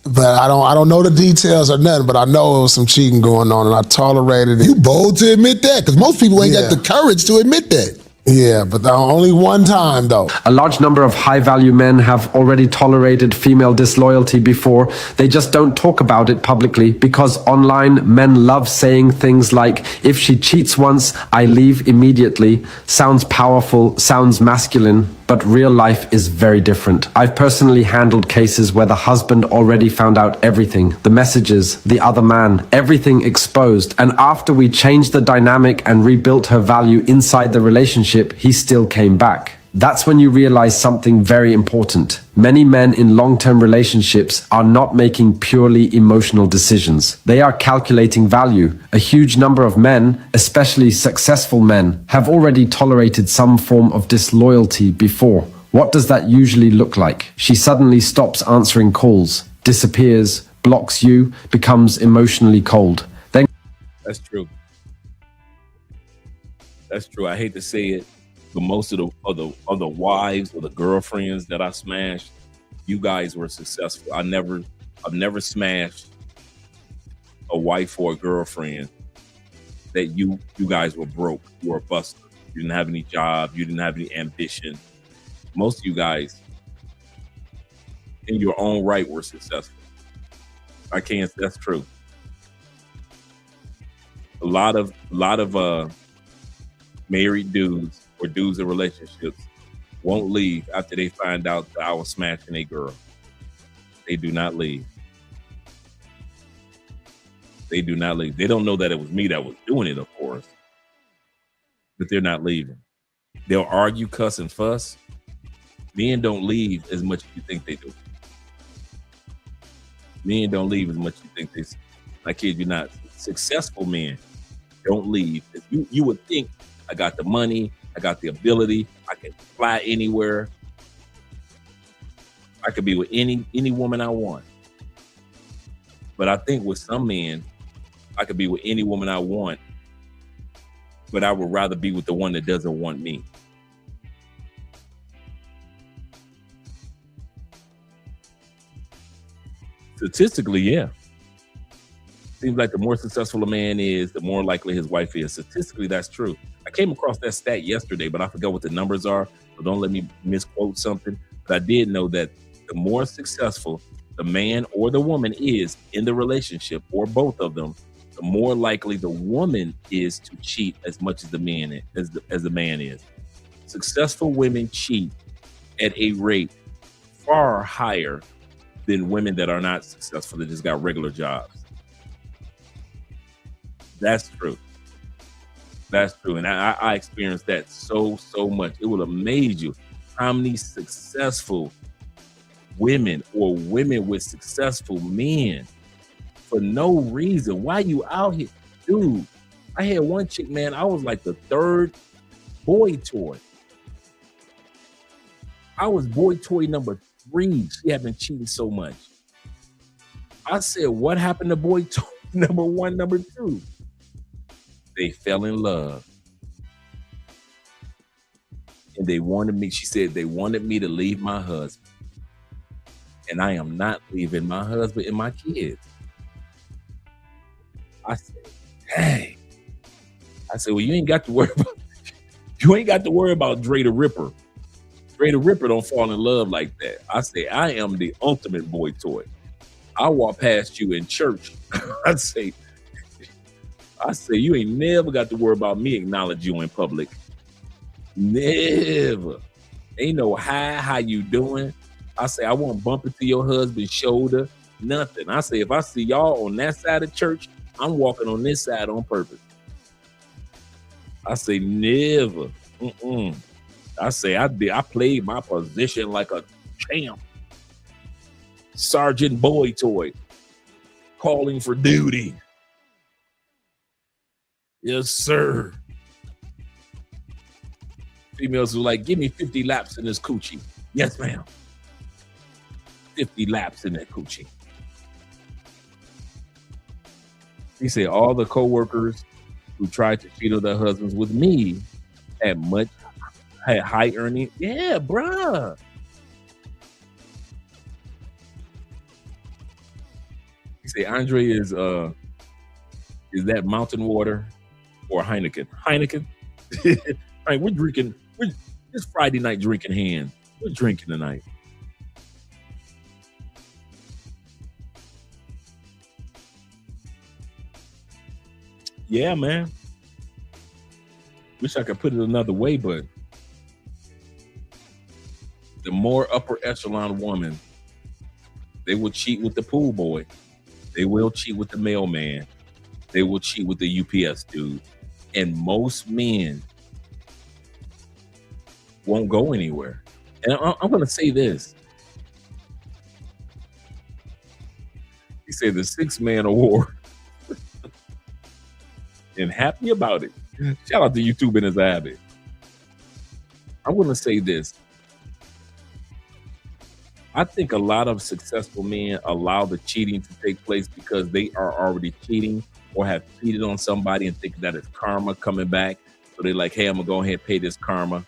but I don't know the details or nothing, but I know it was some cheating going on and I tolerated it. You bold to admit that, because most people ain't got the courage to admit that. Yeah, but only one time though. A large number of high-value men have already tolerated female disloyalty before. They just don't talk about it publicly because online men love saying things like, if she cheats once, I leave immediately. Sounds powerful, sounds masculine, but real life is very different. I've personally handled cases where the husband already found out everything, the messages, the other man, everything exposed. And after we changed the dynamic and rebuilt her value inside the relationship, he still came back. That's when you realize something very important. Many men in long-term relationships are not making purely emotional decisions. They are calculating value. A huge number of men, especially successful men, have already tolerated some form of disloyalty before. What does that usually look like? She suddenly stops answering calls, disappears, blocks you, becomes emotionally cold. Then That's true. That's true. I hate to say it, but most of the wives or the girlfriends that I smashed, you guys were successful. I've never smashed a wife or a girlfriend that you guys were broke. You were a buster. You didn't have any job. You didn't have any ambition. Most of you guys, in your own right, were successful. That's true. A lot of married dudes or dudes in relationships won't leave after they find out that I was smashing a girl. They do not leave. They do not leave. They don't know that it was me that was doing it, of course, but they're not leaving. They'll argue, cuss, and fuss. Men don't leave as much as you think they do. Men don't leave as much as you think they do. I kid you not. Successful men don't leave. You would think, I got the money, I got the ability, I can fly anywhere. I could be with any woman I want. But I think with some men, I could be with any woman I want, but I would rather be with the one that doesn't want me. Statistically, yeah. Seems like the more successful a man is, the more likely his wife is. Statistically, that's true. I came across that stat yesterday, but I forgot what the numbers are. So don't let me misquote something. But I did know that the more successful the man or the woman is in the relationship, or both of them, the more likely the woman is to cheat as much as the man as the man is. Successful women cheat at a rate far higher than women that are not successful, that just got regular jobs. That's true. That's true. And I experienced that so much. It will amaze you how many successful women or women with successful men for no reason. Why you out here? Dude, I had one chick, man, I was like the third boy toy. I was boy toy number 3. She had been cheating so much. I said, what happened to boy toy number 1, number 2? They fell in love. And they wanted me, she said, they wanted me to leave my husband. And I am not leaving my husband and my kids. I said, dang. I said, well, you ain't got to worry about Dre the Ripper. Dre the Ripper don't fall in love like that. I say, I am the ultimate boy toy. I walk past you in church. I say, you ain't never got to worry about me acknowledge you in public. Never. Ain't no hi, how you doing? I say, I won't bump into your husband's shoulder. Nothing. I say, if I see y'all on that side of church, I'm walking on this side on purpose. I say, never. I say, I played my position like a champ. Sergeant Boy Toy. Calling for duty. Yes, sir. Females were like, give me 50 laps in this coochie. Yes, ma'am. 50 laps in that coochie. He said all the co-workers who tried to cheat on their husbands with me had high earning. Yeah, bruh. He said Andre is that mountain water or Heineken? Heineken. All right, we're drinking. It's Friday night drinking hand. We're drinking tonight. Yeah, man. Wish I could put it another way, but the more upper echelon woman, they will cheat with the pool boy. They will cheat with the mailman. They will cheat with the UPS dude. And most men won't go anywhere. And I'm going to say this. He said the 6-man award. And happy about it. Shout out to YouTube and his habit. I'm going to say this. I think a lot of successful men allow the cheating to take place because they are already cheating or have cheated on somebody and think that it's karma coming back. So they're like, hey, I'm going to go ahead and pay this karma.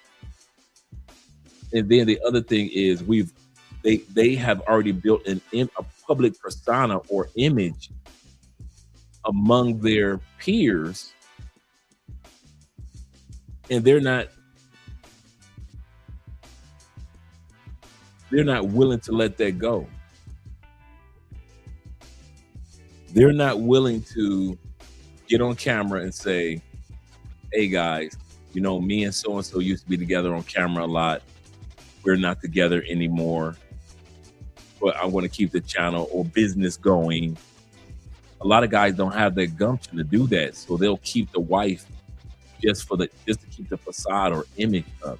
And then the other thing is they have already built a public persona or image among their peers, and they're not willing to let that go. They're not willing to get on camera and say, hey guys, you know, me and so-and-so used to be together on camera a lot. We're not together anymore, but I want to keep the channel or business going. A lot of guys don't have that gumption to do that, so they'll keep the wife just to keep the facade or image up.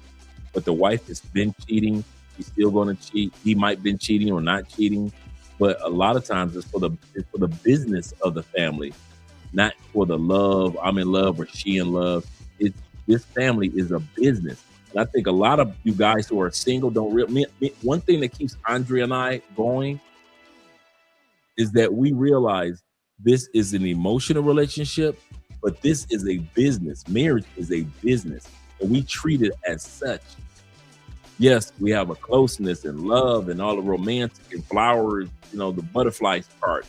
But the wife has been cheating. He's still going to cheat. He might have been cheating or not cheating, but a lot of times it's for the business of the family, not for the love. I'm in love or she in love. This family is a business. And I think a lot of you guys who are single don't really. One thing that keeps Andre and I going is that we realize this is an emotional relationship, but this is a business. Marriage is a business, and we treat it as such. Yes, we have a closeness and love and all the romantic and flowers, you know, the butterflies part.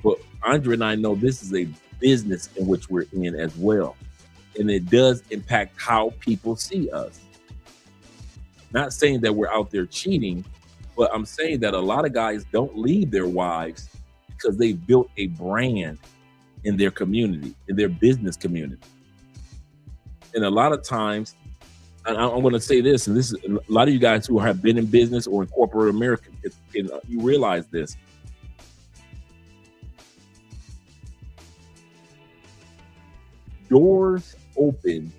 But Andre and I know this is a business in which we're in as well. And it does impact how people see us. Not saying that we're out there cheating, but I'm saying that a lot of guys don't leave their wives because they built a brand in their community, in their business community. And a lot of times, and I'm going to say this, and this is a lot of you guys who have been in business or in corporate America, you realize this. Doors open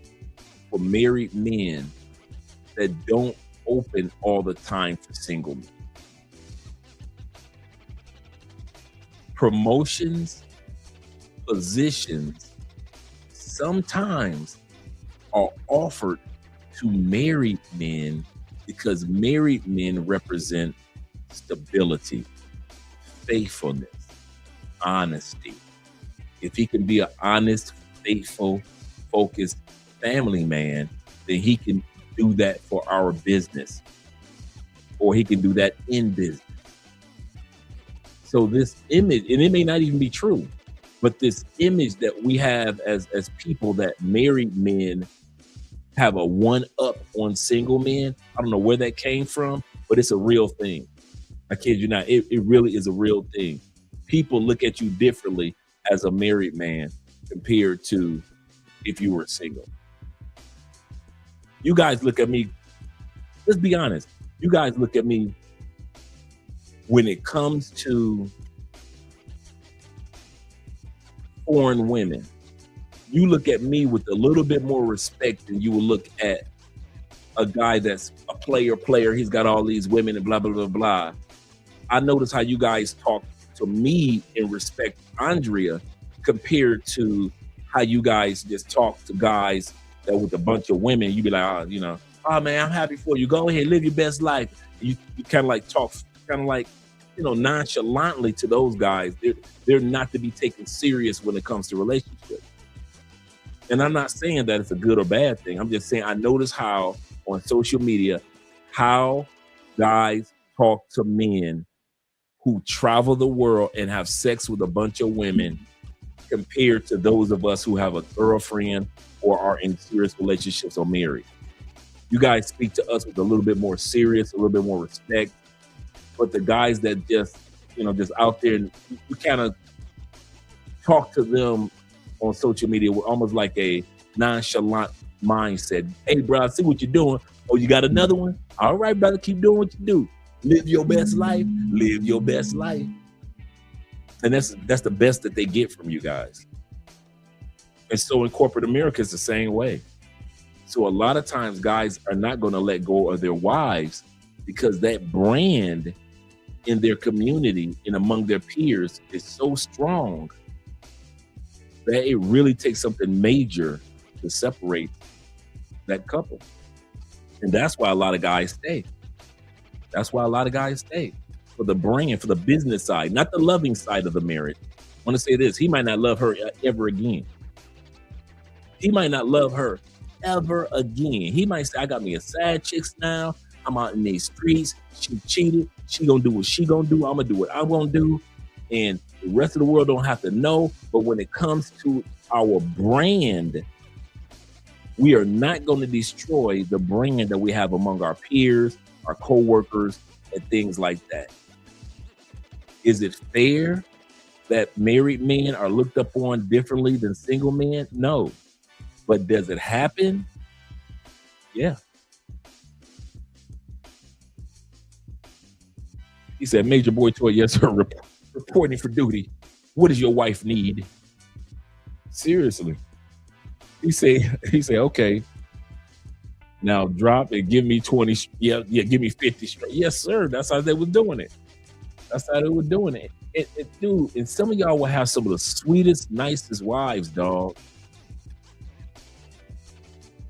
for married men that don't open all the time for single men. Promotions, positions, sometimes are offered to married men because married men represent stability, faithfulness, honesty. If he can be an honest, faithful, focused family man, then he can do that for our business, or he can do that in business. So this image, and it may not even be true, but this image that we have as people that married men have a one-up on single men, I don't know where that came from, but it's a real thing. I kid you not, it really is a real thing. People look at you differently as a married man compared to if you were single. You guys look at me, let's be honest, you guys look at me when it comes to foreign women. You look at me with a little bit more respect than you will look at a guy that's a player. He's got all these women and blah, blah, blah, blah. I notice how you guys talk to me and respect Andrea compared to how you guys just talk to guys that with a bunch of women. You be like, oh man, I'm happy for you. Go ahead, live your best life. You kind of like talk kind of like, nonchalantly to those guys. They're not to be taken serious when it comes to relationships. And I'm not saying that it's a good or bad thing. I'm just saying I notice how on social media, how guys talk to men who travel the world and have sex with a bunch of women compared to those of us who have a girlfriend or are in serious relationships or married. You guys speak to us with a little bit more serious, a little bit more respect. But the guys that just out there, you kind of talk to them on social media with almost like a nonchalant mindset. Hey, bro, I see what you're doing. Oh, you got another one? All right, brother, keep doing what you do. Live your best life. Live your best life. And that's the best that they get from you guys. And so in corporate America, it's the same way. So a lot of times guys are not going to let go of their wives because that brand in their community and among their peers is so strong that it really takes something major to separate that couple. And that's why a lot of guys stay. That's why a lot of guys stay. For the brand, for the business side, not the loving side of the marriage. I want to say this, he might not love her ever again. He might not love her ever again. He might say, I got me a side chicks now. I'm out in these streets. She cheated. She gonna do what she gonna do. I'm gonna do what I'm gonna do. And the rest of the world don't have to know. But when it comes to our brand, we are not going to destroy the brand that we have among our peers, our co-workers, and things like that. Is it fair that married men are looked upon differently than single men? No. But does it happen? Yeah. He said, Major Boy Toy, yes, sir, reporting for duty. What does your wife need? Seriously. He say, okay, now drop and give me 20. Yeah, give me 50 straight. Yes, sir. That's how they were doing it. That's how they were doing it. Dude, and some of y'all will have some of the sweetest, nicest wives, dog.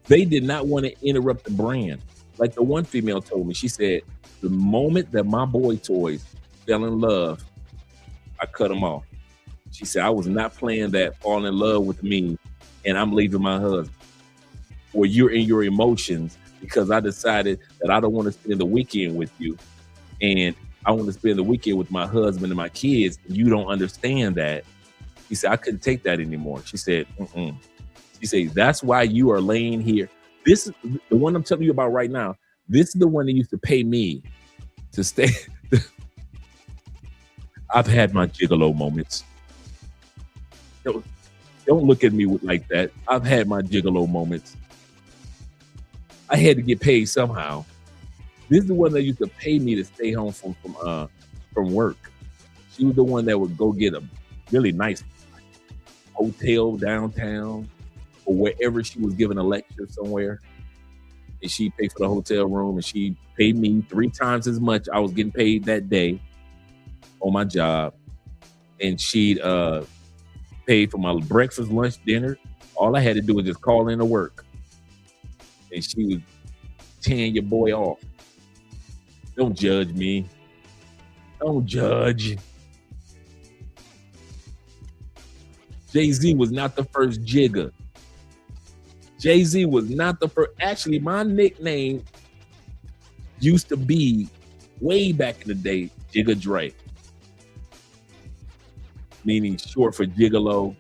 They did not want to interrupt the brand. Like the one female told me, she said, the moment that my boy toys fell in love, I cut them off. She said, I was not playing that fall in love with me and I'm leaving my husband. Or you're in your emotions because I decided that I don't want to spend the weekend with you. And I want to spend the weekend with my husband and my kids. And you don't understand that. She said, I couldn't take that anymore. She said, She said, that's why you are laying here. This is the one I'm telling you about right now. This is the one that used to pay me to stay. I've had my gigolo moments. Don't look at me like that. I've had my gigolo moments. I had to get paid somehow. This is the one that used to pay me to stay home from work. She was the one that would go get a really nice hotel downtown or wherever she was giving a lecture somewhere. And she paid for the hotel room, and she paid me 3 times as much I was getting paid that day on my job. And she'd paid for my breakfast, lunch, dinner. All I had to do was just call in to work. And she was tearing your boy off. Don't judge me. Don't judge. Jay-Z was not the first jigger. Jay-Z was not the first. Actually, my nickname used to be, way back in the day, Jigga Dre. Meaning short for Gigolo,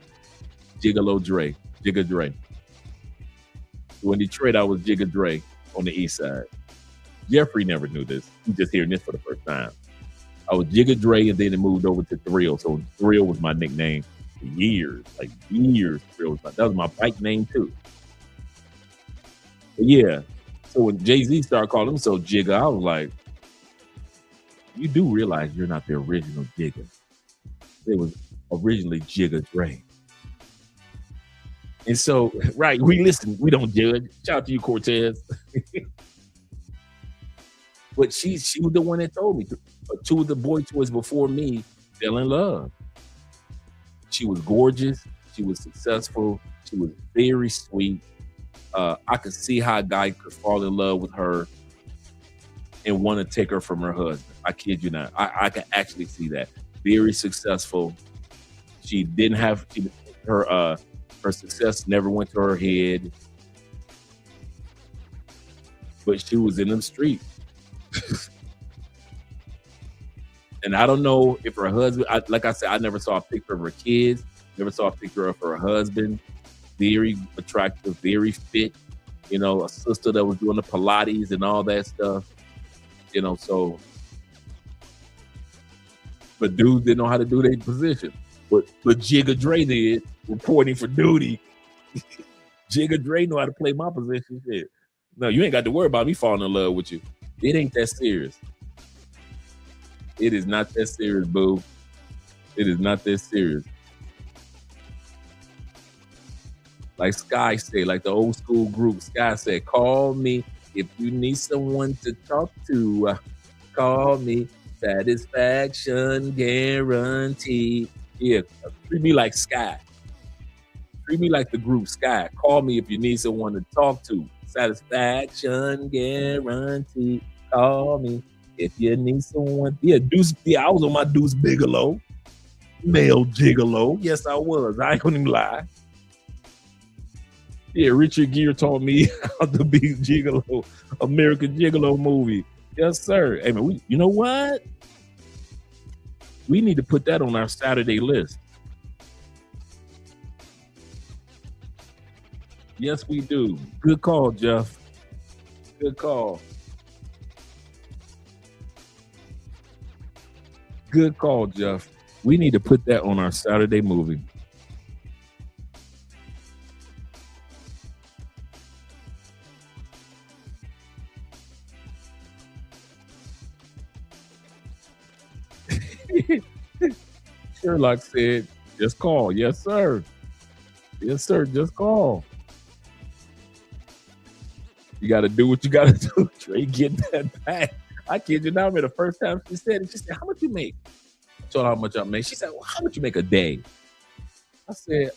Gigolo Dre, Jigga Dre. So in Detroit, I was Jigga Dre on the east side. Jeffrey never knew this. He's just hearing this for the first time. I was Jigga Dre, and then it moved over to Thrill. So Thrill was my nickname for years, like years. That was my bike name too. But yeah, so when Jay-Z started calling himself Jigga, I was like, you do realize you're not the original Jigga. It was originally Jigga Dre. And so, right, we listen, we don't judge. Shout out to you, Cortez. But she was the one that told me. 2 of the boy toys before me fell in love. She was gorgeous. She was successful. She was very sweet. I could see how a guy could fall in love with her and want to take her from her husband. I kid you not. I can actually see that. Very successful. She didn't have her success never went to her head, but she was in them streets. And I don't know if her husband, like I said, I never saw a picture of her kids, never saw a picture of her husband. Very attractive, very fit, a sister that was doing the Pilates and all that stuff, so. But dudes didn't know how to do their position. But Jigga Dre did, reporting for duty. Jigga Dre know how to play my position. Shit. No, you ain't got to worry about me falling in love with you. It ain't that serious. It is not that serious, boo. It is not that serious. Like Sky said, like the old school group, Sky said, call me if you need someone to talk to. Call me. Satisfaction guaranteed. Yeah, treat me like Sky. Treat me like the group Sky. Call me if you need someone to talk to. Satisfaction guaranteed. Call me if you need someone. Yeah, Deuce. Yeah, I was on my Deuce Bigelow. Male gigolo. Yes, I was. I ain't gonna even lie. Yeah, Richard Gere taught me how to be gigolo. American Gigolo movie. Yes, sir. Hey, man, you know what? We need to put that on our Saturday list. Yes, we do. Good call, Jeff. Good call. Good call, Jeff. We need to put that on our Saturday movie. Sherlock said, just call. Yes, sir. Yes, sir. Just call. You got to do what you got to do. Trey, get that back. I kid you not, man. The first time she said it, she said, how much you make? I told her how much I make. She said, well, how much you make a day? I said,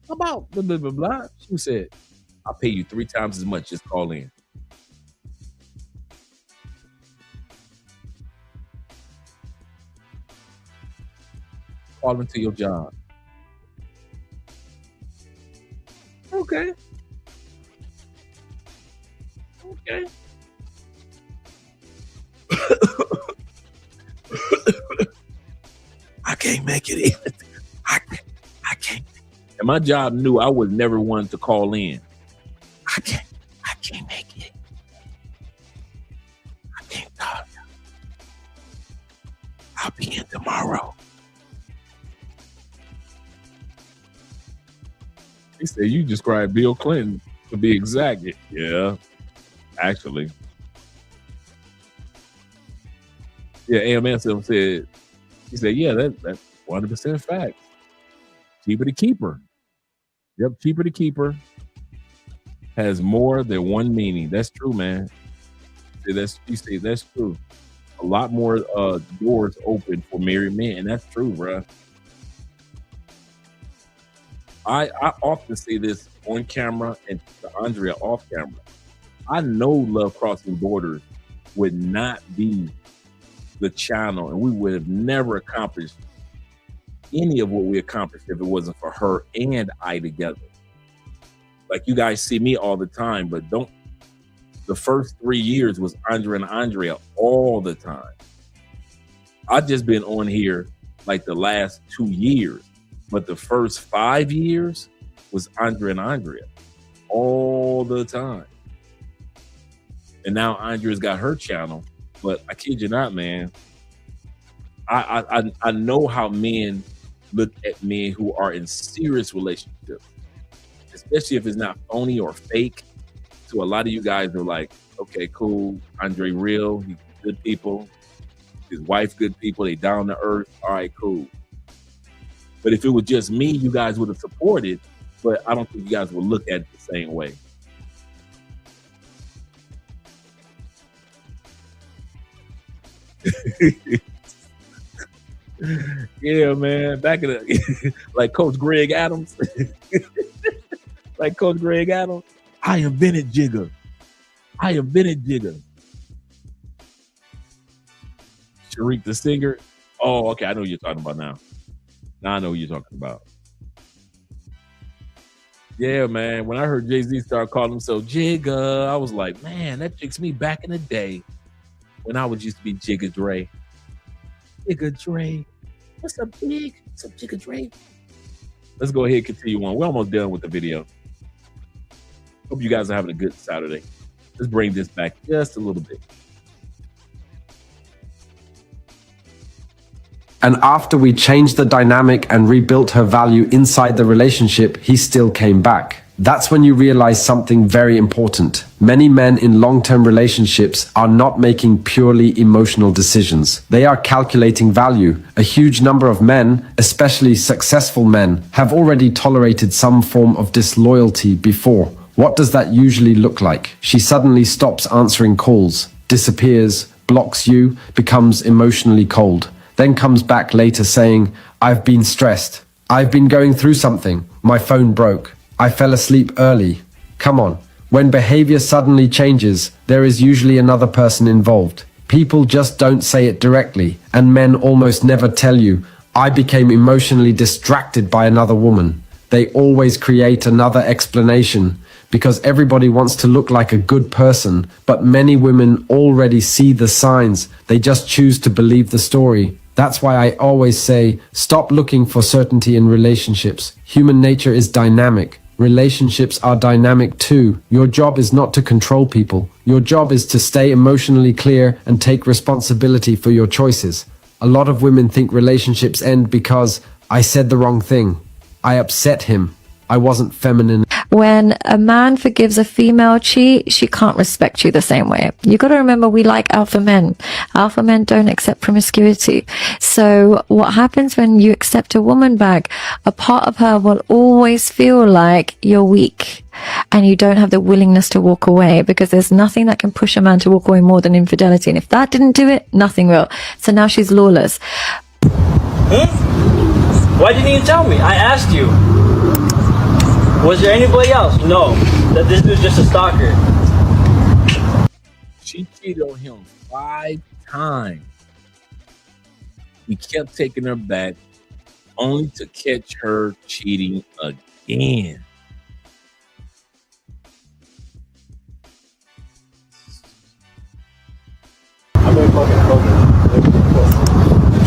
about blah, blah, blah, blah. She said, I'll pay you 3 times as much. Just call in. Call into your job. Okay. Okay. I can't make it in. I can't. And my job knew I was never one to call in. I can't make it. I can't talk. I'll be in tomorrow. He said you described Bill Clinton to be exact. Yeah, actually. Yeah, AMS said, he said, yeah, that's 100% fact. Cheaper to keep her. Yep, cheaper to keep her has more than one meaning. That's true, man. You say that's true. A lot more doors open for married men, and that's true, bro. I often say this on camera and to Andrea off camera. I know Love Crossing Borders would not be the channel, and we would have never accomplished any of what we accomplished if it wasn't for her and I together. Like, you guys see me all the time, but the first 3 years was Andrea and Andrea all the time. I've just been on here like the last 2 years, but the first 5 years was Andrea and Andrea all the time. And now Andrea's got her channel, but I kid you not, man. I know how men look at men who are in serious relationships, especially if it's not phony or fake. So a lot of you guys are like, okay, cool, Andre real, he's good people, his wife good people, they down to earth, all right, cool. But if it was just me, you guys would have supported, but I don't think you guys would look at it the same way. Yeah, man, back in the like Coach Greg Adams. Like Coach Greg Adams. I invented Jigga. Sharik the singer. Oh, okay. I know what you're talking about now. Now I know what you're talking about. Yeah, man. When I heard Jay-Z start calling himself Jigga, I was like, man, that takes me back in the day when I would used to be Jigga Dre. Jigga Dre. What's up, Jig? What's up, Jigga Dre? Let's go ahead and continue on. We're almost done with the video. Hope you guys are having a good Saturday. Let's bring this back just a little bit. And after we changed the dynamic and rebuilt her value inside the relationship, he still came back. That's when you realize something very important. Many men in long-term relationships are not making purely emotional decisions. They are calculating value. A huge number of men, especially successful men, have already tolerated some form of disloyalty before. What does that usually look like? She suddenly stops answering calls, disappears, blocks you, becomes emotionally cold, then comes back later saying, I've been stressed. I've been going through something. My phone broke. I fell asleep early. Come on. When behavior suddenly changes, there is usually another person involved. People just don't say it directly, and men almost never tell you, I became emotionally distracted by another woman. They always create another explanation because everybody wants to look like a good person, but many women already see the signs. They just choose to believe the story. That's why I always say, stop looking for certainty in relationships. Human nature is dynamic. Relationships are dynamic too. Your job is not to control people. Your job is to stay emotionally clear and take responsibility for your choices. A lot of women think relationships end because I said the wrong thing. I upset him. I wasn't feminine. When a man forgives a female cheat, she can't respect you the same way. You got to remember, we like alpha men. Alpha men don't accept promiscuity. So what happens when you accept a woman back? A part of her will always feel like you're weak and you don't have the willingness to walk away, because there's nothing that can push a man to walk away more than infidelity. And if that didn't do it, nothing will. So now she's lawless. Why didn't you tell me? I asked you. Was there anybody else? No. That this dude's just a stalker. She cheated on him 5 times. He kept taking her back, only to catch her cheating again. I've been fucking broken.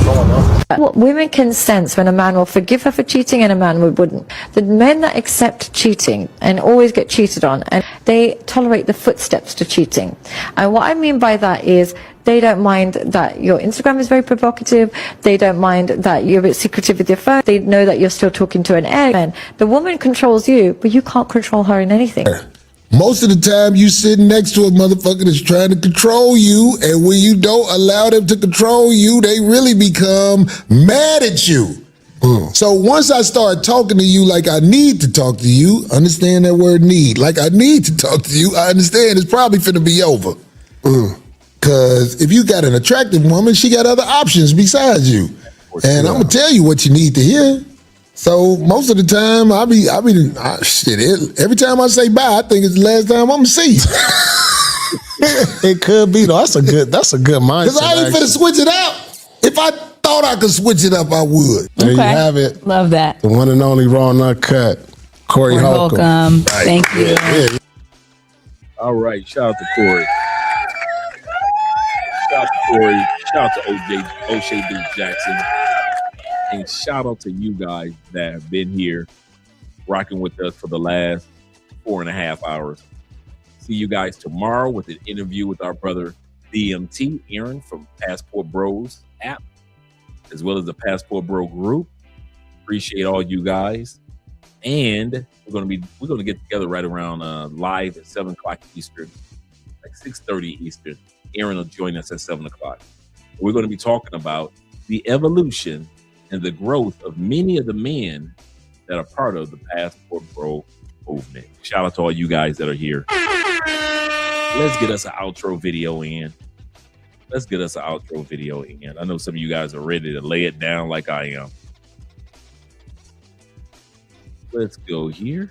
Someone else. What women can sense when a man will forgive her for cheating and a man wouldn't. The men that accept cheating and always get cheated on, and they tolerate the footsteps to cheating. And what I mean by that is they don't mind that your Instagram is very provocative. They don't mind that you're a bit secretive with your phone. They know that you're still talking to an ex. And the woman controls you, but you can't control her in anything. Most of the time you sitting next to a motherfucker that's trying to control you, and when you don't allow them to control you, they really become mad at you. So once I start talking to you like I need to talk to you, understand that word need, like I need to talk to you, I understand it's probably finna be over. Cause if you got an attractive woman, she got other options besides you. And I'm gonna tell you what you need to hear. So most of the time, every time I say bye, I think it's the last time I'm gonna see you. It could be though. That's a good mindset. Cause I ain't finna switch it out. If I thought I could switch it up, I would. There you have it. Love that. The one and only Raw and Uncut, Corey Holcomb. Thank you. Yeah. All right, shout out to Corey. Shout out to Corey. Shout out to O'Shea B. Jackson. And shout out to you guys that have been here rocking with us for the last 4.5 hours. See you guys tomorrow with an interview with our brother DMT, Aaron from Passport Bros app, as well as the Passport Bro group. Appreciate all you guys. And we're gonna get together right around live at 7 o'clock Eastern, like 6:30 Eastern. Aaron will join us at 7 o'clock. We're going to be talking about the evolution and the growth of many of the men that are part of the Passport Bro movement. Shout out to all you guys that are here. Let's get us an outro video in. I know some of you guys are ready to lay it down like I am. Let's go here.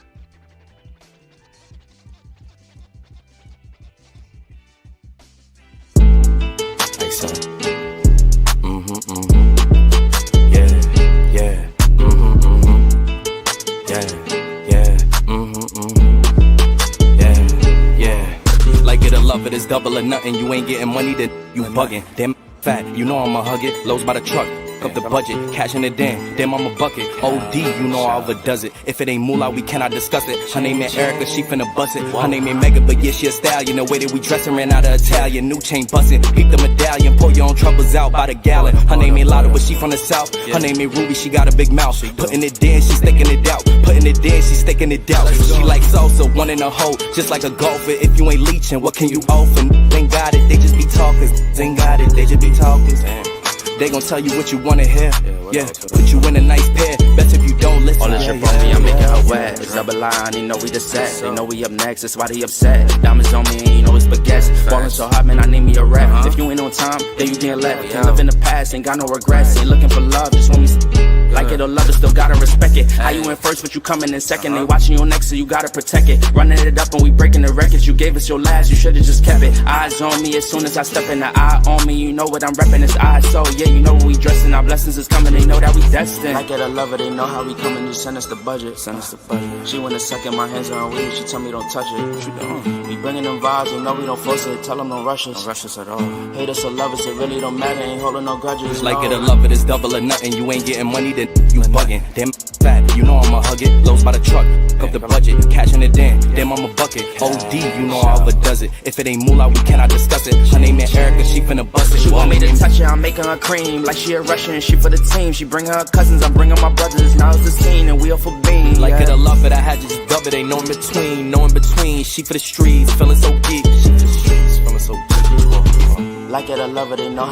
Hey, son. Yeah. Yeah. Like it or love it, it's double or nothing. You ain't getting money, then you bugging. Damn fat, you know I'ma hug it. Lows by the truck. Up the budget, cashing it in, damn I'm a bucket. OD, you know I overdoes it. If it ain't moolah, we cannot discuss it. Her name ain't Erica, she finna bust it. Her name ain't Mega, but yeah, she a stallion. The way that we dressin' ran out of Italian. New chain bustin', keep the medallion. Pour your own troubles out by the gallon. Her name ain't Lotta, but she from the south. Her name ain't Ruby, she got a big mouth. Putting it in, she sticking it out. Putting it in, she sticking it out. She like salsa, one in a hole, just like a golfer. If you ain't leeching, what can you offer? Ain't got it, they just be talking. Ain't got it, they just be talking. They gon' tell you what you wanna hear. Yeah, put you in a nice pair. Best if you don't listen. All this shit from me, I'm making her wet. It's double line, they know we the set. They know we up next, that's why they upset. Diamonds on me, and you know it's baguettes. Ballin' so hot, man, I need me a rap. If you ain't on time, then you can't let. Can't live in the past, ain't got no regrets. Ain't looking for love, just want me. Like it or love it, still gotta respect it. How you in first, but you coming in second. They watching you next, so you gotta protect it. Running it up and we breaking the records. You gave us your last, you should've just kept it. Eyes on me as soon as I step in. The eye on me, you know what I'm reppin'. It's eyes, so yeah, you know what we dressin'. Our blessings is coming, they know that we destined. Like it or love it, they know how we coming. Just send us the budget, She wanna suck in my hands on weed, she tell me don't touch it. What you doing? We bringing them vibes, they know we don't force it. Tell them don't rush us. Don't rush us at all. Hate us or love us, it really don't matter. Ain't holding no grudges. Like it or love it, it's double or nothing. You ain't getting money, then you bugging. Damn fat, you know I'ma hug it. Lows by the truck, up the budget, cashing it in. Damn I'm a bucket. OD, you know I overdoes it. If it ain't moolah, we cannot discuss it. Her name ain't Erica, she finna bust it. She want me to touch it, I'm making her cream. Like she a Russian, she for the team. She bring her cousins, I'm bringing my brothers. Now it's the scene and we are for being. Like it or love it, I had to just dub it. Ain't no in between, no in between. She for the streets, feeling so geek. She for the streets, feeling so geek. Like it or love it, they know